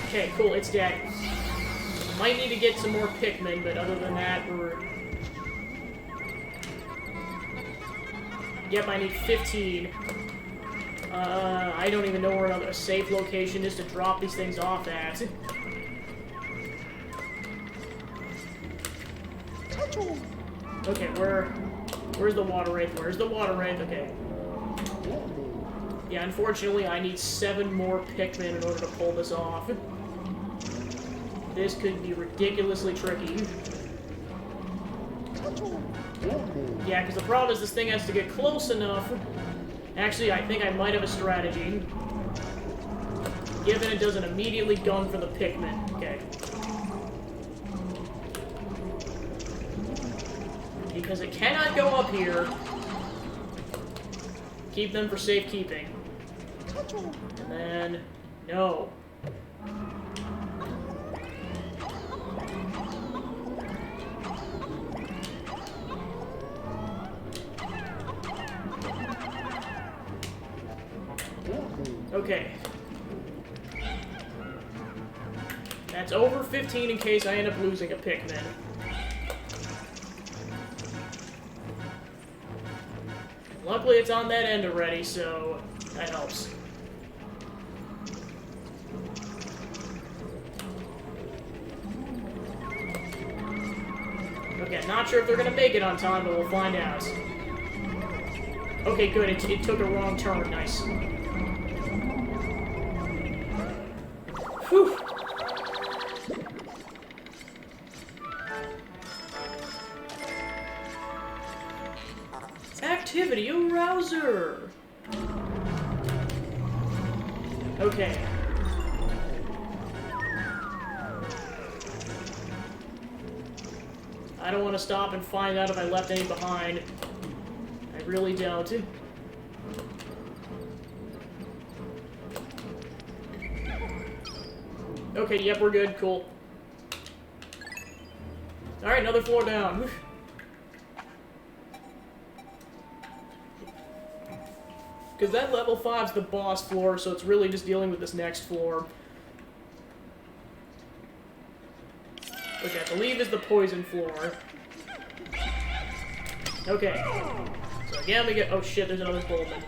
Okay, cool, it's dead. Might need to get some more Pikmin, but other than that, we're... Yep, I need 15. I don't even know where another safe location is to drop these things off at. Okay, Where's the water wraith? Where's the water wraith? Okay. Yeah, unfortunately, I need 7 more Pikmin in order to pull this off. This could be ridiculously tricky. Yeah, because the problem is this thing has to get close enough. Actually, I think I might have a strategy. Given it doesn't immediately gun for the Pikmin. Okay. Because it cannot go up here. Keep them for safekeeping. And then... no. Okay. That's over 15 in case I end up losing a Pikmin. Luckily it's on that end already, so that helps. Okay, not sure if they're gonna make it on time, but we'll find out. Okay, good. It took a wrong turn. Nice. Whew. Activity arouser. Okay. I don't want to stop and find out if I left any behind. I really don't. Okay, yep, we're good. Cool. Alright, another floor down. Because that level 5's the boss floor, so it's really just dealing with this next floor. Which I believe is the poison floor. Okay. So again, we get... oh shit, there's another Bullman.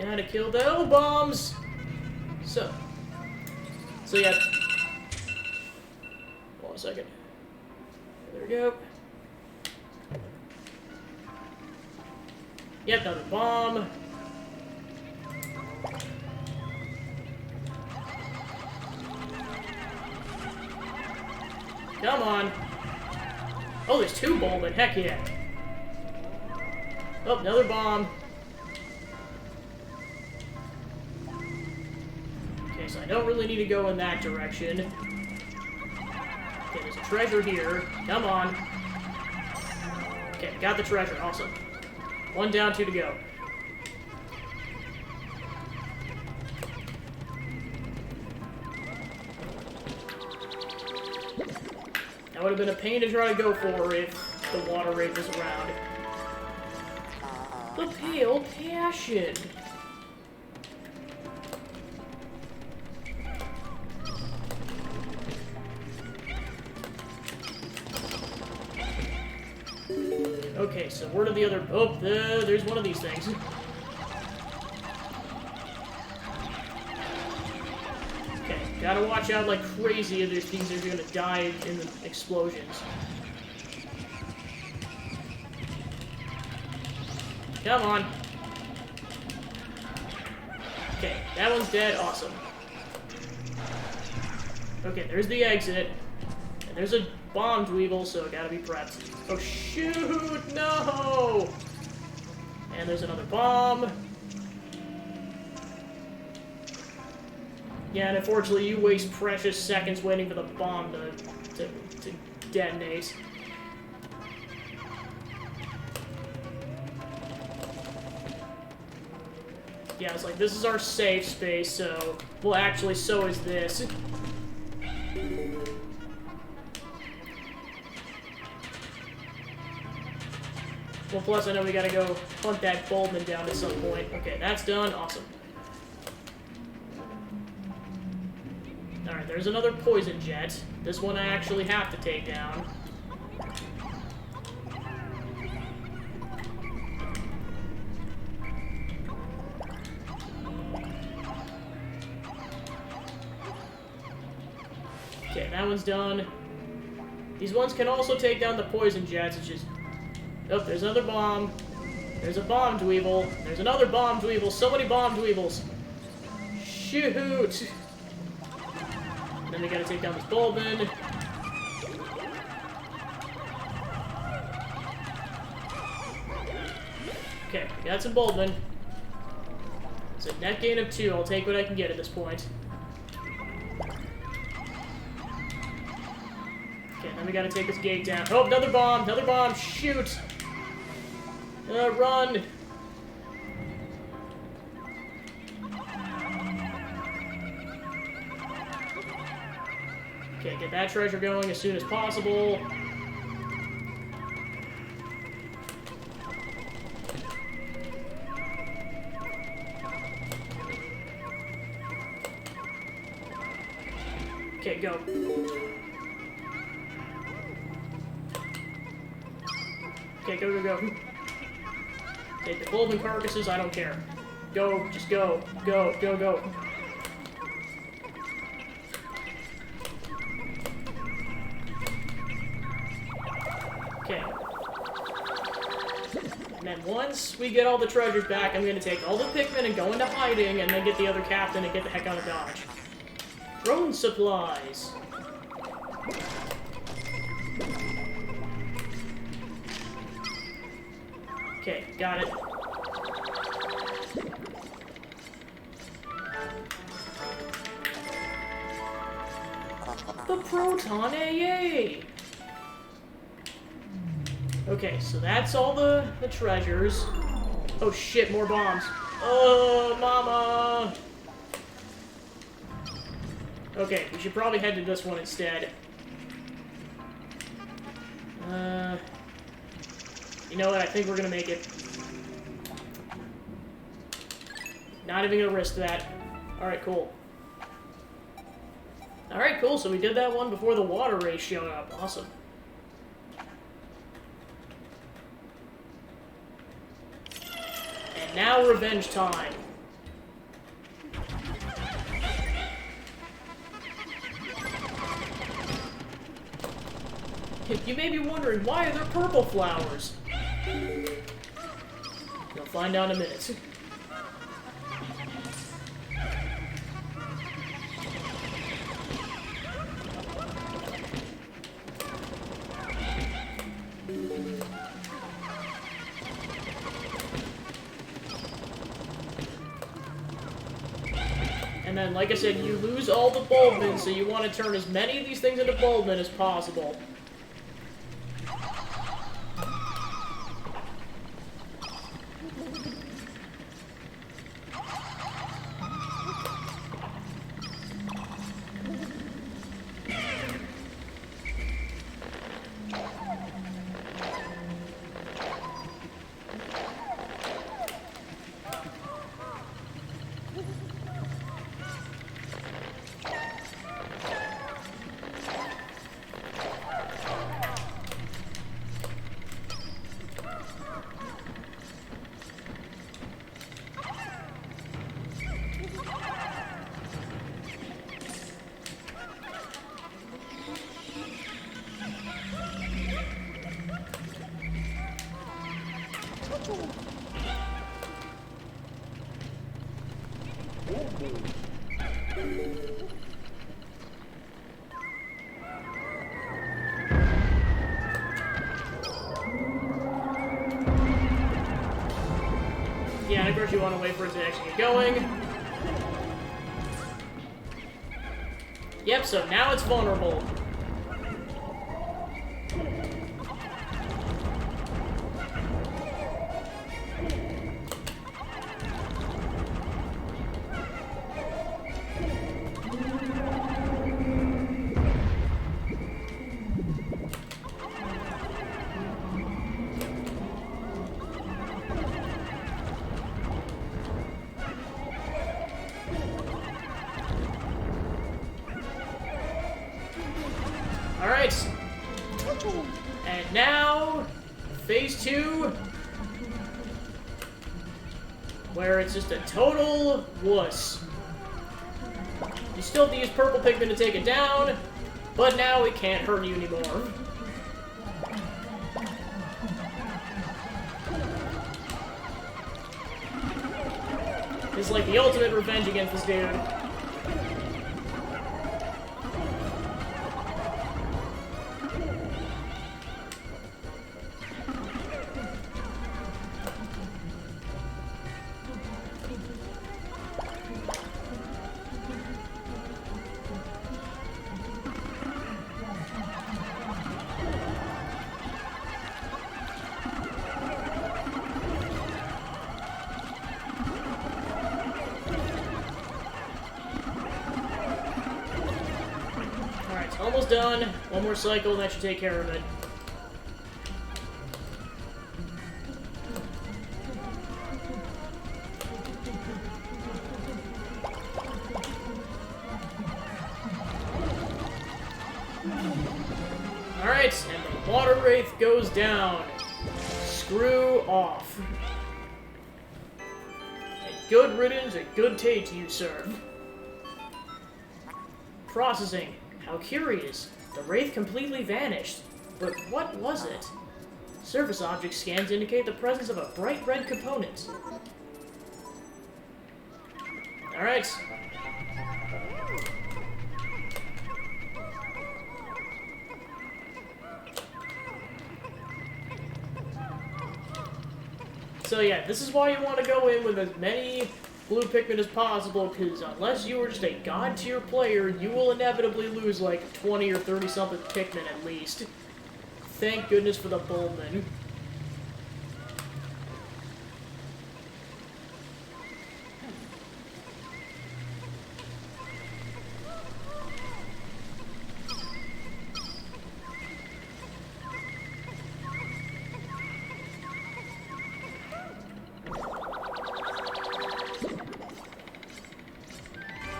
Gotta kill the O-bombs! So yeah. Hold on a second. There we go. Yep, another bomb. Come on. Oh, there's 2 Bullmen. Heck yeah. Oh, another bomb. Okay, so I don't really need to go in that direction. Okay, there's a treasure here. Come on. Okay, got the treasure. Awesome. 1 down, 2 to go. That would have been a pain to try to go for if the water wraith was around. The Pale Passion. Okay, so where do the other... oh, there's one of these things. Okay, gotta watch out like crazy if there's things that are gonna die in the explosions. Come on. Okay, that one's dead. Awesome. Okay, there's the exit. And there's a bomb dweeble, so gotta be prepped. Oh, shoot! No! And there's another bomb. Yeah, and unfortunately, you waste precious seconds waiting for the bomb to detonate. Yeah, it's like, this is our safe space, so... well, actually, so is this. Well, plus I know we gotta go hunt that Bullman down at some point. Okay, that's done. Awesome. Alright, there's another poison jet. This one I actually have to take down. Okay, that one's done. These ones can also take down the poison jets. It's just... Oh, there's another bomb. There's a bomb dweeble. There's another bomb dweeble. So many bomb dweebles. Shoot! Then we gotta take down this Bulbin. Okay, we got some Bulbin. It's a net gain of 2. I'll take what I can get at this point. Okay, then we gotta take this gate down. Oh, another bomb! Another bomb! Shoot! Run! Okay, get that treasure going as soon as possible. Okay, go. Okay, go. Take the Bulbin carcasses, I don't care. Go, just go. Go. Okay. And then once we get all the treasures back, I'm gonna take all the Pikmin and go into hiding, and then get the other captain and get the heck out of Dodge. Drone supplies! Okay, got it. The Proton AA! Okay, so that's all the treasures. Oh shit, more bombs. Oh, mama! Okay, we should probably head to this one instead. You know what, I think we're gonna make it. Not even gonna risk that. Alright, cool. Alright, cool, so we did that one before the water race showed up. Awesome. And now revenge time. You may be wondering, why are there purple flowers? You'll find out in a minute. And then, like I said, you lose all the Bulbin, so you want to turn as many of these things into Bulbin as possible. Yeah, and of course you want to wait for it to actually get going. Yep, so now it's vulnerable. Alright. And now, phase 2, where it's just a total wuss. You still have to use purple Pikmin to take it down, but now it can't hurt you anymore. This is like the ultimate revenge against this dude. Almost done. One more cycle, and that should take care of it. Alright, and the water wraith goes down. Screw off. And good riddance and good day to you, sir. Processing. How curious. The wraith completely vanished. But what was it? Surface object scans indicate the presence of a bright red component. Alright. So yeah, this is why you want to go in with as many blue Pikmin as possible, because unless you are just a god-tier player, you will inevitably lose like 20 or 30-something Pikmin at least. Thank goodness for the Bulbman.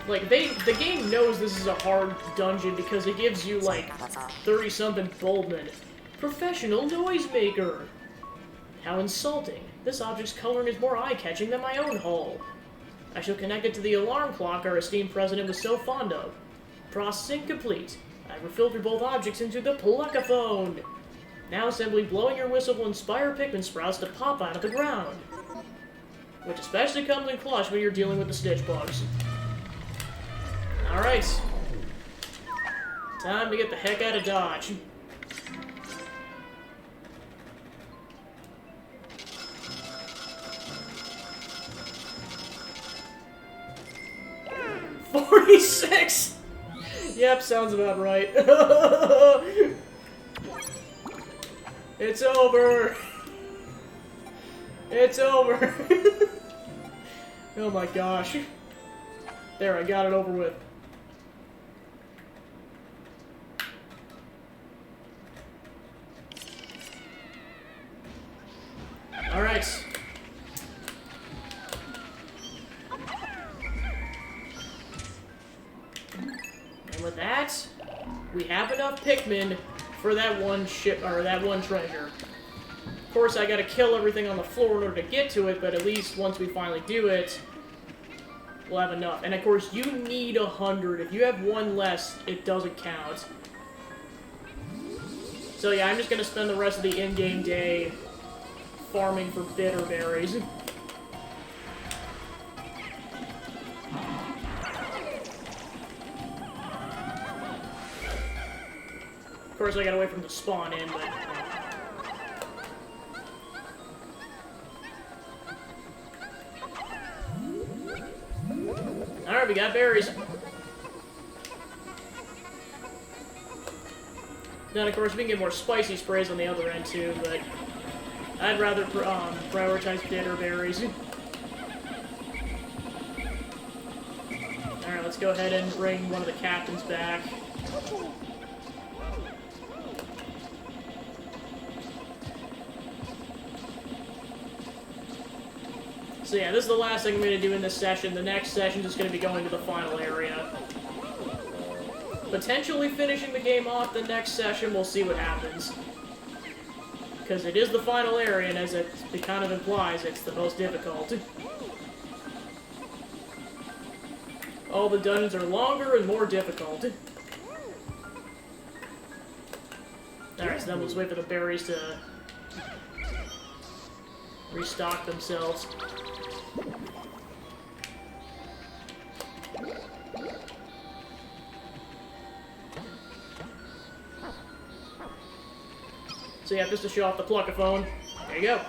Like, the game knows this is a hard dungeon because it gives you, like, 30-something Bulbman. Professional noisemaker! How insulting. This object's coloring is more eye-catching than my own hull. I shall connect it to the alarm clock our esteemed president was so fond of. Processing complete. I've refiltered both objects into the Pluckaphone. Now simply blowing your whistle will inspire Pikmin sprouts to pop out of the ground. Which especially comes in clutch when you're dealing with the stitch bugs. Alright. Time to get the heck out of Dodge. $46! Yep, sounds about right. It's over! It's over! Oh my gosh. There, I got it over with. Alright. And with that, we have enough Pikmin for that one ship, or that one treasure. Of course, I gotta kill everything on the floor in order to get to it, but at least once we finally do it, we'll have enough. And of course, you need 100. If you have one less, it doesn't count. So yeah, I'm just gonna spend the rest of the in-game day farming for bitter berries. Of course, I gotta wait for them to spawn in, but... Alright, we got berries. Then, of course, we can get more spicy sprays on the other end, too, but... I'd rather prioritize bitter berries. Alright, let's go ahead and bring one of the captains back. So yeah, this is the last thing I'm going to do in this session. The next session is going to be going to the final area. Potentially finishing the game off the next session, we'll see what happens. Because it is the final area, and as it kind of implies, it's the most difficult. All the dungeons are longer and more difficult. Alright, so then let's wait for the berries to restock themselves. So yeah, just to show off the Pluckaphone. There you go.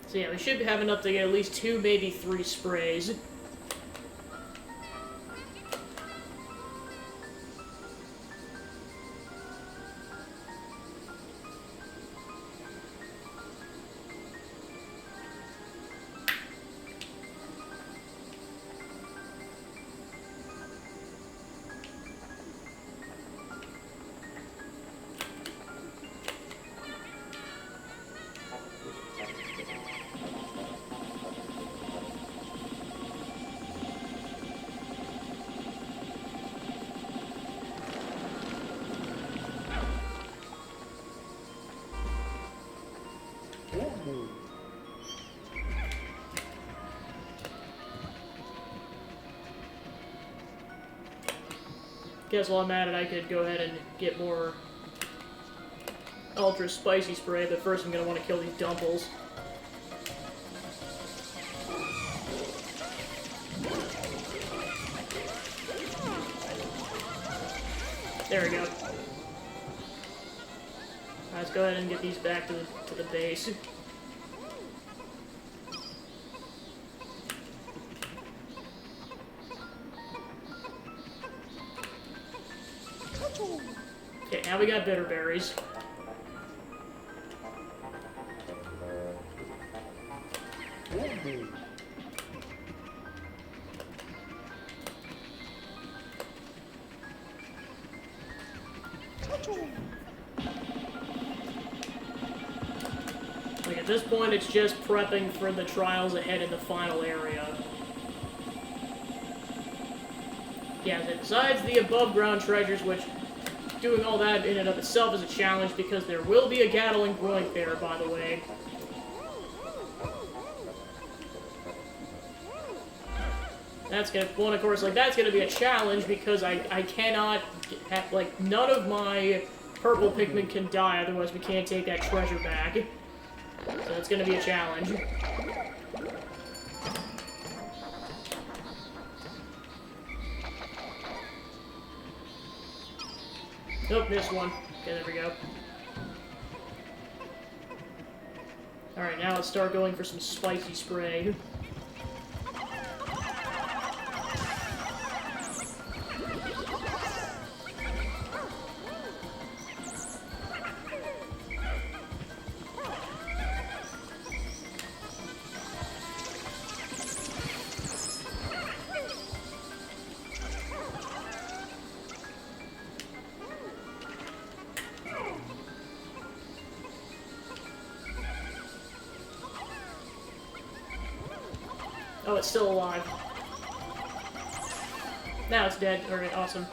So yeah, we should have enough to get at least 2, maybe 3 sprays. Guess while I'm at it, I could go ahead and get more ultra spicy spray, but first I'm going to want to kill these dumples. There we go. Let's go ahead and get these back to the base. Okay, now we got bitter berries. Like, at this point, it's just prepping for the trials ahead in the final area. Yeah, besides the above-ground treasures, which doing all that in and of itself is a challenge, because there will be a Gatling point there, by the way. That's gonna, well, of course, like, that's gonna be a challenge, because I cannot, like, none of my purple Pikmin can die, otherwise we can't take that treasure back. So it's gonna be a challenge. Nope, missed one. Okay, there we go. Alright, now let's start going for some spicy spray. Oh, it's still alive. Now it's dead. Alright, awesome.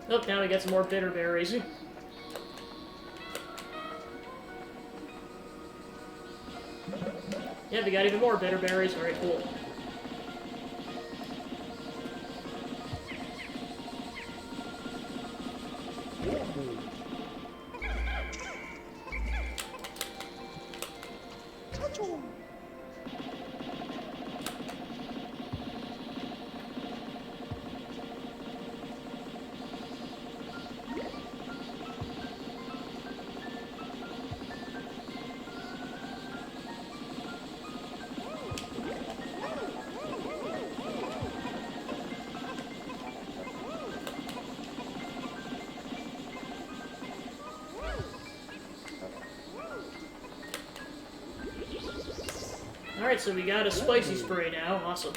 Oh, now we get some more bitter berries. Yeah, we got even more bitter berries. Alright, cool. Alright, so we got a spicy spray now. Awesome.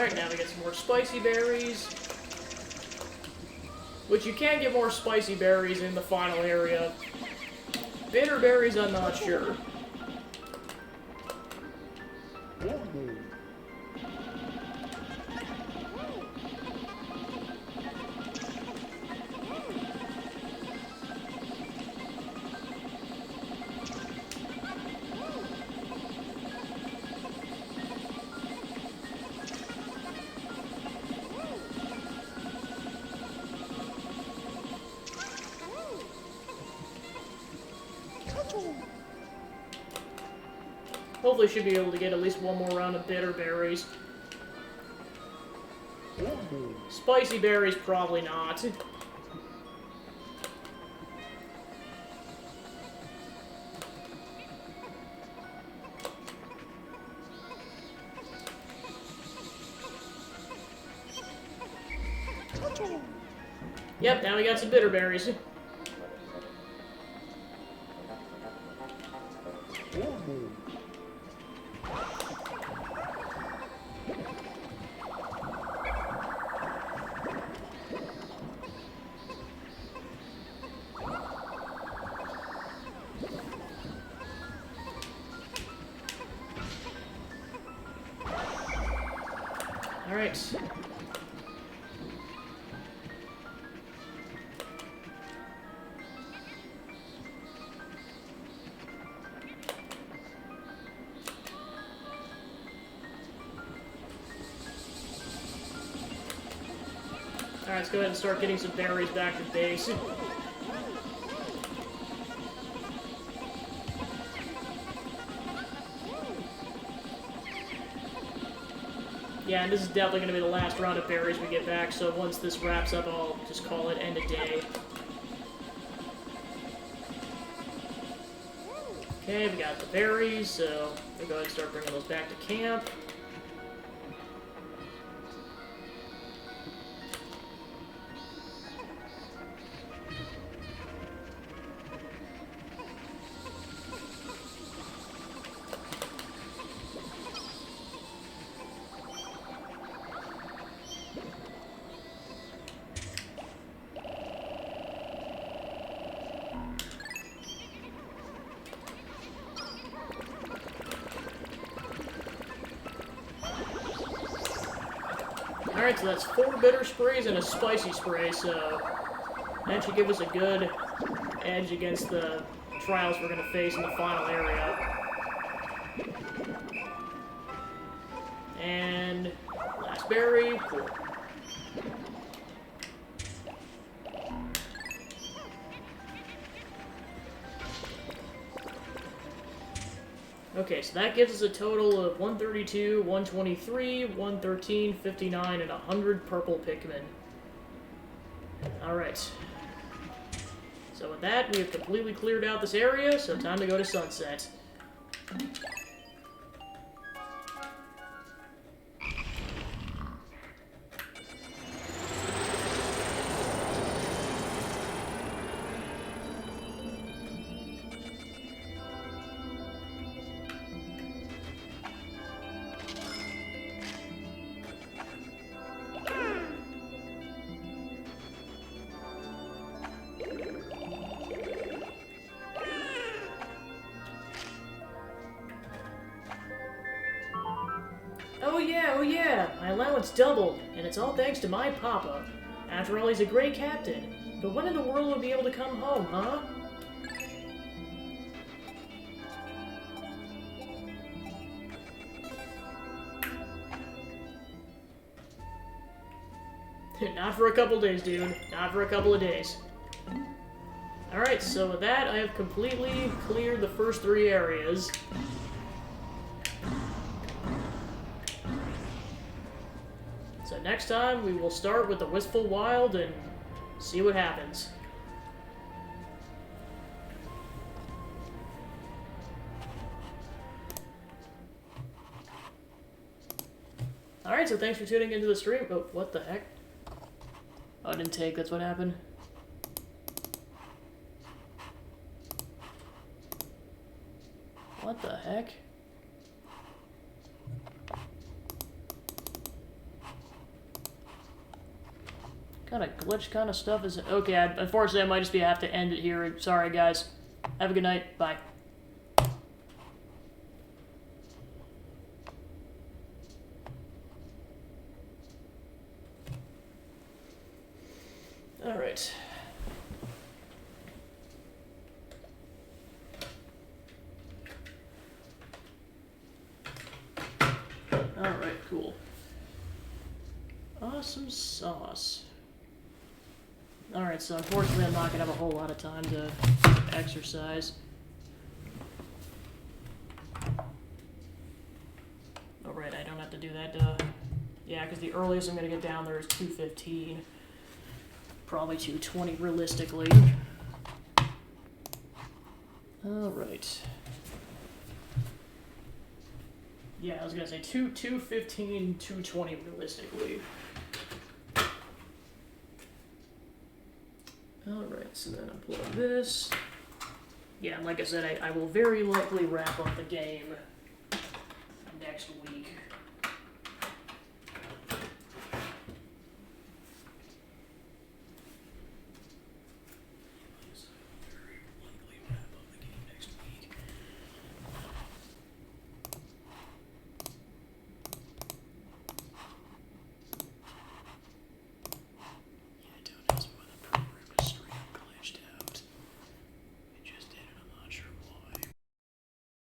Alright, now we get some more spicy berries. Which you can get more spicy berries in the final area. Bitter berries, I'm not sure. Hopefully should be able to get at least one more round of bitter berries. Spicy berries, probably not. Yep, now we got some bitter berries. Alright. Alright, let's go ahead and start getting some berries back to base. Yeah, and this is definitely going to be the last round of berries we get back, so once this wraps up, I'll just call it end of day. Okay, we got the berries, so we'll go ahead and start bringing those back to camp. Alright, so that's 4 bitter sprays and a spicy spray, so that should give us a good edge against the trials we're going to face in the final area. And last berry, cool. Okay, so that gives us a total of 132, 123, 113, 59, and 100 purple Pikmin. Alright. So with that, we have completely cleared out this area, so time to go to sunset. Oh yeah, my allowance doubled, and it's all thanks to my papa. After all, he's a great captain. But when in the world will he be able to come home, huh? Not for a couple days, dude. Not for a couple of days. Alright, so with that, I have completely cleared the first 3 areas. So next time, we will start with the Wistful Wild and see what happens. Alright, so thanks for tuning into the stream. Oh, what the heck? Oh, I didn't take, that's what happened. What the heck? kind of glitch kind of stuff is it? Okay, unfortunately I might just have to end it here. Sorry guys. Have a good night. Bye. Alright. Alright, cool. Awesome sauce. Alright, so unfortunately I'm not going to have a whole lot of time to exercise. Oh, right, I don't have to do that, yeah, because the earliest I'm going to get down there is 2:15. Probably 2:20 realistically. Alright. Yeah, I was going to say 2:15, 2:20 realistically. Alright, so then unplug this. Yeah, and like I said, I will very likely wrap up the game next week.